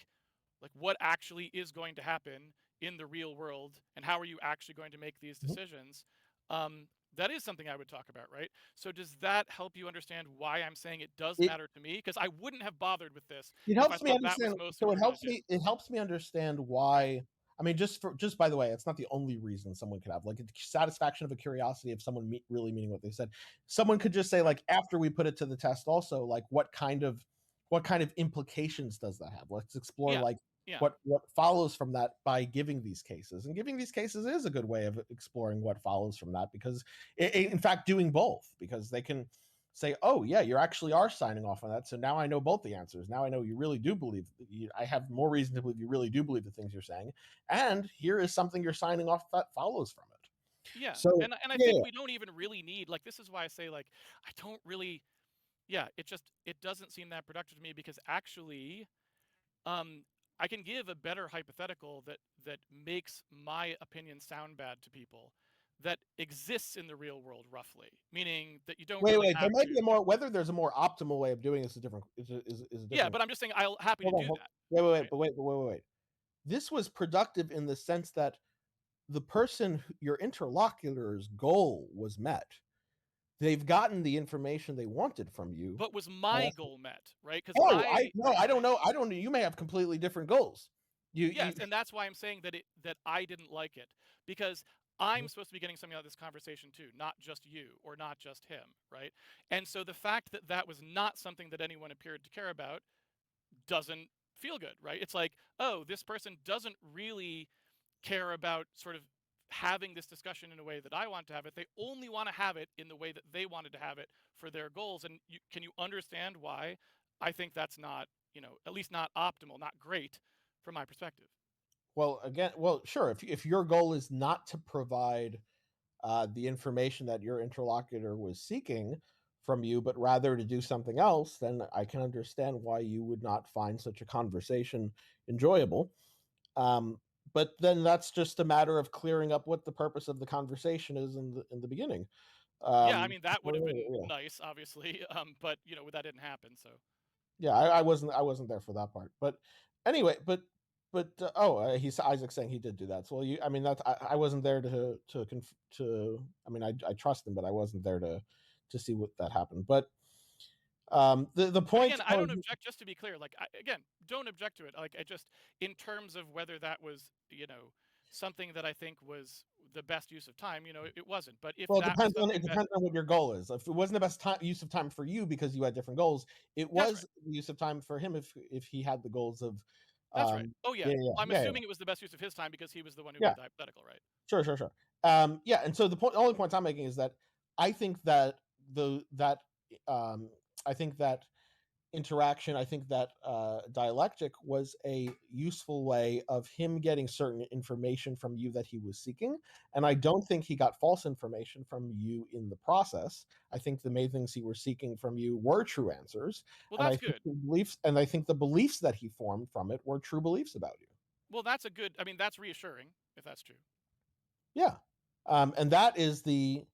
what actually is going to happen in the real world, and how are you actually going to make these decisions, that is something I would talk about, right? So does that help you understand why I'm saying it does matter to me? Because I wouldn't have bothered with this it if I helps me thought that was understand. most So of what it we were going helps to do. me. It helps me understand why. I mean, just by the way, it's not the only reason someone could have, like, the satisfaction of a curiosity of someone really meaning what they said. Someone could just say, like, after we put it to the test, also, like, what kind of implications does that have? Let's explore, Yeah. like, Yeah. what follows from that by giving these cases. And giving these cases is a good way of exploring what follows from that, because in fact, doing both, because they can say, oh yeah, you actually are signing off on that, so now I know both the answers. Now I know you really do believe. I have more reason to believe you really do believe the things you're saying, and here is something you're signing off that follows from it. Yeah. So And I think we don't even really need, like, this is why I say, like, I don't really, it doesn't seem that productive to me, because actually, I can give a better hypothetical that makes my opinion sound bad to people, that exists in the real world, roughly. Meaning that you don't really wait, there have might to. be a more, whether there's a more optimal way of doing this is different. Is a different. Yeah, but I'm just saying I'll happy to do that. Wait. This was productive in the sense that the person, your interlocutor's goal was met. They've gotten the information they wanted from you. But was my goal met, right? Because I don't know. I don't know. You may have completely different goals. Yes, and that's why I'm saying that I didn't like it, because I'm supposed to be getting something out of this conversation too, not just you or not just him, right? And so the fact that that was not something that anyone appeared to care about doesn't feel good, right? It's like, oh, this person doesn't really care about sort of having this discussion in a way that I want to have it. They only want to have it in the way that they wanted to have it for their goals. And can you understand why I think that's not, at least not optimal, not great from my perspective? Well, again, sure. If your goal is not to provide the information that your interlocutor was seeking from you, but rather to do something else, then I can understand why you would not find such a conversation enjoyable. But then that's just a matter of clearing up what the purpose of the conversation is in the beginning. Yeah, I mean, that would have been Yeah. nice, obviously, but that didn't happen. So Yeah, I wasn't there for that part. But anyway, he's Isaac saying he did do that. So I mean, that's I wasn't there I mean, I trust him, but I wasn't there to see what that happened. But the But point. again, I don't object. Just to be clear, like, again, don't object to it. Like, I just, in terms of whether that was, something that I think was the best use of time, it wasn't. But if Well, that was something it depends on what your goal is. If it wasn't the best use of time for you because you had different goals, it That's was right. the use of time for him if he had the goals of. That's right. Oh yeah. I'm Yeah. assuming it was the best use of his time because he was the one who Yeah. made the hypothetical, right? Sure. Yeah, and so the only point I'm making is that I think that I think that interaction, I think that dialectic was a useful way of him getting certain information from you that he was seeking, and I don't think he got false information from you in the process. I think the main things he was seeking from you were true answers, Well, and that's I think good. the beliefs that he formed from it were true beliefs about you. Well, that's a good. I mean, that's reassuring if that's true. Yeah, and that's the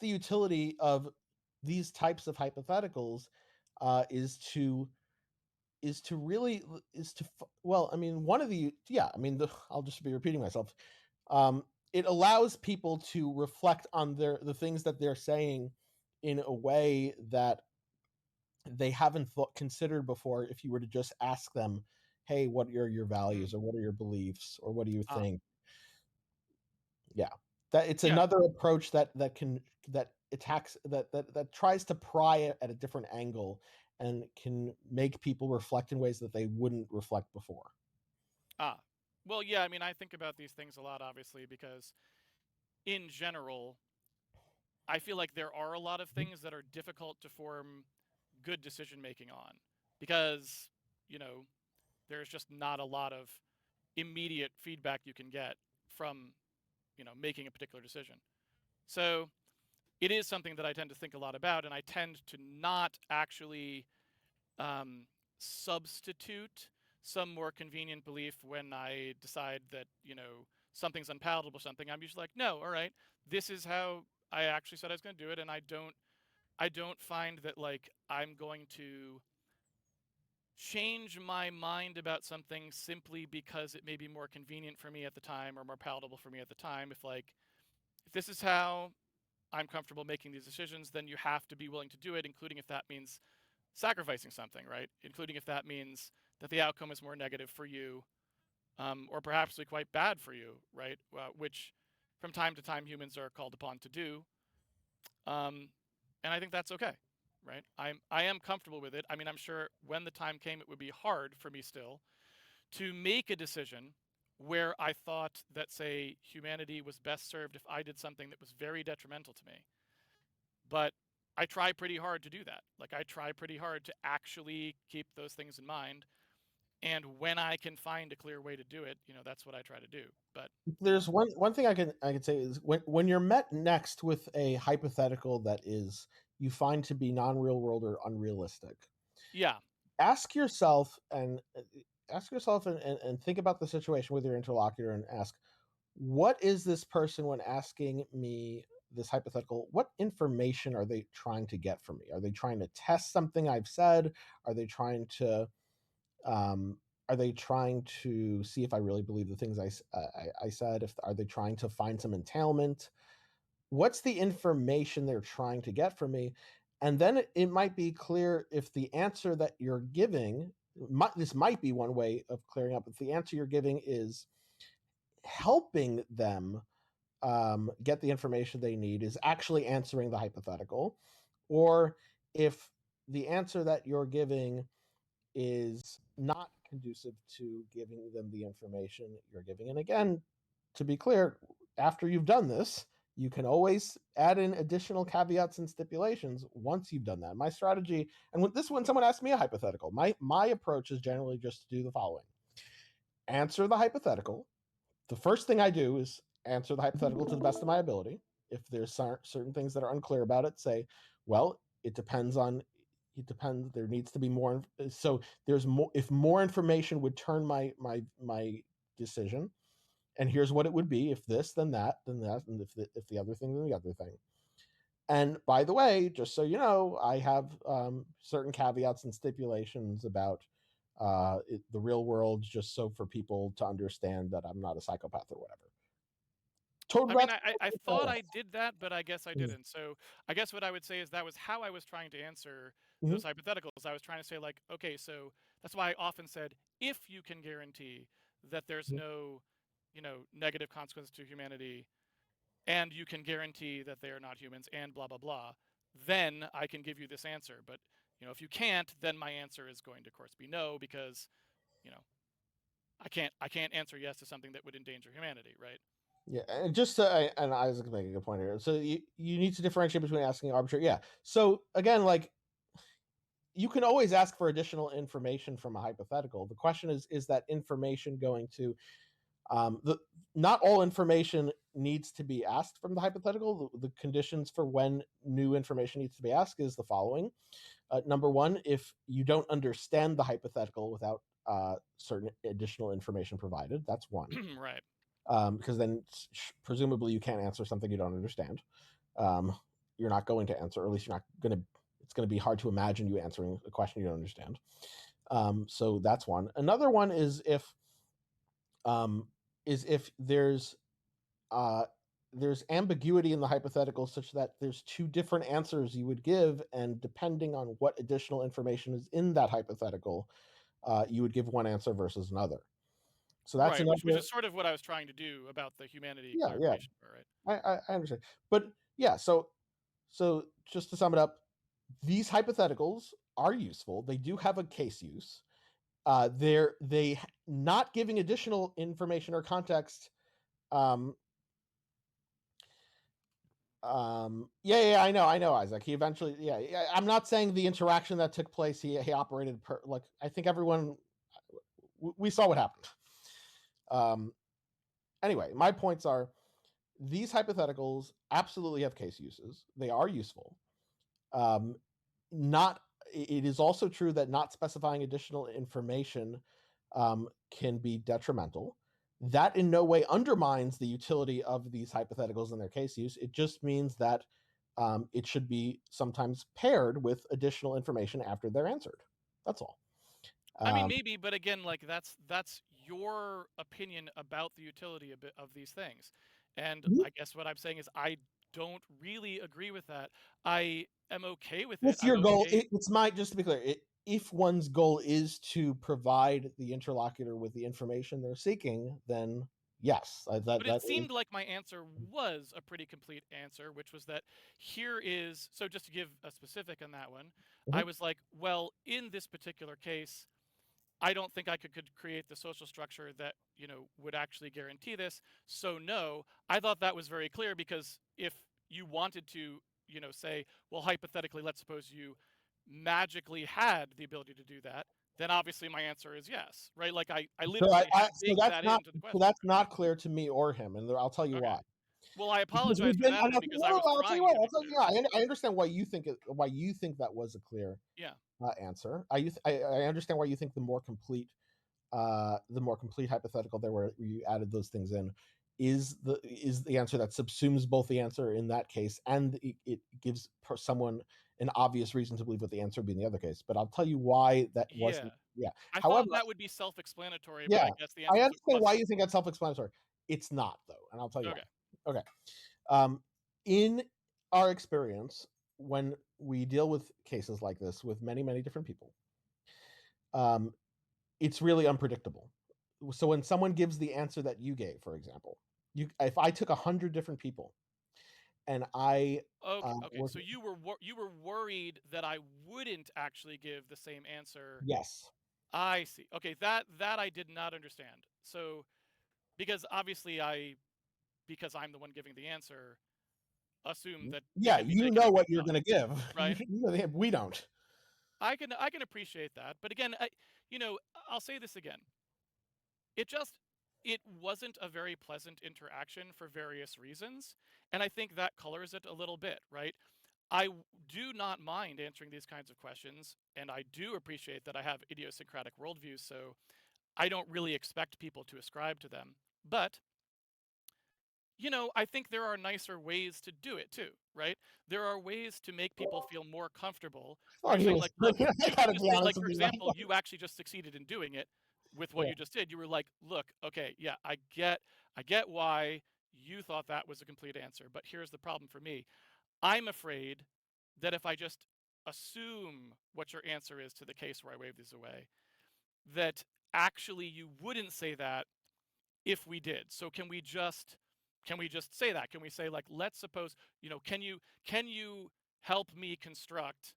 utility of these types of hypotheticals, is to is to really well, I mean, one of the I'll just be repeating myself. It allows people to reflect on the things that they're saying in a way that they haven't considered before. If you were to just ask them, hey, what are your values, or what are your beliefs, or what do you Ah, think? Yeah, that it's yeah. another approach that attacks that tries to pry at a different angle and can make people reflect in ways that they wouldn't reflect before. Ah, well, yeah. I mean, I think about these things a lot, obviously, because in general, I feel like there are a lot of things that are difficult to form good decision making on, because you know there's just not a lot of immediate feedback you can get from making a particular decision. So it is something that I tend to think a lot about, and I tend to not actually substitute some more convenient belief when I decide that something's unpalatable. Something I'm usually like, no, all right, this is how I actually said I was going to do it, and I don't find that like I'm going to change my mind about something simply because it may be more convenient for me at the time or more palatable for me at the time. If this is how I'm comfortable making these decisions, then you have to be willing to do it, including if that means sacrificing something, right? Including if that means that the outcome is more negative for you, or perhaps quite bad for you, right? Which from time to time humans are called upon to do. And I think that's okay, right? I am comfortable with it. I mean, I'm sure when the time came, it would be hard for me still to make a decision where I thought that, say, humanity was best served if I did something that was very detrimental to me. But I try pretty hard to do that. Like, I try pretty hard to actually keep those things in mind. And when I can find a clear way to do it, that's what I try to do. But There's one thing I can say is when you're met next with a hypothetical that is you find to be non-real world or unrealistic, yeah, ask yourself and and think about the situation with your interlocutor and ask, what is this person, when asking me this hypothetical, what information are they trying to get from me? Are they trying to test something I've said? Are they trying to um, see if I really believe the things I said? If Are they trying to find some entailment? What's the information they're trying to get from me? And then it might be clear if the answer that you're giving, this might be one way of clearing up, if the answer you're giving is helping them get the information they need, is actually answering the hypothetical, or if the answer that you're giving is not conducive to giving them the information you're giving. And again, to be clear, after you've done this, you can always add in additional caveats and stipulations once you've done that. My strategy, and when someone asks me a hypothetical, my approach is generally just to do the following: answer the hypothetical. The first thing I do is answer the hypothetical to the best of my ability. If there's certain things that are unclear about it, say, well, it depends. There needs to be more. So there's more. If more information would turn my decision, and here's what it would be: if this, then that, then that, and if the other thing, then the other thing. And by the way, just so you know, I have certain caveats and stipulations about the real world, just so for people to understand that I'm not a psychopath or whatever. I mean, I thought I did that, but I guess I Mhm. didn't. So I guess what I would say is that was how I was trying to answer Mhm. those hypotheticals. I was trying to say, like, okay, so that's why I often said, if you can guarantee that there's Mhm. no, negative consequences to humanity, and you can guarantee that they are not humans, and blah blah blah, then I can give you this answer. But if you can't, then my answer is going to, of course, be no, because you know I can't answer yes to something that would endanger humanity, right? Yeah, and just to, and Isaac making a good point here. So you need to differentiate between asking arbitrary. Yeah. So again, like, you can always ask for additional information from a hypothetical. The question is that information going to the not all information needs to be asked from the hypothetical. The conditions for when new information needs to be asked is the following. Number one, if you don't understand the hypothetical without certain additional information provided, that's one. Right. Because then presumably you can't answer something you don't understand. Um, you're not going to answer, or at least you're not going to. It's going to be hard to imagine you answering a question you don't understand. So that's one. Another one is if there's ambiguity in the hypothetical such that there's two different answers you would give, and depending on what additional information is in that hypothetical, you would give one answer versus another. So that's right, which another. is sort of what I was trying to do about the humanity Yeah, clarification part, right? I understand. But yeah, so just to sum it up, these hypotheticals are useful. They do have a case use. They not giving additional information or context. Yeah, I know, Isaac. He eventually, yeah. I'm not saying the interaction that took place. He operated like I think everyone. We saw what happened. Anyway, my points are these hypotheticals absolutely have case uses. They are useful. Not. It is also true that not specifying additional information can be detrimental. That in no way undermines the utility of these hypotheticals and their case use. It just means that it should be sometimes paired with additional information after they're answered. That's all. I mean, maybe, but again, like that's your opinion about the utility of these things, and I guess what I'm saying is I don't really agree with that. I am okay with it. What's I'm your goal? okay. It's my, just to be clear, if one's goal is to provide the interlocutor with the information they're seeking, then yes. But it seemed like my answer was a pretty complete answer, which was that here is, so just to give a specific on that one, I was like, well, in this particular case, I don't think I could create the social structure that, would actually guarantee this. So no, I thought that was very clear, because if you wanted to, say, well, hypothetically, let's suppose you magically had the ability to do that, then obviously my answer is yes, right? Like I literally have baked that into the question. So that's not clear to me or him, and I'll tell you Okay. why. Well, I Because apologize for that then, because I was I'll tell you trying why. to be clear. I understand why you think that was a clear Yeah. answer. I understand why you think the more complete hypothetical there, where you added those things in, is the answer that subsumes both the answer in that case and it gives someone an obvious reason to believe what the answer would be in the other case. But I'll tell you why that wasn't. Yeah. I However, thought that would be self-explanatory, but yeah, I guess the answer I understand why wasn't. you think that's self-explanatory. It's not, though, and I'll tell you Okay. why. Okay. In our experience, when we deal with cases like this with many, many different people, it's really unpredictable. So when someone gives the answer that you gave, for example, if I took 100 different people and I Okay. So you were worried that I wouldn't actually give the same answer. Yes. I see. Okay, that I did not understand. So because obviously because I'm the one giving the answer, assume that Yeah, it can be you taken know as what good you're enough, going to give. right? We don't. I can appreciate that, but again, I'll say this again. It wasn't a very pleasant interaction for various reasons, and I think that colors it a little bit, right? I do not mind answering these kinds of questions, and I do appreciate that I have idiosyncratic worldviews, so I don't really expect people to ascribe to them. But I think there are nicer ways to do it too, right? There are ways to make people feel more comfortable. Where you're saying, like, look, I gotta just be say, honest like, for with you. example, you actually just succeeded in doing it with what Yeah. you just did. You were like, look, okay, yeah, I get why you thought that was a complete answer, but here's the problem for me. I'm afraid that if I just assume what your answer is to the case where I wave these away, that actually you wouldn't say that if we did. So can we just say that? Can we say, like, let's suppose, can you help me construct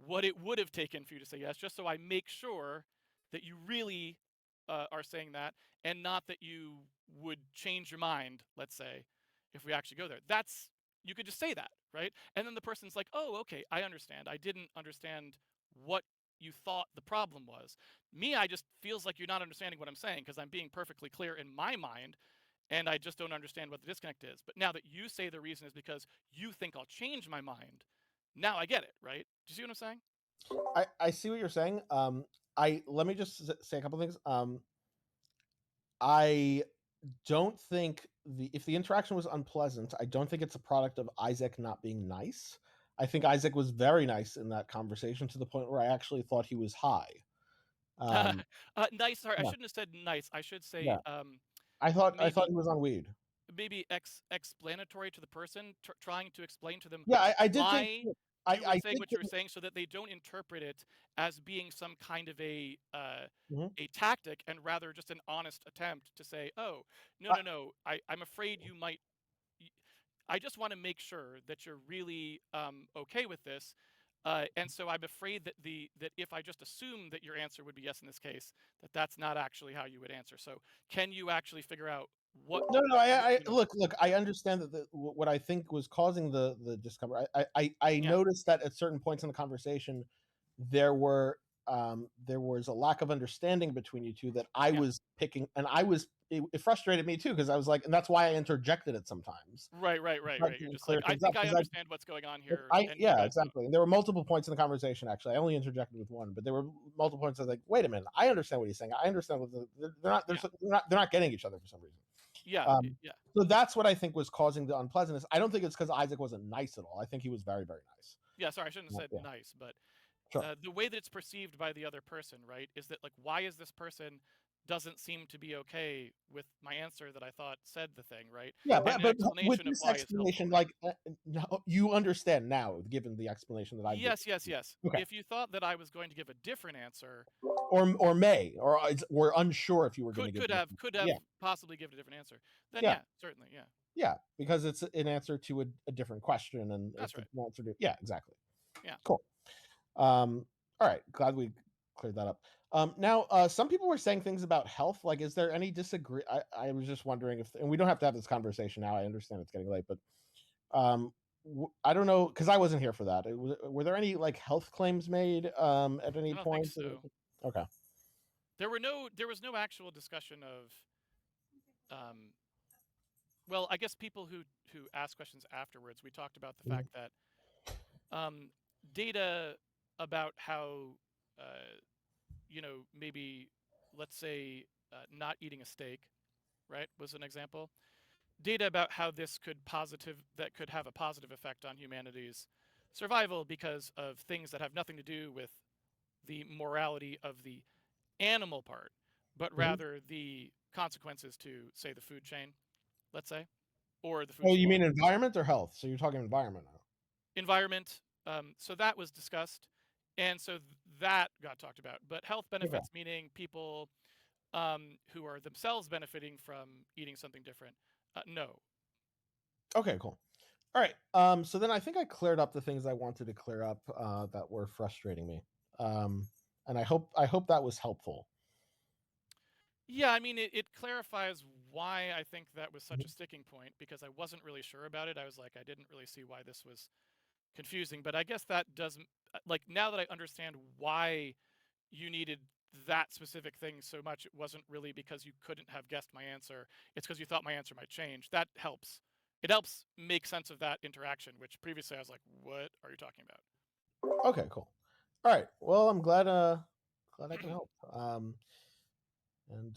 what it would have taken for you to say yes, just so I make sure that you really are saying that, and not that you would change your mind, let's say, if we actually go there. You could just say that, right? And then the person's like, oh, okay, I understand. I didn't understand what you thought the problem was. Me, I just feels like you're not understanding what I'm saying, because I'm being perfectly clear in my mind, and I just don't understand what the disconnect is. But now that you say the reason is because you think I'll change my mind, now I get it, right? Do you see what I'm saying? I see what you're saying. Let me just say a couple things. I don't think if the interaction was unpleasant, I don't think it's a product of Isaac not being nice. I think Isaac was very nice in that conversation, to the point where I actually thought he was high. Nice. Sorry, I yeah. shouldn't have said nice. I should say Yeah. I thought maybe he was on weed. maybe explanatory to the person, trying to explain to them Yeah, I did think why I you were saying did what you were think, saying, so that they don't interpret it as being some kind of Mhm. a tactic, and rather just an honest attempt to say, oh, no, I, no, no, I'm afraid you might. I just want to make sure that you're really okay with this. And so I'm afraid that that if I just assume that your answer would be yes in this case, that's not actually how you would answer. So can you actually figure out what, no, I you know? look. I understand that what I think was causing the discomfort. I Yeah, noticed that at certain points in the conversation, there were there was a lack of understanding between you two that I yeah. was picking, and it frustrated me too, because I was like, and that's why I interjected it sometimes. Right, right, To right, try right. You're to just clear like, I things up, think I because understand what's going on here, and you yeah, guys don't. exactly. And there were multiple points in the conversation. Actually, I only interjected with one, but there were multiple points. I was like, wait a minute, I understand what he's saying. I understand what Yeah, they're not getting each other for some reason. yeah, Um, yeah, so that's what I think was causing the unpleasantness. I don't think it's because Isaac wasn't nice at all. I think he was very, very nice. yeah. Sorry, I shouldn't have said Yeah, nice, but sure. the way that it's perceived by the other person, right, is that like, why is this person doesn't seem to be okay with my answer that I thought said the thing, right? Yeah, And an but with explanation of this why is helpful, explanation, right? like now you understand now, given the explanation that I've given. Yes, yes, yes. Okay, If you thought that I was going to give a different answer, or unsure if you were going to give. could have Yeah, possibly given a different answer, then yeah, yeah, certainly, yeah. yeah, because it's an answer to a different question, and if That's right. it's an answer to, yeah, exactly. Yeah. Cool. All right, glad we cleared that up. Now, some people were saying things about health. Like, is there any disagree? I was just wondering if, and we don't have to have this conversation now. I understand it's getting late, but um, I don't know, because I wasn't here for that. Were there any like health claims made at any I don't think point? so. Okay. There was no actual discussion of um well, I guess people who ask questions afterwards, we talked about the Mhm. fact that um data about how maybe, let's say, not eating a steak, right, was an example. Data about how this could have a positive effect on humanity's survival because of things that have nothing to do with the morality of the animal part, but Mhm. rather the consequences to, say, the food chain, let's say, or the food Oh, you supply. mean environment or health? So you're talking environment now. Environment. So that was discussed, and so that got talked about. But health Okay. benefits, meaning people who are themselves benefiting from eating something different, no. Okay. Cool. All right. So then I think I cleared up the things I wanted to clear up that were frustrating me. And I hope that was helpful. Yeah, I mean, it clarifies why I think that was such Mhm. a sticking point, because I wasn't really sure about it. I was like, I didn't really see why this was confusing, but I guess that doesn't, like, now that I understand why you needed that specific thing so much, it wasn't really because you couldn't have guessed my answer. It's because you thought my answer might change. That helps. It helps make sense of that interaction, which previously I was like, what are you talking about? Okay. Cool. All right. Well, I'm glad I can help. And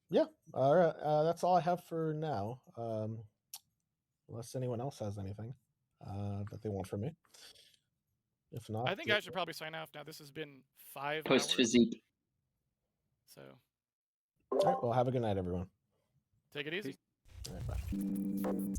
yeah. All right. That's all I have for now. Unless anyone else has anything that they want from me. If not, I think I should probably sign off now. This has been 5 Post hours, physique. so all right. Well, have a good night, everyone. take it easy. All right. Bye.